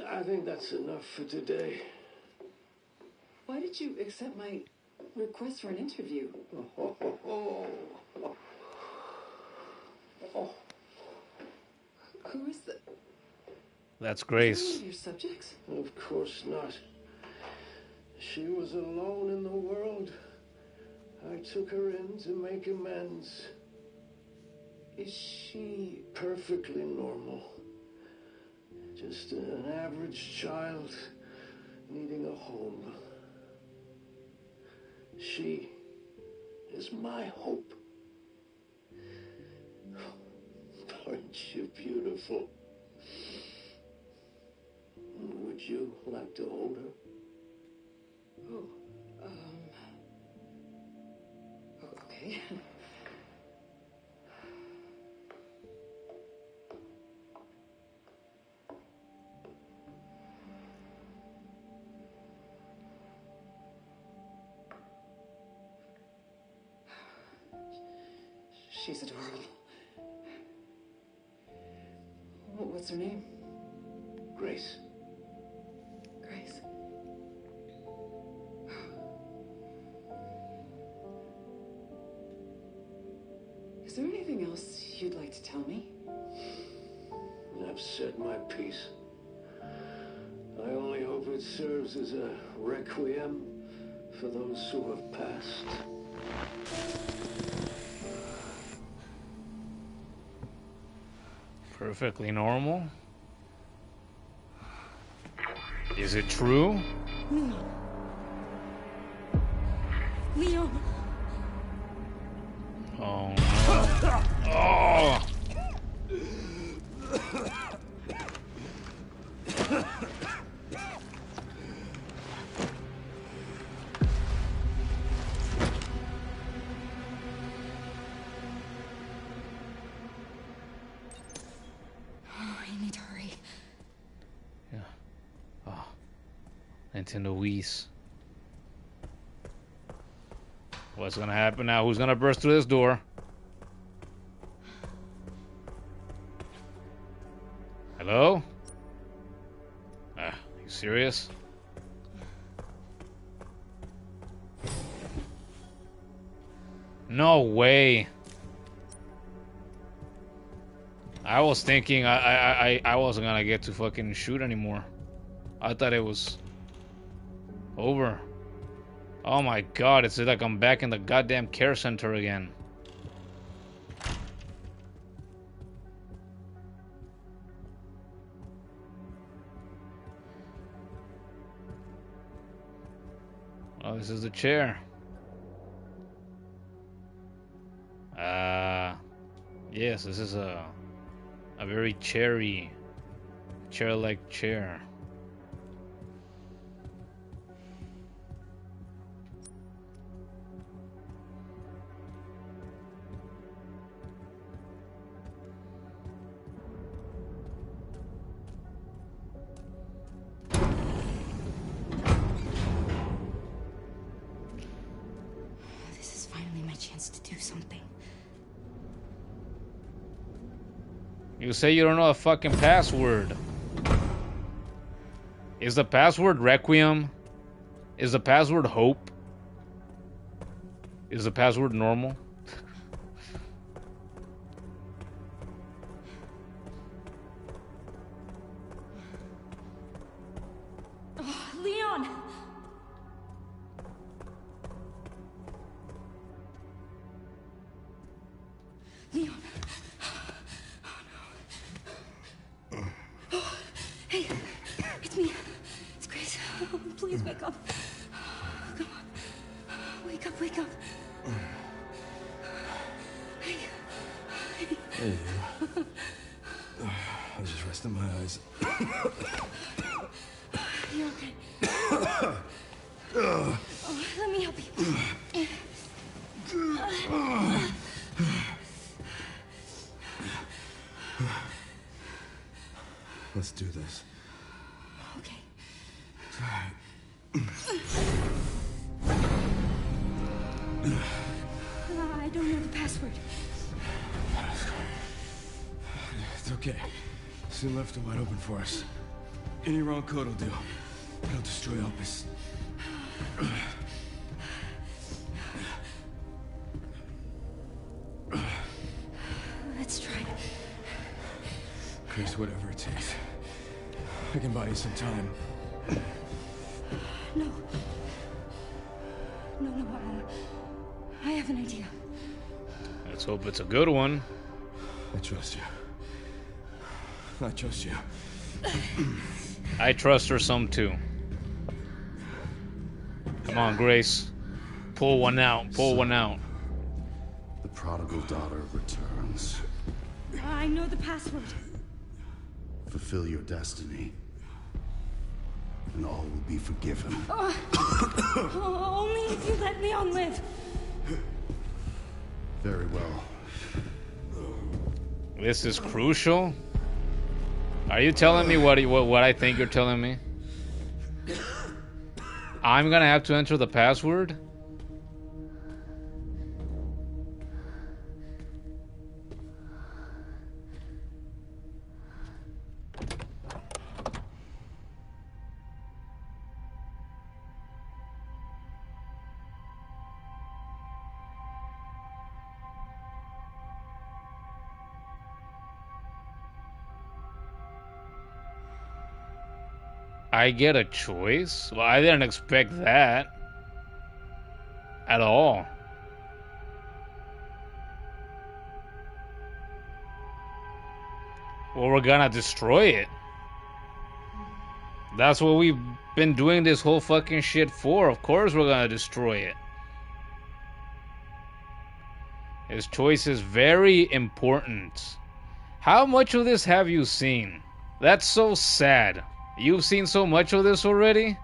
I think that's enough for today. Why did you accept my request for an interview? Who is the... That's Grace. Is that one of your subjects? Of course not. She was alone in the world. I took her in to make amends. Is she... Perfectly normal. Just an average child needing a home. She is my hope. Aren't you beautiful? Would you like to hold her? Okay. She's adorable. What's her name? Grace. Grace. Is there anything else you'd like to tell me? I've said my piece. I only hope it serves as a requiem for those who have passed. Perfectly normal. Is it true? Leon. Leon. Oh no. Oh! I need to hurry. Yeah. Oh. Nintendo Wii's. What's gonna happen now? Who's gonna burst through this door? Hello? You serious? No way. I was thinking I wasn't gonna get to fucking shoot anymore. I thought it was over. Oh my god, it's like I'm back in the goddamn care center again. Oh, this is the chair. Yes, this is a very chair-like chair. do something. You say you don't know a fucking password. Is the password Requiem? Is the password Hope? Is the password normal? Oh, Leon! Leon. Oh, no. Hey, it's me. It's Grace. Oh, please wake up. Come on. Wake up, wake up. Hey. Hey, you. I was just resting my eyes. You're okay. Oh, let me help you. Let's do this. Okay. I don't know the password. It's okay. Soon left are wide open for us. Any wrong code will do. It'll destroy Elpis. Let's try. Chris, whatever it takes. I can buy you some time. No. No, I have an idea. Let's hope it's a good one. I trust you. I trust you. I trust her some too. Come on, Grace. Pull one out. Pull one out. The prodigal daughter returns. I know the password. Fulfill your destiny, and all will be forgiven. Only if you let Leon live. Very well. This is crucial. Are you telling me what I think you're telling me? I'm gonna have to enter the password? I get a choice? Well, I didn't expect that. At all. Well, we're gonna destroy it. That's what we've been doing this whole fucking shit for. Of course we're gonna destroy it. His choice is very important. How much of this have you seen? That's so sad. You've seen so much of this already?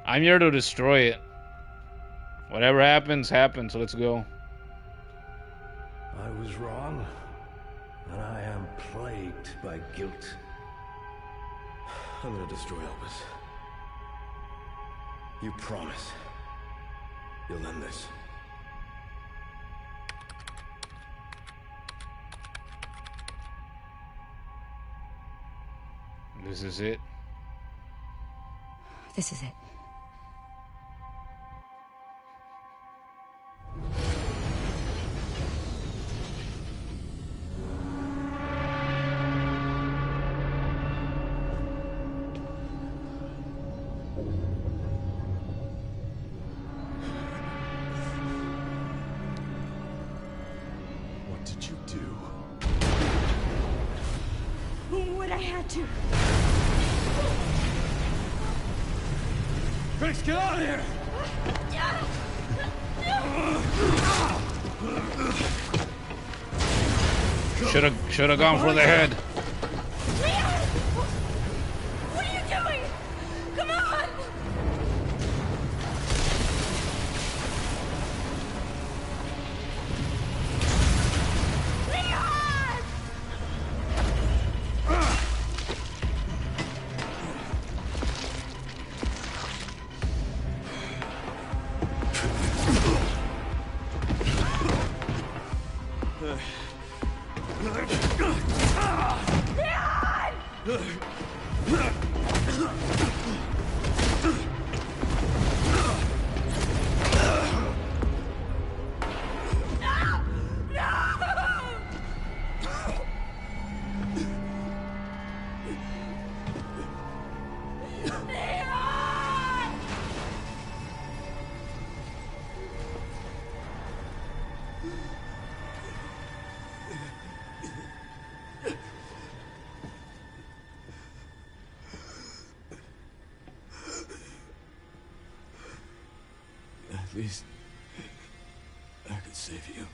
I'm here to destroy it. Whatever happens, happens. Let's go. I was wrong, and I am plagued by guilt. I'm gonna destroy Elpis. You promise. You'll end this. This is it. This is it. What did you do? What I had to. Grace, get out of here! Should have gone for the head. Leon! What are you doing? Come on! Leon! At least I could save you.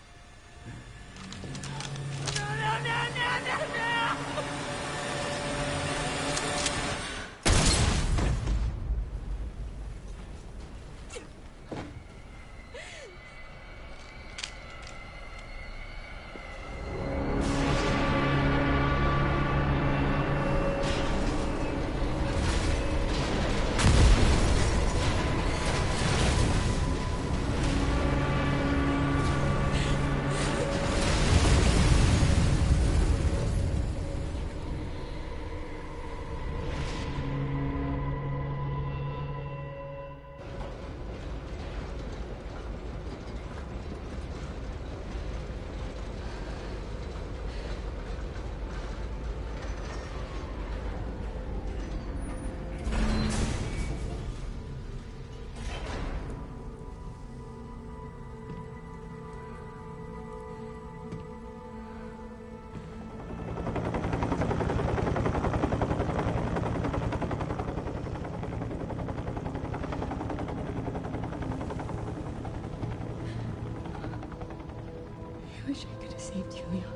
I wish I could have saved you, Leon.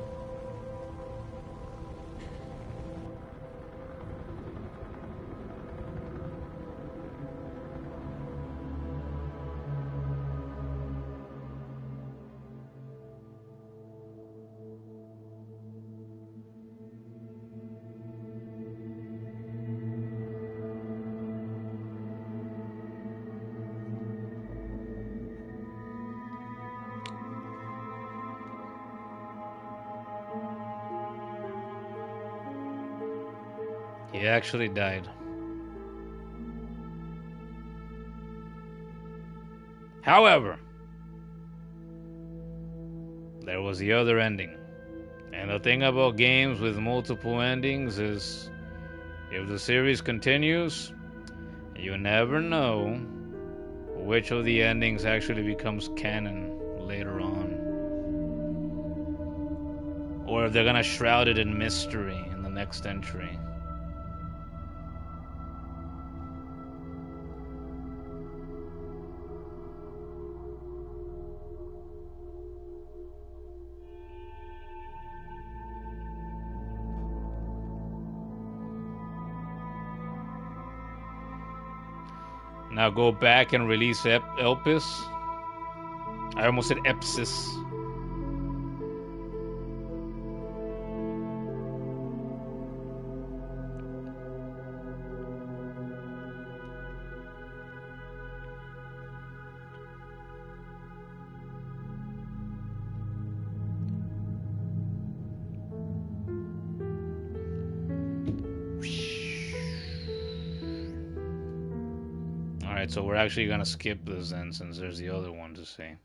He actually died. However, there was the other ending. And the thing about games with multiple endings is if the series continues, you never know which of the endings actually becomes canon later on. Or if they're gonna shroud it in mystery in the next entry. Now go back and release Elpis. I almost said Epsis. Alright, so we're actually gonna skip this then since there's the other one to see.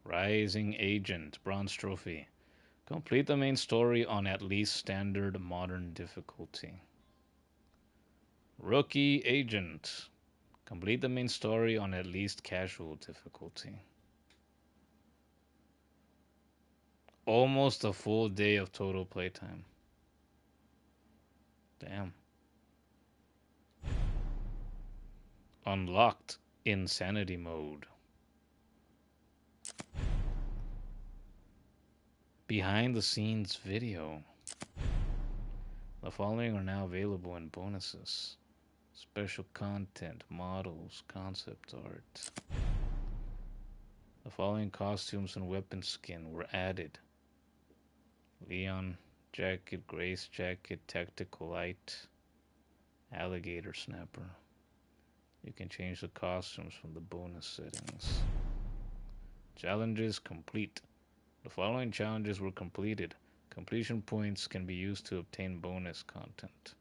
Rising Agent, Bronze Trophy. Complete the main story on at least standard modern difficulty. Rookie Agent. Complete the main story on at least casual difficulty. Almost a full day of total playtime. Damn. Unlocked Insanity Mode. Behind the scenes video. The following are now available in bonuses. Special content, models, concept art. The following costumes and weapon skin were added. Leon jacket, Grace jacket, tactical light, alligator snapper. You can change the costumes from the bonus settings. Challenges complete. The following challenges were completed. Completion points can be used to obtain bonus content.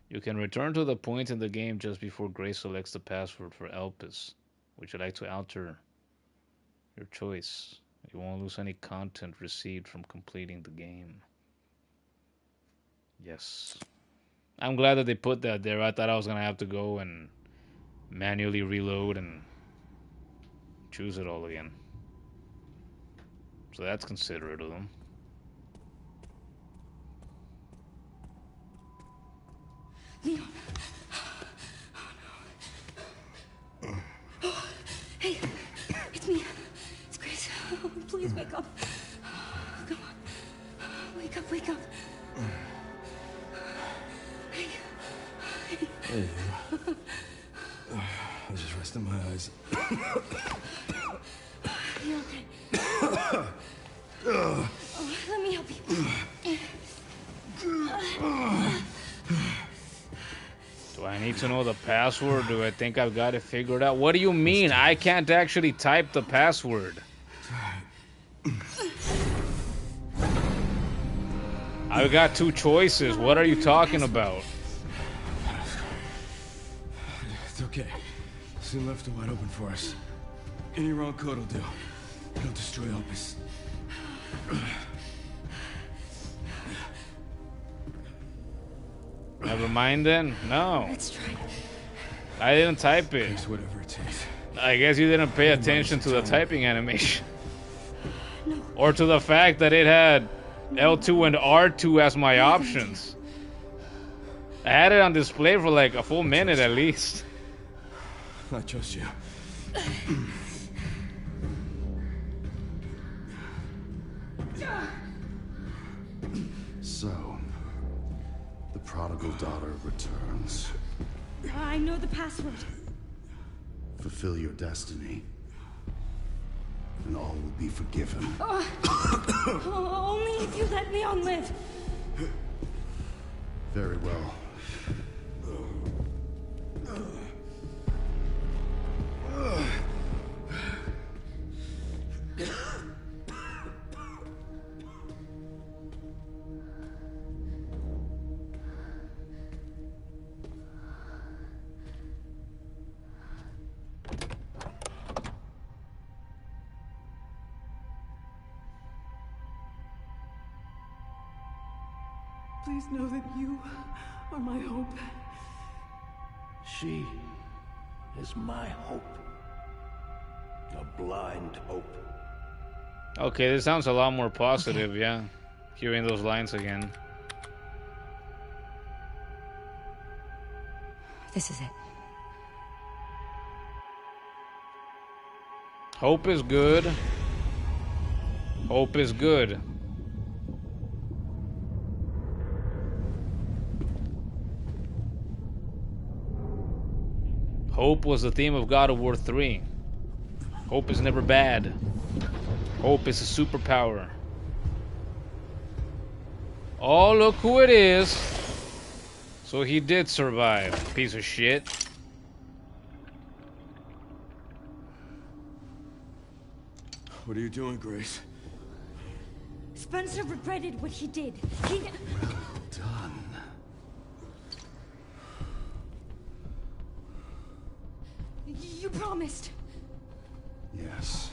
You can return to the point in the game just before Grace selects the password for Elpis. Would you like to alter your choice? You won't lose any content received from completing the game. Yes. I'm glad that they put that there. I thought I was going to have to go and manually reload and choose it all again. So that's considerate of them. Leon. Oh, no. Oh, hey, it's me. It's Grace. Oh, please wake up. Come on. Wake up, wake up. Hey. Hey. I was just resting my eyes. You're okay. Oh, let me help you. Do I need to know the password? Do I think I've got it figured out? What do you mean? I can't actually type the password. I've got two choices. What are you talking about? It's okay. Soon left it wide open for us. Any wrong code will do. It'll destroy Elpis. Never mind then. No. Let's try. I didn't type it. Takes whatever it takes. I guess you didn't pay attention to the typing animation. Or to the fact that it had L2 and R2 as my options. I had it on display for like a full minute at least. I trust you. So, the prodigal daughter returns. I know the password. Fulfill your destiny, and all will be forgiven. Only if you let Leon live. Very well. Please know that you are my hope. She is my hope. A blind hope. Okay, this sounds a lot more positive, yeah. Hearing those lines again. This is it. Hope is good. Hope is good. Hope was the theme of God of War 3. Hope is never bad. Hope is a superpower. Oh, look who it is. So he did survive, piece of shit. What are you doing, Grace? Spencer regretted what he did. Well done. You promised. Yes,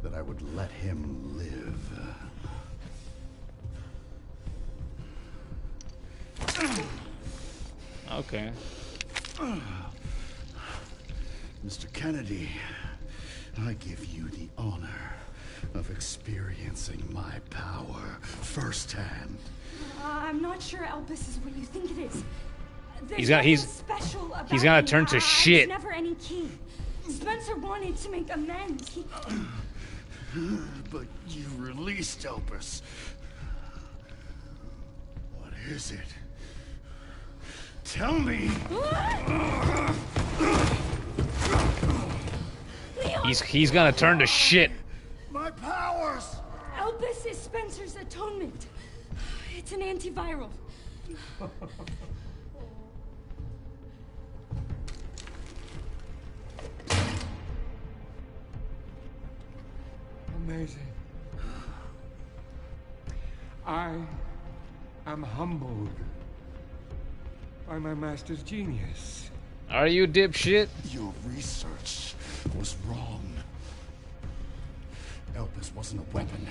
that I would let him live. Okay. Mr. Kennedy, I give you the honor of experiencing my power firsthand. I'm not sure Elpis is what you think it is. He's gonna turn to shit. Never any key. Spencer wanted to make amends. But you released Elpis. What is it? Tell me. He's gonna turn to shit. My powers. Elpis is Spencer's atonement. It's an antiviral. Amazing. I am humbled by my master's genius. Are you dipshit? Your research was wrong. Elpis wasn't a weapon.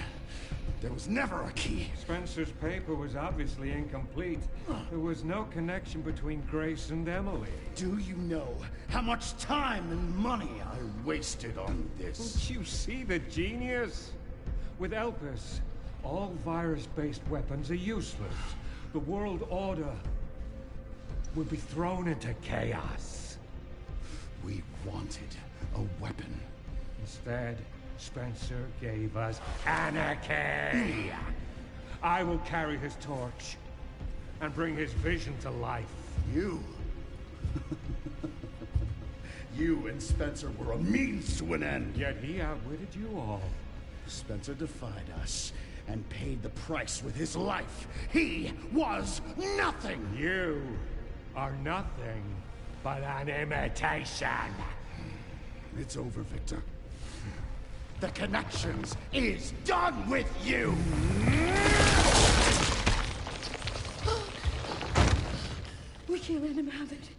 There was never a key. Spencer's paper was obviously incomplete. There was no connection between Grace and Emily. Do you know how much time and money I wasted on this? Don't you see the genius? With Elpis, all virus-based weapons are useless. The world order will be thrown into chaos. We wanted a weapon. Instead, Spencer gave us anarchy. I will carry his torch and bring his vision to life. You? You and Spencer were a means to an end. Yet he outwitted you all. Spencer defied us and paid the price with his life. He was nothing. You are nothing but an imitation. It's over, Victor. The Connections is done with you! We can't let him have it.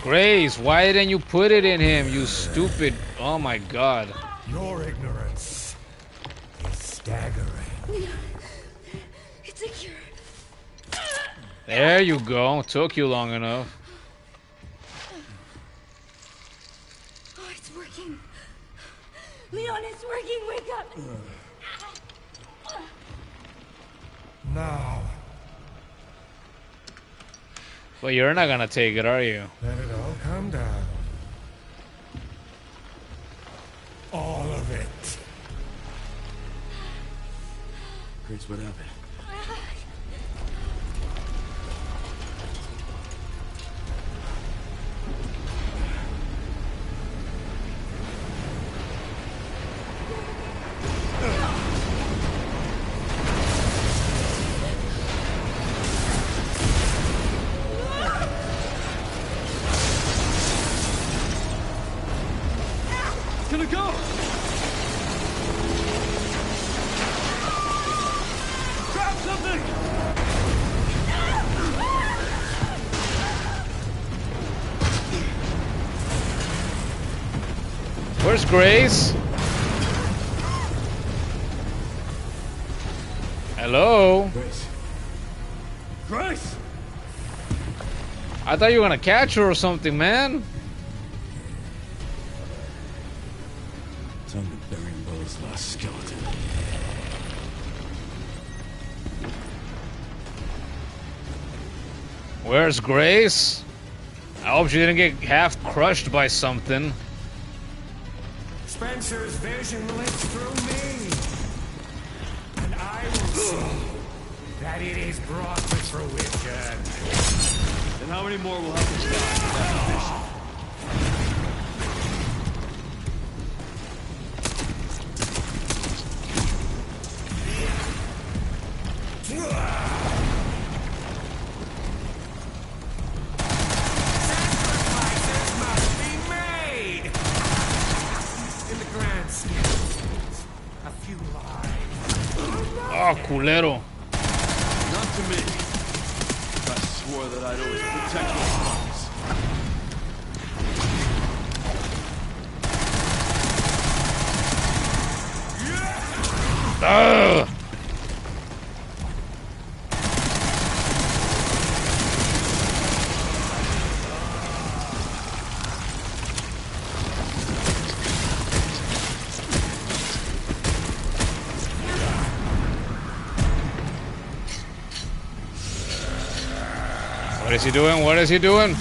Grace, why didn't you put it in him, you stupid... Oh my god. Your ignorance is staggering. It's a cure. There you go. Took you long enough. Oh, it's working. Leon, it's working. Wake up. Now, But you're not gonna take it, are you? let it all come down. All of it. Grace, what happened? Where's Grace? Hello? Grace. Grace! I thought you were gonna catch her or something, man. Time to bury Bella's last skeleton. Where's Grace? I hope she didn't get half crushed by something. Spencer's vision lives through me. And I will see that it is brought to fruition. And how many more will have to die for that mission? Sacrifices must be made. In the grand scheme of things, a few lives. Oh, culero. Not to me. I swore that I'd always protect your promise. Ugh. What is he doing? What is he doing?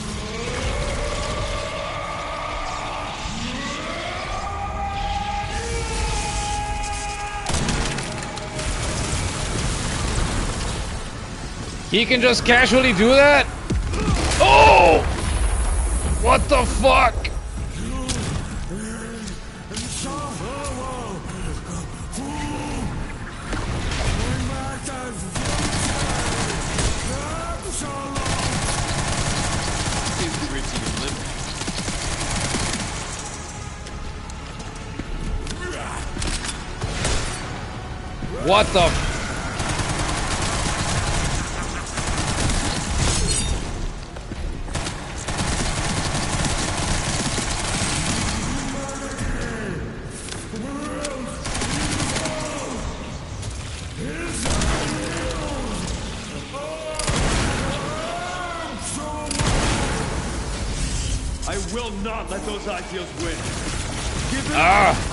He can just casually do that? Oh! What the fuck? What the? I will not let those ideals win. Give it Ah!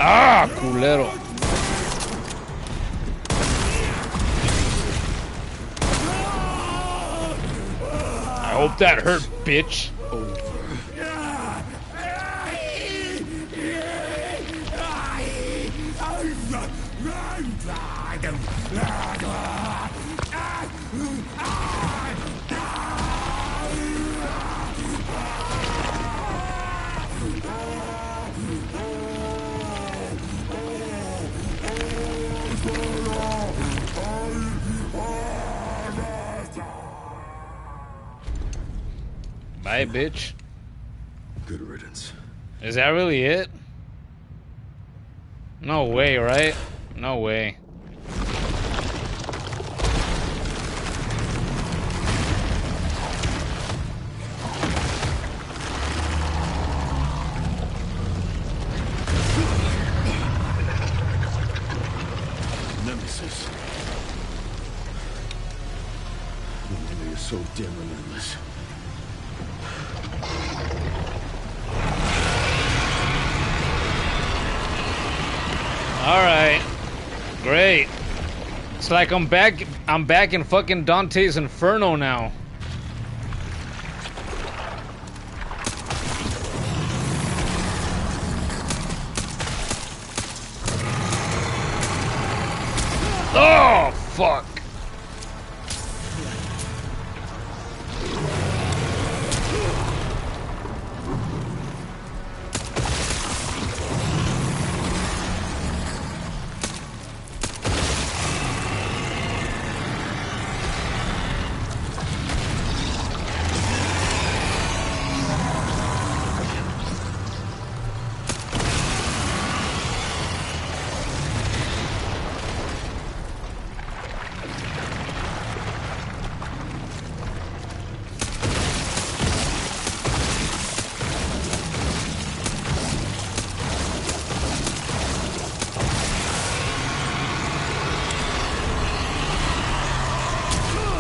Ah, culero. I hope that hurt, bitch. Bye, bitch. Good riddance. Is that really it? No way, right? No way. Nemesis. No wonder you're so damn relentless. Alright. Great. It's like I'm back in fucking Dante's Inferno now. Oh, fuck.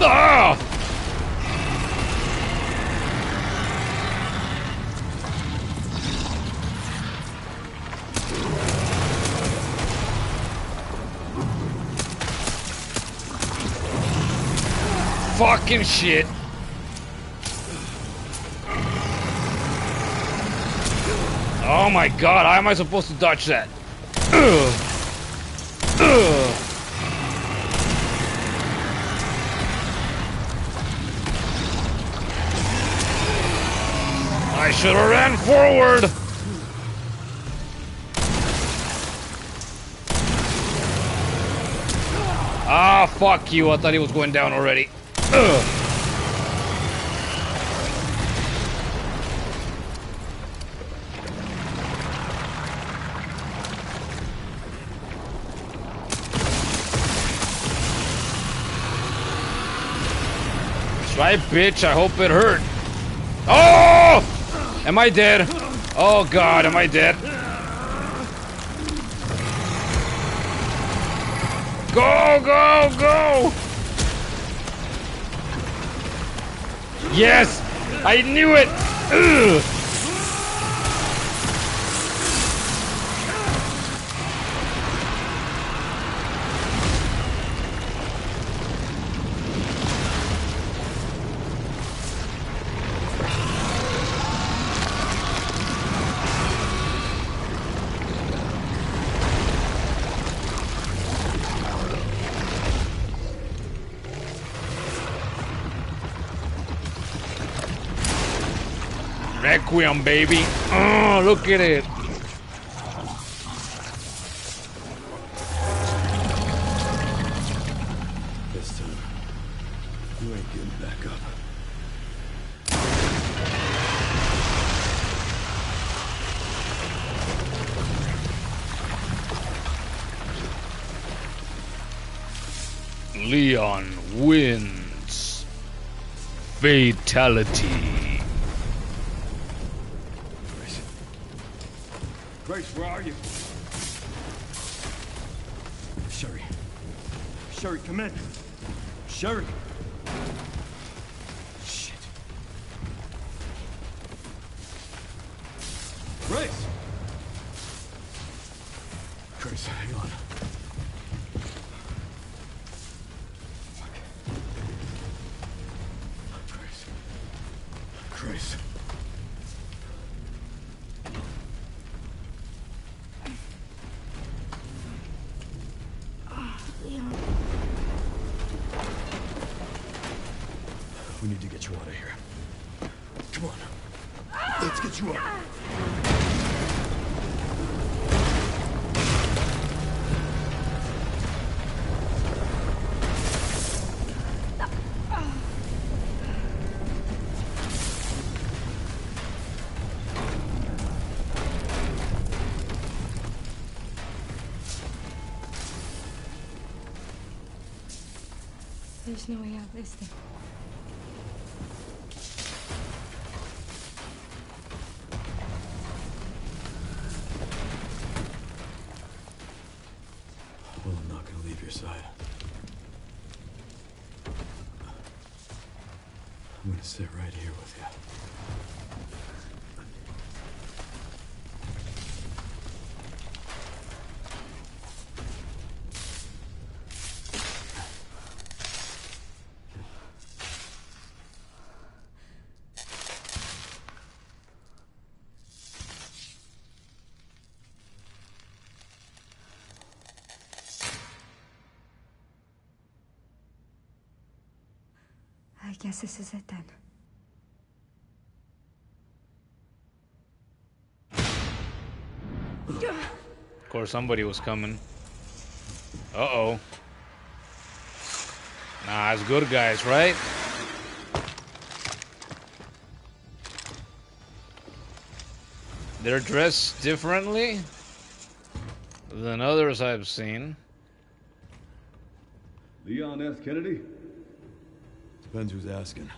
Ah! Fucking shit. Oh my god, how am I supposed to dodge that? Ugh. Ugh. I should have ran forward. Ah, fuck you. I thought he was going down already. Ugh. Try, bitch. I hope it hurt. Oh! Am I dead? Oh god, am I dead? Go, go, go! Yes! I knew it! Ugh. Requiem, baby. Oh, look at it. This time, you ain't getting back up. Leon wins. Fatality. Grace, where are you? Sherry. Sherry, come in. Sherry. Shit. Grace! Grace, hang on. Grace. Leon. We need to get you out of here. Come on. Let's get you out. There's no way out, is there? Well, I'm not gonna leave your side. I'm gonna sit right here with you. I guess this is it then. Of course, somebody was coming. Uh-oh. Nah, it's good guys, right? They're dressed differently than others I've seen. Leon S. Kennedy? Depends who's asking.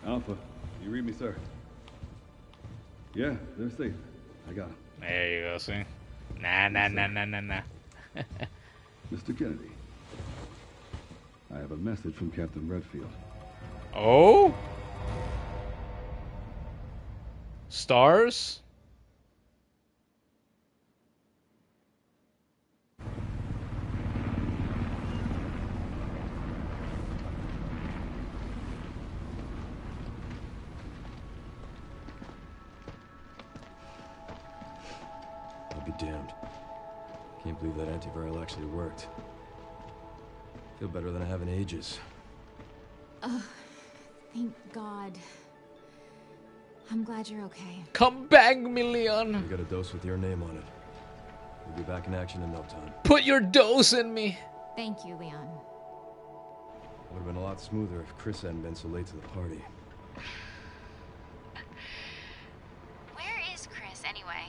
Alpha, you read me, sir? Yeah, they're safe. I got them. There you go, see? Nah. Mr. Kennedy, I have a message from Captain Redfield. Oh? Stars? I'll be damned. Can't believe that antiviral actually worked. Feel better than I have in ages. Oh, thank God. I'm glad you're okay. Come back, Leon. We got a dose with your name on it. We'll be back in action in no time. Put your dose in me. Thank you, Leon. Would have been a lot smoother if Chris hadn't been so late to the party. Where is Chris, anyway?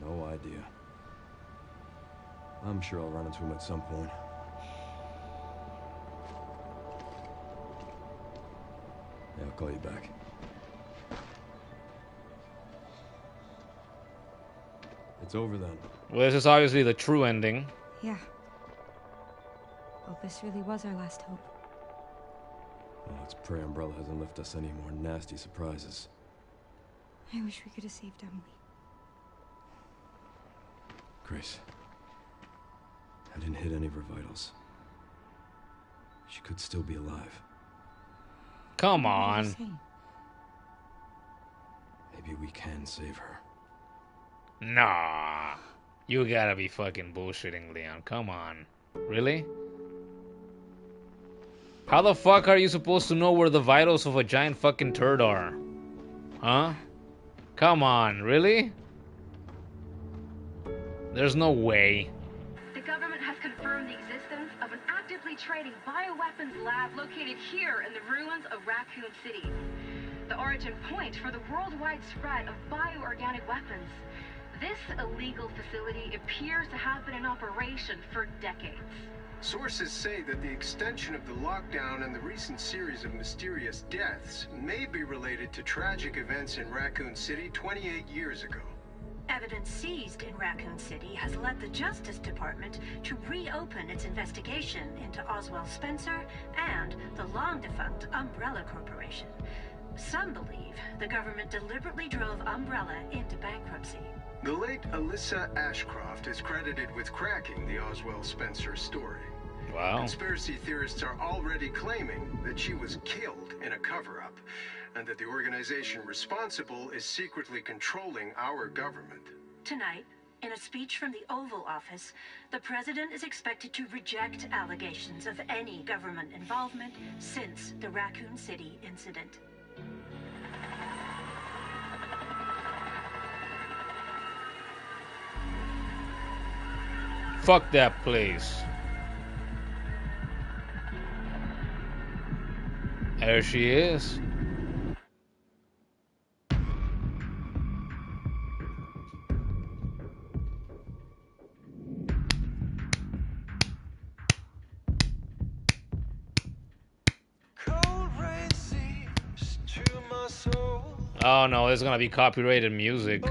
No idea. I'm sure I'll run into him at some point. Yeah, I'll call you back. It's over then. Well, this is obviously the true ending. Yeah. Elpis really was our last hope. Well, let's pray Umbrella hasn't left us any more nasty surprises. I wish we could have saved Emily. Grace. I didn't hit any of her vitals. She could still be alive. Come What are you on. saying? Maybe we can save her. Nah. You gotta be fucking bullshitting, Leon. Come on. Really? How the fuck are you supposed to know where the vitals of a giant fucking turd are? Huh? Come on, really? There's no way. The government has confirmed the existence of an actively trading bioweapons lab located here in the ruins of Raccoon City. The origin point for the worldwide spread of bioorganic weapons. This illegal facility appears to have been in operation for decades. Sources say that the extension of the lockdown and the recent series of mysterious deaths may be related to tragic events in Raccoon City 28 years ago. Evidence seized in Raccoon City has led the Justice Department to reopen its investigation into Oswald Spencer and the long-defunct Umbrella Corporation. Some believe the government deliberately drove Umbrella into bankruptcy. The late Alyssa Ashcroft is credited with cracking the Oswald Spencer story. Wow. Conspiracy theorists are already claiming that she was killed in a cover-up, and that the organization responsible is secretly controlling our government. Tonight, in a speech from the Oval Office, the president is expected to reject allegations of any government involvement since the Raccoon City incident. Fuck that place. There she is. Oh no, there's gonna be copyrighted music.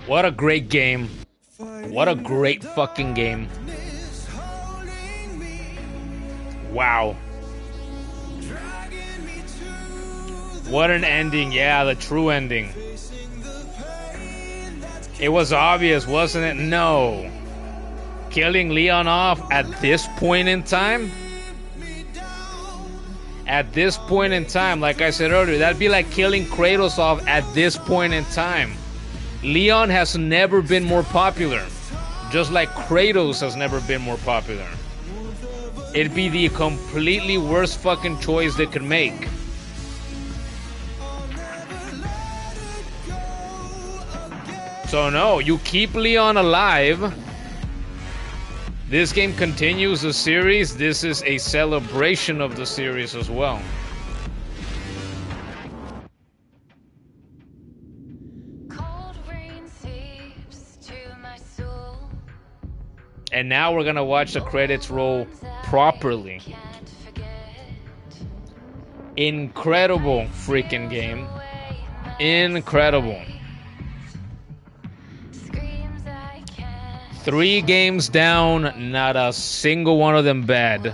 What a great game. What a great fucking game. Wow. What an ending. Yeah, the true ending. It was obvious, wasn't it? No. Killing Leon off at this point in time? At this point in time, like I said earlier, that'd be like killing Kratos off at this point in time. Leon has never been more popular, just like Kratos has never been more popular. It'd be the completely worst fucking choice they could make. So no, you keep Leon alive. This game continues the series. This is a celebration of the series as well. And now we're gonna watch the credits roll properly. Incredible freaking game. Incredible. 3 games down, not a single one of them bad.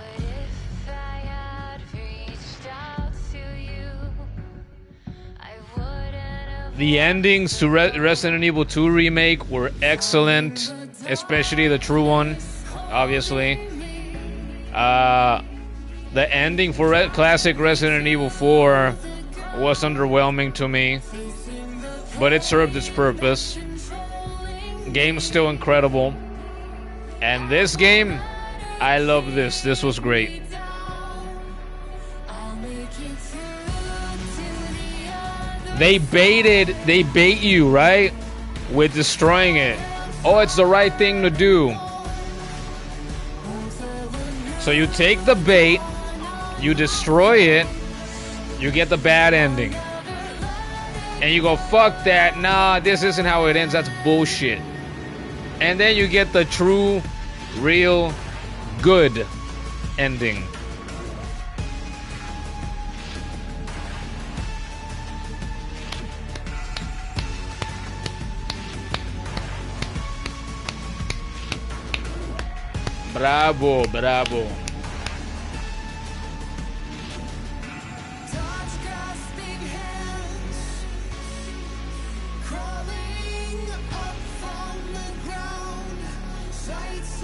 The endings to Resident Evil 2 Remake were excellent. Especially the true one, obviously. The ending for classic Resident Evil 4 was underwhelming to me, but it served its purpose. Game's still incredible. And this game, I love this. This was great. They bait you, right? With destroying it. Oh, it's the right thing to do. So you take the bait, you destroy it, you get the bad ending. And you go, fuck that, nah, this isn't how it ends, that's bullshit. And then you get the true, real, good ending. Bravo, bravo. Crawling up from the ground, sights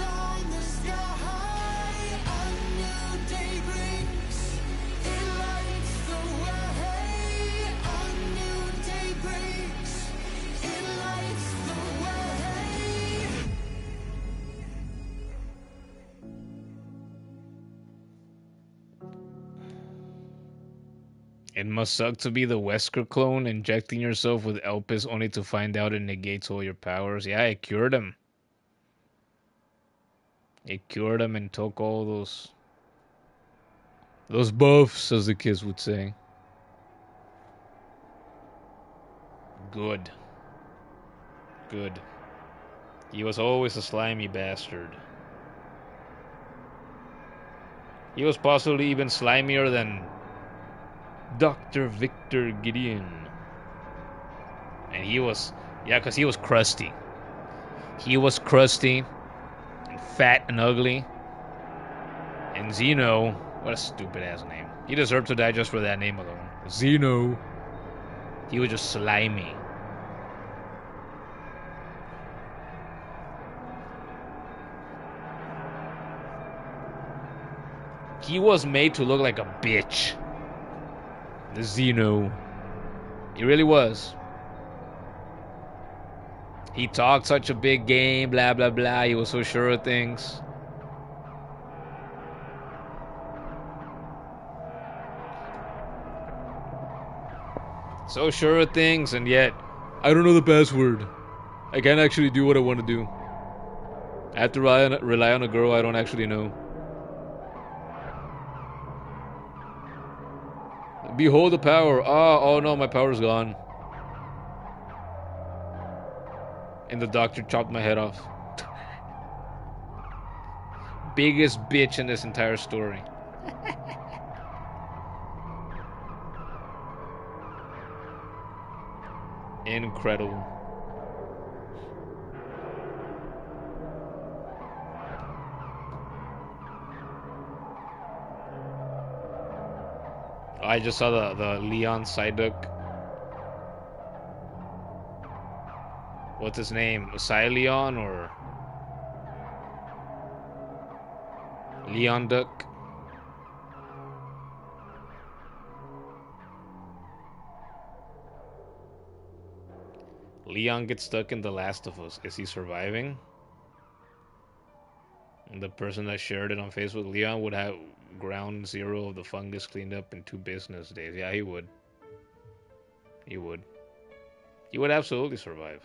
It must suck to be the Wesker clone, injecting yourself with Elpis only to find out it negates all your powers. Yeah, it cured him. It cured him and took all those buffs, as the kids would say. Good. Good. He was always a slimy bastard. He was possibly even slimier than Dr. Victor Gideon. And he was, yeah, because he was crusty. He was crusty and fat and ugly. And Zeno, what a stupid ass name. He deserved to die just for that name alone. Zeno. He was just slimy. He was made to look like a bitch. The Zeno. He really was. He talked such a big game, blah, blah, blah. He was so sure of things. So sure of things, and yet, I don't know the password. I can't actually do what I want to do. I have to rely on a girl I don't actually know. Behold the power. Oh no, my power's gone. And the doctor chopped my head off. Biggest bitch in this entire story. Incredible. I just saw the Leon Psyduck. What's his name? Leon or Leon Duck? Leon gets stuck in The Last of Us. Is he surviving? And the person that shared it on Facebook, Leon would have ground zero of the fungus cleaned up in 2 business days. Yeah, he would. He would. He would absolutely survive.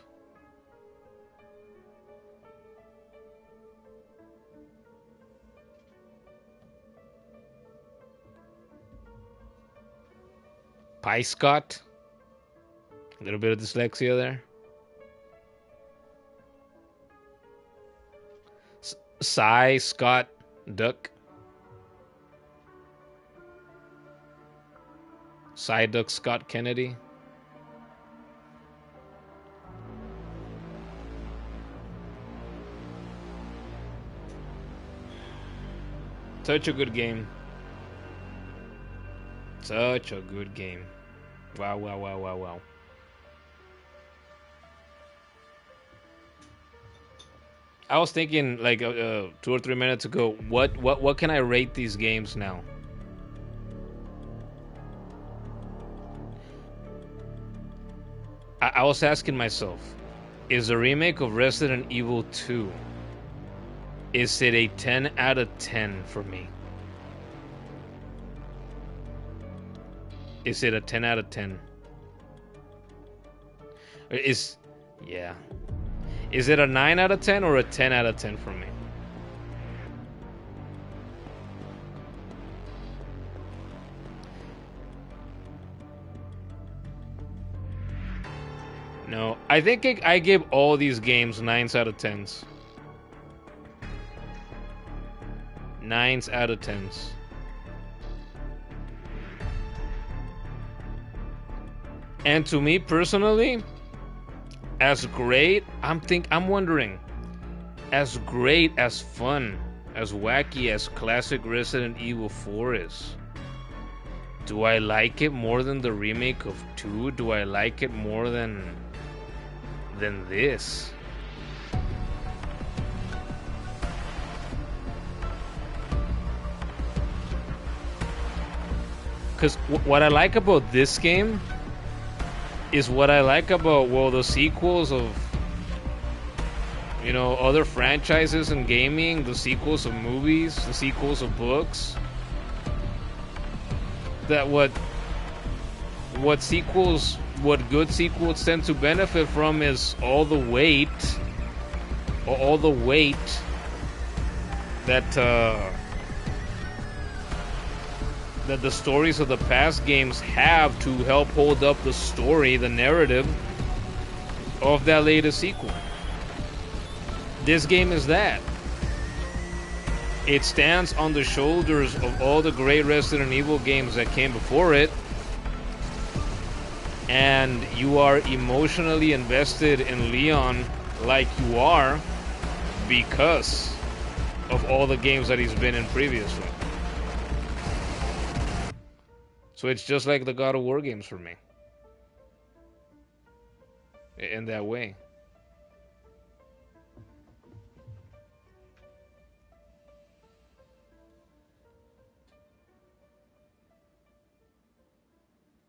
Pie Scott. A little bit of dyslexia there. Cy Scott Duck. Cy Duck Scott Kennedy. Such a good game. Such a good game. Wow, wow, wow, wow, wow. I was thinking like 2 or 3 minutes ago, what can I rate these games now? I was asking myself, is the remake of Resident Evil 2, is it a 10 out of 10 for me? Is it a 10 out of 10? Yeah. Is it a 9 out of 10 or a 10 out of 10 for me? No, I think I give all these games 9s out of 10s. 9s out of 10s. And to me personally, as great, I'm wondering, as great, as fun, as wacky as classic Resident Evil 4 is, do I like it more than the remake of 2? Do I like it more than this? Because what I like about this game is what I like about, well, the sequels of, you know, other franchises in gaming, the sequels of movies, the sequels of books, that what what good sequels tend to benefit from is all the weight that that the stories of the past games have to help hold up the story, the narrative of that latest sequel. This game is that. It stands on the shoulders of all the great Resident Evil games that came before it, and you are emotionally invested in Leon like you are because of all the games that he's been in previously. So it's just like the God of War games for me. In that way.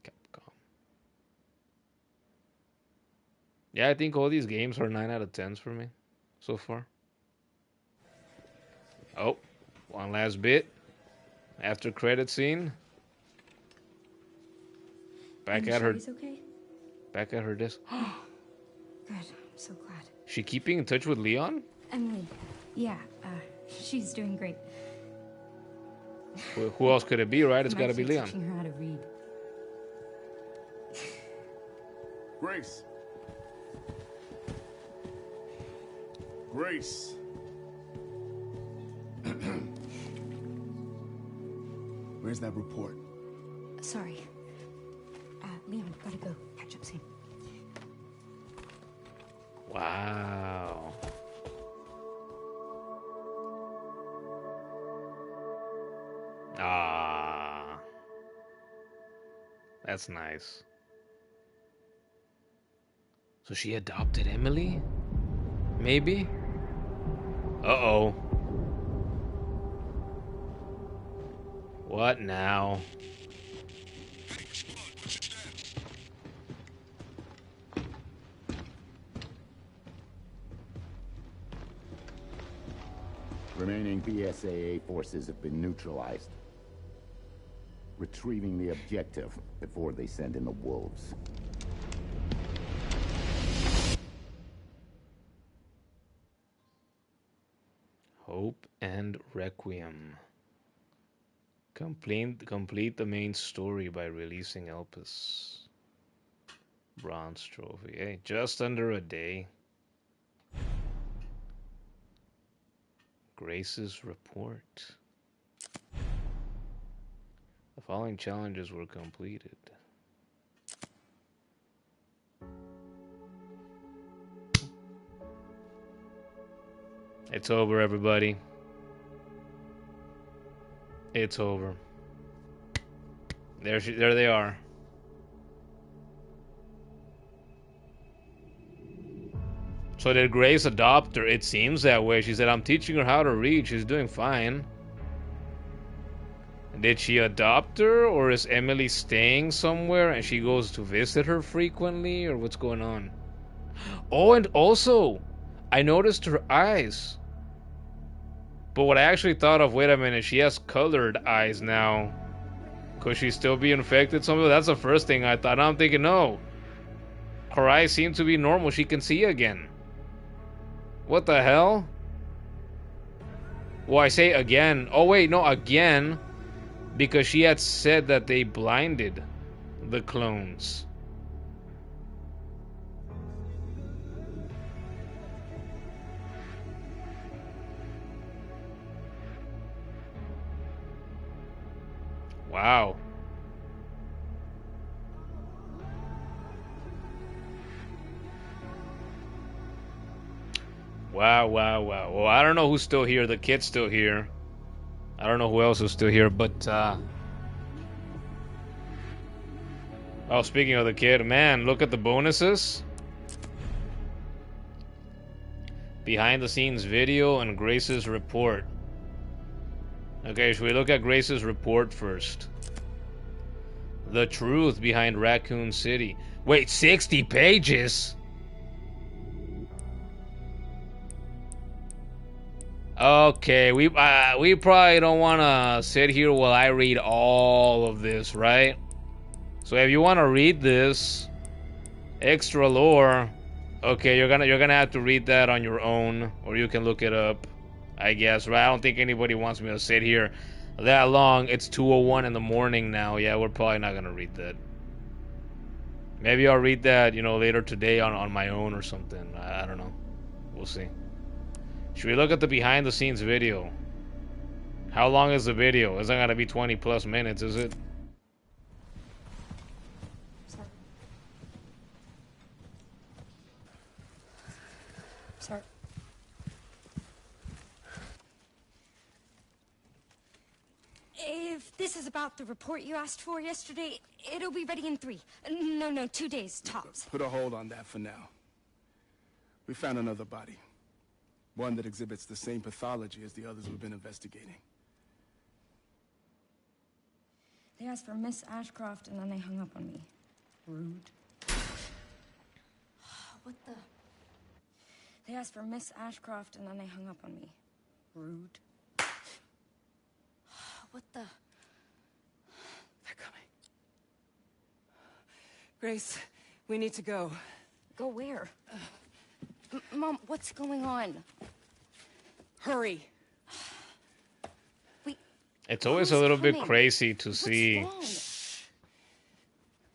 Capcom. Yeah, I think all these games are 9 out of 10s for me so far. Oh, one last bit. After credit scene. Back at her. Okay? Back at her desk. Good. I'm so glad. She keeping in touch with Leon? Emily. Yeah. She's doing great. Who else could it be, right? It's got to be Leon. Teaching her how to read. Grace. Grace. Where's that report? Sorry. Leon, gotta go. Catch up soon. Wow. Ah. That's nice. So she adopted Emily? Maybe? Uh-oh. What now? Remaining BSAA forces have been neutralized. Retrieving the objective before they send in the wolves. Hope and Requiem. Complete the main story by releasing Elpis. Bronze trophy. Hey, just under a day. Grace's report. The following challenges were completed. It's over, everybody. It's over. There they are. So did Grace adopt her? It seems that way. She said, I'm teaching her how to read. She's doing fine. Did she adopt her? Or is Emily staying somewhere and she goes to visit her frequently? Or what's going on? Oh, and also, I noticed her eyes. But what I actually thought of, wait a minute, she has colored eyes now. Could she still be infected somehow? That's the first thing I thought. I'm thinking, no. Her eyes seem to be normal. She can see again. What the hell? Well, I say again. Oh, wait, no, again. Because she had said that they blinded the clones. Wow. Wow, wow, wow. Well, I don't know who's still here. The kid's still here. I don't know who else is still here, but, oh, speaking of the kid, man, look at the bonuses. Behind the scenes video and Grace's report. Okay, should we look at Grace's report first? The truth behind Raccoon City. Wait, 60 pages? Okay, we probably don't want to sit here while I read all of this, right? So if you want to read this extra lore, okay, you're gonna have to read that on your own, or you can look it up, I guess. Right? I don't think anybody wants me to sit here that long. It's 2:01 in the morning now. Yeah, we're probably not gonna read that. Maybe I'll read that, you know, later today on my own or something. I don't know. We'll see. Should we look at the behind the scenes video? How long is the video? It's not gonna be 20 plus minutes, is it? Sir. If this is about the report you asked for yesterday, it'll be ready in 3. No, 2 days, tops. Put a hold on that for now. We found another body. One that exhibits the same pathology as the others we've been investigating. They asked for Miss Ashcroft, and then they hung up on me. Rude. What the? They asked for Miss Ashcroft, and then they hung up on me. Rude. What the? They're coming. Grace, we need to go. Go where? Mom, what's going on? Hurry. It's always a little bit crazy to see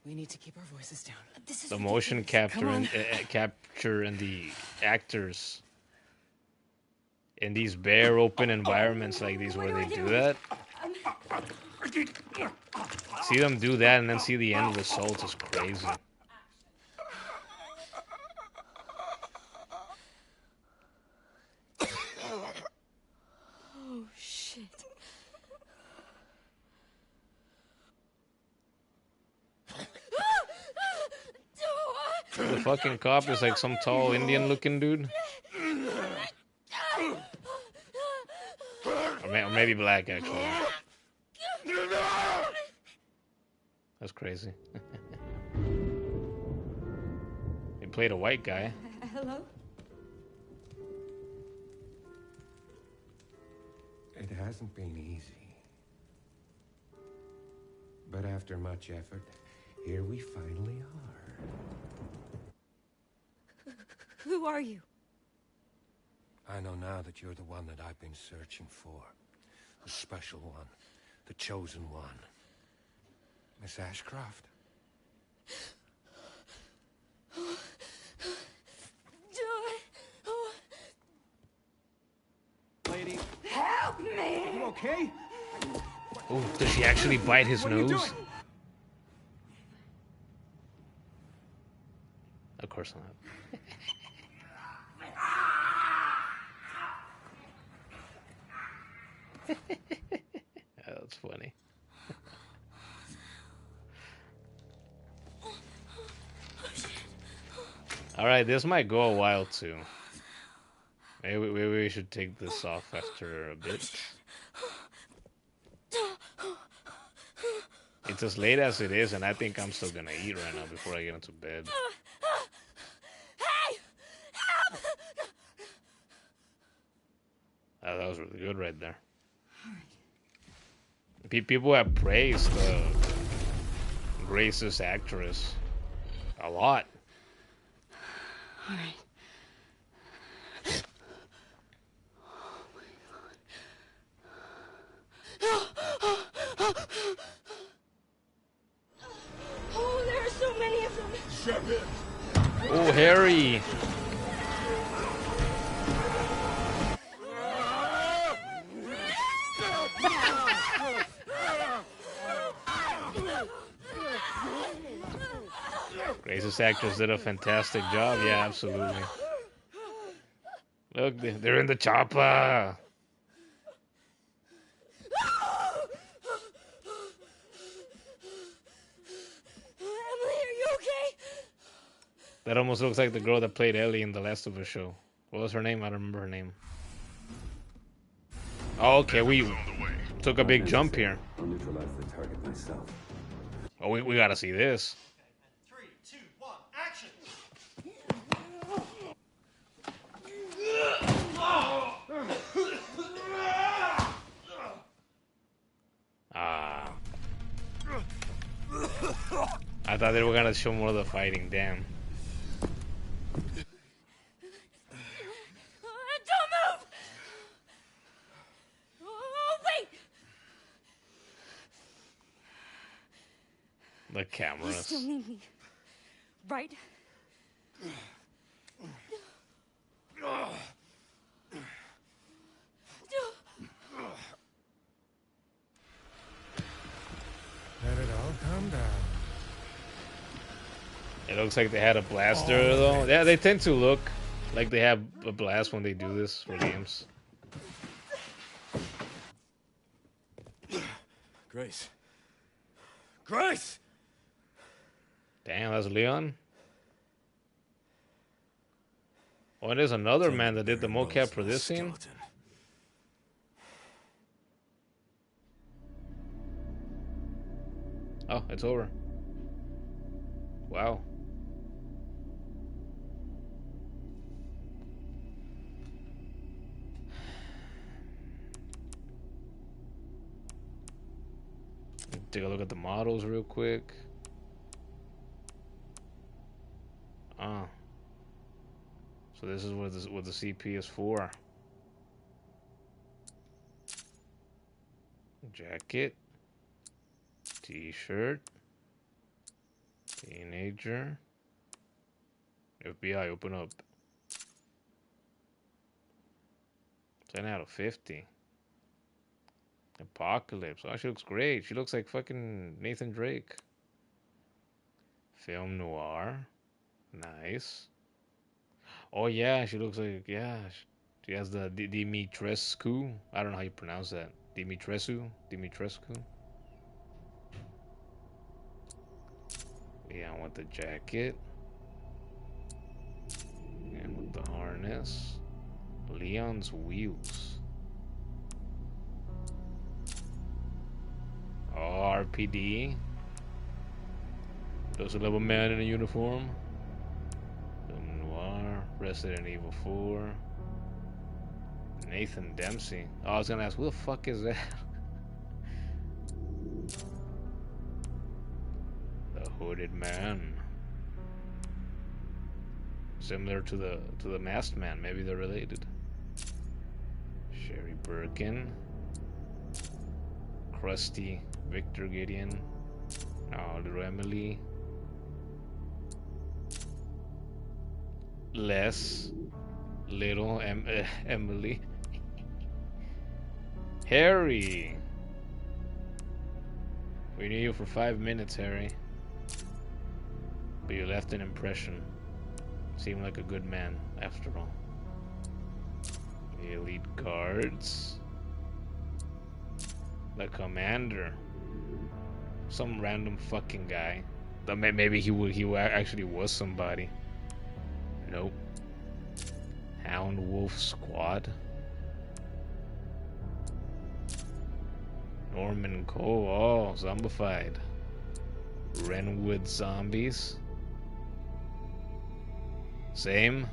We need to keep our voices down. the motion capture and the actors in these bare open environments like these where they do that. See them do that and then see the end result is crazy. Oh, shit. The fucking cop is like some tall Indian looking dude. Or maybe black, actually. That's crazy. He played a white guy. Hello? It hasn't been easy. But after much effort, here we finally are. Who are you? I know now that you're the one that I've been searching for. The special one. The chosen one. Miss Ashcroft. Lady. Help me! Are you okay? Oh, does she actually bite his nose? Of course not. That's funny. Alright, this might go a while too. Maybe we should take this off after a bit. It's as late as it is, and I think I'm still gonna eat right now before I get into bed. Hey! Help! That was really good right there. People have praised Grace's actress a lot. All right. Oh, there are so many of them. Shut it. Oh, Harry. Grace's actress did a fantastic job. Yeah, absolutely. Look, they're in the chopper. That almost looks like the girl that played Ellie in the Last of Us show. What was her name? I don't remember her name. Oh, okay, we took a big jump here. I'll neutralize the target myself. Oh, we gotta see this. 3, 2, 1, action! Ah. I thought they were gonna show more of the fighting. Damn. Don't move! Oh, wait! The You cameras. still need me, right? Let it all come down. It looks like they had a blaster though. Yeah, they tend to look like they have a blast when they do this for games. Grace. Grace! Damn, that's Leon. Oh, and there's another man that did the mocap for this scene. Oh, it's over. Wow. Take a look at the models real quick. Ah. So this is what the CP is for. Jacket. T-shirt. Teenager. FBI, open up. 10 out of 50. Apocalypse. Oh, she looks great. She looks like fucking Nathan Drake. Film noir. Nice. Oh yeah, she looks like, yeah. She has the Dimitrescu. I don't know how you pronounce that. Dimitrescu. Yeah, with the jacket. And with the harness. Leon's wheels. Oh, R.P.D. Doesn't love a man in a uniform. Film noir. Resident Evil 4. Nathan Dempsey. Oh, I was gonna ask, who the fuck is that? The Hooded Man. Similar to the Masked Man. Maybe they're related. Sherry Birkin. Krusty. Victor Gideon. Oh, little Emily. Les. Little Emily. Harry. We knew you for 5 minutes, Harry. But you left an impression. Seemed like a good man, after all. The elite guards. The commander. Some random fucking guy. Maybe he actually was somebody. Nope. Hound Wolf Squad. Norman Cole. Oh, zombified. Renwood Zombies. Same.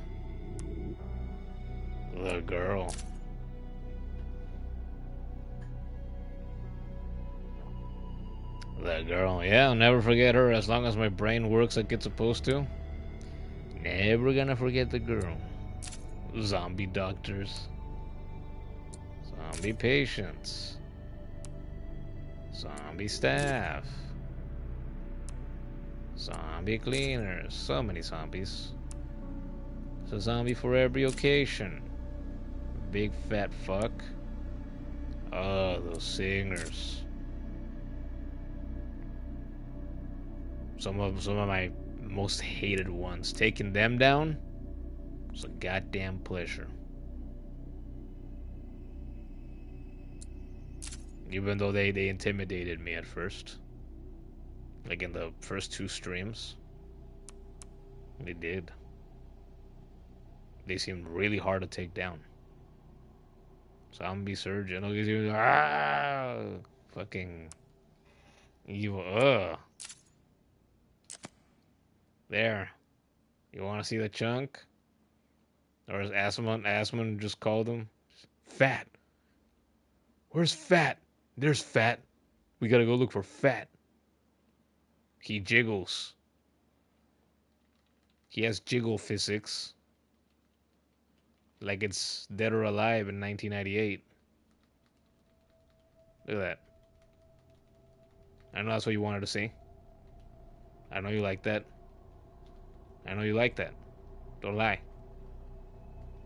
The girl. The girl. Yeah, I'll never forget her as long as my brain works like it's supposed to. Never gonna forget the girl. Zombie doctors. Zombie patients. Zombie staff. Zombie cleaners. So many zombies. It's a zombie for every occasion. Big fat fuck. Oh, those singers. Some of my most hated ones. Taking them down, it's a goddamn pleasure. Even though they intimidated me at first. Like in the first 2 streams. They did. They seemed really hard to take down. Zombie surgeon. Look at you. Ah! Fucking evil. Ugh. There. You want to see the chunk? Or as Asmund just called him? Fat. Where's Fat? There's Fat. We gotta go look for Fat. He jiggles. He has jiggle physics. Like it's Dead or Alive in 1998. Look at that. I know that's what you wanted to see. I know you like that. I know you like that. Don't lie.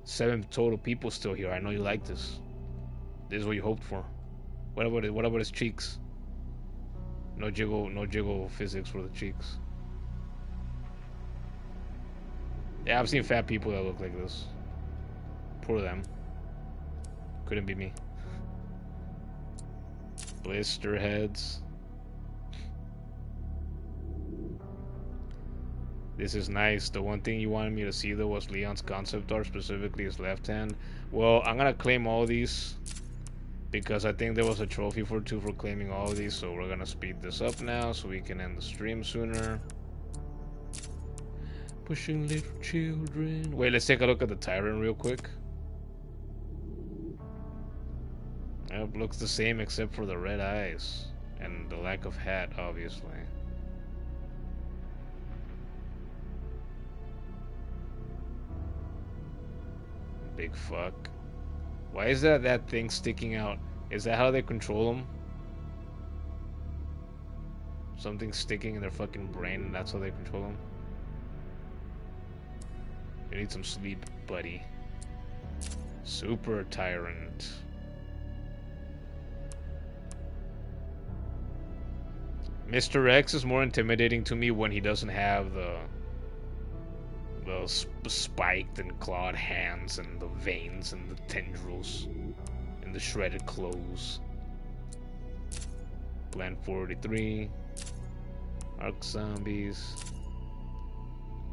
7 total people still here. I know you like this. This is what you hoped for. What about his cheeks? No jiggle physics for the cheeks. Yeah, I've seen fat people that look like this. Poor them. Couldn't be me. Blister heads. This is nice. The one thing you wanted me to see though was Leon's concept art, specifically his left hand. Well, I'm gonna claim all these because I think there was a trophy for claiming all of these, so we're gonna speed this up now so we can end the stream sooner. Pushing little children. Wait, let's take a look at the Tyrant real quick. Yep, looks the same except for the red eyes and the lack of hat, obviously. Big fuck. Why is that thing sticking out? Is that how they control them? Something sticking in their fucking brain and that's how they control them? You need some sleep, buddy. Super Tyrant. Mr. X is more intimidating to me when he doesn't have the spiked and clawed hands and the veins and the tendrils and the shredded clothes. Plan 43. Arc Zombies.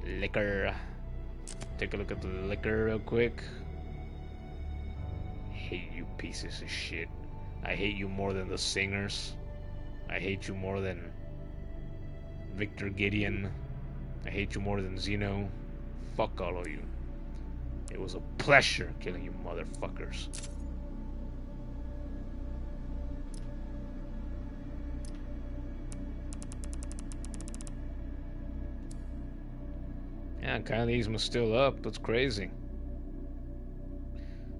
Liquor. Take a look at the liquor real quick. Hate you pieces of shit. I hate you more than the singers. I hate you more than Victor Gideon. I hate you more than Zeno. Fuck all of you. It was a pleasure killing you motherfuckers. Yeah, Kyle's still up. That's crazy.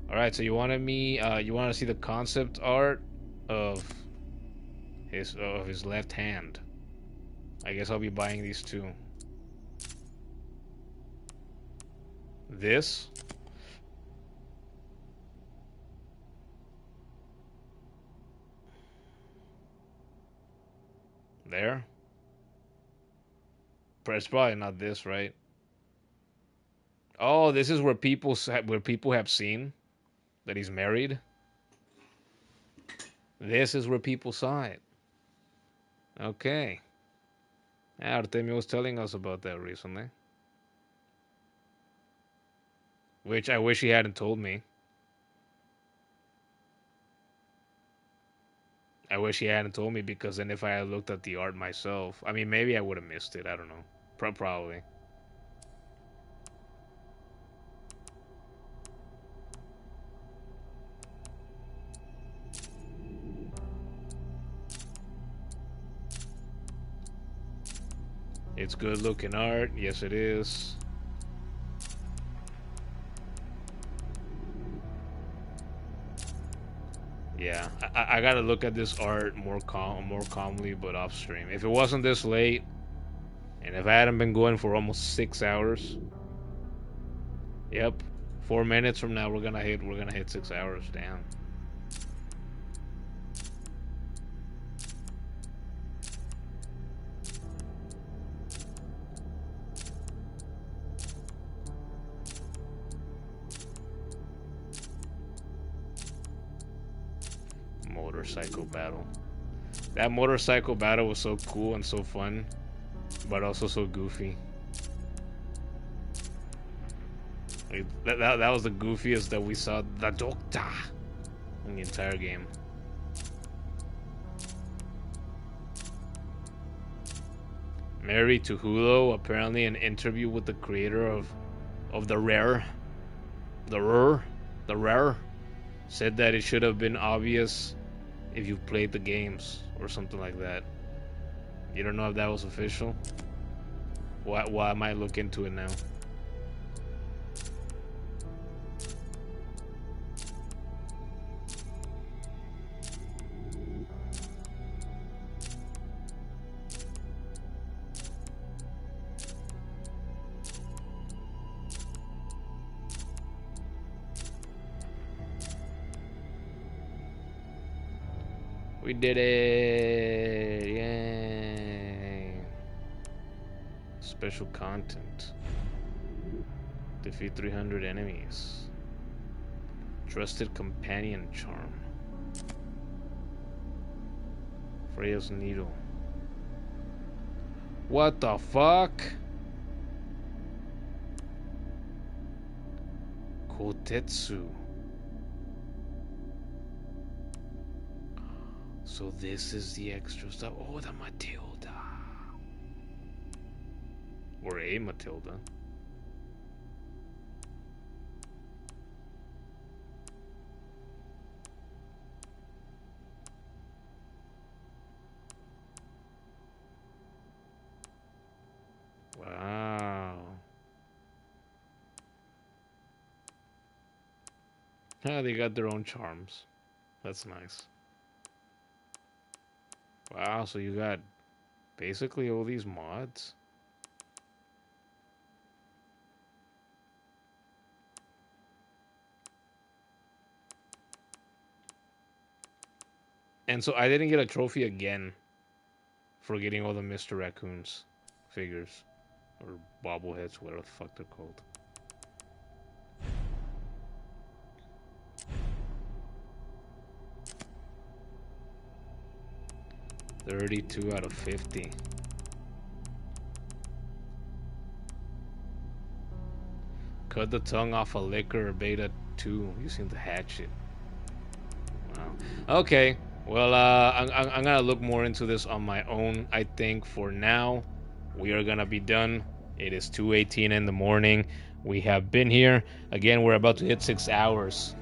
Alright, so you wanted me, you want to see the concept art of his left hand. I guess I'll be buying these too. This. There. It's probably not this, right? Oh, this is where people have seen that he's married. This is where people saw it. Okay. Yeah, Artemio was telling us about that recently. Which I wish he hadn't told me. I wish he hadn't told me because then if I had looked at the art myself, I mean, maybe I would have missed it. I don't know. Probably. It's good looking art. Yes, it is. Yeah, I gotta look at this art more calmly, but off stream. If it wasn't this late, and if I hadn't been going for almost 6 hours, yep, 4 minutes from now we're gonna hit 6 hours. Damn. Motorcycle battle. That motorcycle battle was so cool and so fun, but also so goofy. Like, that was the goofiest that we saw the Doctor in the entire game. Married to Hulo, apparently an interview with the creator of the Rare, said that it should have been obvious if you played the games or something like that. You don't know if that was official? Why I might look into it now. We did it! Yay! Special content. Defeat 300 enemies. Trusted companion charm. Freya's needle. What the fuck? Kotetsu. So this is the extra stuff. Oh, the Matilda. Or a Matilda. Wow. Yeah, they got their own charms. That's nice. Wow, so you got basically all these mods. And so I didn't get a trophy again for getting all the Mr. Raccoons figures. Or bobbleheads, whatever the fuck they're called. $32 out of 50. Cut the tongue off a liquor beta 2 using the hatchet. Wow. Okay. Well, I'm gonna look more into this on my own. I think for now, we are gonna be done. It is 2:18 in the morning. We have been here. Again, we're about to hit 6 hours.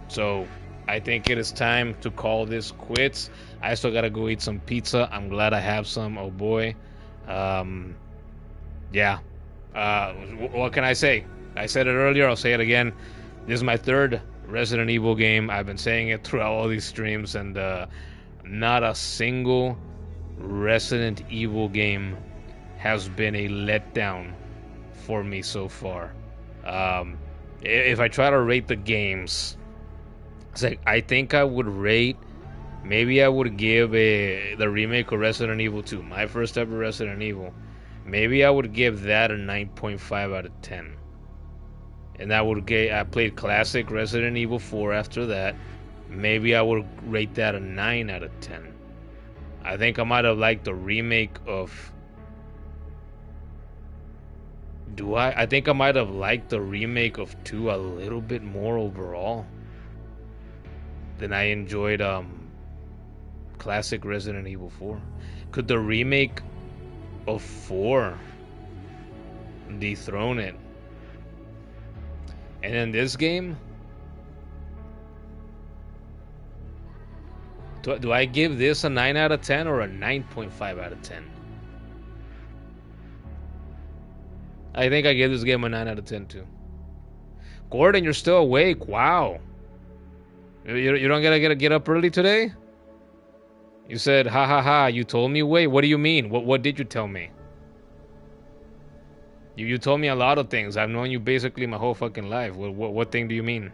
So I think it is time to call this quits. I still gotta go eat some pizza. I'm glad I have some. Oh boy. Yeah. What can I say? I said it earlier. I'll say it again. This is my third Resident Evil game. I've been saying it throughout all these streams, and not a single Resident Evil game has been a letdown for me so far. If I try to rate the games, it's like I think I would rate. Maybe I would give the remake of Resident Evil 2, my first ever Resident Evil. Maybe I would give that a 9.5 out of 10. And I played classic Resident Evil 4 after that. Maybe I would rate that a 9 out of 10. I think I might have liked the remake of... I think I might have liked the remake of 2 a little bit more overall than I enjoyed classic Resident Evil 4. Could the remake of 4 dethrone it? And in this game, do I give this a 9 out of 10 or a 9.5 out of 10? I think I give this game a 9 out of 10 too. Gordon, you're still awake. Wow. You don't gotta get up early today? You said, ha ha ha, you told me? Wait, what do you mean? What did you tell me? You told me a lot of things. I've known you basically my whole fucking life. What thing do you mean?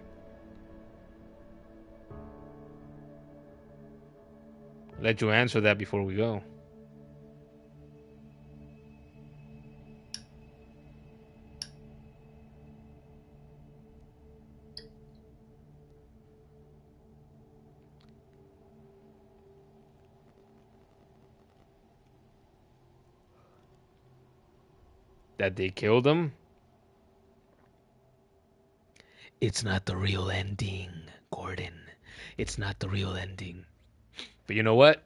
Let you answer that before we go. That they killed him? It's not the real ending, Gordon. It's not the real ending. But you know what?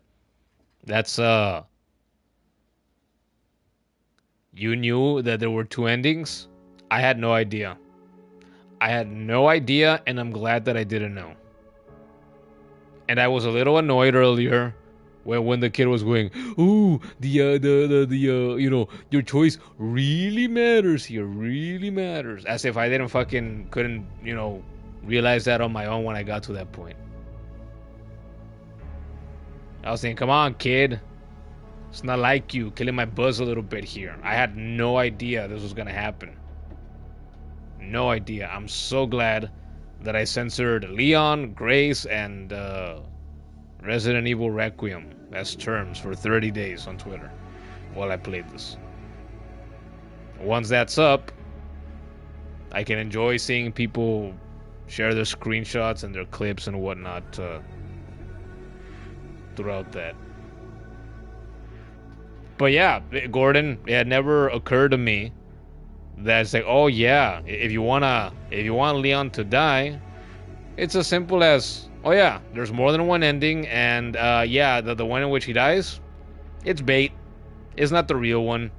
That's you knew that there were 2 endings? I had no idea. I had no idea, and I'm glad that I didn't know. And I was a little annoyed earlier when the kid was going, ooh, you know, your choice really matters here, really matters. As if I couldn't, you know, realize that on my own when I got to that point. I was thinking, come on, kid. It's not like you killing my buzz a little bit here. I had no idea this was gonna happen. No idea. I'm so glad that I censored Leon, Grace, and Resident Evil Requiem as terms for 30 days on Twitter while I played this. Once that's up, I can enjoy seeing people share their screenshots and their clips and whatnot throughout that. But yeah, Gordon, it had never occurred to me that it's like, oh yeah, if you want Leon to die, it's as simple as, oh yeah, there's more than one ending, and yeah, the one in which he dies, it's bait. It's not the real one.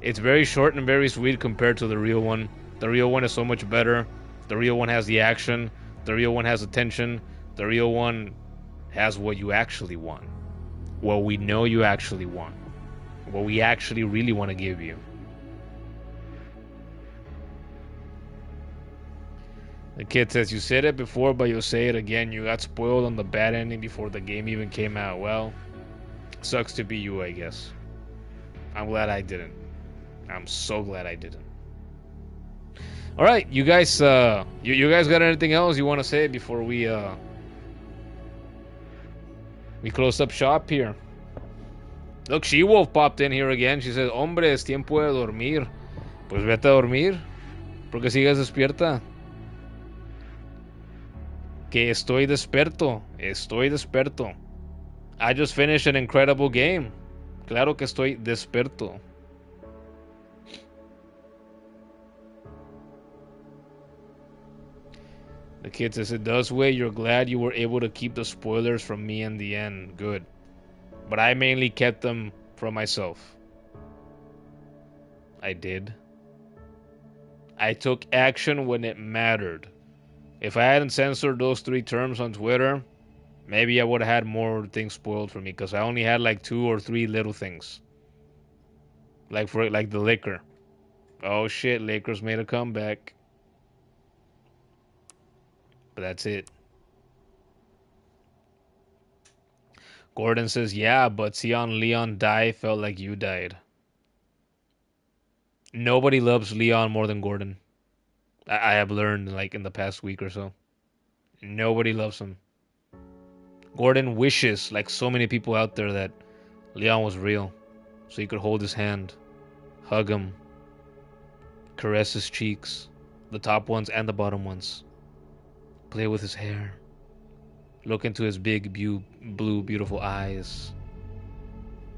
It's very short and very sweet compared to the real one. The real one is so much better. The real one has the action. The real one has the tension. The real one has what you actually want. What we know you actually want. What we actually really want to give you. The kid says, you said it before, but you'll say it again. You got spoiled on the bad ending before the game even came out. Well, sucks to be you, I guess. I'm glad I didn't. I'm so glad I didn't. All right, you guys, you guys got anything else you want to say before we close up shop here? Look, She-Wolf popped in here again. She says, hombre, es tiempo de dormir. Pues vete a dormir. Porque sigues despierta. Que estoy desperto. Estoy desperto. I just finished an incredible game. Claro que estoy desperto. The kid says, it does way. You're glad you were able to keep the spoilers from me in the end. Good. But I mainly kept them from myself. I did. I took action when it mattered. If I hadn't censored those 3 terms on Twitter, maybe I would have had more things spoiled for me, because I only had like 2 or 3 little things. Like the liquor. Oh shit, Lakers made a comeback. But that's it. Gordon says, yeah, but seeing Leon die felt like you died. Nobody loves Leon more than Gordon. I have learned, like, in the past week or so. Nobody loves him. Gordon wishes, like so many people out there, that Leon was real. So he could hold his hand, hug him, caress his cheeks, the top ones and the bottom ones, play with his hair, look into his big, blue, beautiful eyes,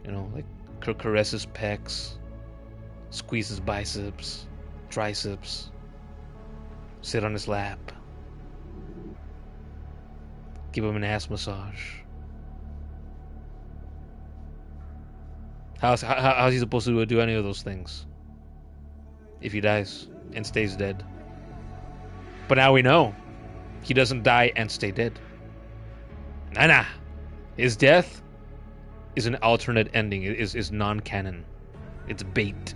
you know, like caress his pecs, squeeze his biceps, triceps, sit on his lap, give him an ass massage. How's he supposed to do any of those things if he dies and stays dead? But now we know he doesn't die and stay dead. Nah. His death is an alternate ending. It is non-canon. It's bait.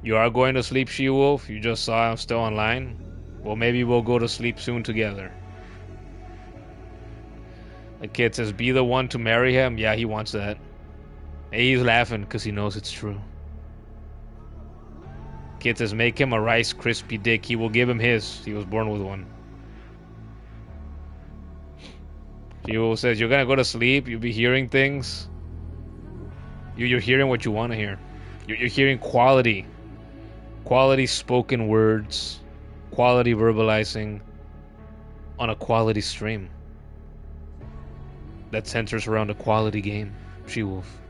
You are going to sleep, She-Wolf? You just saw I'm still online? Well, maybe we'll go to sleep soon together. The kid says, be the one to marry him? Yeah, he wants that. Hey, he's laughing because he knows it's true. Kid says, make him a Rice Krispie dick. He will give him his. He was born with one. She-Wolf says, you're gonna go to sleep? You'll be hearing things? You're hearing what you want to hear. You're hearing quality. Quality spoken words. Quality verbalizing on a quality stream that centers around a quality game. She-Wolf.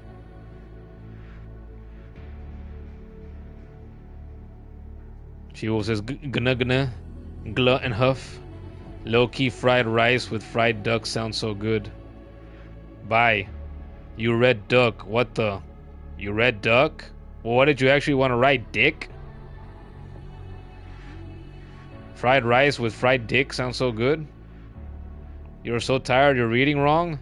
She-Wolf says, gna, glut and huff. Low-key fried rice with fried duck sounds so good. Bye. You red duck. What the? You red duck? Well, what did you actually want to write, dick? Fried rice with fried dick sounds so good. You're so tired you're reading wrong?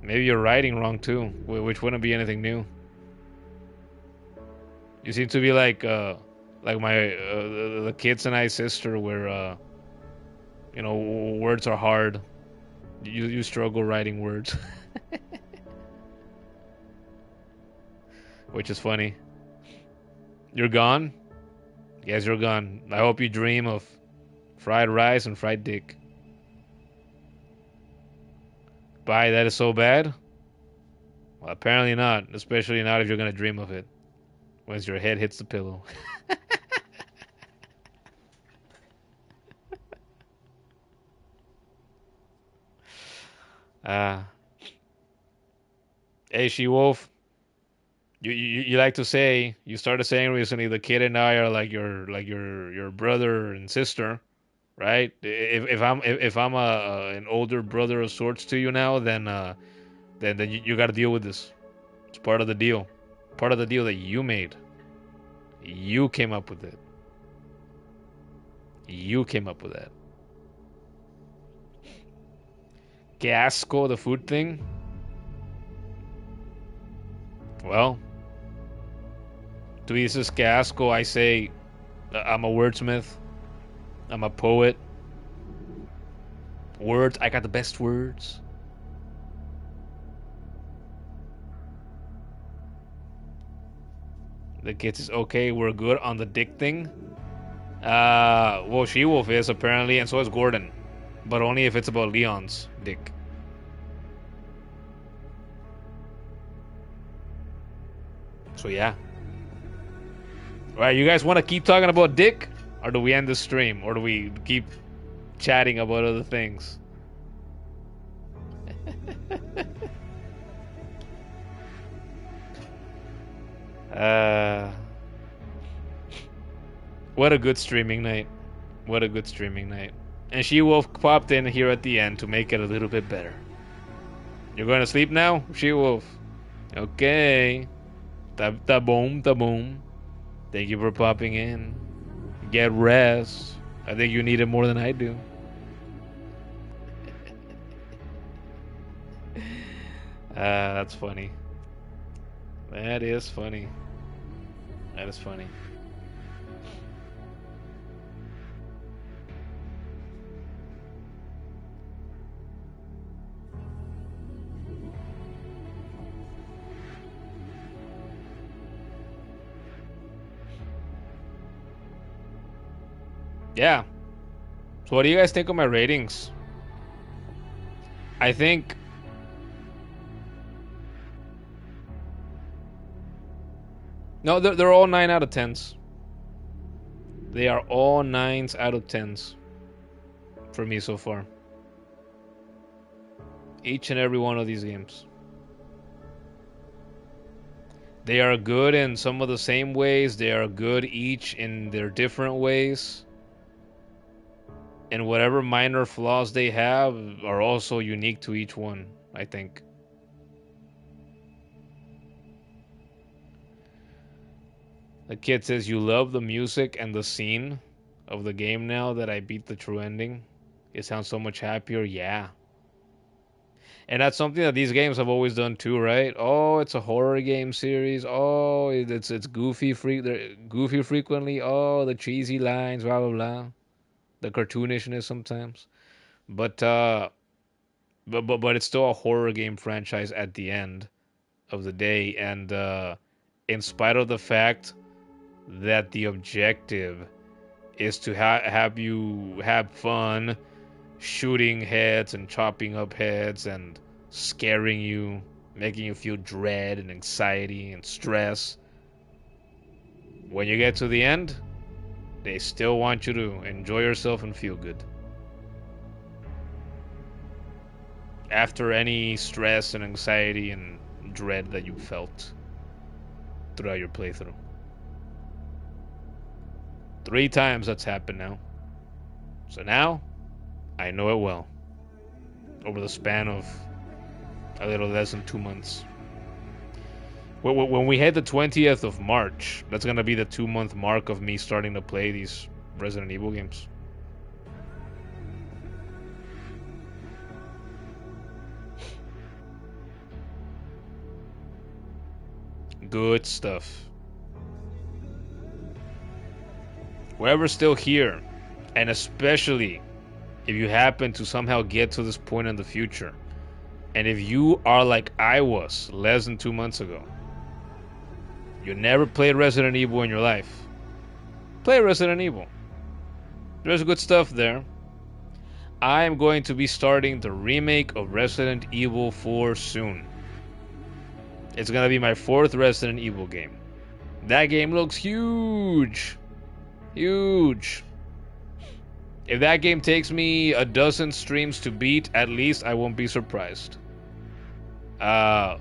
Maybe you're writing wrong too, which wouldn't be anything new. You seem to be like my the kids and I sister where you know, words are hard. You struggle writing words. Which is funny. You're gone? Yes, you're gone. I hope you dream of fried rice and fried dick. Bye, that is so bad? Well, apparently not. Especially not if you're gonna dream of it. Once your head hits the pillow. Hey, She-Wolf. You like to say, you started saying recently, the kid and I are like your brother and sister, right? If I'm an older brother of sorts to you now, then you got to deal with this. It's part of the deal. Part of the deal that you made. You came up with it. You came up with that. Gasco, the food thing? Well, to Isis Gasco, I say I'm a wordsmith. I'm a poet. Words, I got the best words. The kids is okay, we're good on the dick thing. Well, She-Wolf is apparently, and so is Gordon. But only if it's about Leon's dick. So yeah. Alright, you guys want to keep talking about dick? Or do we end the stream? Or do we keep chatting about other things? What a good streaming night. What a good streaming night. And She-Wolf popped in here at the end to make it a little bit better. You're going to sleep now, She-Wolf? Okay. Ta-boom, ta-boom. Thank you for popping in. Get rest. I think you need it more than I do. That's funny. That is funny. That is funny. Yeah. So what do you guys think of my ratings? I think no, they're all 9 out of 10s. They are all 9s out of 10s for me so far. Each and every one of these games. They are good in some of the same ways. They are good each in their different ways. And whatever minor flaws they have are also unique to each one, I think. The kid says, you love the music and the scene of the game now that I beat the true ending. It sounds so much happier. Yeah. And that's something that these games have always done too, right? Oh, it's a horror game series. Oh, it's goofy frequently. Oh, the cheesy lines, blah, blah, blah. The cartoonishness sometimes. But it's still a horror game franchise at the end of the day. And in spite of the fact that the objective is to have you have fun shooting heads and chopping up heads and scaring you, making you feel dread and anxiety and stress, when you get to the end, they still want you to enjoy yourself and feel good. After any stress and anxiety and dread that you felt throughout your playthrough. 3 times that's happened now. So now, I know it well. Over the span of a little less than 2 months. When we hit the 20th of March, that's going to be the 2-month mark of me starting to play these Resident Evil games. Good stuff. Whoever's still here, and especially if you happen to somehow get to this point in the future, and if you are like I was less than 2 months ago, you never played Resident Evil in your life, play Resident Evil. There's good stuff there. I am going to be starting the remake of Resident Evil 4 soon. It's gonna be my 4th Resident Evil game. That game looks huge. Huge. If that game takes me a dozen streams to beat, at least I won't be surprised. But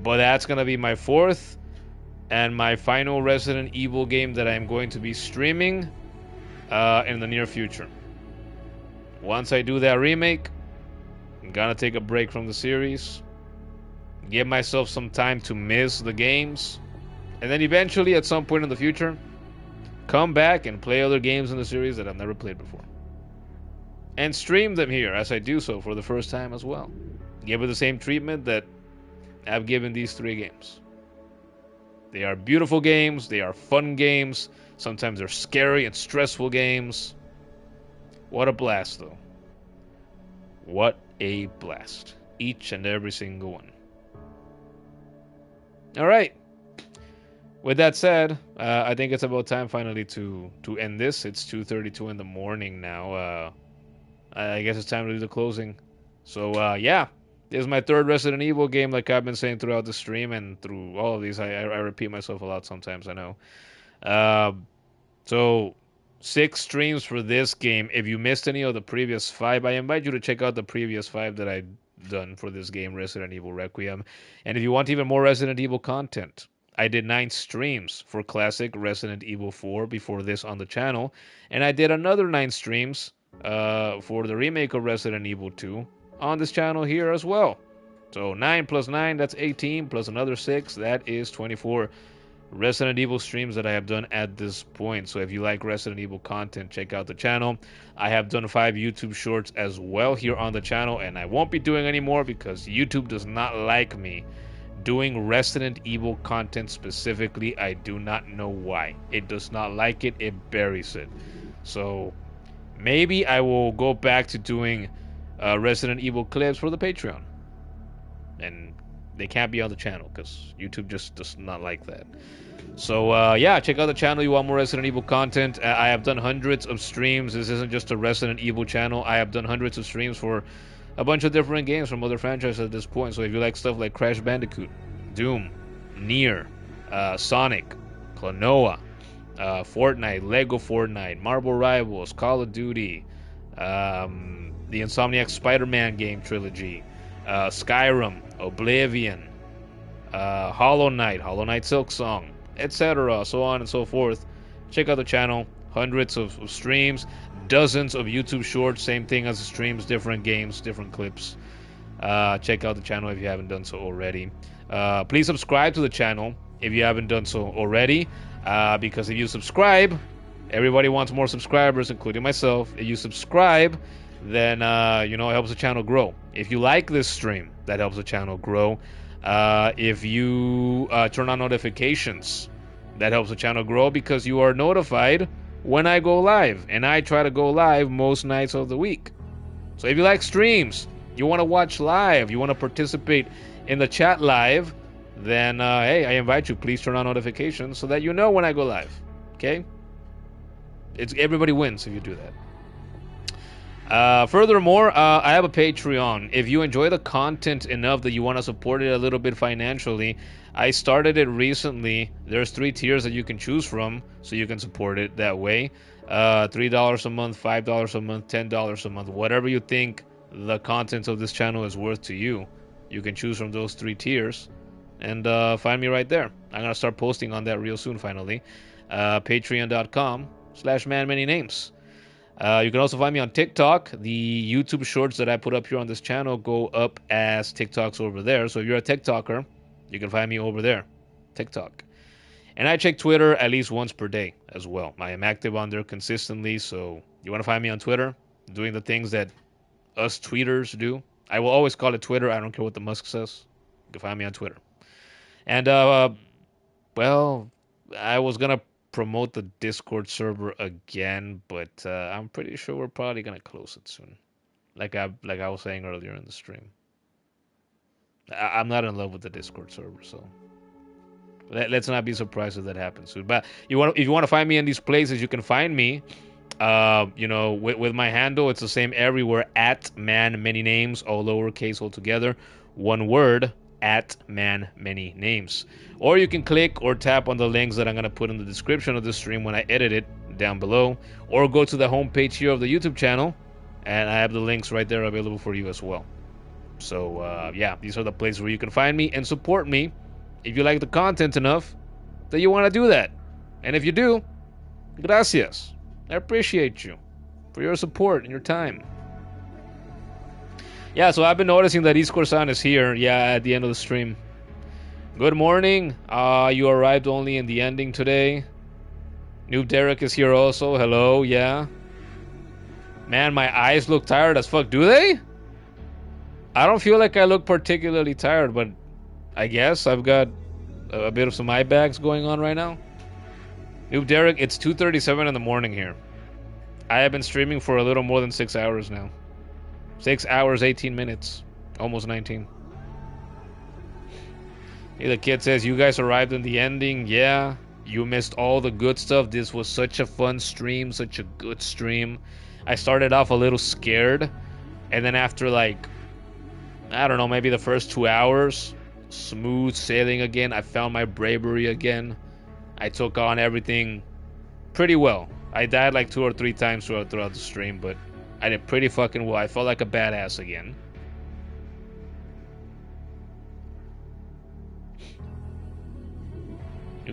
that's gonna be my 4th and my final Resident Evil game that I'm going to be streaming in the near future. Once I do that remake, I'm gonna take a break from the series, give myself some time to miss the games, and then eventually at some point in the future, come back and play other games in the series that I've never played before. And stream them here as I do so for the first time as well. Give it the same treatment that I've given these 3 games. They are beautiful games, they are fun games, sometimes they're scary and stressful games. What a blast though. What a blast. Each and every single one. Alright. With that said, I think it's about time finally to end this. It's 2:32 in the morning now. I guess it's time to do the closing. So, yeah. This is my 3rd Resident Evil game, like I've been saying throughout the stream and through all of these. I repeat myself a lot sometimes, I know. So, 6 streams for this game. If you missed any of the previous 5, I invite you to check out the previous 5 that I've done for this game, Resident Evil Requiem. And if you want even more Resident Evil content, I did 9 streams for classic Resident Evil 4 before this on the channel. And I did another 9 streams for the remake of Resident Evil 2 on this channel here as well. So 9 plus 9, that's 18, plus another 6, that is 24 Resident Evil streams that I have done at this point. So if you like Resident Evil content, check out the channel. I have done 5 YouTube shorts as well here on the channel, and I won't be doing any more because YouTube does not like me doing Resident Evil content specifically. I do not know why. It does not like it. It buries it. So maybe I will go back to doing Resident Evil clips for the Patreon. And they can't be on the channel because YouTube just does not like that. So, yeah, check out the channel. You want more Resident Evil content. I have done hundreds of streams. This isn't just a Resident Evil channel. I have done hundreds of streams for a bunch of different games from other franchises at this point. So if you like stuff like Crash Bandicoot, Doom, Nier, Sonic, Klonoa, Fortnite, Lego Fortnite, Marvel Rivals, Call of Duty, the Insomniac Spider-Man game trilogy, Skyrim, Oblivion, Hollow Knight, Silksong, etc., so on and so forth. Check out the channel. Hundreds of streams, dozens of YouTube shorts, same thing as the streams, different games, different clips. Check out the channel if you haven't done so already. Please subscribe to the channel if you haven't done so already, because if you subscribe, everybody wants more subscribers, including myself. If you subscribe, then it helps the channel grow. If you like this stream, that helps the channel grow. If you turn on notifications, that helps the channel grow because you are notified when I go live, and I try to go live most nights of the week. So if you like streams, you want to watch live, you want to participate in the chat live, then hey, I invite you, please turn on notifications so that you know when I go live. Okay? Everybody wins if you do that. Furthermore, I have a Patreon. If you enjoy the content enough that you want to support it a little bit financially, I started it recently. There's 3 tiers that you can choose from, so you can support it that way. $3 a month, $5 a month, $10 a month, whatever you think the content of this channel is worth to you. You can choose from those 3 tiers, and find me right there. I'm gonna start posting on that real soon. Finally, patreon.com/manmanynames. You can also find me on TikTok. The YouTube shorts that I put up here on this channel go up as TikToks over there. So if you're a TikToker, you can find me over there, TikTok. And I check Twitter at least once per day as well. I am active on there consistently, so you want to find me on Twitter, doing the things that us tweeters do. I will always call it Twitter. I don't care what the Musk says. You can find me on Twitter. And, well, I was going to promote the Discord server again, but I'm pretty sure we're probably going to close it soon. Like I was saying earlier in the stream. I'm not in love with the Discord server, so let's not be surprised if that happens soon. But if you want to find me in these places, you can find me. With my handle, it's the same everywhere, at manmanynames, all lowercase, all together, one word, at manmanynames. Or you can click or tap on the links that I'm going to put in the description of the stream when I edit it down below, or go to the homepage here of the YouTube channel, and I have the links right there available for you as well. So, yeah, these are the places where you can find me and support me if you like the content enough that you want to do that. And if you do, gracias. I appreciate you for your support and your time. Yeah, so I've been noticing that Iscor-san is here, at the end of the stream. Good morning. You arrived only in the ending today. Noob Derek is here also. Hello, yeah. Man, my eyes look tired as fuck. Do they? I don't feel like I look particularly tired, but I guess I've got a bit of some eye bags going on right now. Noob Derek, it's 2:37 in the morning here. I have been streaming for a little more than 6 hours now. 6 hours, 18 minutes. Almost 19. Hey, the kid says, you guys arrived in the ending. Yeah, you missed all the good stuff. This was such a fun stream, such a good stream. I started off a little scared, and then after, like, I don't know, maybe the first 2 hours, smooth sailing again. I found my bravery again. I took on everything pretty well. I died like 2 or 3 times throughout the stream, but I did pretty fucking well. I felt like a badass again.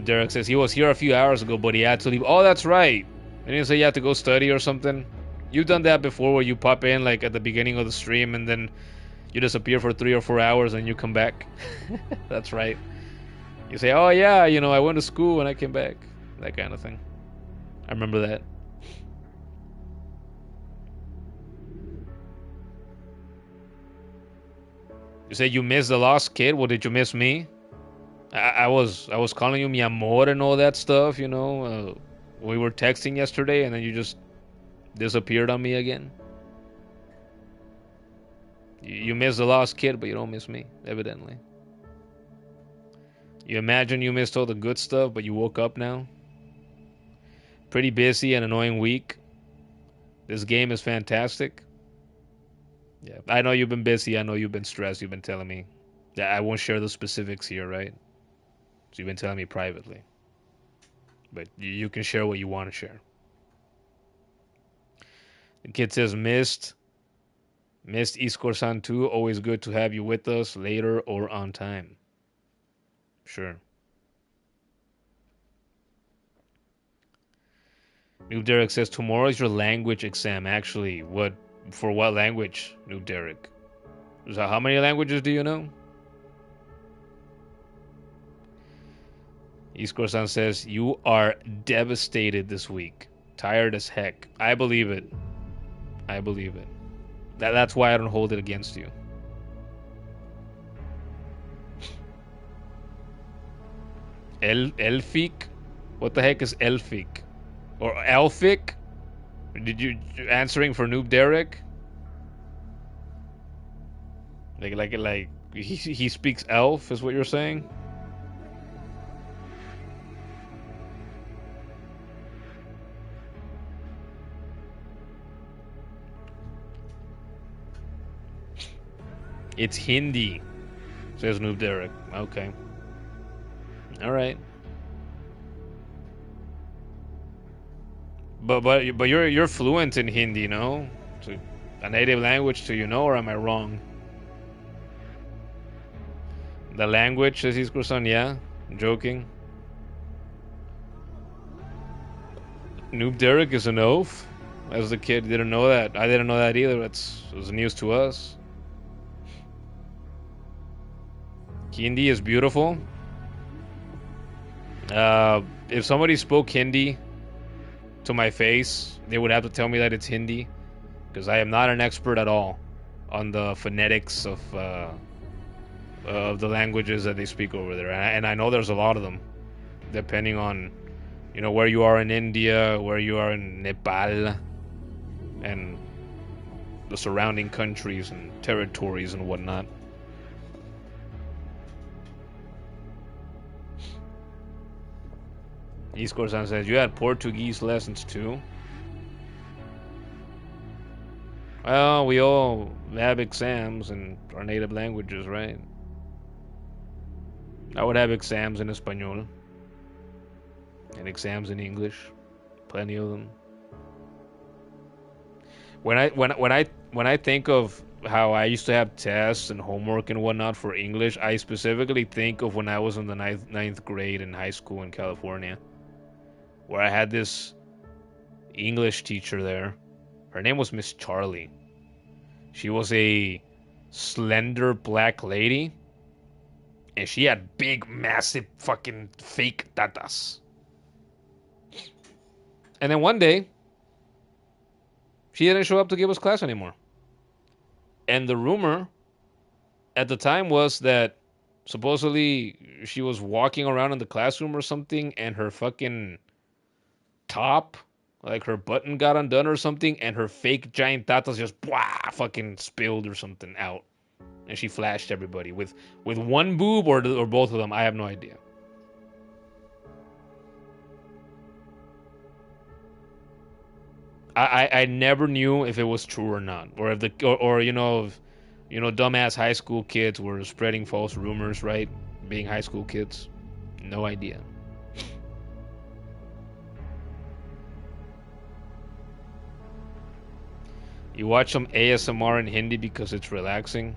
Derek says he was here a few hours ago, but he had to leave. Oh, that's right. Didn't you say you had to go study or something? You've done that before, where you pop in like at the beginning of the stream and then you disappear for 3 or 4 hours and you come back. That's right. You say, oh yeah, I went to school and I came back. That kind of thing. I remember that. You say you missed the lost kid? Well, did you miss me? I was calling you mi amor and all that stuff, we were texting yesterday and then you just disappeared on me again. You miss the lost kid, but you don't miss me, evidently. You imagine you missed all the good stuff, but you woke up now? Pretty busy and annoying week. This game is fantastic. Yeah, I know you've been busy. I know you've been stressed. You've been telling me. That I won't share the specifics here, right? So you've been telling me privately. But you can share what you want to share. The kid says, missed Iscor-san too. Always good to have you with us later or on time. Sure. Noob Derek says, tomorrow is your language exam. Actually, for what language, Noob Derek? So how many languages do you know? Iscor-san says, you are devastated this week. Tired as heck. I believe it. I believe it. That's why I don't hold it against you. Elfic? What the heck is Elfic? Or Elfic? Did you answering for Noob Derek? Like he speaks elf is what you're saying? It's Hindi, says Noob Derek. Okay. All right. But you're fluent in Hindi, no? So a native language to or am I wrong? The language, says Iscor-san, yeah? I'm joking. Noob Derek is an oaf? As the kid didn't know that. I didn't know that either. It was news to us. Hindi is beautiful. If somebody spoke Hindi to my face, they would have to tell me that it's Hindi, because I am not an expert at all on the phonetics of the languages that they speak over there, and I know there's a lot of them, depending on, you know, where you are in India, where you are in Nepal, and the surrounding countries and territories and whatnot. East Corsan says, you had Portuguese lessons too? Well, we all have exams in our native languages, right? I would have exams in Espanol. And exams in English. Plenty of them. When I think of how I used to have tests and homework and whatnot for English, I specifically think of when I was in the ninth grade in high school in California, where I had this English teacher there. Her name was Miss Charlie. She was a slender black lady, and she had big, massive, fucking fake tatas. And then one day, she didn't show up to give us class anymore. And the rumor at the time was that supposedly she was walking around in the classroom or something, and her fucking top, like her button got undone or something, and her fake giant tatas just fucking spilled or something out, and she flashed everybody with one boob or both of them. I have no idea. I never knew if it was true or not, or if you know, dumbass high school kids were spreading false rumors, right? Being high school kids, no idea. You watch some ASMR in Hindi because it's relaxing.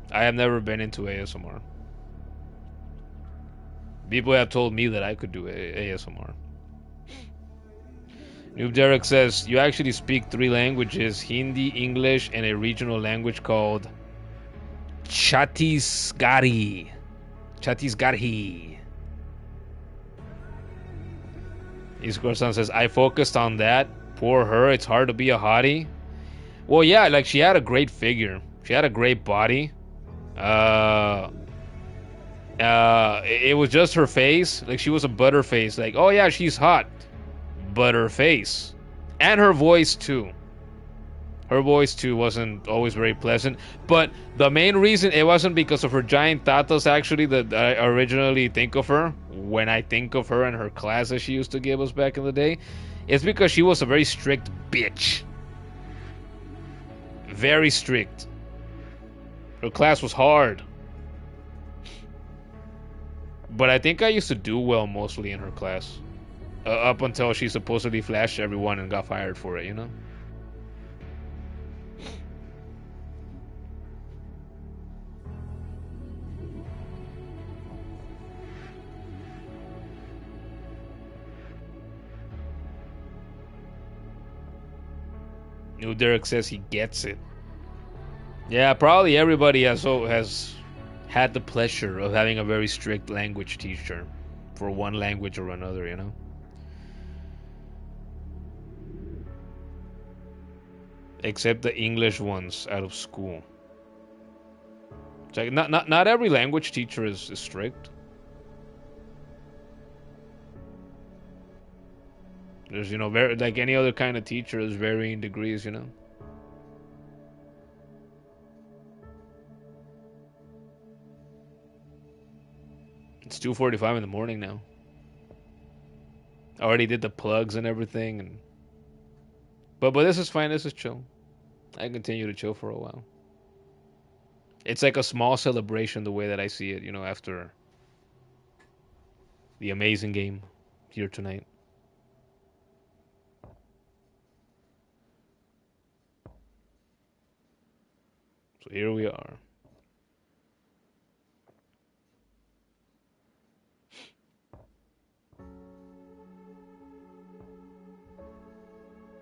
I have never been into ASMR. People have told me that I could do ASMR. Noob Derek says, you actually speak 3 languages, Hindi, English, and a regional language called Chhattisgarhi. Chhattisgarhi. Iskorsan says, I focused on that. Poor her, it's hard to be a hottie. Well, yeah, like, she had a great figure. She had a great body. It was just her face. Like, she was a butter face. Like, oh yeah, she's hot. But her face. And her voice, too. Her voice, too, wasn't always very pleasant. But the main reason, it wasn't because of her giant tatas, actually, that I originally think of her. When I think of her and her classes she used to give us back in the day. It's because she was a very strict bitch. Very strict. Her class was hard. But I think I used to do well mostly in her class. Up until she supposedly flashed everyone and got fired for it, you know? New Derek says he gets it. Yeah, probably everybody has had the pleasure of having a very strict language teacher for one language or another, you know? Except the English ones out of school. It's like not every language teacher is strict. There's, you know, very, like any other kind of teacher, there's varying degrees, you know. It's 2:45 in the morning now. I already did the plugs and everything, and but this is fine. This is chill. I can continue to chill for a while. It's like a small celebration, the way that I see it, you know, after the amazing game here tonight. So here we are.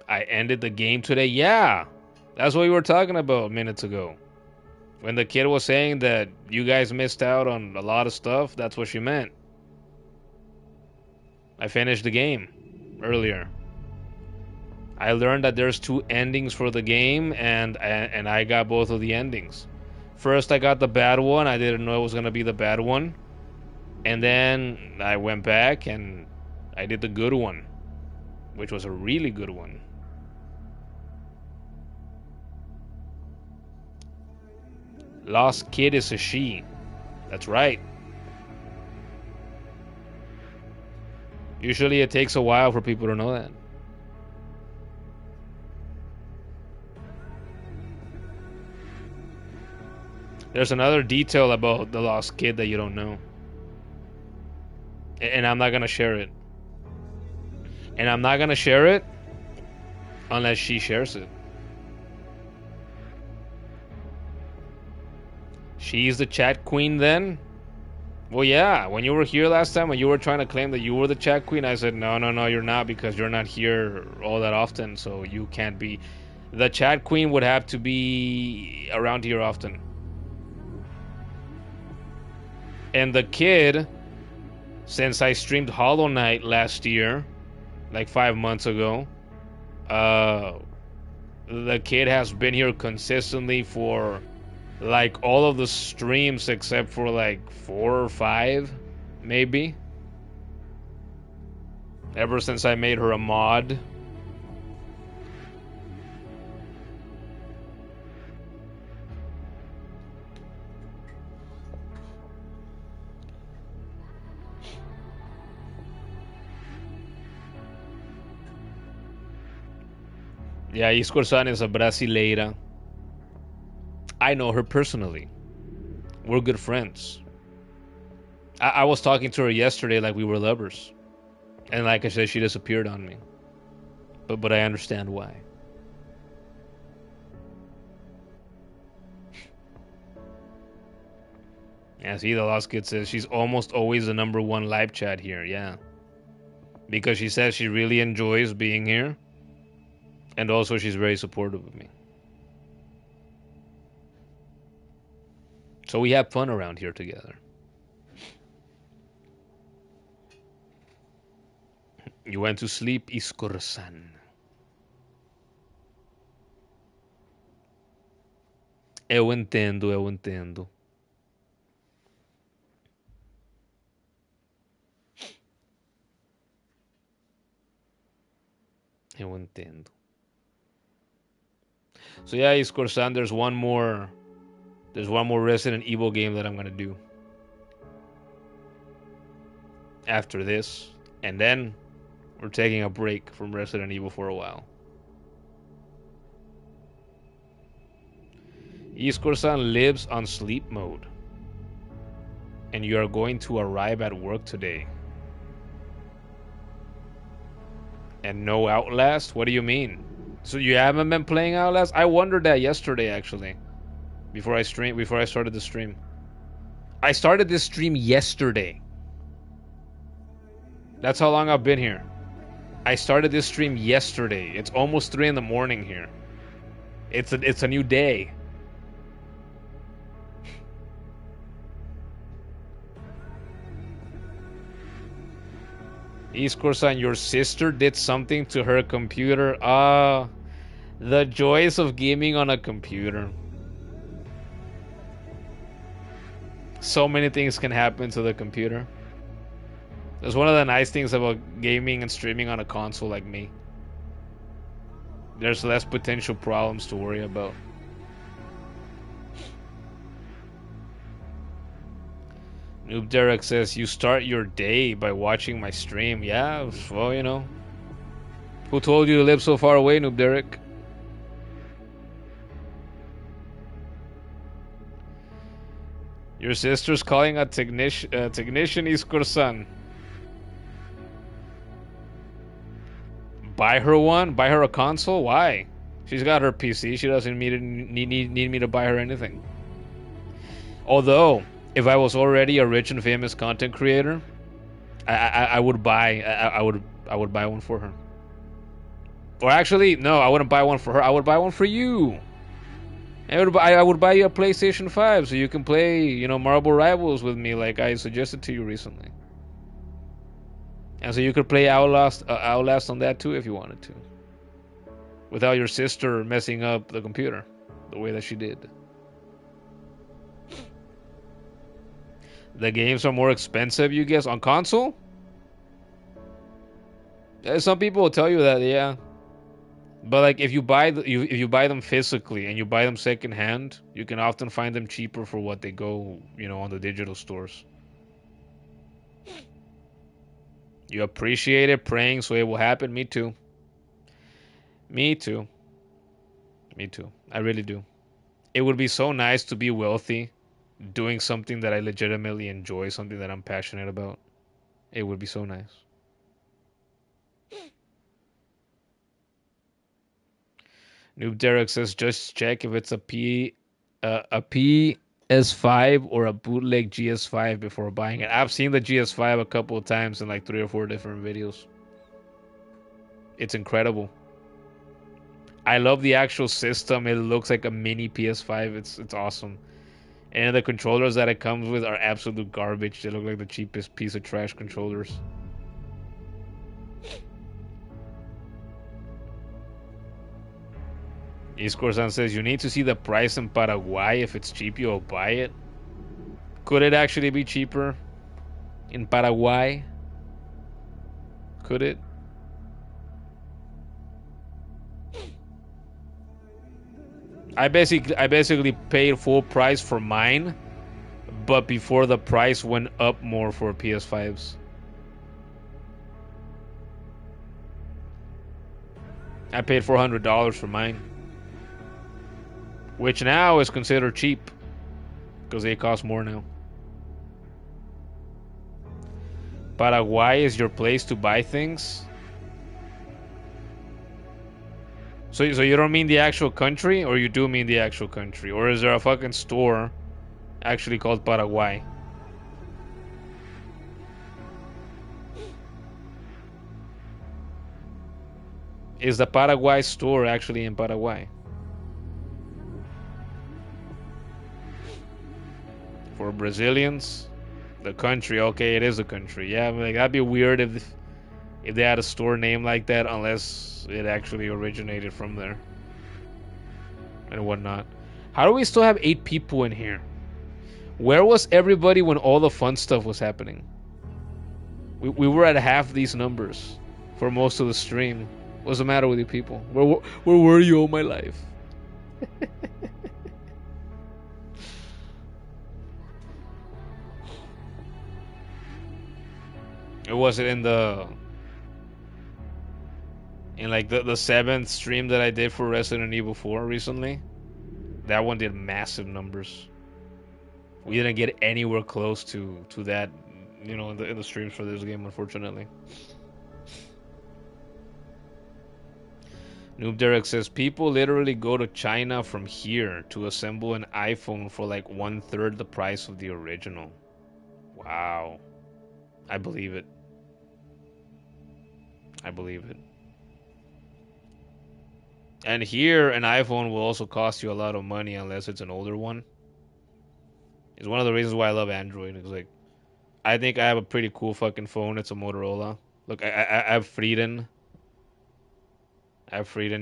I ended the game today. Yeah, that's what we were talking about minutes ago. When the kid was saying that you guys missed out on a lot of stuff, that's what she meant. I finished the game earlier. I learned that there's 2 endings for the game, and I got both of the endings. First, I got the bad one. I didn't know it was gonna be the bad one, and then I went back and I did the good one, which was a really good one. Lost kid is a she. That's right. Usually it takes a while for people to know that. There's another detail about the lost kid that you don't know. And I'm not gonna share it. And I'm not gonna share it unless she shares it. She's the chat queen then? Well, yeah, when you were here last time, when you were trying to claim that you were the chat queen, I said, no, you're not, because you're not here all that often, so you can't be. The chat queen would have to be around here often. And the kid, since I streamed Hollow Knight last year, like 5 months ago, the kid has been here consistently for like all of the streams except for like 4 or 5, maybe. Ever since I made her a mod. Yeah, Iscorsan is a brasileira. I know her personally. We're good friends. I was talking to her yesterday like we were lovers. And like I said, she disappeared on me. But I understand why. Yeah, see, the Lost Kid says she's almost always the #1 live chat here, yeah. Because she says she really enjoys being here. And also she's very supportive of me. So we have fun around here together. You went to sleep, Iscorsan. Eu entendo, eu entendo. Eu entendo. So yeah, Iscorsan, there's one more Resident Evil game that I'm gonna do after this, and then we're taking a break from Resident Evil for a while. Iscorsan lives on sleep mode, and you are going to arrive at work today. And no Outlast? What do you mean? So you haven't been playing Outlast? I wondered that yesterday, actually. Before I started the stream. I started this stream yesterday. That's how long I've been here. I started this stream yesterday. It's almost 3 in the morning here. It's a new day. Iscorsan, your sister did something to her computer. The joys of gaming on a computer. So many things can happen to the computer. That's one of the nice things about gaming and streaming on a console like me. There's less potential problems to worry about. Noob Derek says, you start your day by watching my stream. Yeah, well, you know. Who told you to live so far away, Noob Derek? Your sister's calling a technician Iscorsan. Buy her one? Buy her a console? Why? She's got her PC. She doesn't need me to buy her anything. Although, if I was already a rich and famous content creator, I would buy one for her. Or actually, no, I wouldn't buy one for her. I would buy one for you. I would buy you a PlayStation 5 so you can play, Marble Rivals with me like I suggested to you recently. And so you could play Outlast on that too if you wanted to, without your sister messing up the computer the way that she did. The games are more expensive, you guess, on console? Some people will tell you that, yeah. But like if you buy if you buy them physically and you buy them secondhand, you can often find them cheaper for what they go, you know, on the digital stores. You appreciate it, praying so it will happen. Me too. Me too. Me too. I really do. It would be so nice to be wealthy, doing something that I legitimately enjoy, something that I'm passionate about. It would be so nice. Noob Derek says, just check if it's a PS5 or a bootleg GS5 before buying it. I've seen the GS5 a couple of times in like 3 or 4 different videos. It's incredible. I love the actual system. It looks like a mini PS5. It's awesome. And the controllers that it comes with are absolute garbage. They look like the cheapest piece of trash controllers. Iscorsan says, you need to see the price in Paraguay. If it's cheap, you'll buy it. Could it actually be cheaper in Paraguay? Could it? I basically paid full price for mine, but before the price went up more for PS5s. I paid $400 for mine, which now is considered cheap because they cost more now. Paraguay is your place to buy things? So you don't mean the actual country, or you do mean the actual country? Or is there a fucking store actually called Paraguay? Is the Paraguay store actually in Paraguay? For Brazilians? The country, okay, it is a country. Yeah, like that'd be weird if they had a store name like that, unless it actually originated from there and whatnot. How do we still have 8 people in here? Where was everybody when all the fun stuff was happening? We were at half these numbers for most of the stream. What's the matter with you people? Where were you all my life? It was it in like the 7th stream that I did for Resident Evil 4 recently. That one did massive numbers. We didn't get anywhere close to that, you know, in the streams for this game, unfortunately. Noob Derek says, people literally go to China from here to assemble an iPhone for like 1/3 the price of the original. Wow. I believe it. I believe it. And here, an iPhone will also cost you a lot of money unless it's an older one. It's one of the reasons why I love Android. It's like, I think I have a pretty cool fucking phone. It's a Motorola. Look, I have Frieden.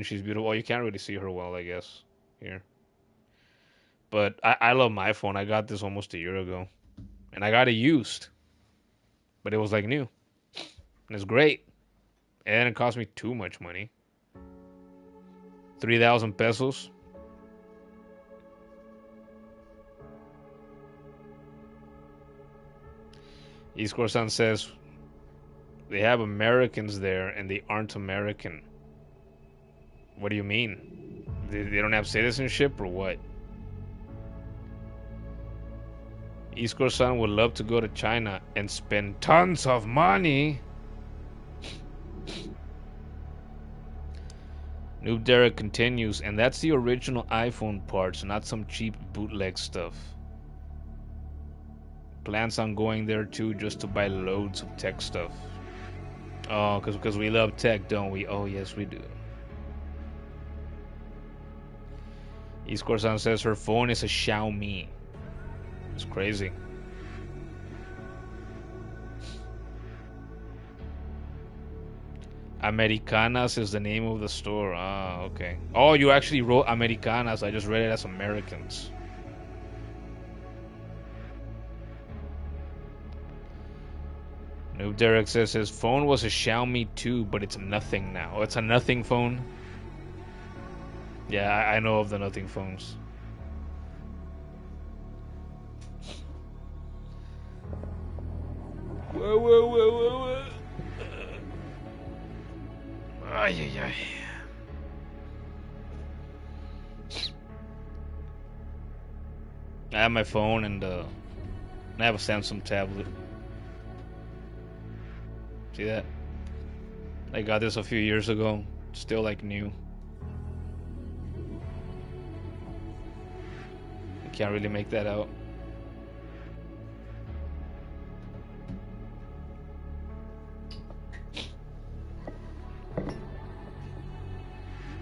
She's beautiful. Oh, you can't really see her well, I guess, here. But I love my phone. I got this almost a year ago. And I got it used. But it was like new. And it's great. And it cost me too much money. 3,000 pesos. Iscorsan says they have Americans there and they aren't American. What do you mean? They don't have citizenship or what? Iscorsan would love to go to China and spend tons of money. Noob Derek continues, and that's the original iPhone parts, not some cheap bootleg stuff. Plans on going there too, just to buy loads of tech stuff. Oh, because we love tech, don't we? Oh, yes, we do. Iscorsan says her phone is a Xiaomi. It's crazy. Americanas is the name of the store. Ah, okay. Oh, you actually wrote Americanas. I just read it as Americans. Noob Derek says his phone was a Xiaomi 2, but it's nothing now. Oh, it's a nothing phone? Yeah, I know of the nothing phones. Whoa. Ay. I have my phone and I have a Samsung tablet. See that? I got this a few years ago. Still like new. I can't really make that out.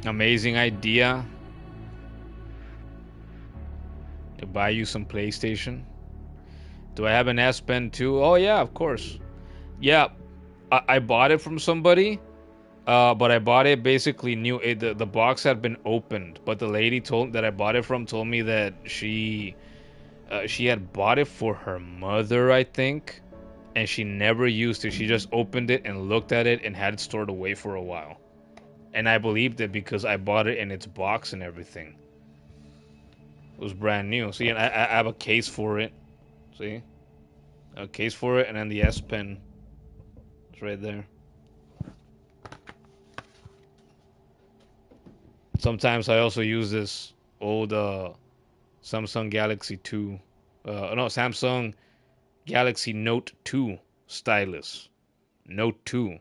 Amazing idea. To buy you some PlayStation. Do I have an S Pen too? Oh yeah, of course. Yeah, I bought it from somebody, but I bought it basically new. The box had been opened, but the lady that I bought it from told me that she had bought it for her mother, I think, and she never used it. She just opened it and looked at it and had it stored away for a while. And I believed it because I bought it in its box and everything. It was brand new. See, and I have a case for it. See? A case for it, and then the S Pen. It's right there. Sometimes I also use this old Samsung Galaxy 2. No, Samsung Galaxy Note 2 stylus. Note 2.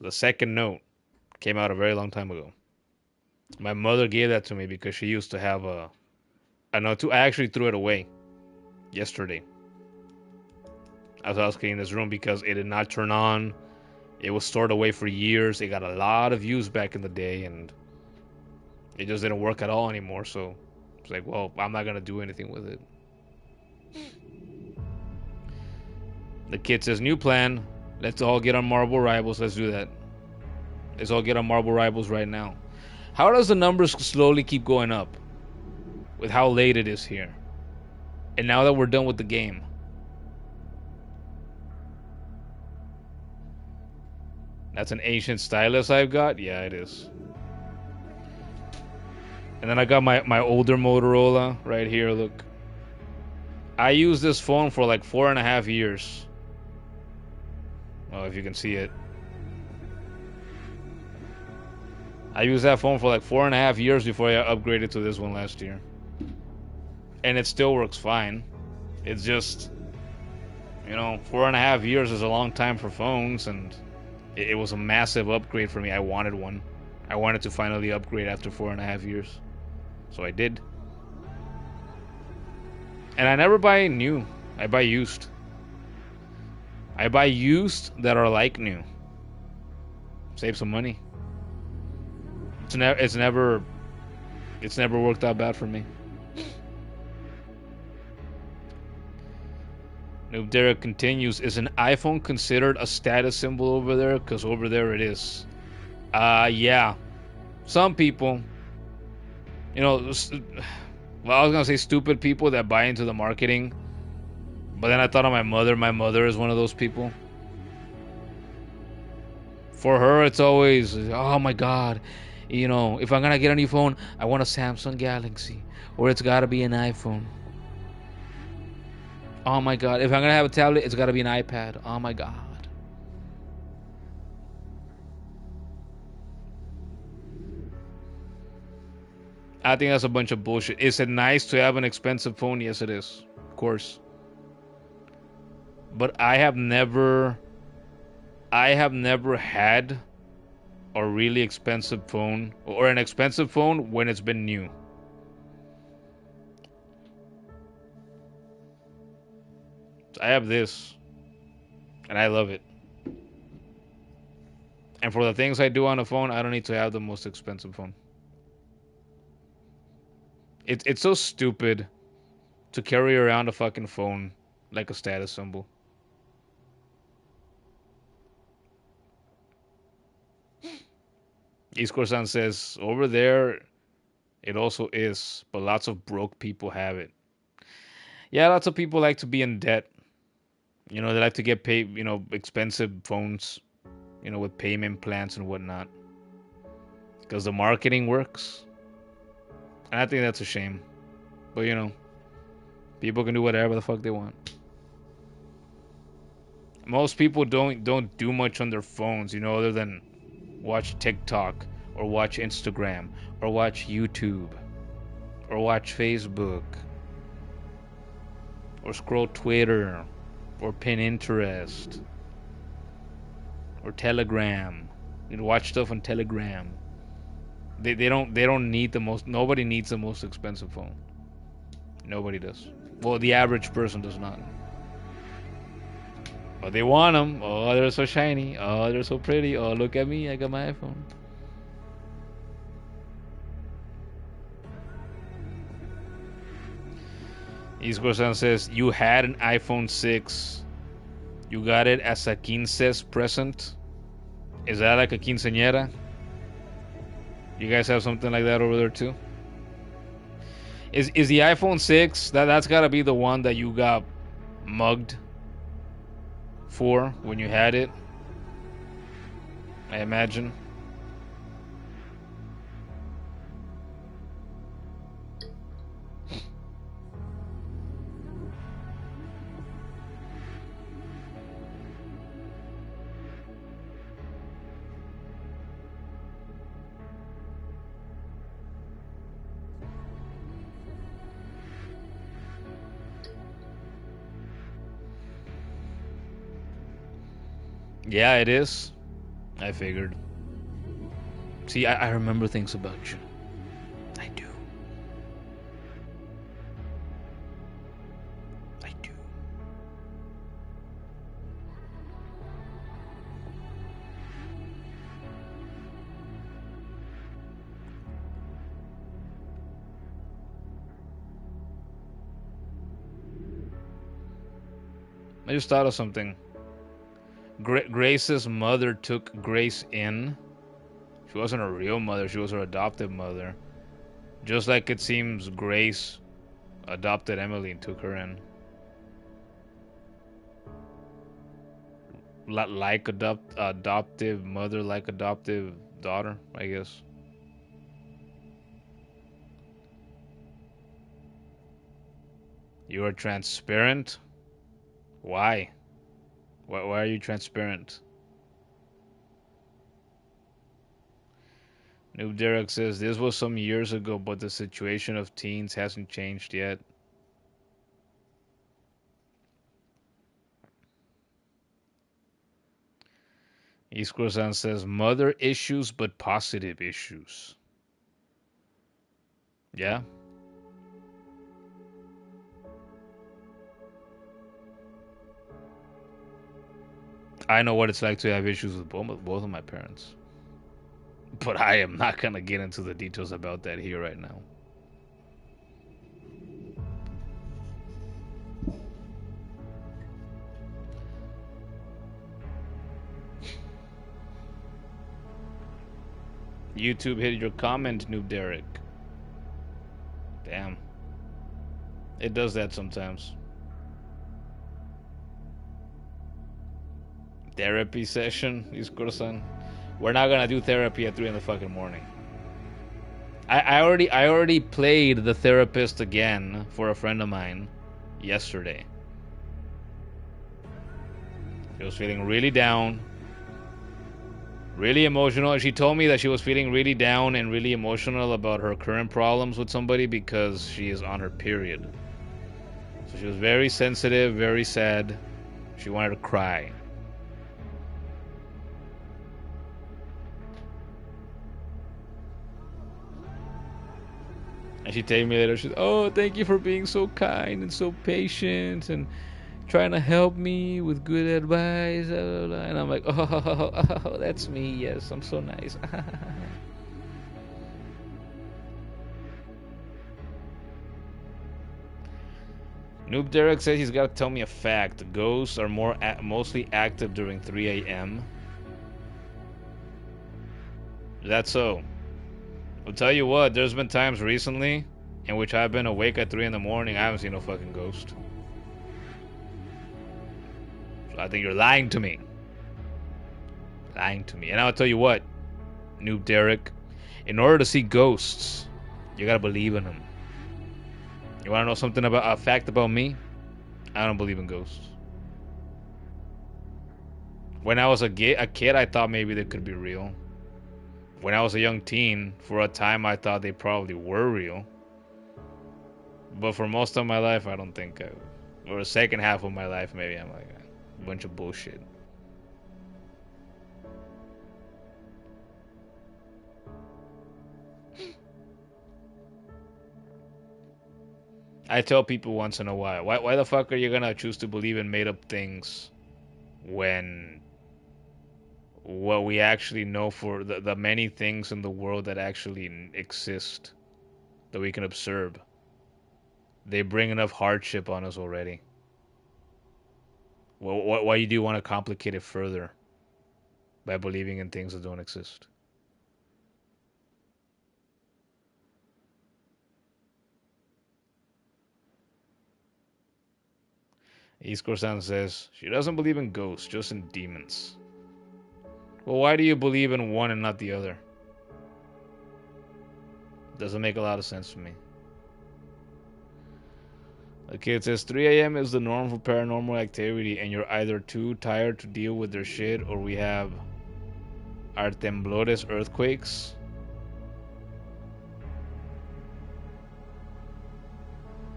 The second Note came out a very long time ago. My mother gave that to me because she used to have a Note 2. I actually threw it away yesterday as I was cleaning this room because it did not turn on. It was stored away for years. It got a lot of views back in the day, and it just didn't work at all anymore. So it's like, well, I'm not gonna do anything with it. The kid says, new plan. Let's all get on Marble Rivals. Let's do that. Let's all get on Marble Rivals right now. How does the numbers slowly keep going up with how late it is here? And now that we're done with the game. That's an ancient stylus I've got? Yeah, it is. And then I got my older Motorola right here, look. I used this phone for like 4.5 years. Oh, if you can see it. I used that phone for like 4.5 years before I upgraded to this one last year. And it still works fine. It's just, 4.5 years is a long time for phones, and it was a massive upgrade for me. I wanted one. I wanted to finally upgrade after 4.5 years. So I did. And I never buy new. I buy used. I buy used that are like new. Save some money. It's never worked out bad for me. Noob Derek continues, is an iPhone considered a status symbol over there? Because over there it is. Yeah. Some people, well, I was going to say stupid people that buy into the marketing. But then I thought of my mother. My mother is one of those people. For her, it's always, oh my God. If I'm going to get a new phone, I want a Samsung Galaxy. Or it's got to be an iPhone. Oh my God. If I'm going to have a tablet, it's got to be an iPad. Oh my God. I think that's a bunch of bullshit. Is it nice to have an expensive phone? Yes, it is. Of course. But I have never had a really expensive phone or an expensive phone when it's been new. I have this, and I love it. And for the things I do on a phone, I don't need to have the most expensive phone. It's so stupid to carry around a fucking phone like a status symbol. East Corsan says, over there, it also is, but lots of broke people have it. Yeah, lots of people like to be in debt. You know, they like to get paid, you know, expensive phones, you know, with payment plans and whatnot. Because the marketing works. And I think that's a shame. But, you know, people can do whatever the fuck they want. Most people don't do much on their phones, you know, other than watch TikTok or watch Instagram or watch YouTube or watch Facebook or scroll Twitter or Pinterest or Telegram. You know, watch stuff on Telegram. They don't need the most. Nobody needs the most expensive phone. Nobody does. Well, the average person does not. But they want them. Oh, they're so shiny. Oh, they're so pretty. Oh, look at me. I got my iPhone. Isco-san says, you had an iPhone 6. You got it as a quinces present. Is that like a quinceañera? You guys have something like that over there too? Is the iPhone 6, that's gotta be the one that you got mugged for when you had it, I imagine. Yeah, it is. I figured. See, I remember things about you. I do. I do. I just thought of something. Grace's mother took Grace in. She wasn't her real mother, she was her adoptive mother. Just like it seems Grace adopted Emily and took her in. Like adoptive mother, like adoptive daughter, I guess. You are transparent? Why? Why are you transparent? Noob Derek says, this was some years ago, but the situation of teens hasn't changed yet. Iskro-san says, mother issues, but positive issues. Yeah? I know what it's like to have issues with both of my parents. But I am not going to get into the details about that here right now. YouTube hit your comment, Noob Derek. Damn. It does that sometimes. Therapy session, Iskuro-san. We're not gonna do therapy at 3 in the fucking morning. I already played the therapist again for a friend of mine yesterday. She was feeling really down, really emotional, and she told me that she was feeling really down and really emotional about her current problems with somebody because she is on her period. So she was very sensitive, very sad. She wanted to cry. And she told me later, she said, oh, thank you for being so kind and so patient and trying to help me with good advice. And I'm like, oh, that's me. Yes, I'm so nice. Noob Derek says he's got to tell me a fact. Ghosts are mostly active during 3 a.m. That's so. I'll tell you what, there's been times recently in which I've been awake at 3 in the morning. I haven't seen no fucking ghost. So I think you're lying to me. Lying to me. And I'll tell you what, Noob Derek, in order to see ghosts, you gotta believe in them. You wanna know something about a fact about me? I don't believe in ghosts. When I was a kid, I thought maybe they could be real. When I was a young teen, for a time I thought they probably were real. But for most of my life, I don't think or the second half of my life, maybe I'm like a bunch of bullshit. I tell people once in a while, why the fuck are you gonna choose to believe in made up things when what we actually know for the many things in the world that actually exist that we can observe, they bring enough hardship on us already. Well, why do you want to complicate it further by believing in things that don't exist? East Corsan says she doesn't believe in ghosts, just in demons. Well, why do you believe in one and not the other? Doesn't make a lot of sense to me. A kid says 3 a.m. is the norm for paranormal activity, and you're either too tired to deal with their shit, or we have our temblores earthquakes.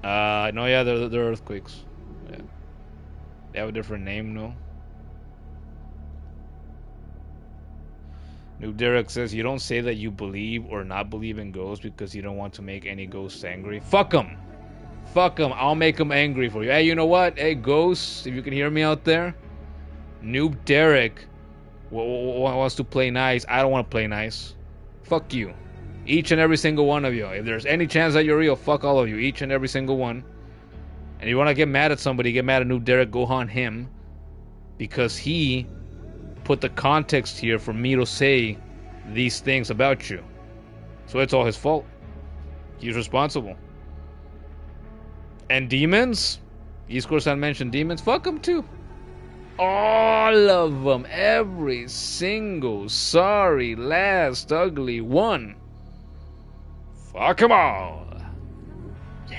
No, yeah, they're earthquakes. Yeah. They have a different name, no? Noob Derek says you don't say that you believe or not believe in ghosts because you don't want to make any ghosts angry. Fuck them. Fuck them. I'll make them angry for you. Hey, you know what? Hey, ghosts, if you can hear me out there, Noob Derek wants to play nice. I don't want to play nice. Fuck you. Each and every single one of you. If there's any chance that you're real, fuck all of you. Each and every single one. And you want to get mad at somebody, get mad at Noob Derek, go on him. Because he put the context here for me to say these things about you. So it's all his fault. He's responsible. And demons? East Corsan mentioned demons. Fuck them too. All of them. Every single sorry, last, ugly one. Fuck them all. Yeah.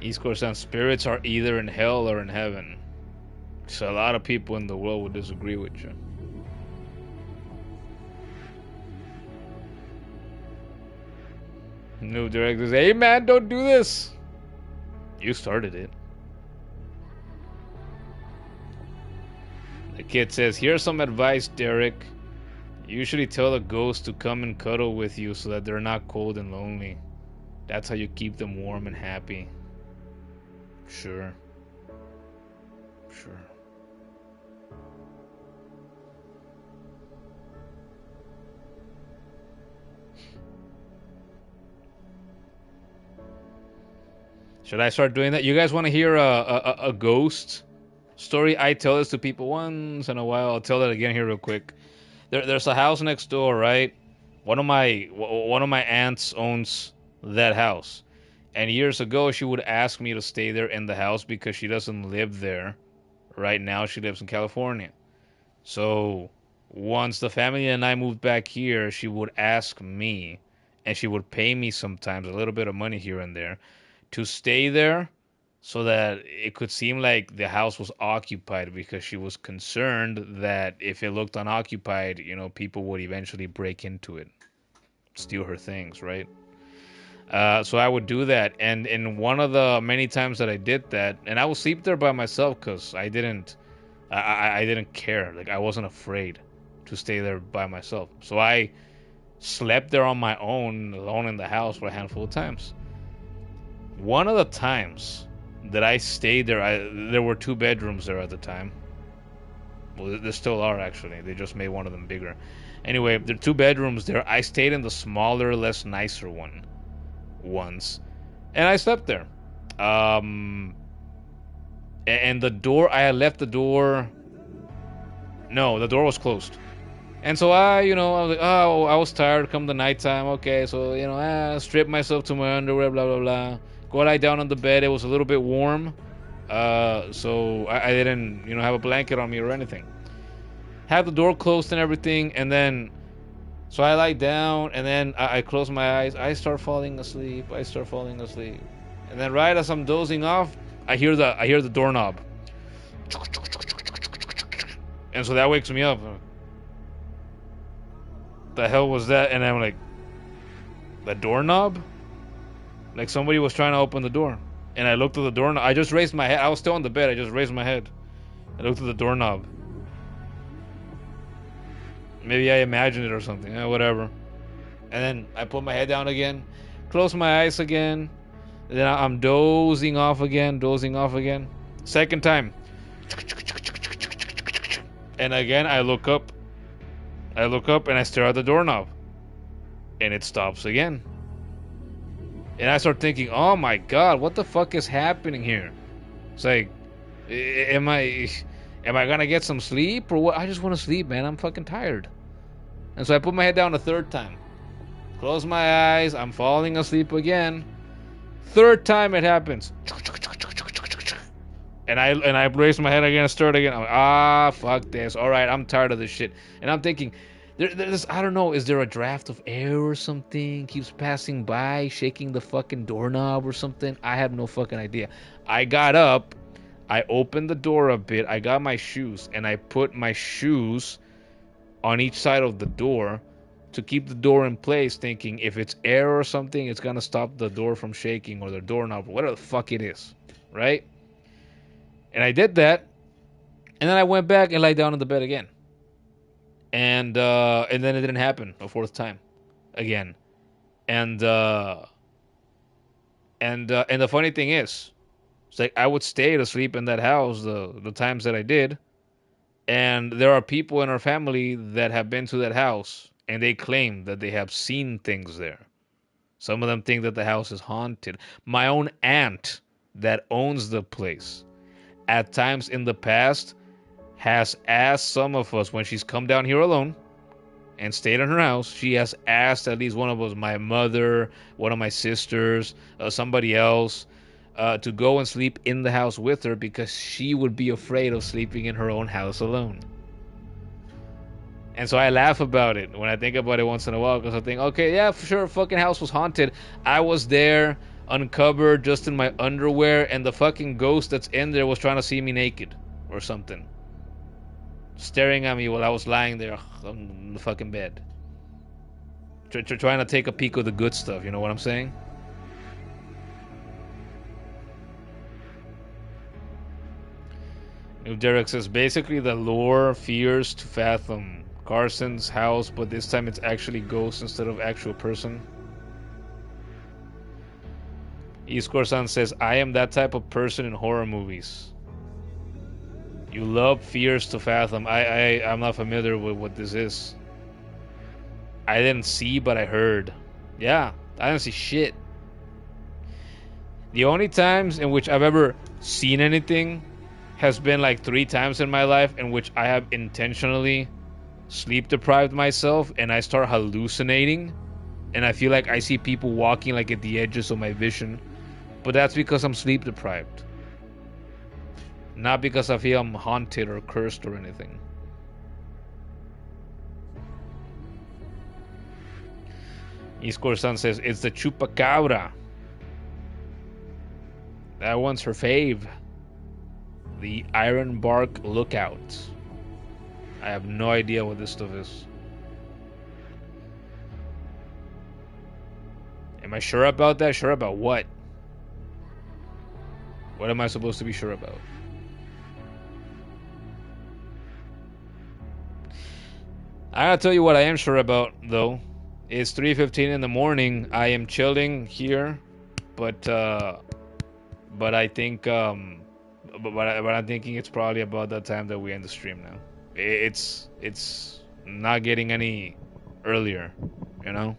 East Corsan, spirits are either in hell or in heaven. So a lot of people in the world would disagree with you. New directors, hey man, don't do this. You started it. The kid says, here's some advice, Derek. Usually tell the ghost to come and cuddle with you so that they're not cold and lonely. That's how you keep them warm and happy. Sure. Sure. Should I start doing that? You guys want to hear a ghost story? I tell this to people once in a while. I'll tell that again here real quick. There's a house next door, right? One of my aunts owns that house. And years ago, she would ask me to stay there in the house because she doesn't live there right now. She lives in California. So once the family and I moved back here, she would ask me, and she would pay me sometimes a little bit of money here and there to stay there so that it could seem like the house was occupied, because she was concerned that if it looked unoccupied, you know, people would eventually break into it, steal her things, right? So I would do that, and in one of the many times that I did that, and I would sleep there by myself because I didn't care. Like, I wasn't afraid to stay there by myself. So I slept there on my own, alone in the house for a handful of times. One of the times that I stayed there, there were 2 bedrooms there at the time. Well, there still are, actually. They just made one of them bigger. Anyway, there are 2 bedrooms there. I stayed in the smaller, less nicer one once, and I slept there. And the door, I had left the door. No, the door was closed. And so I was like, oh, I was tired come the nighttime. Okay, so, I stripped myself to my underwear, blah, blah, blah. Go lie down on the bed. It was a little bit warm. So I didn't, have a blanket on me or anything. Had the door closed and everything. And then, so I lie down and then I close my eyes. I start falling asleep. And then right as I'm dozing off, I hear the doorknob. And so that wakes me up. The hell was that? And I'm like, the doorknob? Like somebody was trying to open the door. And I looked at the doorknob. I just raised my head. I was still on the bed. I just raised my head. I looked at the doorknob. Maybe I imagined it or something. Whatever. And then I put my head down again. Close my eyes again. And then I'm dozing off again. Second time. And again, I look up. And I stare at the doorknob. And it stops again. And I start thinking, oh my god, what the fuck is happening here? It's like, am I gonna get some sleep or what? I just want to sleep, man. I'm fucking tired. And so I put my head down a third time. Close my eyes. I'm falling asleep again. Third time it happens. And I raise my head again and stir it again. I'm like, fuck this. All right, I'm tired of this shit. And I'm thinking, there's, I don't know, is there a draft of air or something? Keeps passing by, shaking the fucking doorknob or something? I have no fucking idea. I got up. I opened the door a bit. I got my shoes. And I put my shoes on each side of the door to keep the door in place, thinking if it's air or something, it's going to stop the door from shaking or the doorknob or whatever the fuck it is. Right? And I did that, and then I went back and lay down in the bed again. And then it didn't happen a fourth time, again. And the funny thing is, it's like I would stay to sleep in that house the times that I did, and there are people in our family that have been to that house, and they claim that they have seen things there. Some of them think that the house is haunted. My own aunt that owns the place, at times in the past, has asked some of us when she's come down here alone and stayed in her house. She has asked at least one of us, my mother, one of my sisters, somebody else, to go and sleep in the house with her because she would be afraid of sleeping in her own house alone. And so I laugh about it when I think about it once in a while because I think, okay, yeah, for sure, fucking house was haunted. I was there, uncovered, just in my underwear, and the fucking ghost that's in there was trying to see me naked or something. Staring at me while I was lying there on the fucking bed. Trying to take a peek of the good stuff, you know what I'm saying? New Derek says, basically the lore fears to fathom. Carson's house, but this time it's actually ghosts instead of actual person. East Corsan says, I am that type of person in horror movies. You love fears to fathom. I'm not familiar with what this is. I didn't see, but I heard. Yeah, I didn't see shit. The only times in which I've ever seen anything has been like 3 times in my life in which I have intentionally sleep deprived myself and I start hallucinating and I feel like I see people walking like at the edges of my vision. But that's because I'm sleep deprived. Not because I feel I'm haunted or cursed or anything. East Corsan says, it's the chupacabra. That one's her fave. The Iron Bark Lookout. I have no idea what this stuff is. Am I sure about that? Sure about what? What am I supposed to be sure about? I gotta tell you what I am sure about, though. It's 3:15 in the morning. I am chilling here, but I think but I'm thinking it's probably about that time that we end the stream now. It's not getting any earlier, you know?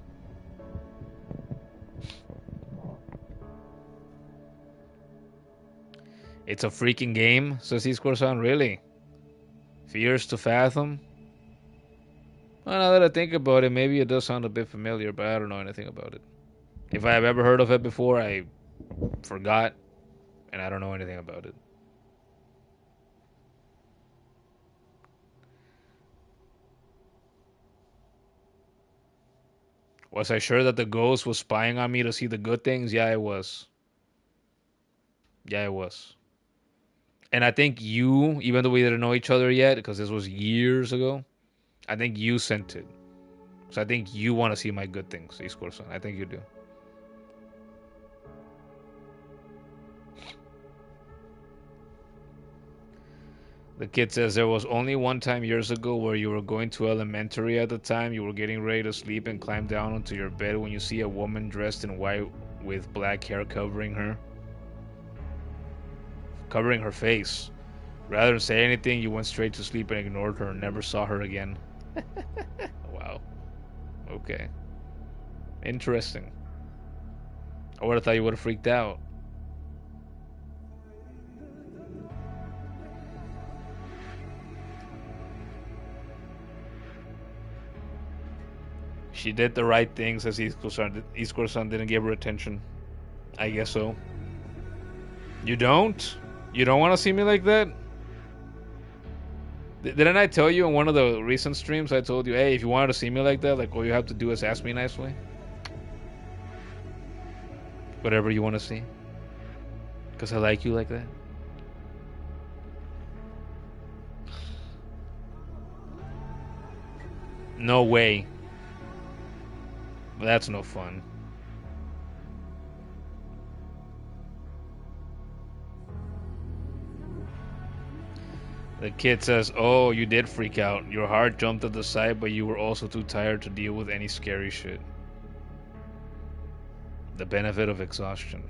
It's a freaking game, says East-Corsan. Really? Fears to fathom? Well, now that I think about it, maybe it does sound a bit familiar, but I don't know anything about it. If I have ever heard of it before, I forgot, and I don't know anything about it. Was I sure that the ghost was spying on me to see the good things? Yeah, it was. Yeah, it was. And I think you, even though we didn't know each other yet, because this was years ago, I think you sent it. So I think you want to see my good things, East-Corsan. I think you do. The kid says there was only one time years ago where you were going to elementary at the time. You were getting ready to sleep and climb down onto your bed when you see a woman dressed in white with black hair covering her face. Rather than say anything, you went straight to sleep and ignored her and never saw her again. Wow. Okay. Interesting. I would have thought you would have freaked out. She did the right thing, says East-Corsan didn't give her attention. I guess so. You don't? You don't want to see me like that? Didn't I tell you in one of the recent streams, I told you, hey, if you wanted to see me like that, like all you have to do is ask me nicely? Whatever you want to see. Because I like you like that. No way. That's no fun. The kid says, oh, you did freak out. Your heart jumped at the sight, but you were also too tired to deal with any scary shit. The benefit of exhaustion.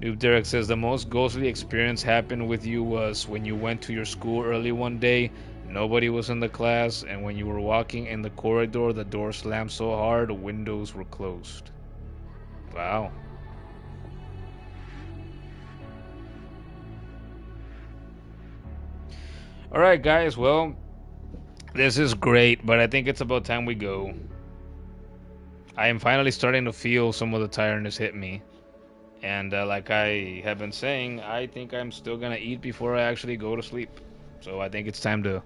Noob Derek says the most ghostly experience happened with you was when you went to your school early one day, nobody was in the class, and when you were walking in the corridor, the door slammed so hard, the windows were closed. Wow. Alright guys, well, this is great, but I think it's about time we go. I am finally starting to feel some of the tiredness hit me. And like I have been saying, I think I'm still gonna eat before I actually go to sleep. So I think it's time to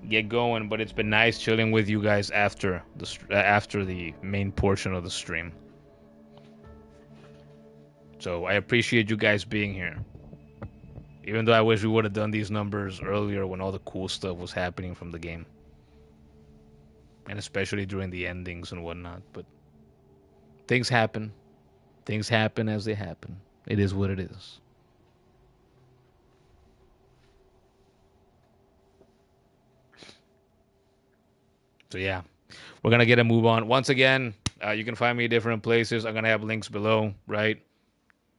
get going. But it's been nice chilling with you guys after the main portion of the stream. So I appreciate you guys being here. Even though I wish we would have done these numbers earlier when all the cool stuff was happening from the game. And especially during the endings and whatnot. But things happen. Things happen as they happen. It is what it is. So yeah, we're gonna get a move on. Once again, you can find me at different places. I'm gonna have links below, right?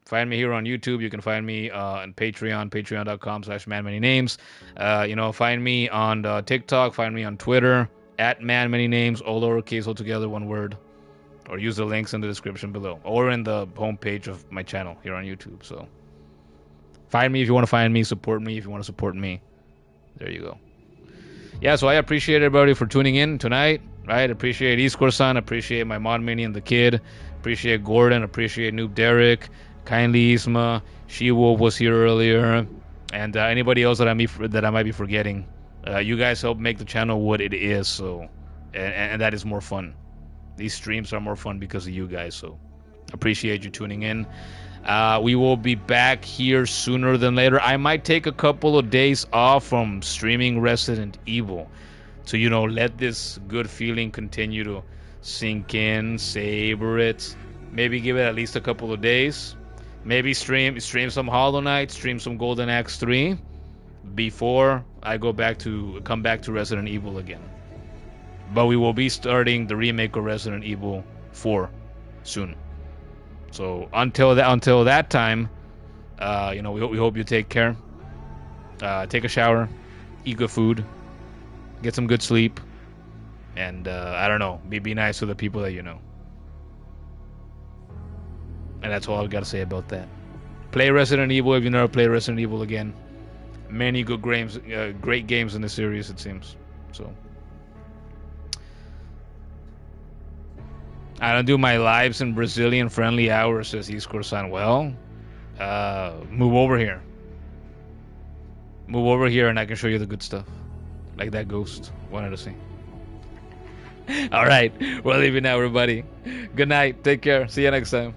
Find me here on YouTube. You can find me on Patreon, patreon.com/manmanynames. Find me on TikTok. Find me on Twitter at manmanynames, all lowercase, all together, one word. Or use the links in the description below. Or in the homepage of my channel here on YouTube. So find me if you want to find me. Support me if you want to support me. There you go. Yeah, so I appreciate everybody for tuning in tonight. Right? Appreciate East-Corsan. Appreciate my mod mini and the kid. Appreciate Gordon. Appreciate Noob Derek. Kindly Isma. She-Wolf was here earlier. And anybody else that I might be forgetting. You guys help make the channel what it is. So, and that is more fun. These streams are more fun because of you guys, so appreciate you tuning in. We will be back here sooner than later. I might take a couple of days off from streaming Resident Evil to, let this good feeling continue to sink in, savor it. Maybe give it at least a couple of days. Maybe stream some Hollow Knight, stream some Golden Axe 3 before I come back to Resident Evil again. But we will be starting the remake of Resident Evil 4 soon. So until that time, you know, we hope you take care. Take a shower, eat good food, get some good sleep, and I don't know, be nice to the people that you know. And that's all I've got to say about that. Play Resident Evil if you never play Resident Evil again. Many good games, great games in the series, it seems. So I don't do my lives in Brazilian friendly hours, says Iscor-san. Well, move over here. Move over here and I can show you the good stuff. Like that ghost wanted to see. Alright, we're leaving now, everybody. Good night. Take care. See you next time.